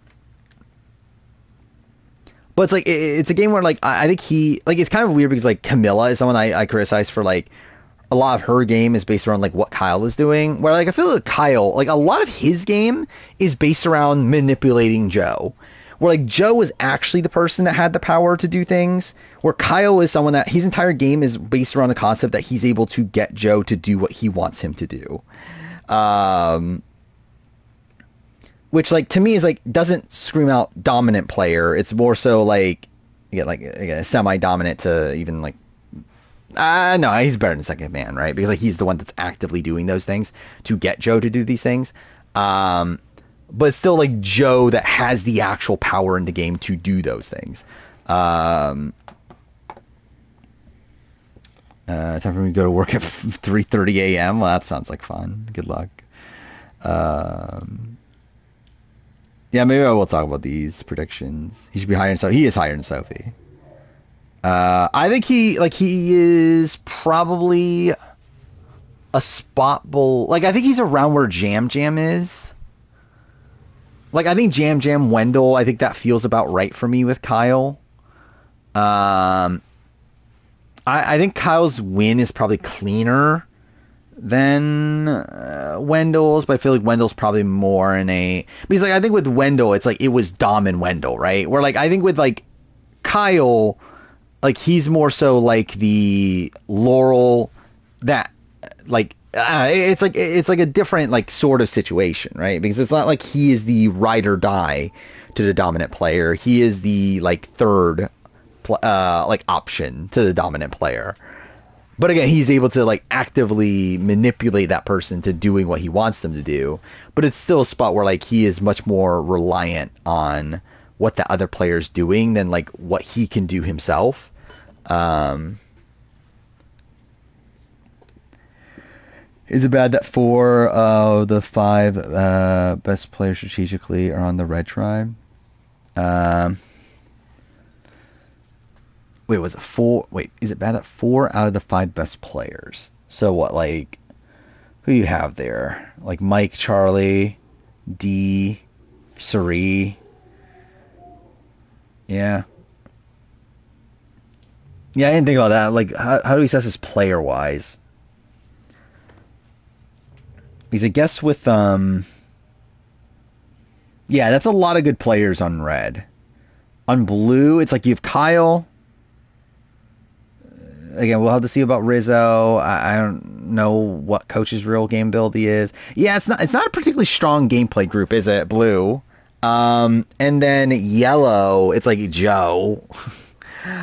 it's like it's a game where like I think he like it's kind of weird because like Camilla is someone I criticize for like a lot of her game is based around like what Kyle is doing. Where like I feel like Kyle like a lot of his game is based around manipulating Joe. where like Joe is actually the person that had the power to do things, where Kyle is someone that his entire game is based around the concept that he's able to get Joe to do what he wants him to do. Which like to me is like doesn't scream out dominant player. It's more so like you get like again, semi-dominant to even like no, he's better than second man, right? Because like he's the one that's actively doing those things to get Joe to do these things. But it's still like Joe that has the actual power in the game to do those things. Time for me to go to work at 3:30 a.m. Well, that sounds like fun. Good luck. Yeah, maybe I will talk about these predictions. He should be higher than Sophie. He is higher than Sophie. I think he is probably a spot bull. Like I think he's around where Jam Jam is. Like I think Jam Jam Wendell. I think that feels about right for me with Kyle. I think Kyle's win is probably cleaner than Wendell's, but I feel like Wendell's probably more in a because like I think with Wendell it's like it was Dom and Wendell, right? Where like I think with like Kyle, like he's more so like the Laurel that like it's like a different like sort of situation, right? Because it's not like he is the ride or die to the dominant player. He is the like third like option to the dominant player. But again, he's able to like actively manipulate that person to doing what he wants them to do. But it's still a spot where like he is much more reliant on what the other player's doing than like what he can do himself. Is it bad that 4 of the 5 best players strategically are on the red tribe? Wait, was it 4? Wait, is it bad that 4 out of the 5 best players? So what, like, who do you have there? Like Mike, Charlie, D, Suri. Yeah. Yeah, I didn't think about that. Like, how do we assess this player-wise? Because I guess with, yeah, that's a lot of good players on red. On blue, it's like you have Kyle. Again, we'll have to see about Rizzo. I don't know what coach's real game ability is. Yeah, it's not a particularly strong gameplay group, is it? Blue. And then yellow, it's like Joe.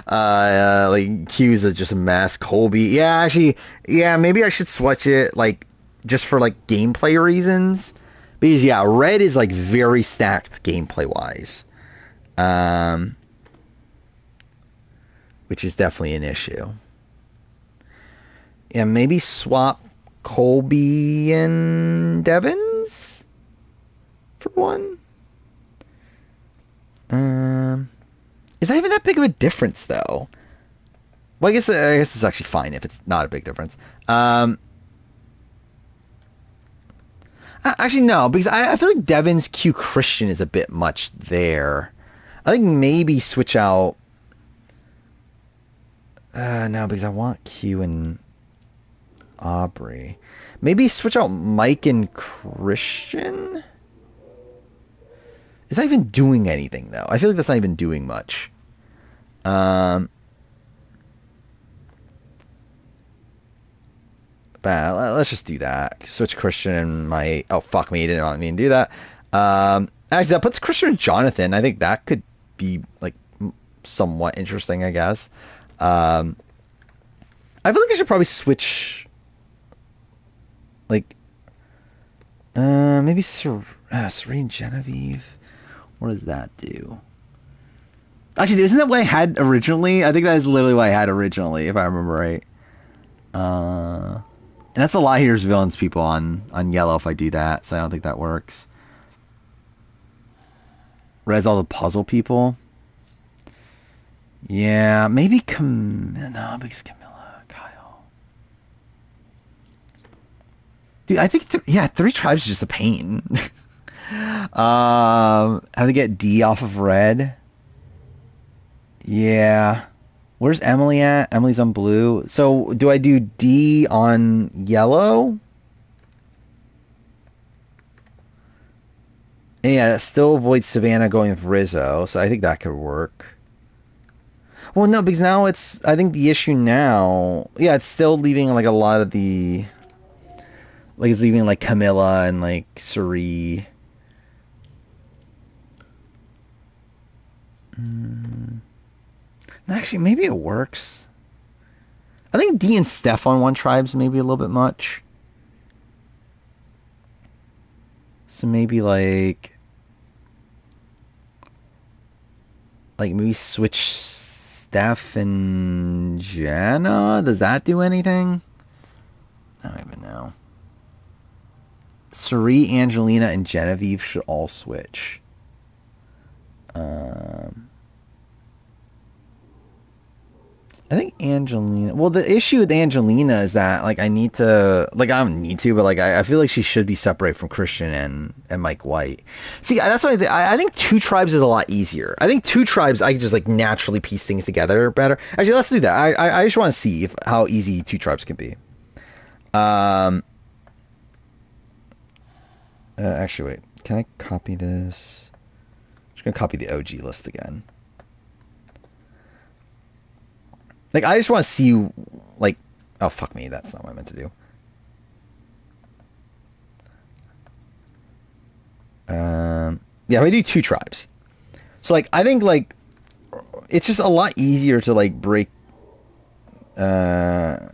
Like Q's just a mess. Colby. Yeah, actually, yeah, maybe I should switch it like just for like gameplay reasons. Because yeah, red is like very stacked gameplay wise. Which is definitely an issue. Yeah, maybe swap Colby and Devins for one. Is that even that big of a difference though? Well, I guess it's actually fine if it's not a big difference. Actually, no, because I feel like Devins Q Christian is a bit much there. I think maybe switch out. No, because I want Q and Aubrey. Maybe switch out Mike and Christian? Is that even doing anything, though? I feel like that's not even doing much. But let's just do that. Switch Christian and my... Oh, fuck me. Didn't want me to do that. Actually, that puts Christian and Jonathan. I think that could be, like, somewhat interesting, I guess. I feel like I should probably switch... Like... maybe Serene Genevieve. What does that do? Actually, isn't that what I had originally? I think that is literally what I had originally, if I remember right. And that's a lot of Here's Villains people on yellow if I do that, so I don't think that works. Red's all the puzzle people. Yeah, maybe no, because Camilla, Kyle. Dude, I think, 3 tribes is just a pain. How to get D off of red. Yeah. Where's Emily at? Emily's on blue. So do I do D on yellow? And yeah, still avoid Savannah going with Rizzo, so I think that could work. Well, no, because now I think the issue now, yeah, it's still leaving like a lot of the, like it's leaving like Camilla and like Suri. Actually, maybe it works. I think D and Steph on one tribe's maybe a little bit much. So maybe like maybe switch Steph and Jenna. Does that do anything? I don't even know. Suri, Angelina, and Genevieve should all switch. I think Angelina. Well, the issue with Angelina is that like I need to like I don't need to, but like I feel like she should be separated from Christian and Mike White. See, that's what I think two tribes is a lot easier. I think two tribes I can just like naturally piece things together better. Actually, let's do that. I just want to see how easy two tribes can be. Actually, wait. Can I copy this? I'm just gonna copy the OG list again. Like, I just want to see, like, oh, fuck me, that's not what I meant to do. Yeah, if I do two tribes. So, like, I think, like, it's just a lot easier to, like, break players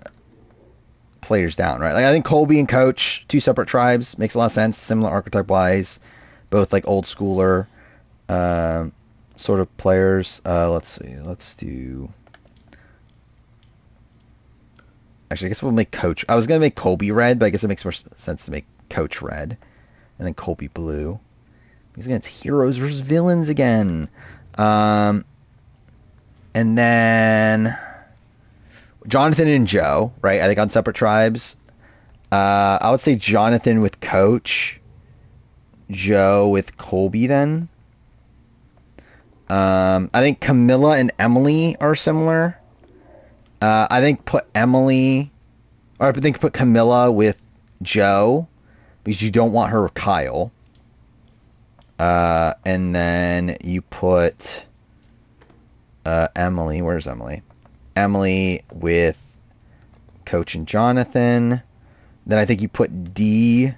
down, right? Like, I think Colby and Coach, two separate tribes, makes a lot of sense, similar archetype-wise, both, like, old schooler sort of players. Let's see, let's do... Actually, I guess we'll make Coach. I was going to make Colby red, but I guess it makes more sense to make Coach red. And then Colby blue. Because again, it's heroes versus villains again. And then Jonathan and Joe, right? I think on separate tribes. I would say Jonathan with Coach. Joe with Colby then. I think Camilla and Emily are similar. I think put Camilla with Joe because you don't want her with Kyle. And then you put Emily. Where's Emily? Emily with Coach and Jonathan. Then I think you put D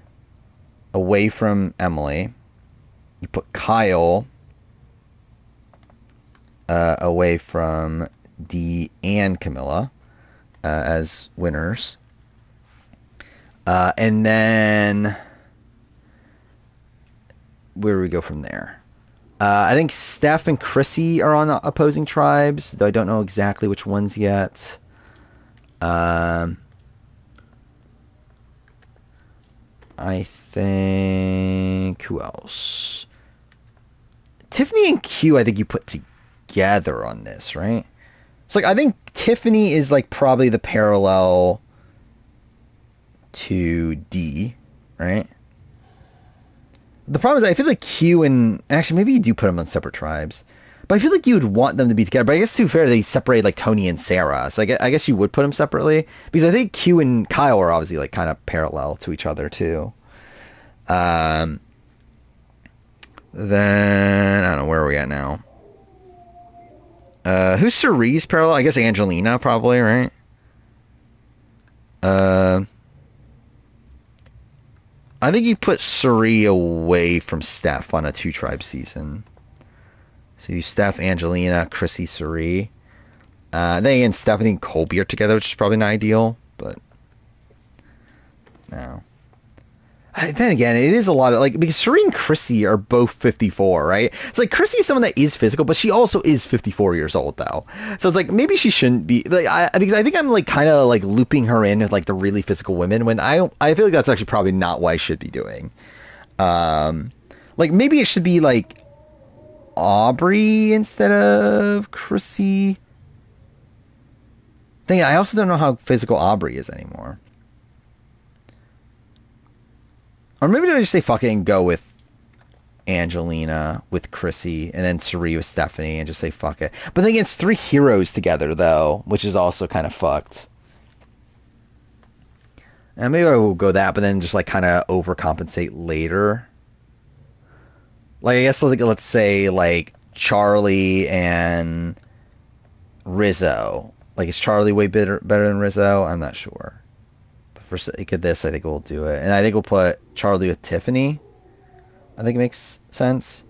away from Emily. You put Kyle away from D and Camilla as winners. And then where do we go from there? I think Steph and Chrissy are on opposing tribes, though I don't know exactly which ones yet. I think... Who else? Tiffany and Q, I think you put together on this, right? It's like, I think Tiffany is like probably the parallel to D, right? The problem is I feel like Q and... Actually, maybe you do put them on separate tribes. But I feel like you would want them to be together. But I guess to be fair, they separate like Tony and Sarah. So I guess you would put them separately. Because I think Q and Kyle are obviously like kind of parallel to each other too. Then, I don't know, where are we at now? Who's Cerie's parallel? I guess Angelina, probably, right? I think you put Cerie away from Steph on a two-tribe season. So you Steph, Angelina, Chrissy, Cerie. Then again, Stephanie and Colby are together, which is probably not ideal, but... No. Then again, it is a lot of, like, because Cerie and Chrissy are both 54, right? It's like, Chrissy is someone that is physical, but she also is 54 years old, though. So it's like, maybe she shouldn't be, like, because I think I'm, like, kind of, like, looping her in with, like, the really physical women, when I feel like that's actually probably not what I should be doing. Like, maybe it should be, like, Aubrey instead of Chrissy. I also don't know how physical Aubrey is anymore. Or maybe do I just say fuck it and go with Angelina with Chrissy and then Cerie with Stephanie and just say fuck it. But then again, it's three heroes together though, which is also kind of fucked. And maybe I will go that, but then just like kind of overcompensate later. Like, I guess, like, let's say, like, Charlie and Rizzo. Like, is Charlie way better than Rizzo? I'm not sure. But for sake of this, I think we'll do it. And I think we'll put Charlie with Tiffany. I think it makes sense.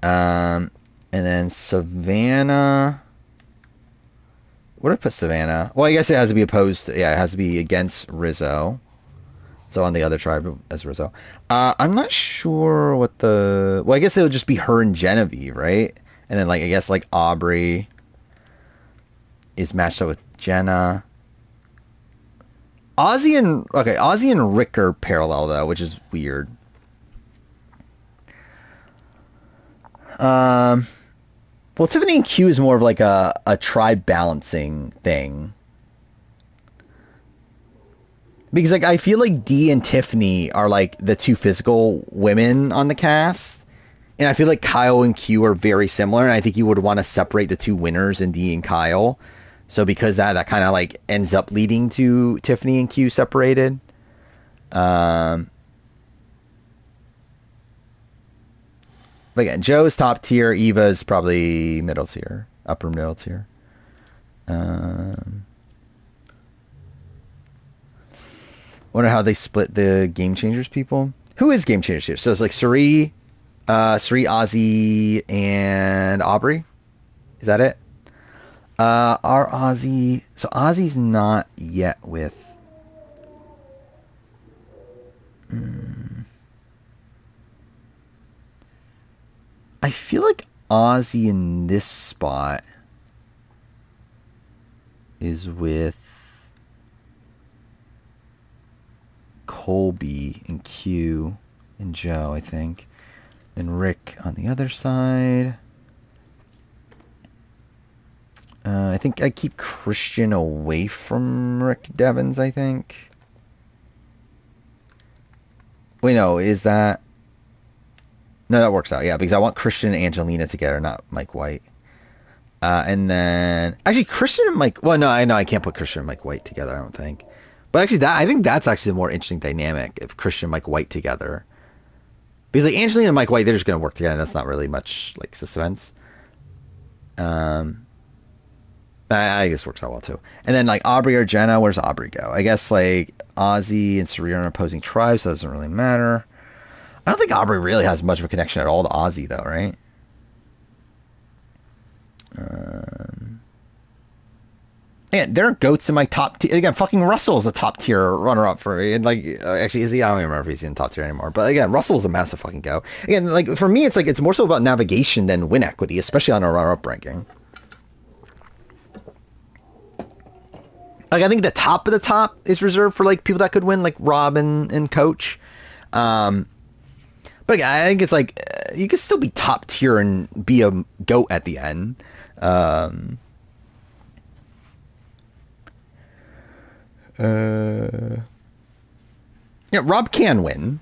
And then Savannah. Where did I put Savannah? Well, I guess it has to be opposed. Yeah, it has to be against Rizzo. So on the other tribe as Rizzo. I'm not sure what the... Well, I guess it would just be her and Genevieve, right? And then, like, I guess, like, Aubrey is matched up with Jenna. Ozzy and Rick are parallel, though, which is weird. Well, Tiffany and Q is more of, like, a tribe balancing thing. Because, like, I feel like Dee and Tiffany are, like, the two physical women on the cast. And I feel like Kyle and Q are very similar. And I think you would want to separate the two winners in Dee and Kyle. So because that kind of, like, ends up leading to Tiffany and Q separated. But again, Joe's top tier. Eva's probably middle tier. Upper middle tier. Wonder how they split the Game Changers people. Who is Game Changers here? So it's like Suri, Ozzy, and Aubrey. Is that it? Our Ozzy. So Ozzy's not yet with. I feel like Ozzy in this spot is with Colby and Q and Joe, I think. And Rick on the other side. I think I keep Christian away from Rick Devens, I think. Wait, no, is that... No, that works out, yeah, because I want Christian and Angelina together, not Mike White. And then... Actually, Christian and Mike... Well, no, I can't put Christian and Mike White together, I don't think. But actually, I think that's actually the more interesting dynamic, if Christian and Mike White together. Because, like, Angelina and Mike White, they're just going to work together, and that's not really much, like, suspense. I guess works out well, too. And then, like, Aubrey or Jenna, where's Aubrey go? I guess, like, Ozzy and Suri are opposing tribes, so that doesn't really matter. I don't think Aubrey really has much of a connection at all to Ozzy, though, right? Again, there are goats in my top tier. Again, fucking Russell's a top tier runner-up for me. And, like, actually, is he? I don't even remember if he's in top tier anymore. But, again, Russell's a massive fucking go. Again, like, for me, it's like, it's more so about navigation than win equity, especially on a runner-up ranking. Like, I think the top of the top is reserved for, like, people that could win, like Rob and Coach. But again, I think it's like, you can still be top tier and be a GOAT at the end. Yeah, Rob can win.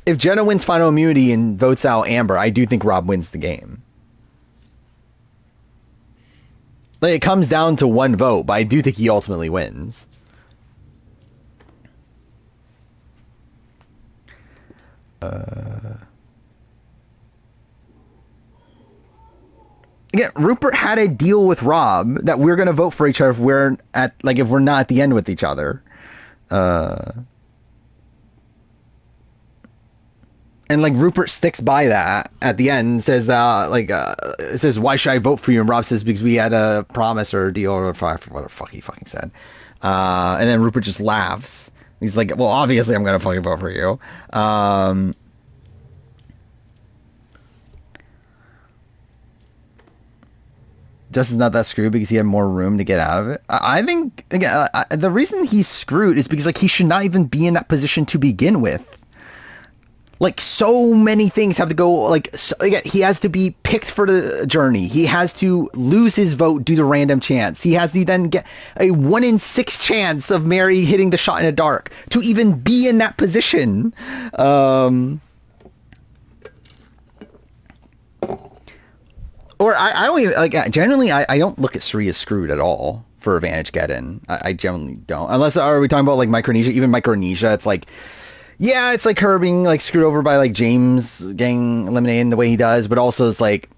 If Jenna wins final immunity and votes out Amber, I do think Rob wins the game. Like, it comes down to one vote, but I do think he ultimately wins. Again, Rupert had a deal with Rob that we're gonna vote for each other if we're if we're not at the end with each other. And, like, Rupert sticks by that at the end and says, it says, why should I vote for you? And Rob says, because we had a promise or a deal or what the fuck he fucking said. And then Rupert just laughs. He's like, well, obviously I'm going to fucking vote for you. Justin's not that screwed because he had more room to get out of it. I think, again, the reason he's screwed is because, like, he should not even be in that position to begin with. Like, so many things have to go, like, he has to be picked for the journey. He has to lose his vote due to random chance. He has to then get a 1 in 6 chance of Mary hitting the shot in the dark to even be in that position. Or I don't even, like, generally, I don't look at Suri as screwed at all for Advantage Get-In. I generally don't. Unless, are we talking about, like, Micronesia? Even Micronesia, it's like, Yeah, it's like her being like screwed over by like James getting eliminated in the way he does, but also it's like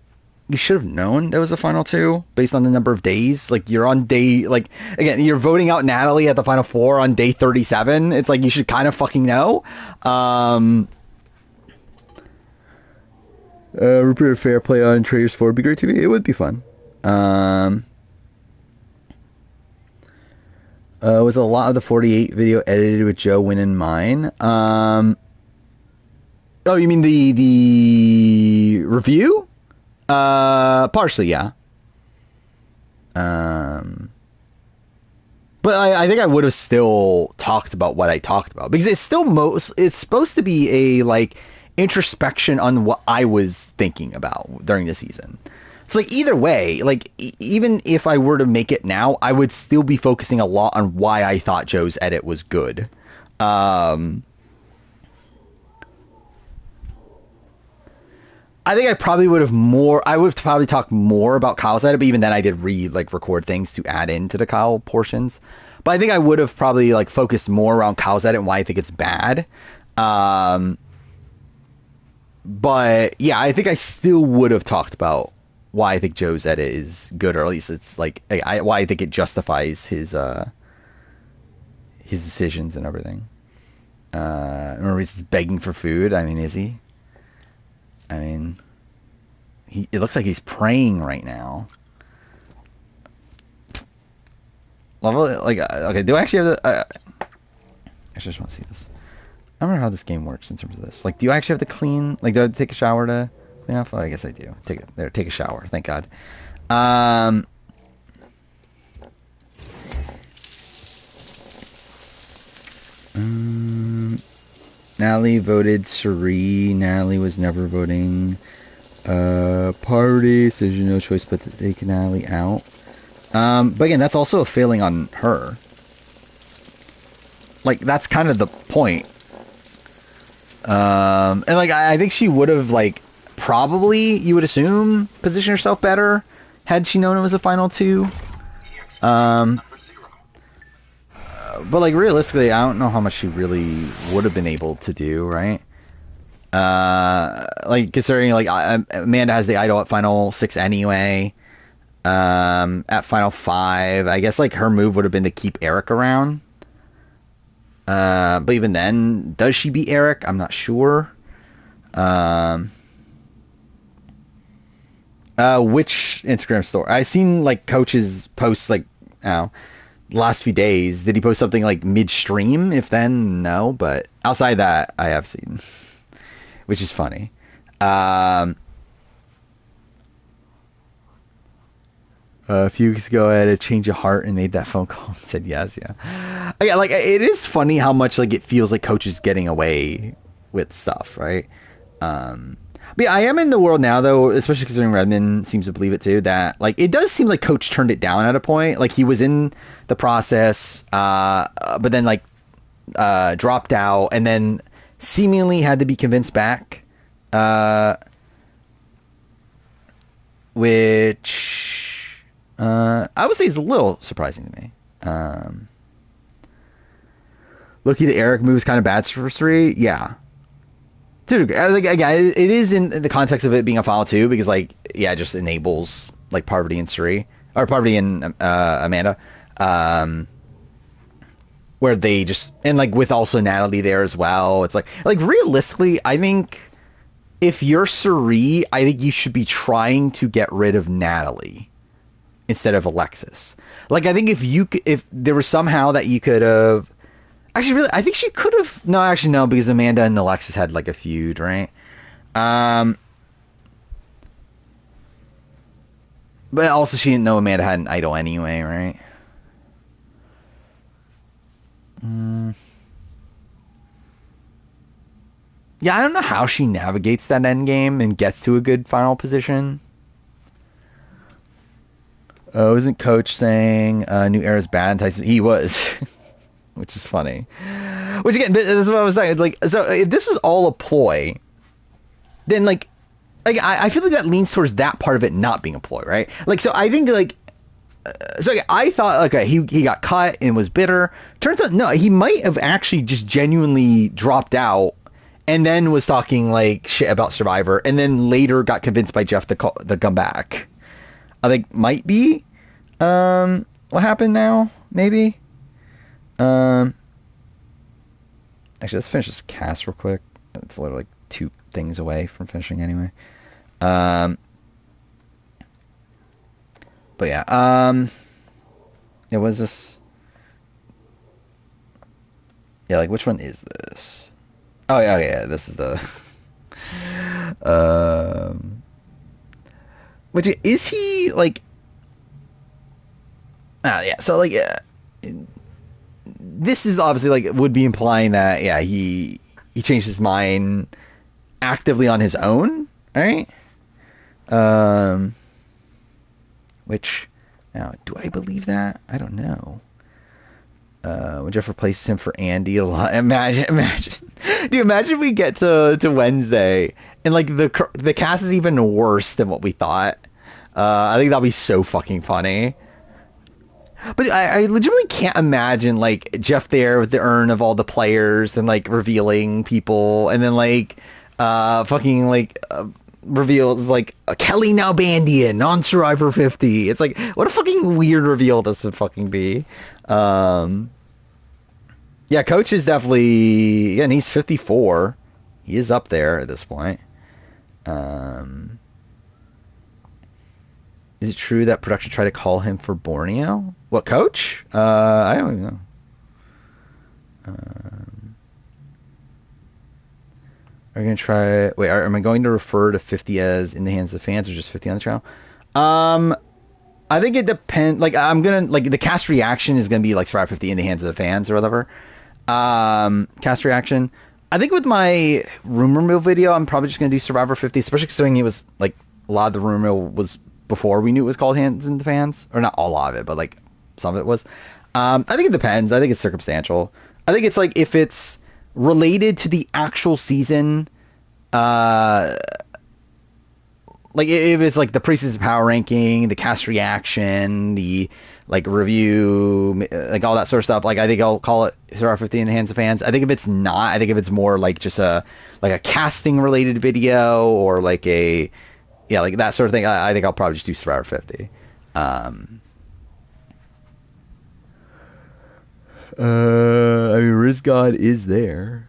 you should have known there was a final two based on the number of days. Like you're on day, like again, you're voting out Natalie at the final four on day 37. It's like you should kind of fucking know. Repeated fair play on Traders 4 would be great to me. It would be fun. Was a lot of the 48 video edited with Joe Wynn in mind? Oh, you mean the review? Partially, yeah. But I think I would have still talked about what I talked about because it's still it's supposed to be a like introspection on what I was thinking about during the season. It's like either way, like even if I were to make it now, I would still be focusing a lot on why I thought Joe's edit was good. I think I probably would have probably talked more about Kyle's edit, but even then I did record things to add into the Kyle portions. But I think I would have probably like focused more around Kyle's edit and why I think it's bad. But yeah, I think I still would have talked about why I think Joe's edit is good, or at least it's like why I think it justifies his decisions and everything. Remember he's begging for food. I mean, is he? I mean, it looks like he's praying right now. Level like okay. Do I actually have the? I just want to see this. I don't know how this game works in terms of this. Like, do you actually have to clean? Like, do I have to take a shower to clean off? Oh, I guess I do. Take a shower. Thank God. Natalie voted Suri. Natalie was never voting. Party says no choice but to take Natalie out. But again, that's also a failing on her. Like, that's kind of the point. And like, I think she would have, like, probably, you would assume, positioned herself better had she known it was a final two. But like realistically, I don't know how much she really would have been able to do, right? Like considering like Amanda has the idol at final 6 anyway. At final 5, I guess like her move would have been to keep Eric around. But even then, does she beat Eric? I'm not sure. Which Instagram story? I've seen like coaches post like, last few days. Did he post something like midstream? If then, no. But outside that, I have seen, which is funny. A few weeks ago, I had a change of heart and made that phone call and said yes. Yeah. Yeah, like it is funny how much like it feels like Coach is getting away with stuff, right? But yeah, I am in the world now, though, especially considering Redmond seems to believe it too, that like it does seem like Coach turned it down at a point. Like he was in the process, but then like dropped out, and then seemingly had to be convinced back, which I would say is a little surprising to me. Looking at Eric moves kind of bad for 3, yeah. Dude, like, again, it is in the context of it being a file too, because like, yeah, it just enables like Parvati and Suri, or Parvati and Amanda, where they just, and like with also Natalie there as well. It's like realistically, I think if you're Suri, I think you should be trying to get rid of Natalie instead of Alexis. Like, I think if there was somehow that you could have. Actually, really, I think she could have. No, actually, no, because Amanda and Alexis had like a feud, right? But also, she didn't know Amanda had an idol anyway, right? Yeah, I don't know how she navigates that end game and gets to a good final position. Isn't Coach saying New Era's bad? Tyson, he was. Which is funny. Which again, that's what I was saying. Like, so if this is all a ploy, then I feel like that leans towards that part of it not being a ploy, right? Like, so I think like So yeah, I thought, okay, he got cut and was bitter. Turns out, no, he might have actually just genuinely dropped out and then was talking like shit about Survivor, and then later got convinced by Jeff to come back. I think might be what happened now, maybe. Actually, let's finish this cast real quick. It's literally like 2 things away from finishing anyway. But yeah, yeah, what is this? Yeah, like, which one is this? Oh, yeah, yeah, this is the... which, is he, like... Oh, yeah, so, like, this is obviously, like, would be implying that, yeah, he changed his mind actively on his own, right? Which, now, do I believe that? I don't know. When Jeff replaces him for Andy a lot. Imagine. Dude, imagine we get to Wednesday and like the cast is even worse than what we thought. I think that'll be so fucking funny. But I legitimately can't imagine like Jeff there with the urn of all the players and like revealing people, and then like fucking like reveals like Kelly Nalbandian on Survivor 50. It's like, what a fucking weird reveal this would fucking be. Yeah, Coach is definitely... Yeah, and he's 54. He is up there at this point. Is it true that production tried to call him for Borneo? What, Coach? I don't even know. Are we going to try... Wait, am I going to refer to 50 as In the Hands of the Fans or just 50 on the channel? I think it depends. Like, I'm going to... Like, the cast reaction is going to be like Survivor 50 In the Hands of the Fans or whatever. Cast reaction. I think with my rumor mill video, I'm probably just gonna do Survivor 50, especially considering it was like a lot of the rumor mill was before we knew it was called Hands in the Fans, or not all of it, but like some of it was. I think it depends. I think it's circumstantial. I think it's like if it's related to the actual season, like if it's like the preseason power ranking, the cast reaction, the like review, like all that sort of stuff, like I think I'll call it Survivor 50 in the Hands of Fans. I think if it's not, I think if it's more like just a casting related video or like a, yeah, like that sort of thing, I think I'll probably just do Survivor 50. I mean, Riz God is there.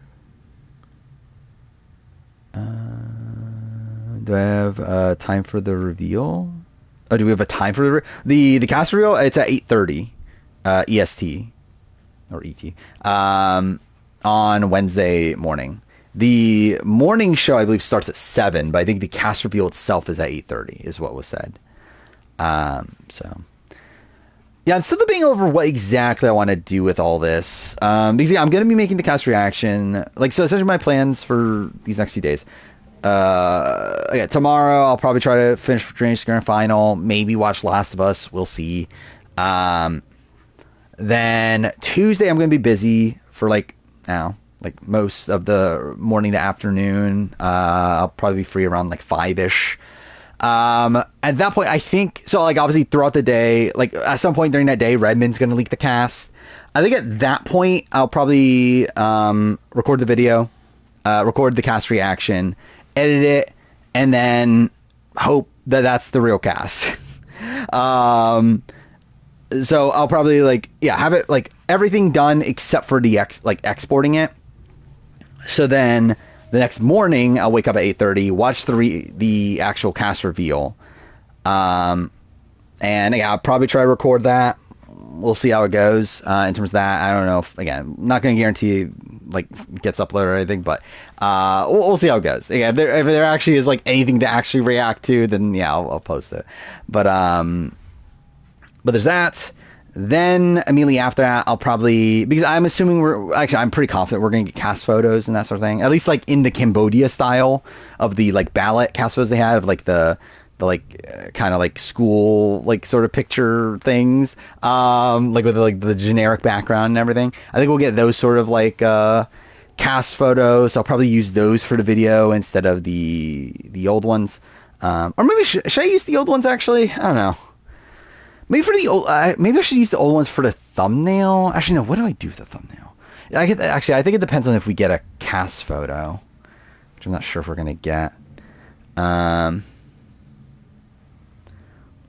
Do I have time for the reveal? Oh, do we have a time for the cast reveal? It's at 8:30 EST or ET on Wednesday morning. The morning show, I believe, starts at 7, but I think the cast reveal itself is at 8:30 is what was said. So yeah, I'm still debating over what exactly I want to do with all this. Because yeah, I'm going to be making the cast reaction. Like, so essentially my plans for these next few days. Yeah, tomorrow I'll probably try to finish Drainage Grand Final, maybe watch Last of Us, we'll see. Then Tuesday I'm going to be busy for like most of the morning to afternoon. I'll probably be free around like 5ish. At that point, I think, so like obviously throughout the day, like at some point during that day, Redmond's going to leak the cast. I think at that point I'll probably record the video, record the cast reaction, edit it, and then hope that that's the real cast. So I'll probably like, yeah, have it like everything done except for the exporting it. So then the next morning I'll wake up at 8:30, watch the actual cast reveal. And yeah, I'll probably try to record that. We'll see how it goes. In terms of that, I don't know if, again, I'm not going to guarantee like gets uploaded or anything, but we'll see how it goes. Yeah, if there actually is like anything to actually react to, then yeah, I'll post it. But there's that. Then immediately after that, I'll probably, because I'm assuming I'm pretty confident we're going to get cast photos and that sort of thing. At least like in the Cambodia style of the like ballot cast photos they had of like the like kind of like school like sort of picture things, like with like the generic background and everything. I think we'll get those sort of like cast photos. I'll probably use those for the video instead of the old ones. Or maybe should I use the old ones actually? I don't know. Maybe for the old, maybe I should use the old ones for the thumbnail. Actually, no. What do I do with the thumbnail? Actually, I think it depends on if we get a cast photo, which I'm not sure if we're gonna get.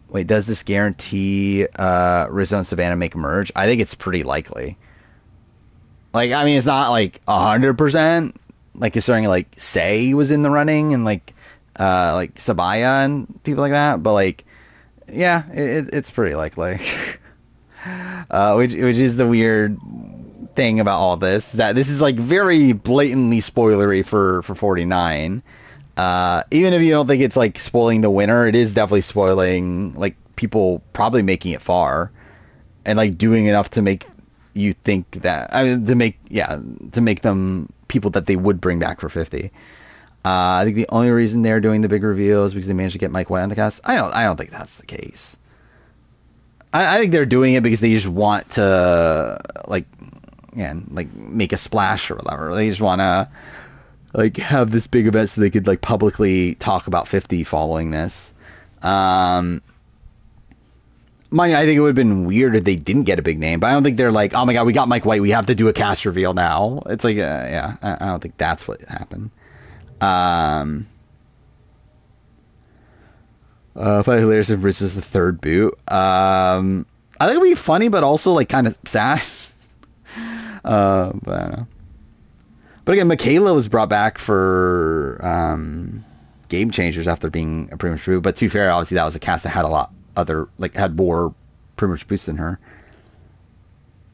Wait, does this guarantee Rizzo and Savannah make a merge? I think it's pretty likely. Like, I mean, it's not like 100%. Like, considering like Say was in the running and like Sabaya and people like that, but like, yeah, it's pretty likely. Which is the weird thing about all this, that this is like very blatantly spoilery for 49. Even if you don't think it's like spoiling the winner, it is definitely spoiling like people probably making it far and like doing enough to make you think that, I mean, to make them people that they would bring back for 50. I think the only reason they're doing the big reveal is because they managed to get Mike White on the cast. I don't think that's the case. I think they're doing it because they just want to like make a splash or whatever. They just want to like have this big event so they could like publicly talk about 50 following this. I think it would have been weird if they didn't get a big name, but I don't think they're like, oh my god, we got Mike White, we have to do a cast reveal now. It's like, I don't think that's what happened. I find it hilarious if Riz is the third boot. I think it'd be funny, but also like kind of sad. But I don't know. But again, Michaela was brought back for Game Changers after being a pretty much boot. But to be fair, obviously that was a cast that had a lot had more pretty much boots than her.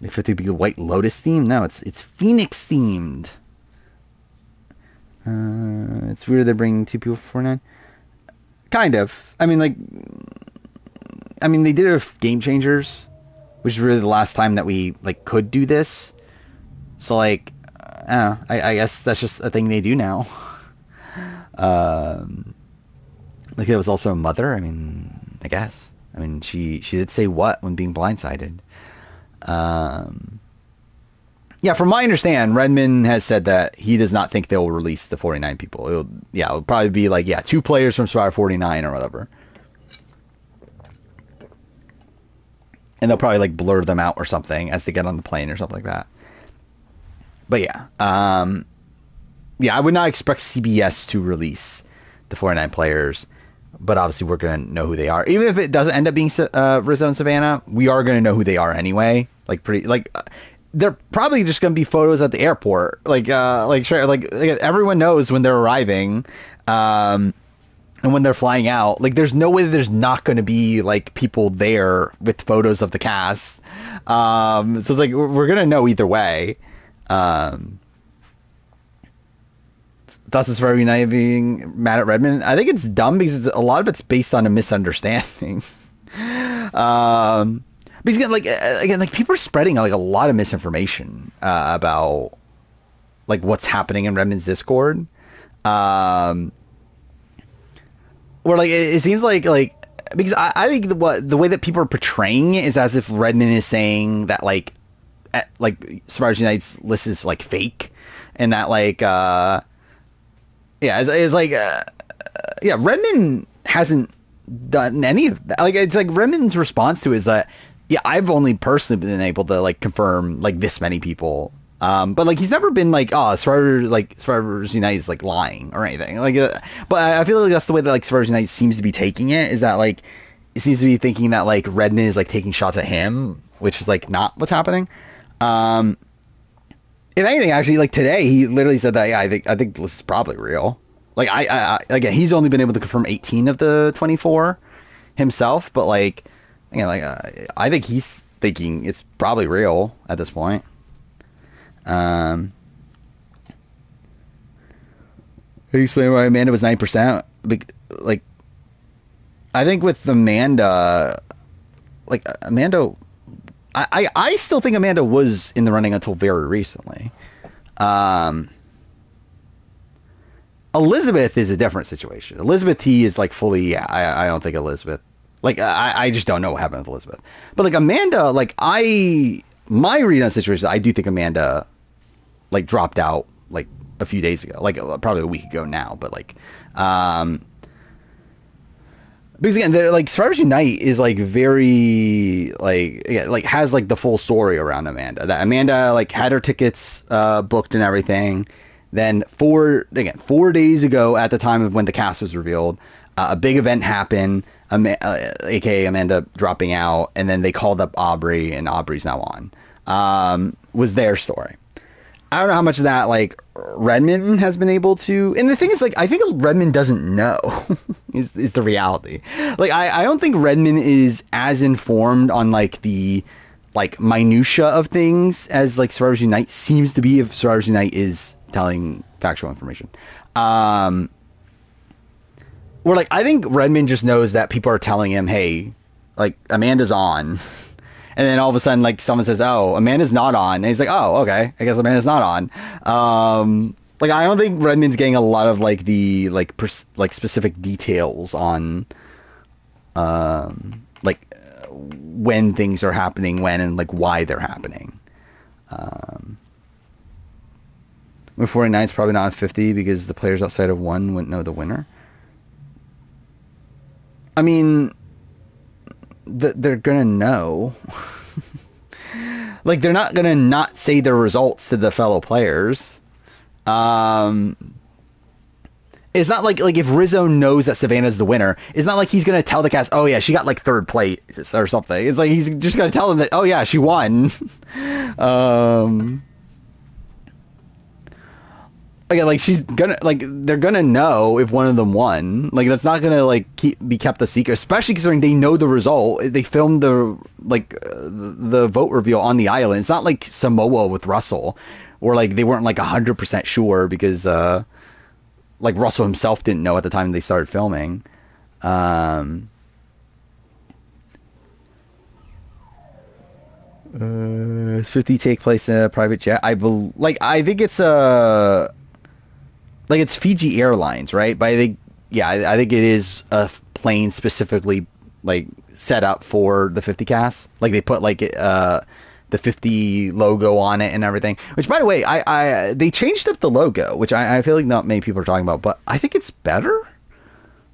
If it would be the White Lotus theme, no, it's Phoenix themed. It's weird they're bringing two people for 49. Kind of. I mean, they did it with Game Changers, which is really the last time that we like could do this. So like, I guess that's just a thing they do now. Like it was also a mother. I mean, I guess. I mean, she did say what when being blindsided. Yeah, from my understand, Redmond has said that he does not think they'll release the 49 people. It'll probably be like, 2 players from Survivor 49 or whatever. And they'll probably like blur them out or something as they get on the plane or something like that. But yeah, I would not expect CBS to release the 49 players, but obviously we're going to know who they are. Even if it doesn't end up being Rizzo and Savannah, we are going to know who they are anyway. They're probably just going to be photos at the airport. Everyone knows when they're arriving, and when they're flying out. Like, there's no way that there's not going to be like people there with photos of the cast. So it's like we're going to know either way. Thoughts as far as United being mad at Redmond? I think it's dumb because a lot of it's based on a misunderstanding. Because again, people are spreading like a lot of misinformation about like what's happening in Redmond's Discord. Where like it seems like because I think the way that people are portraying it is as if Redmond is saying that like Survivor United's list is like fake, and that like Redmond hasn't done any of that. Like, it's like Redmond's response to it is that, I've only personally been able to like confirm like this many people. But like he's never been like, Survivor United is like lying or anything. Like, but I feel like that's the way that like Survivor United seems to be taking it, is that like it seems to be thinking that like Redmond is like taking shots at him, which is like not what's happening. If anything, actually, like today, he literally said that, I think this is probably real. Like, again, he's only been able to confirm 18 of the 24 himself, but like, I think he's thinking it's probably real at this point. Can you explain why Amanda was 9%? Like, I think with Amanda, I still think Amanda was in the running until very recently. Elizabeth is a different situation. Elizabeth T is like fully, I don't think Elizabeth, like, I just don't know what happened with Elizabeth. But like Amanda, like my read on the situation, I do think Amanda like dropped out like a few days ago, like probably a week ago now, but like, Because again, they're like Survivors Unite is like very like yeah, like has like the full story around Amanda. That Amanda like had her tickets booked and everything. Then 4 days ago, at the time of when the cast was revealed, a big event happened, aka Amanda dropping out, and then they called up Aubrey, and Aubrey's now on. Was their story. I don't know how much of that like Redmond has been able to, and the thing is like I think Redmond doesn't know is the reality. Like I don't think Redmond is as informed on like the like minutia of things as like Survivors Unite seems to be if Survivors Unite is telling factual information. Or like I think Redmond just knows that people are telling him, hey, like Amanda's on. And then all of a sudden, like someone says, "Oh, Amanda's not on," and he's like, "Oh, okay, I guess Amanda's not on." Like I don't think Redmond's getting a lot of like the like like specific details on, when things are happening, when and like why they're happening. When 49 is probably not on 50 because the players outside of one wouldn't know the winner. I mean, they're gonna know. Like they're not gonna not say their results to the fellow players. It's not like if Rizzo knows that Savannah's the winner, it's not like he's gonna tell the cast, oh yeah, she got like third place or something. It's like he's just gonna tell them that, oh yeah, she won. Again, like she's gonna like they're gonna know if one of them won. Like that's not gonna like be kept a secret, especially considering they know the result. They filmed the vote reveal on the island. It's not like Samoa with Russell, where like they weren't like 100% sure because like Russell himself didn't know at the time they started filming. Does 50 take place in a private jet? I think it's like it's Fiji Airlines, right? But I think I think it is a plane specifically like set up for the 50 cast. Like they put like the 50 logo on it and everything. Which, by the way, they changed up the logo, which I feel like not many people are talking about, but I think it's better.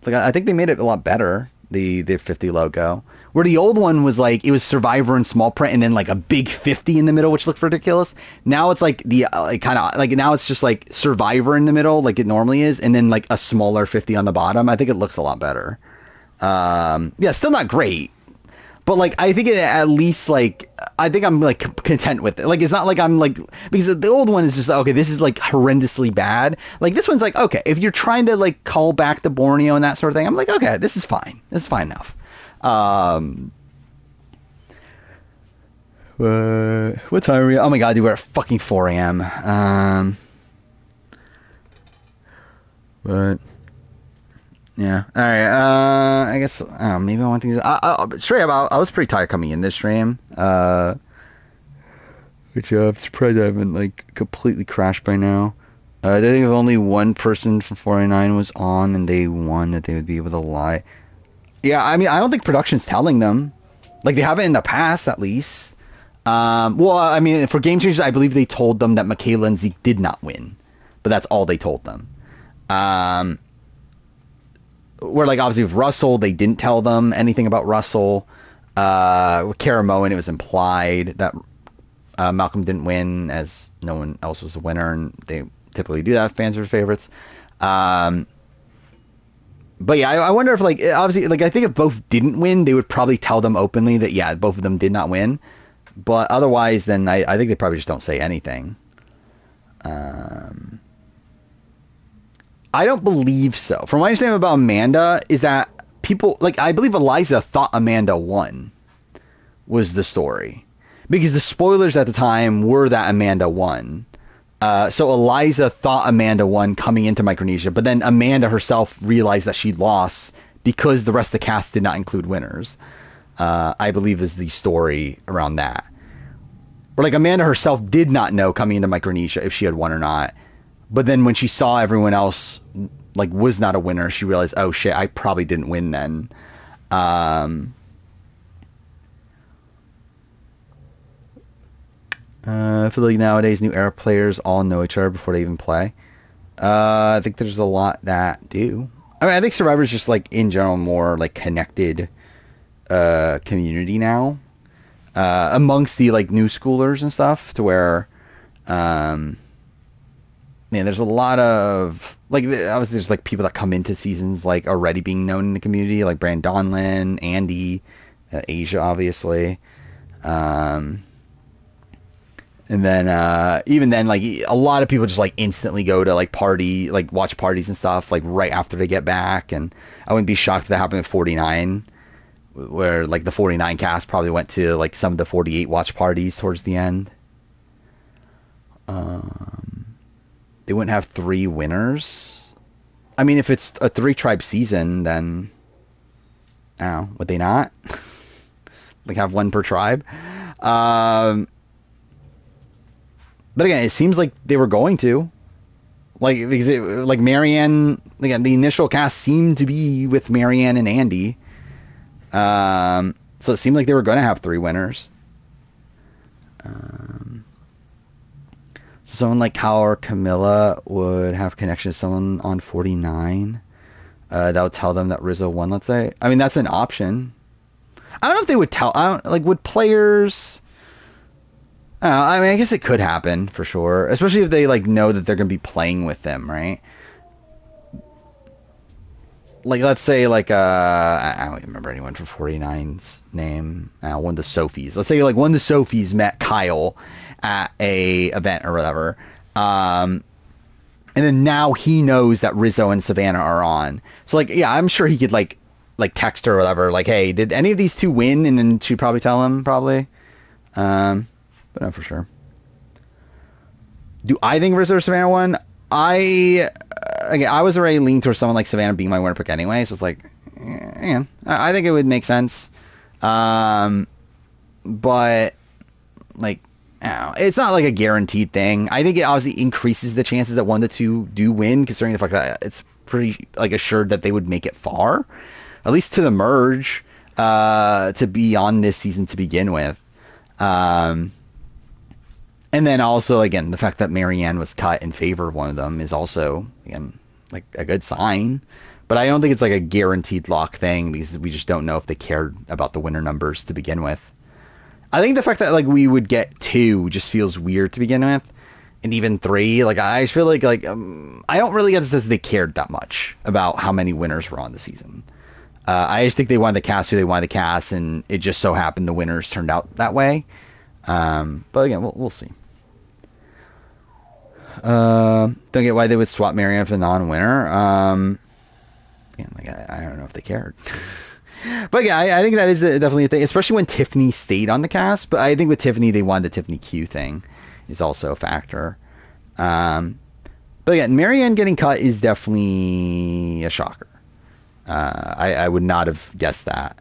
Like I think they made it a lot better. The 50 logo, where the old one was like it was Survivor in small print and then like a big 50 in the middle, which looked ridiculous. Now it's like the kind of like now it's just like Survivor in the middle, like it normally is, and then like a smaller 50 on the bottom. I think it looks a lot better. Yeah, still not great, but like I think it at least like I think I'm like content with it. Like it's not like I'm like, because the old one is just okay, this is like horrendously bad. Like this one's like okay, if you're trying to like call back to Borneo and that sort of thing, I'm like okay, this is fine. This is fine enough. What time are we? Oh my god, dude, we're at fucking 4 a.m. But yeah, all right. I guess maybe I want things. Straight up, I was pretty tired coming in this stream. Which I'm surprised I haven't like completely crashed by now. I think if only one person from 49 was on and they won, that they would be able to lie. Yeah, I mean, I don't think production's telling them. Like they haven't in the past, at least. Well, I mean, for Game Changers, I believe they told them that Michaela and Zeke did not win, but that's all they told them. Where like obviously with Russell, they didn't tell them anything about Russell. With Karamoan, it was implied that Malcolm didn't win, as no one else was a winner, and they typically do that if fans are favorites. But yeah, I wonder if like obviously like I think if both didn't win, they would probably tell them openly that yeah, both of them did not win. But otherwise, then I think they probably just don't say anything. I don't believe so. From my understanding about Amanda is that people like I believe Eliza thought Amanda won was the story, because the spoilers at the time were that Amanda won. So Eliza thought Amanda won coming into Micronesia, but then Amanda herself realized that she lost because the rest of the cast did not include winners. I believe is the story around that. Or like Amanda herself did not know coming into Micronesia if she had won or not. But then when she saw everyone else like was not a winner, she realized, oh shit, I probably didn't win then. I feel like nowadays new era players all know each other before they even play. I think there's a lot that do. I mean, I think Survivor's just like in general more like connected community now amongst the like new schoolers and stuff, to where man, there's a lot of like obviously there's like people that come into seasons like already being known in the community, like Brandon Donlin, Andy, Asia, obviously. Um, and then even then, like a lot of people just like instantly go to like watch parties and stuff like right after they get back. And I wouldn't be shocked if that happened with 49, where like the 49 cast probably went to like some of the 48 watch parties towards the end. They wouldn't have 3 winners. I mean, if it's a 3-tribe season, then I don't know, would they not? Like have 1 per tribe? But again, it seems like they were going to. Like, because like Marianne, again, the initial cast seemed to be with Marianne and Andy. So it seemed like they were going to have 3 winners. So someone like Kyle or Camilla would have connection to someone on 49. That would tell them that Rizzo won, let's say. I mean, that's an option. I don't know if they would tell. Would players? I don't know. I mean, I guess it could happen for sure, especially if they like know that they're going to be playing with them, right? Like, let's say like I don't even remember anyone from 49's name. One of the Sophies. Let's say like one of the Sophies met Kyle at a event or whatever. And then now he knows that Rizzo and Savannah are on. So like, yeah, I'm sure he could like text her or whatever, like, hey, did any of these 2 win? And then she'd probably tell him, probably. But not for sure. Do I think Rizzo or Savannah won? Again, I was already leaning towards someone like Savannah being my winner pick anyway, so it's like, yeah, I think it would make sense. But like, I don't know, it's not like a guaranteed thing. I think it obviously increases the chances that 1 to 2 do win, considering the fact that it's pretty like assured that they would make it far, at least to the merge, to be on this season to begin with. And then also, again, the fact that Marianne was cut in favor of one of them is also, again, like a good sign. But I don't think it's like a guaranteed lock thing, because we just don't know if they cared about the winner numbers to begin with. I think the fact that like we would get 2 just feels weird to begin with, and even 3. Like I just feel like I don't really get the sense that they cared that much about how many winners were on the season. I just think they wanted to cast who they wanted to cast, and it just so happened the winners turned out that way. But again, we'll see. Don't get why they would swap Marianne for the non-winner. Again, like I don't know if they cared. But yeah, I think that is definitely a thing, especially when Tiffany stayed on the cast. But I think with Tiffany, they wanted the Tiffany Q thing is also a factor. But again, Marianne getting cut is definitely a shocker. I would not have guessed that.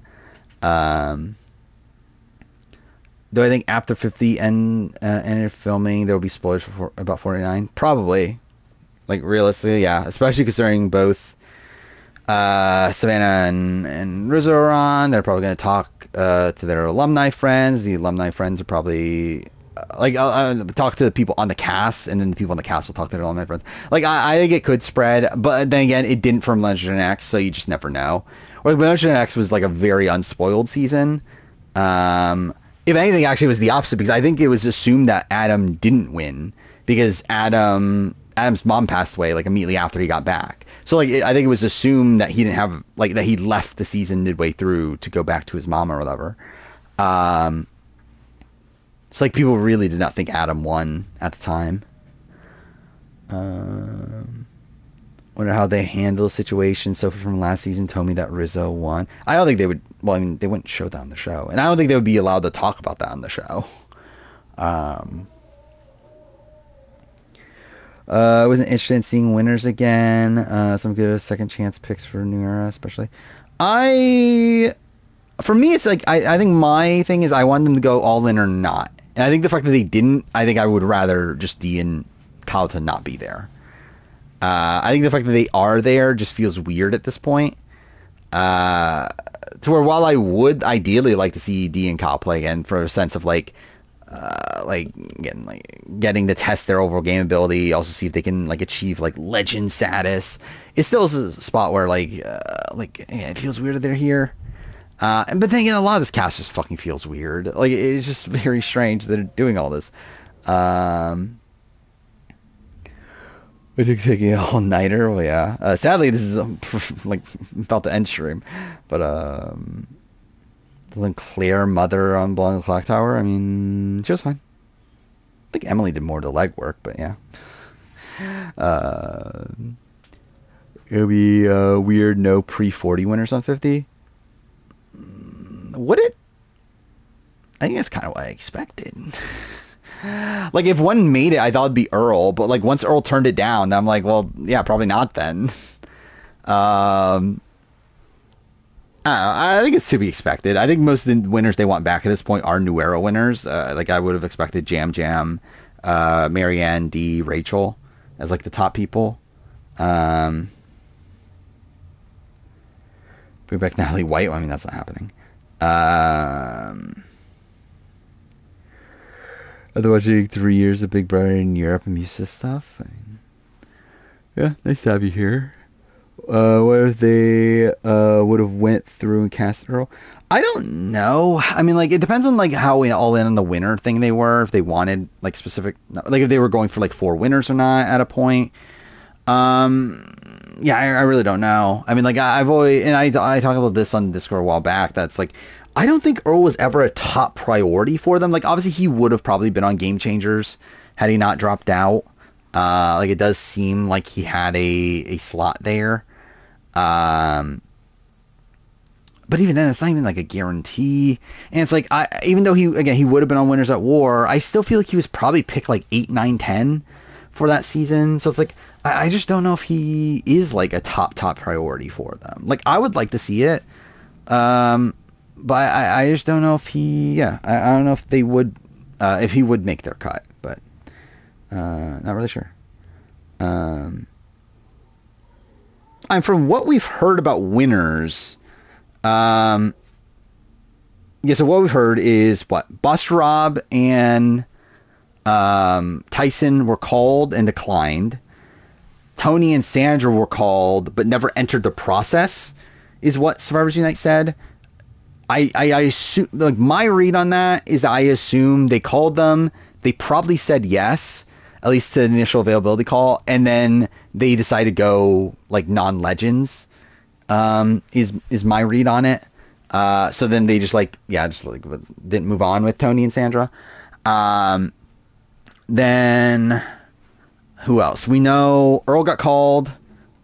Do I think after 50 ended filming, there will be spoilers for about 49? Probably. Like, realistically, yeah. Especially considering both Savannah and Rizzo are on. They're probably going to talk to their alumni friends. The alumni friends are probably... talk to the people on the cast, and then the people on the cast will talk to their alumni friends. Like, I think it could spread, but then again, it didn't from Legend X, so you just never know. Or Legend X was like a very unspoiled season. If anything, actually, it was the opposite, because I think it was assumed that Adam didn't win, because Adam's mom passed away like immediately after he got back. So like, I think it was assumed that he didn't have, like, that he left the season midway through to go back to his mom or whatever. It's like people really did not think Adam won at the time. Wonder how they handle the situation. Sophie from last season told me that Rizzo won. I don't think they would. Well, I mean, they wouldn't show that on the show, and I don't think they would be allowed to talk about that on the show. I wasn't interested in seeing winners again. Some good second chance picks for New Era, especially. For me, it's like I think my thing is I want them to go all in or not, and I think the fact that they didn't, I think I would rather just Dee and Carlton not be there. I think the fact that they are there just feels weird at this point. To where while I would ideally like to see Dee and Kyle play again for a sense of like like getting to test their overall game ability, also see if they can like achieve like legend status. It still is a spot where it feels weird that they're here. But then again, a lot of this cast just fucking feels weird. Like it's just very strange that they're doing all this. Which is taking a all nighter. Well, yeah. Sadly, this is like about the end stream, but the Claire mother on Blonde Clock Tower. I mean, she was fine. I think Emily did more of the legwork, but yeah. It'll be weird. No pre-40 winners on 50. Would it? I think that's kind of what I expected. Like, if one made it, I thought it'd be Earl, but like once Earl turned it down, I'm like, well, yeah, probably not then. I don't know, I think it's to be expected. I think most of the winners they want back at this point are New Era winners. Like I would have expected Jam Jam, Marianne, Dee, Rachel as like the top people. Bring back Natalie White. Well, I mean, that's not happening. After watching 3 years of Big Brother in Europe and Musa stuff. I mean, yeah, nice to have you here. What if they would have went through and cast Earl? I don't know. I mean, like, it depends on like how all in on the winner thing they were. If they wanted like specific, like if they were going for like 4 winners or not at a point. Yeah, I really don't know. I mean, like I've always, and I talked about this on Discord a while back. That's like, I don't think Earl was ever a top priority for them. Like, obviously he would have probably been on Game Changers had he not dropped out. Like it does seem like he had a slot there. But even then, it's not even like a guarantee. And it's like, even though he would have been on Winners at War, I still feel like he was probably picked like 8, 9, 10 for that season. So it's like, I just don't know if he is like a top priority for them. Like, I would like to see it. But I just don't know if he, I don't know if they would, if he would make their cut, but not really sure. And from what we've heard about winners, so what we've heard is Buster Rob and Tyson were called and declined. Tony and Sandra were called but never entered the process, is what Survivors Unite said. I assume, like, my read on that is that I assume they called them, they probably said yes, at least to the initial availability call, and then they decided to go like non-legends, is my read on it. So then they just didn't move on with Tony and Sandra. Then who else? We know Earl got called,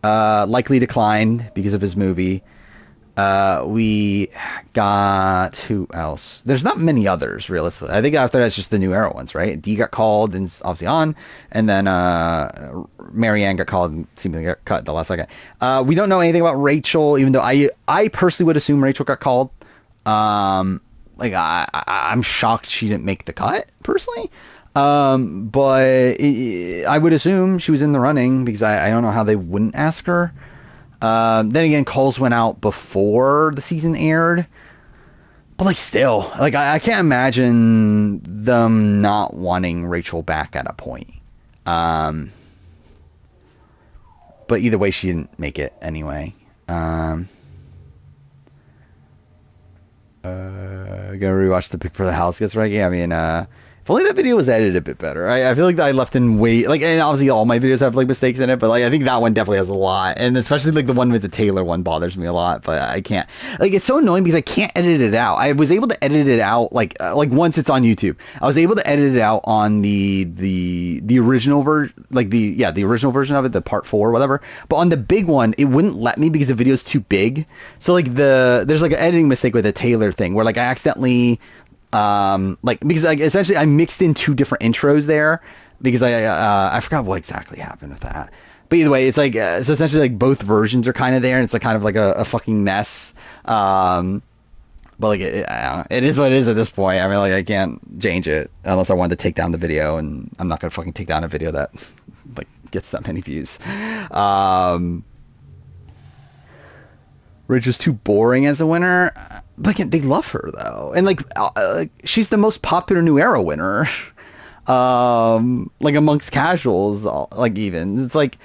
likely declined because of his movie. We got, who else? There's not many others, realistically. I think after that's just the New Era ones, right? Dee got called and is obviously on, and then Marianne got called and seemingly got cut the last second. We don't know anything about Rachel, even though I personally would assume Rachel got called. I'm shocked she didn't make the cut, personally. But I would assume she was in the running because I don't know how they wouldn't ask her. Then again, calls went out before the season aired, but like still, like I can't imagine them not wanting Rachel back at a point. But either way, she didn't make it anyway. Gotta rewatch the Big Brother House gets right. Yeah, I mean, if only that video was edited a bit better. I feel like I left in way, like, and obviously all my videos have like mistakes in it, but like I think that one definitely has a lot, and especially like the one with the Taylor one bothers me a lot. But I can't, like, it's so annoying because I can't edit it out. I was able to edit it out like once it's on YouTube. I was able to edit it out on the original version, like the original version of it, the part 4 or whatever. But on the big one, it wouldn't let me because the video's too big. So like there's like an editing mistake with the Taylor thing where like I accidentally. Because like essentially I mixed in 2 different intros there because I forgot what exactly happened with that. But either way, it's like so essentially like both versions are kind of there, and it's like kind of like a fucking mess. But like I don't know, it is what it is at this point. I mean, like I can't change it unless I wanted to take down the video, and I'm not gonna fucking take down a video that like gets that many views. Rich is too boring as a winner. but again, they love her though, and she's the most popular New Era winner. Like amongst casuals, like even it's like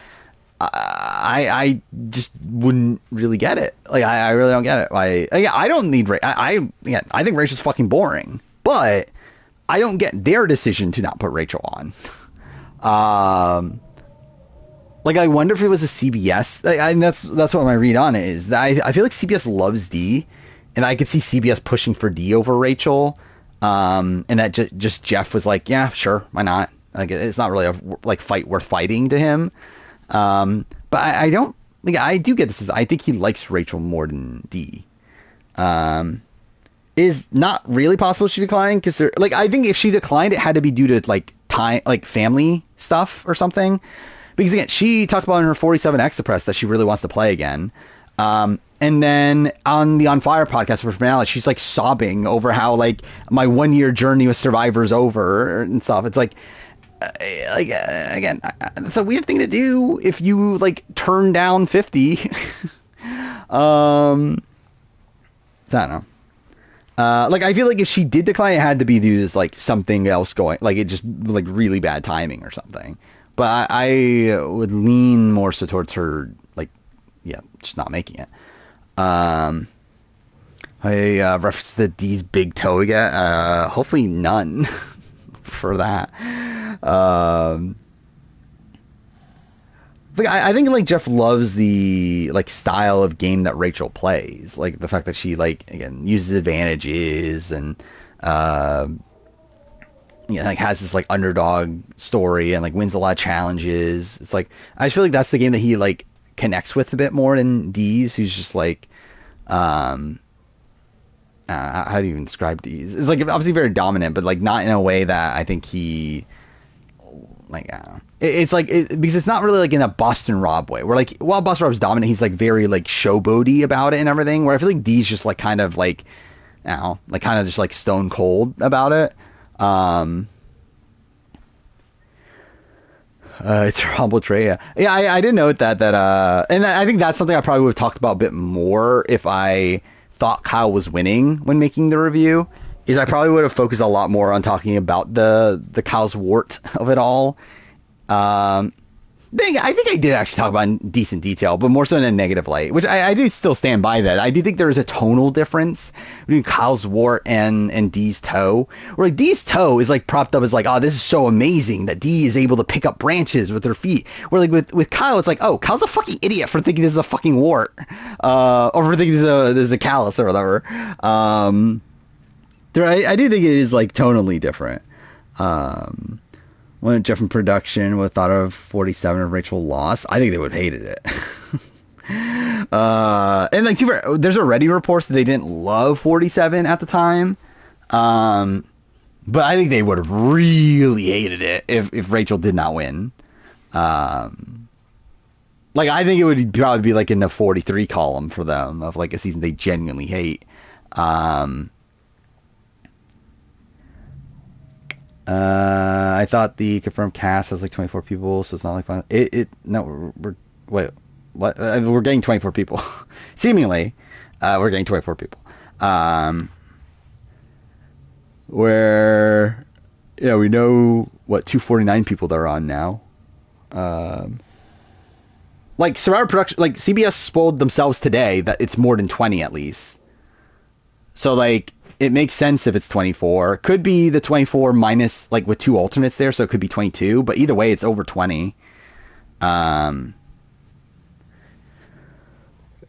I just wouldn't really get it. Like I really don't get it. I don't need I think Rachel's fucking boring, but I don't get their decision to not put Rachel on. Like I wonder if it was a CBS. And that's what my read on it is. I feel like CBS loves D, and I could see CBS pushing for D over Rachel. And that just Jeff was like, yeah, sure, why not? Like it's not really a fight worth fighting to him. But I don't like. I do get this. I think he likes Rachel more than D. Is not really possible she declined because I think if she declined, it had to be due to time, family stuff or something. Because again, she talked about in her 47X Suppress that she really wants to play again. And then on the On Fire podcast for finale, she's sobbing over how my 1 year journey with Survivor's over and stuff. It's again, that's a weird thing to do if you turn down 50. So I don't know. I feel like if she did decline, it had to be due to something else going, it just really bad timing or something. But I would lean more so towards her, just not making it. I referenced the D's big toe again. Hopefully none for that. I think Jeff loves the style of game that Rachel plays, the fact that she again uses advantages and has this underdog story and wins a lot of challenges. It's I just feel like that's the game that he connects with a bit more than D's, who's just how do you even describe D's? It's obviously very dominant, but not in a way that I think he I don't know. It's because it's not really in a Boston Rob way where while Boston Rob's dominant, he's very showboaty about it and everything, where I feel like D's just kind of I don't know, kind of just stone cold about it. It's humble Treya. Yeah, I did note that and I think that's something I probably would have talked about a bit more if I thought Kyle was winning when making the review. Is I probably would have focused a lot more on talking about the Kyle's wart of it all. I think I did actually talk about in decent detail, but more so in a negative light, which I do still stand by that. I do think there is a tonal difference between Kyle's wart and Dee's toe, where Dee's toe is propped up as oh, this is so amazing that Dee is able to pick up branches with her feet. Where with Kyle, it's oh, Kyle's a fucking idiot for thinking this is a fucking wart, or for thinking this is a callus or whatever. I do think it is tonally different. When Jeff in production would have thought of 47 of Rachel lost, I think they would have hated it. And there's already reports that they didn't love 47 at the time. But I think they would have really hated it if Rachel did not win. I think it would probably be in the 43 column for them of a season they genuinely hate. I thought the confirmed cast has 24 people, so it's not fun. No, wait, what? We're getting 24 people. Seemingly, we're getting 24 people. Where, yeah, we know what 249 people they're on now. Survivor production, CBS spoiled themselves today that it's more than 20 at least. So it makes sense if it's 24. Could be the 24 minus with two alternates there, so it could be 22. But either way, it's over 20.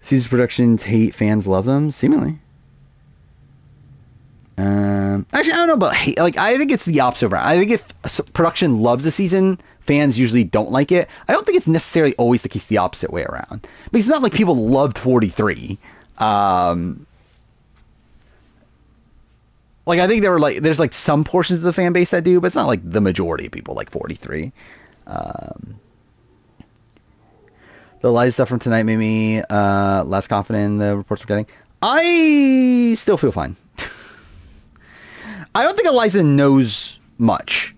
Season productions hate, fans love them. Seemingly. Actually, I don't know about hate. I think it's the opposite. I think if production loves a season, fans usually don't like it. I don't think it's necessarily always the case the opposite way around. Because it's not people loved 43. I think there were there's some portions of the fan base that do, but it's not the majority of people like 43. The light stuff from tonight made me less confident in the reports we're getting. I still feel fine. I don't think Eliza knows much.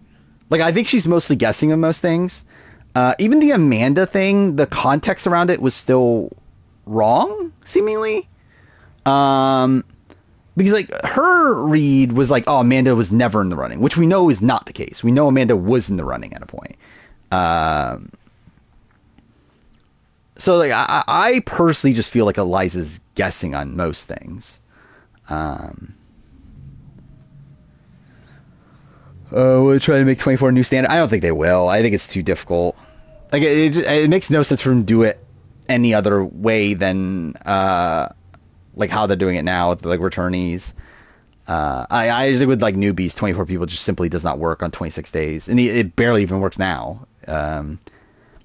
I think she's mostly guessing on most things. Even the Amanda thing, the context around it was still wrong, seemingly. because like her read was like, oh, Amanda was never in the running, which we know is not the case. We know Amanda was in the running at a point. So like I personally just feel like Eliza's guessing on most things. Will they try to make 24 a new standard? I don't think they will. I think it's too difficult. Like it makes no sense for them to do it any other way than like how they're doing it now with like returnees. I usually with like newbies, 24 people just simply does not work on 26 days, and it barely even works now.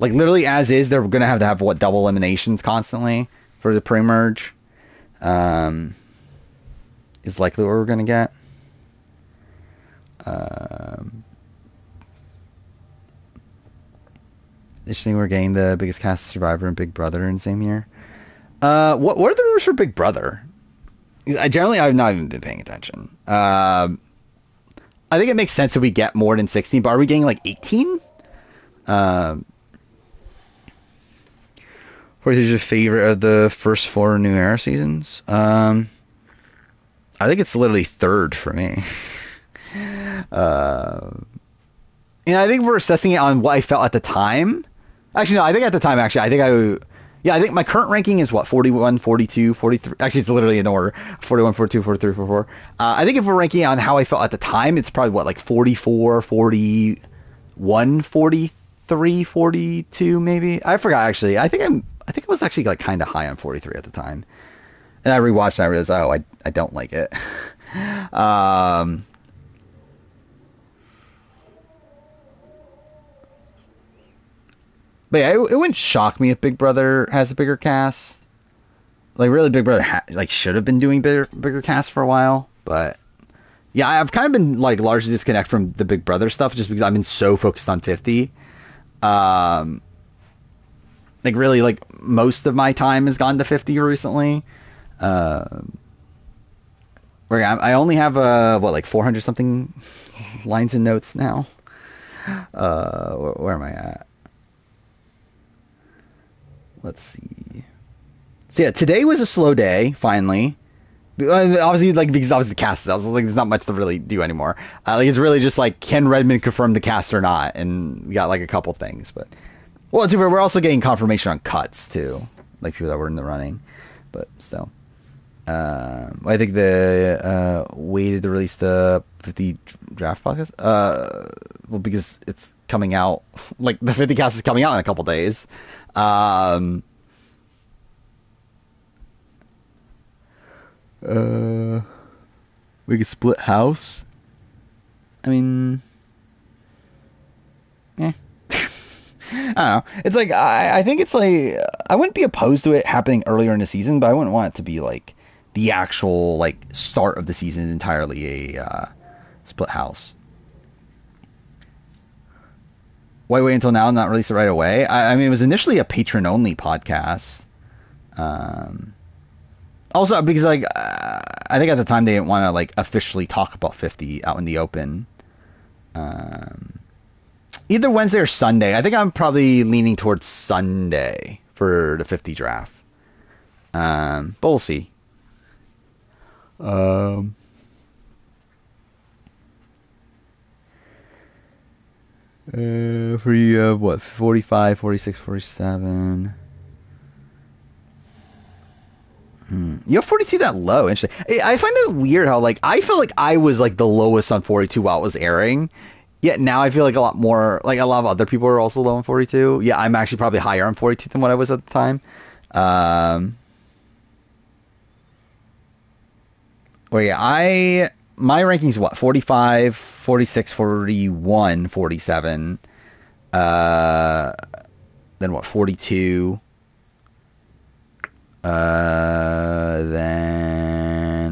Like literally as is, they're gonna have what, double eliminations constantly for the pre-merge. Is likely what we're gonna get. Interesting, we're getting the biggest cast of Survivor and Big Brother in the same year. What are the rumors for Big Brother? I've not even been paying attention. I think it makes sense if we get more than 16, but are we getting like 18? What is your favorite of the first 4 New Era seasons? I think it's literally third for me. And I think we're assessing it on what I felt at the time. Actually, no, I think at the time, I think my current ranking is what, 41, 42, 43. Actually, it's literally in order. 41, 42, 43, 44. I think if we're ranking on how I felt at the time, it's probably what, like 44, 41, 43, 42, maybe. I forgot, actually. I think it was actually like kind of high on 43 at the time. And I rewatched and I realized, oh, I don't like it. But yeah, it wouldn't shock me if Big Brother has a bigger cast. Like, really, Big Brother should have been doing bigger cast for a while. But yeah, I've kind of been like largely disconnected from the Big Brother stuff just because I've been so focused on 50. Like really, like most of my time has gone to 50 recently. Where I only have like 400 something lines and notes now. Where am I at? Let's see. So yeah, today was a slow day. Finally, obviously, like because obviously the cast. I was like, there's not much to really do anymore. Like it's really just like, can Redmond confirm the cast or not? And we got like a couple things, but well, we're also getting confirmation on cuts too, like people that were in the running. But still, I think the waited to release the 50 draft podcast. Well, because it's coming out, like the 50 cast is coming out in a couple days. We could split house. I mean, I don't know. It's like I think it's like I wouldn't be opposed to it happening earlier in the season, but I wouldn't want it to be like the actual like start of the season entirely a split house. Why wait until now and not release it right away? I mean, it was initially a patron-only podcast. Also, because like I think at the time they didn't want to like officially talk about 50 out in the open. Either Wednesday or Sunday. I think I'm probably leaning towards Sunday for the 50 draft. But we'll see. For you have what, 45, 46, 47. You have 42 that low. Interesting. I find it weird how like I felt like I was like the lowest on 42 while it was airing. Yet now I feel like a lot more, like a lot of other people are also low on 42. Yeah, I'm actually probably higher on 42 than what I was at the time. Well, yeah, my ranking's what, 45, 46, 41, 47. Then what, 42. Then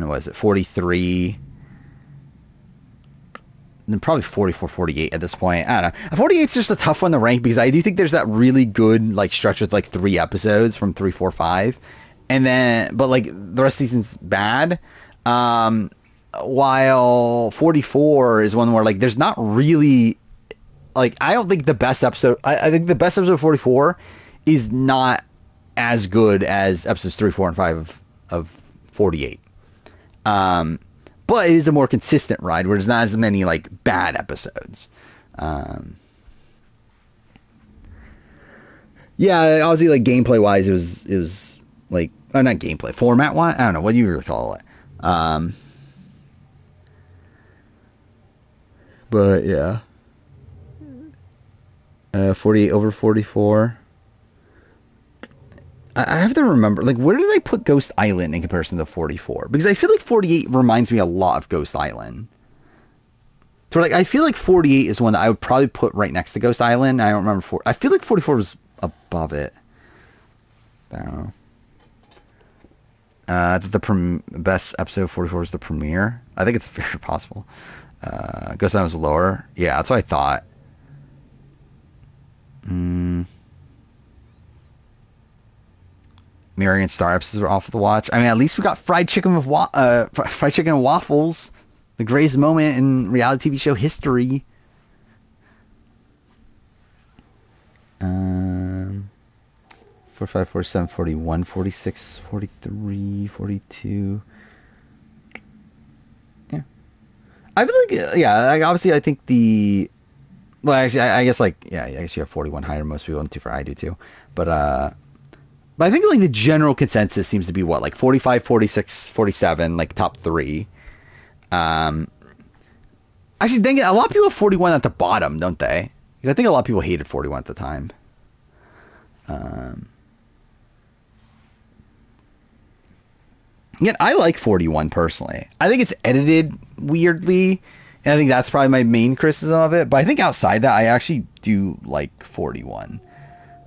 what is it, 43. Then probably 44, 48 at this point. I don't know. 48 is just a tough one to rank because I do think there's that really good like stretch with like 3 episodes from 3, 4, 5. And then, but like the rest of the season's bad. While 44 is one where like there's not really like, I don't think the best episode, I think the best episode of 44 is not as good as episodes 3, 4, and 5 of 48. But it is a more consistent ride where there's not as many like bad episodes. Yeah, obviously, like gameplay wise, it was like, oh, not gameplay, format wise. I don't know what do you really call it. But yeah, 48 over 44. I have to remember, like, where did I put Ghost Island in comparison to 44? Because I feel like 48 reminds me a lot of Ghost Island. So, like, I feel like 48 is one that I would probably put right next to Ghost Island. I don't remember. I feel like 44 was above it. I don't know. The best episode of 44 is the premiere. I think it's very possible. Ghost Island was lower. Yeah, that's what I thought. Mary and Star episodes are off the watch. I mean, at least we got fried chicken with fried chicken and waffles. The greatest moment in reality TV show history. 45, 47, 41, 46, 43, 42. Yeah. I feel like, yeah, like, obviously I think well, actually, I guess, like, yeah, I guess you have 41 higher than most people, and 2 for I do too. But I think, like, the general consensus seems to be what, like 45, 46, 47, like top 3. Actually, dang it, a lot of people have 41 at the bottom, don't they? Because I think a lot of people hated 41 at the time. Yet I like 41 personally. I think it's edited weirdly, and I think that's probably my main criticism of it. But I think outside that, I actually do like 41.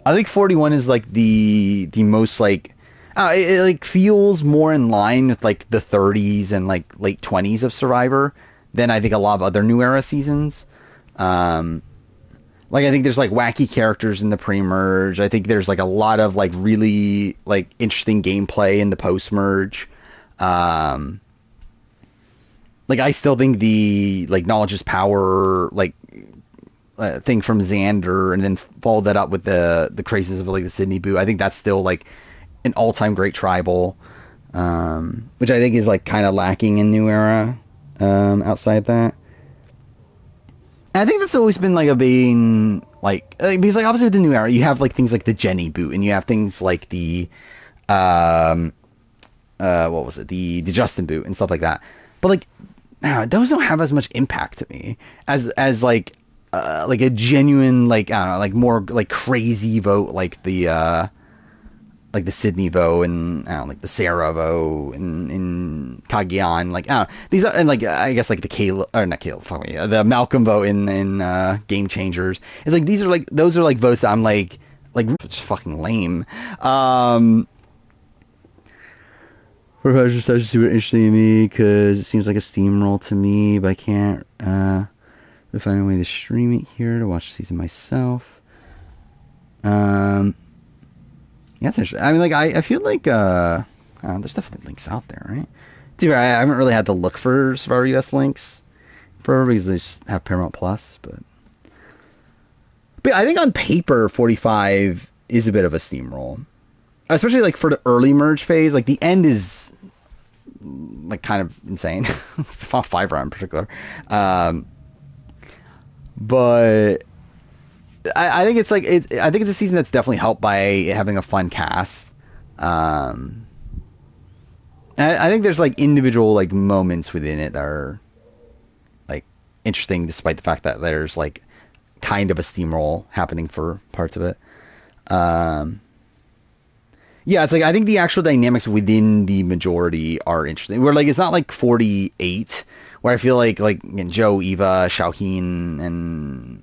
I think 41 is like the most like it like feels more in line with like the 30s and like late 20s of Survivor than I think a lot of other New Era seasons. Like, I think there's like wacky characters in the pre-merge. I think there's like a lot of like really like interesting gameplay in the post-merge. Like, I still think the like knowledge is power like thing from Xander, and then follow that up with the craziness of like the Sydney boot. I think that's still like an all-time great tribal, which I think is like kind of lacking in New Era. Outside that, and I think that's always been like a being like because like obviously with the New Era you have like things like the Jenny boot, and you have things like the what was it, the Justin boot and stuff like that. But like those don't have as much impact to me as like a genuine, like, I don't know, like more like crazy vote, like the Sydney vote, and I don't know, like the Sarah vote in Cagayan, like, I don't know, these are, and like I guess like the Caleb, or not Caleb, fuck me, the Malcolm vote in Game Changers. It's like these are like, those are like votes that I'm like it's fucking lame. Or just super interesting to me because it seems like a steamroll to me, but I can't find a way to stream it here to watch the season myself. Yeah, it's interesting. I mean, like, I feel like there's definitely links out there, right? Dude, I haven't really had to look for Survivor US links for, because they just have Paramount Plus, but I think on paper 45 is a bit of a steamroll. Especially like for the early merge phase, like the end is like kind of insane. 5 round in particular. But I think it's like I think it's a season that's definitely helped by having a fun cast. I think there's like individual like moments within it that are like interesting, despite the fact that there's like kind of a steamroll happening for parts of it. Yeah, it's like I think the actual dynamics within the majority are interesting. Where like it's not like 48, where I feel like Joe, Eva, Xiaoheen,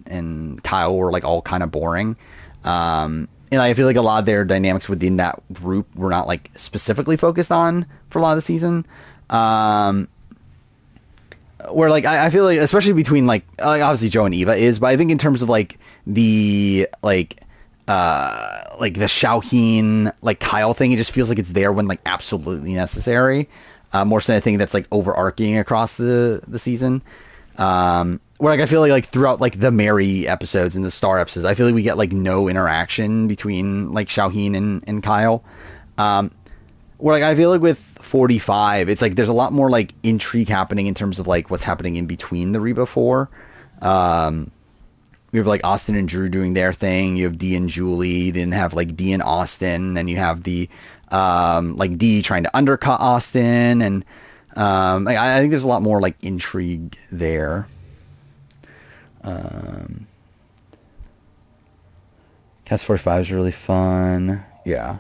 and Kyle were like all kind of boring. And I feel like a lot of their dynamics within that group were not like specifically focused on for a lot of the season. Where like I feel like, especially between like obviously Joe and Eva is, but I think in terms of like the like the Xiaoheen like Kyle thing, it just feels like it's there when like absolutely necessary, more so than anything that's like overarching across the season. Where like I feel like throughout like the Mary episodes and the Star episodes, I feel like we get like no interaction between like Xiaoheen and Kyle. Where like I feel like with 45, it's like there's a lot more like intrigue happening in terms of like what's happening in between the Reba 4. You have like Austin and Drew doing their thing. You have Dee and Julie. Then have like Dee and Austin, and you have the like Dee trying to undercut Austin, and like, I think there's a lot more like intrigue there. Cast 45 is really fun. Yeah,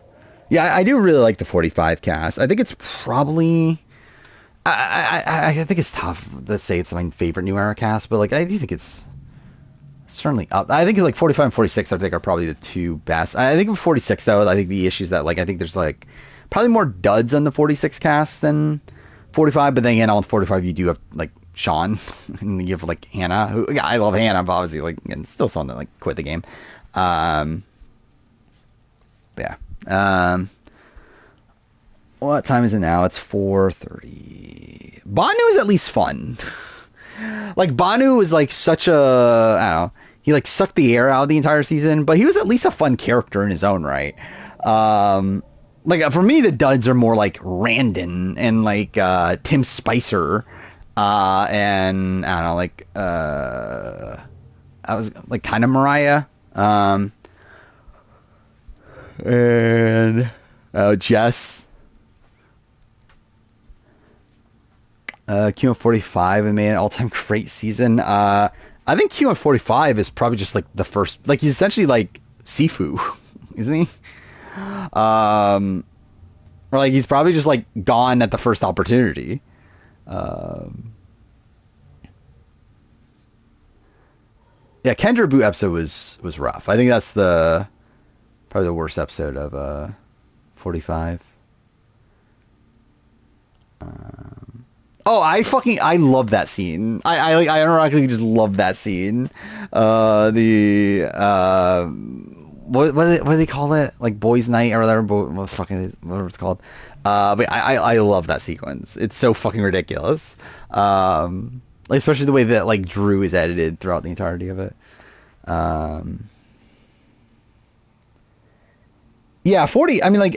I do really like the 45 cast. I think it's probably. I think it's tough to say it's my favorite New Era cast, but like I do think it's certainly up. I think like 45 and 46 I think are probably the two best. I think with 46 though, I think the issue is that like I think there's like probably more duds on the 46 cast than 45, but then again on 45 you do have like Sean and you have like Hannah, who yeah, I love Hannah, but obviously like again, still someone that like quit the game. Yeah. What time is it now? It's 4:30. Banu is at least fun. Like Banu was like such a, I don't know, he like sucked the air out of the entire season, but he was at least a fun character in his own right. Like for me the duds are more like Randon and like Tim Spicer, and I don't know, like I was like kind of Mariah, and Jess. Q145 made an all-time great season. I think Q145 is probably just like the first, like he's essentially like Sifu, isn't he? Or like he's probably just like gone at the first opportunity. Yeah, Kendra Boot episode was rough. I think that's probably the worst episode of 45. Oh, I love that scene. I ironically just love that scene. What do they call it? Like Boys Night or whatever. Whatever it's called. But I love that sequence. It's so fucking ridiculous. Like especially the way that like Drew is edited throughout the entirety of it. Yeah, 40. I mean, like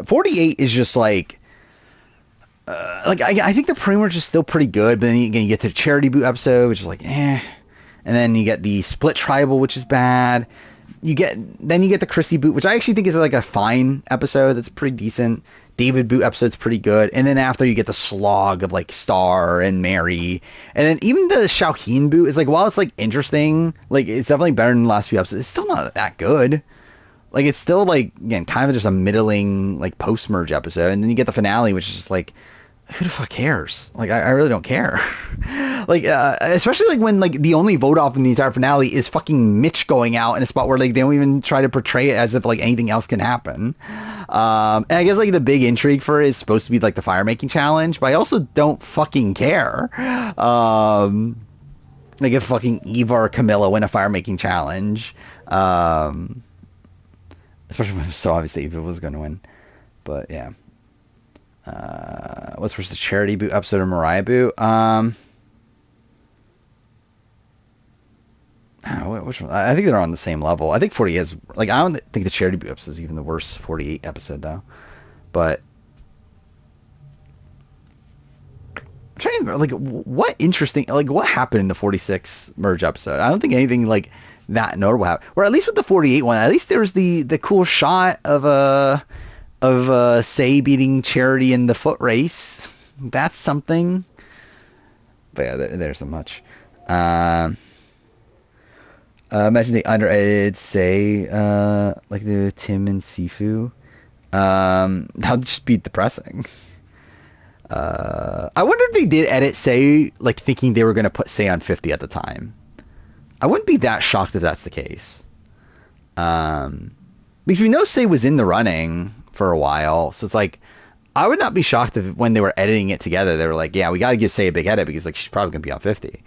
48 is just like. Like I think the pre-merge is still pretty good, but then again you get the charity boot episode, which is like and then you get the split tribal, which is bad. You get the Chrissy boot, which I actually think is like a fine episode. That's pretty decent. David boot episode's pretty good, and then after you get the slog of like Star and Mary, and then even the Xiaoheen boot is like while it's like interesting, like it's definitely better than the last few episodes. It's still not that good. Like it's still like again kind of just a middling like post merge episode, and then you get the finale, which is just like. Who the fuck cares? Like, I really don't care. Like, especially like when like the only vote off in the entire finale is fucking Mitch going out in a spot where like they don't even try to portray it as if like anything else can happen. And I guess like the big intrigue for it is supposed to be like the fire making challenge, but I also don't fucking care. Like if fucking Eva or Camilla win a fire making challenge, especially when it's so obvious that Eva was going to win. But yeah. What's first, the charity boot episode of Mariah boot? Which one? I think they're on the same level. I think 48 is like I don't think the charity boot episode is even the worst 48 episode though. But I'm trying to remember, like what interesting, like what happened in the 46 merge episode? I don't think anything like that notable happened. Or at least with the 48 one, at least there was the cool shot of Say beating Charity in the foot race. That's something. But yeah, there's so much. Imagine they under-edited Say like the Tim and Sifu. That would just be depressing. I wonder if they did edit Say like thinking they were going to put Say on 50 at the time. I wouldn't be that shocked if that's the case. Because we know Say was in the running for a while, so it's like I would not be shocked if when they were editing it together they were like, yeah, we got to give Say a big edit because like she's probably gonna be on 50.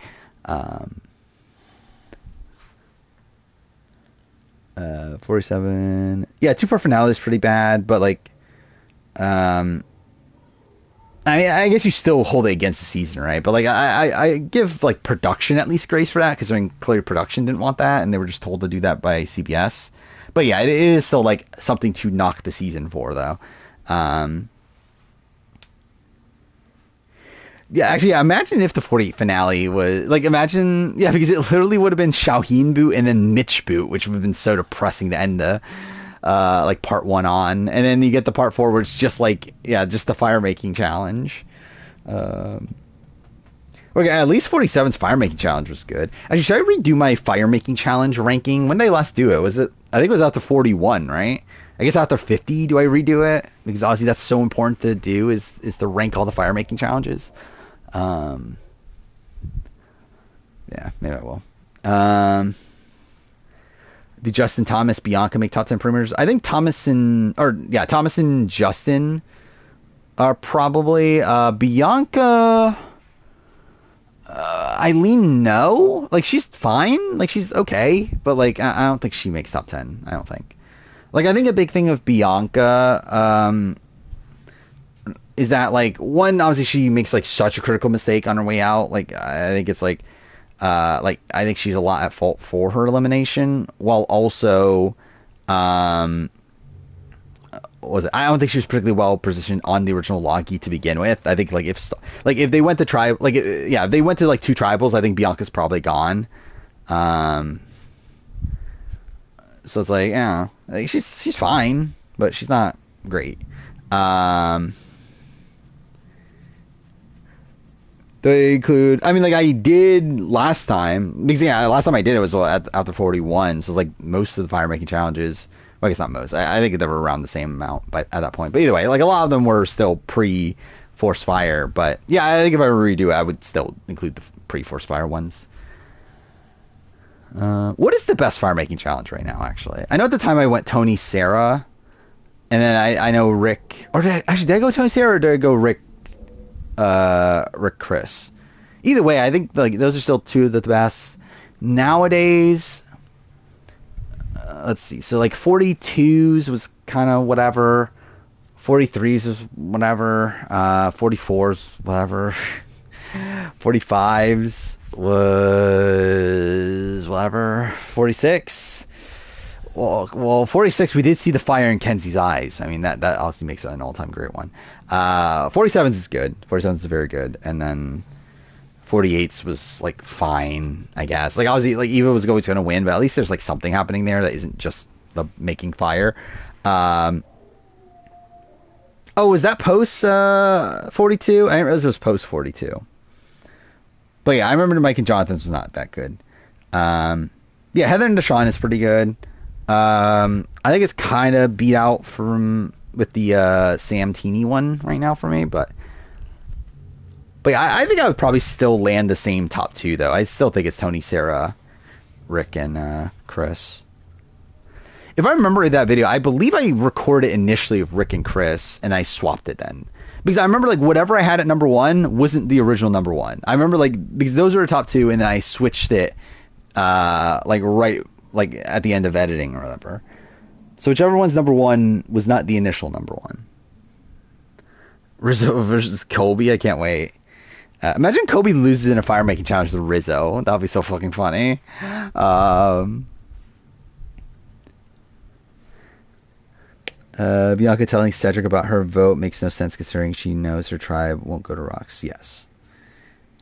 47, yeah, 2-part finale is pretty bad, but like I guess you still hold it against the season, right? But like I give like production at least grace for that, because I mean clearly production didn't want that and they were just told to do that by CBS. But yeah, it is still like something to knock the season for, though. Yeah, actually, yeah, imagine if the 48 finale was like, imagine, yeah, because it literally would have been Xiaohin boot and then Mitch boot, which would have been so depressing to end the like part 1 on, and then you get the part 4 where it's just like, yeah, just the fire making challenge. Okay, at least 47's fire making challenge was good. Actually, should I redo my fire making challenge ranking? When did I last do it? Was it? I think it was after 41, right? I guess after 50, do I redo it? Because obviously that's so important to do is to rank all the fire making challenges. Yeah, maybe I will. Did Justin Thomas Bianca make top 10 premieres? I think Thomas and Justin are probably Bianca. Eileen, no. Like, she's fine. Like, she's okay. But, like, I don't think she makes top 10. I don't think. Like, I think a big thing of Bianca is that, like, one, obviously she makes, like, such a critical mistake on her way out. Like, I think it's, I think she's a lot at fault for her elimination. While also, I don't think she was particularly well positioned on the original Logi to begin with. I think if they went to if they went to like 2 tribals, I think Bianca's probably gone. So it's like, yeah, like she's fine, but she's not great. They include, I mean, like I did last time, because last time I did it was after 41, so like most of the fire making challenges. Well, I guess not most. I think they were around the same amount, but at that point. But either way, like a lot of them were still pre-forced fire. But yeah, I think if I were to redo it, I would still include the pre-forced fire ones. What is the best fire making challenge right now? Actually, I know at the time I went Tony Sarah, and then I know Rick. Or did I go Tony Sarah or did I go Rick Chris? Either way, I think like those are still 2 of the best nowadays. Let's see. So like 42s was kind of whatever. 43s was whatever. 44s whatever. 45s was whatever. 46. Well, 46 we did see the fire in Kenzie's eyes. I mean that obviously makes it an all-time great one. 47s is good. 47s is very good. And then 48s was like fine, I guess. Like obviously, like Eva was always going to win, but at least there's like something happening there that isn't just the making fire. Oh, was that post 42? I didn't realize it was post 42. But yeah, I remember Mike and Jonathan's was not that good. Yeah, Heather and Deshaun is pretty good. I think it's kind of beat out with the Sam Teeny one right now for me, but yeah, I think I would probably still land the same top 2, though. I still think it's Tony, Sarah, Rick, and Chris. If I remember that video, I believe I recorded initially of Rick and Chris, and I swapped it then. Because I remember, like, whatever I had at number 1 wasn't the original number 1. I remember, like, because those were the top 2, and then I switched it, right, like, at the end of editing or whatever. So whichever one's number 1 was not the initial number 1. Rizzo versus Colby, I can't wait. Imagine Kobe loses in a fire making challenge to Rizzo. That would be so fucking funny. Bianca telling Cedric about her vote makes no sense considering she knows her tribe won't go to Rocks. Yes.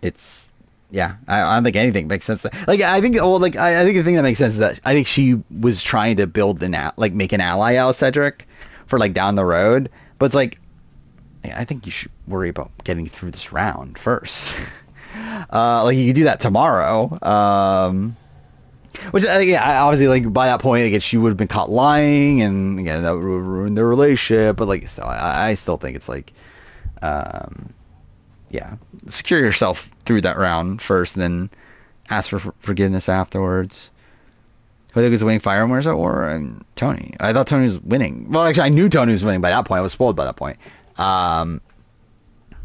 It's, yeah, I don't think anything makes sense. Like, I think, I think the thing that makes sense is that I think she was trying to build make an ally out of Cedric for, like, down the road. But it's like, I think you should worry about getting through this round first. Like you could do that tomorrow. Which obviously, like by that point, again, she would have been caught lying, and again, that would ruin their relationship. But like, still, I still think it's like, yeah, secure yourself through that round first, and then ask for forgiveness afterwards. Who was winning Fire and Where's That War? And Tony. I thought Tony was winning. Well, actually, I knew Tony was winning by that point. I was spoiled by that point.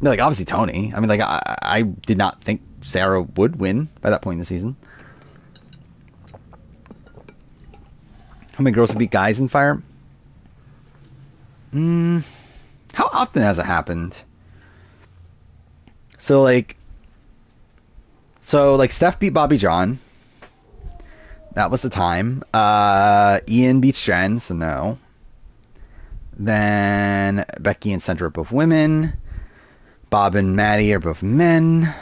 Like obviously Tony. I mean, like I did not think Sarah would win by that point in the season. How many girls have beat guys in Fire? How often has it happened? So like Steph beat Bobby John. That was the time. Ian beats Jen, so no. Then Becky and Sandra are both women. Bob and Maddie are both men.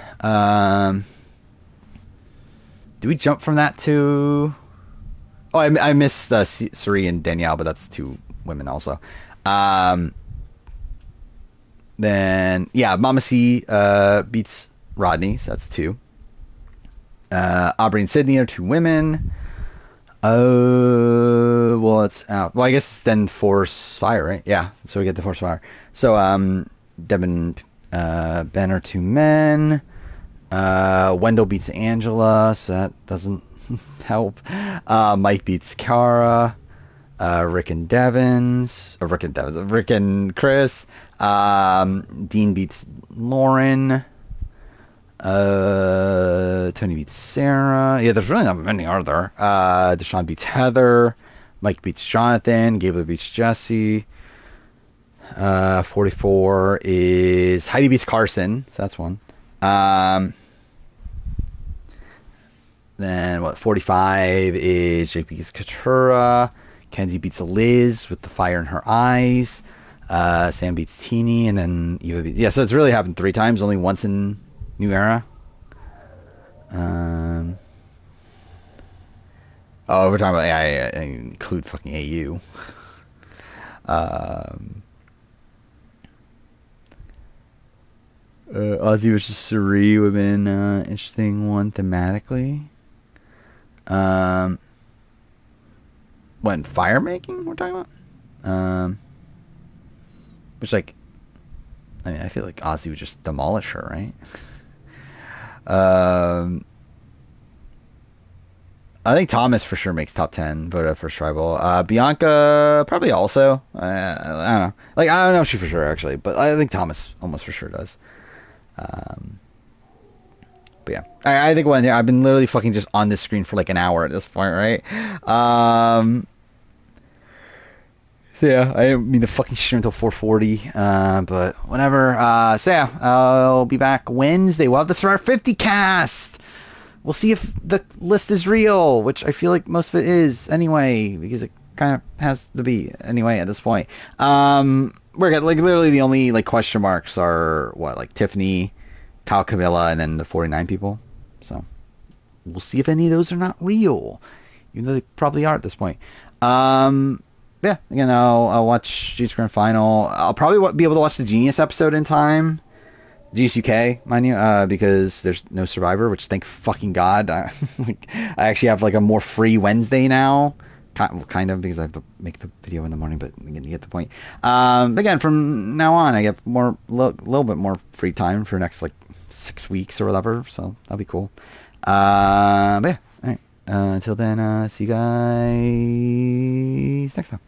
Do we jump from that to... Oh, I missed Suri and Danielle, but that's two women also. Then, yeah, Mama C beats Rodney, so that's two. Aubrey and Sydney are two women. Well, it's out. Well, I guess then Force Fire, right? Yeah, so we get the Force Fire. So, Devin, Ben are two men. Wendell beats Angela, so that doesn't help. Mike beats Kara. Rick and Chris. Dean beats Lauren. Tony beats Sarah. Yeah, there's really not many, are there? Deshaun beats Heather. Mike beats Jonathan. Gabriel beats Jesse. 44 is Heidi beats Carson. So that's one. Then 45 is Jake beats Katura. Kenzie beats Liz with the fire in her eyes. Sam beats Teeny, and then Eva beats... Yeah, so it's really happened 3 times, only once in New Era. Oh, we're talking about... Yeah, I include fucking AU. Ozzy versus Suri would have been an interesting one thematically. What, fire making we're talking about? Which, like, I mean, I feel like Ozzy would just demolish her, right? I think Thomas for sure makes top 10 voted for Tribal. Bianca probably also. I don't know. Like, I don't know if she for sure, actually, but I think Thomas almost for sure does. But yeah, I think I've been literally fucking just on this screen for like an hour at this point, right? So yeah, I didn't mean to fucking stream until 4:40, but whatever. So yeah, I'll be back Wednesday. We'll have the Survivor 50 cast. We'll see if the list is real, which I feel like most of it is anyway, because it kind of has to be anyway at this point. We're like literally the only like question marks are what, like Tiffany, Kyle, Camilla, and then the 49 people. So we'll see if any of those are not real, even though they probably are at this point. Yeah, again, I'll watch Genius Grand Final. I'll probably be able to watch the Genius episode in time. Genius UK, mind you, because there's no Survivor, which thank fucking God. I actually have like a more free Wednesday now. Kind of, because I have to make the video in the morning, but you get the point. Again, from now on, I get a little bit more free time for the next like 6 weeks or whatever, so that'll be cool. But yeah, all right. Until then, see you guys next time.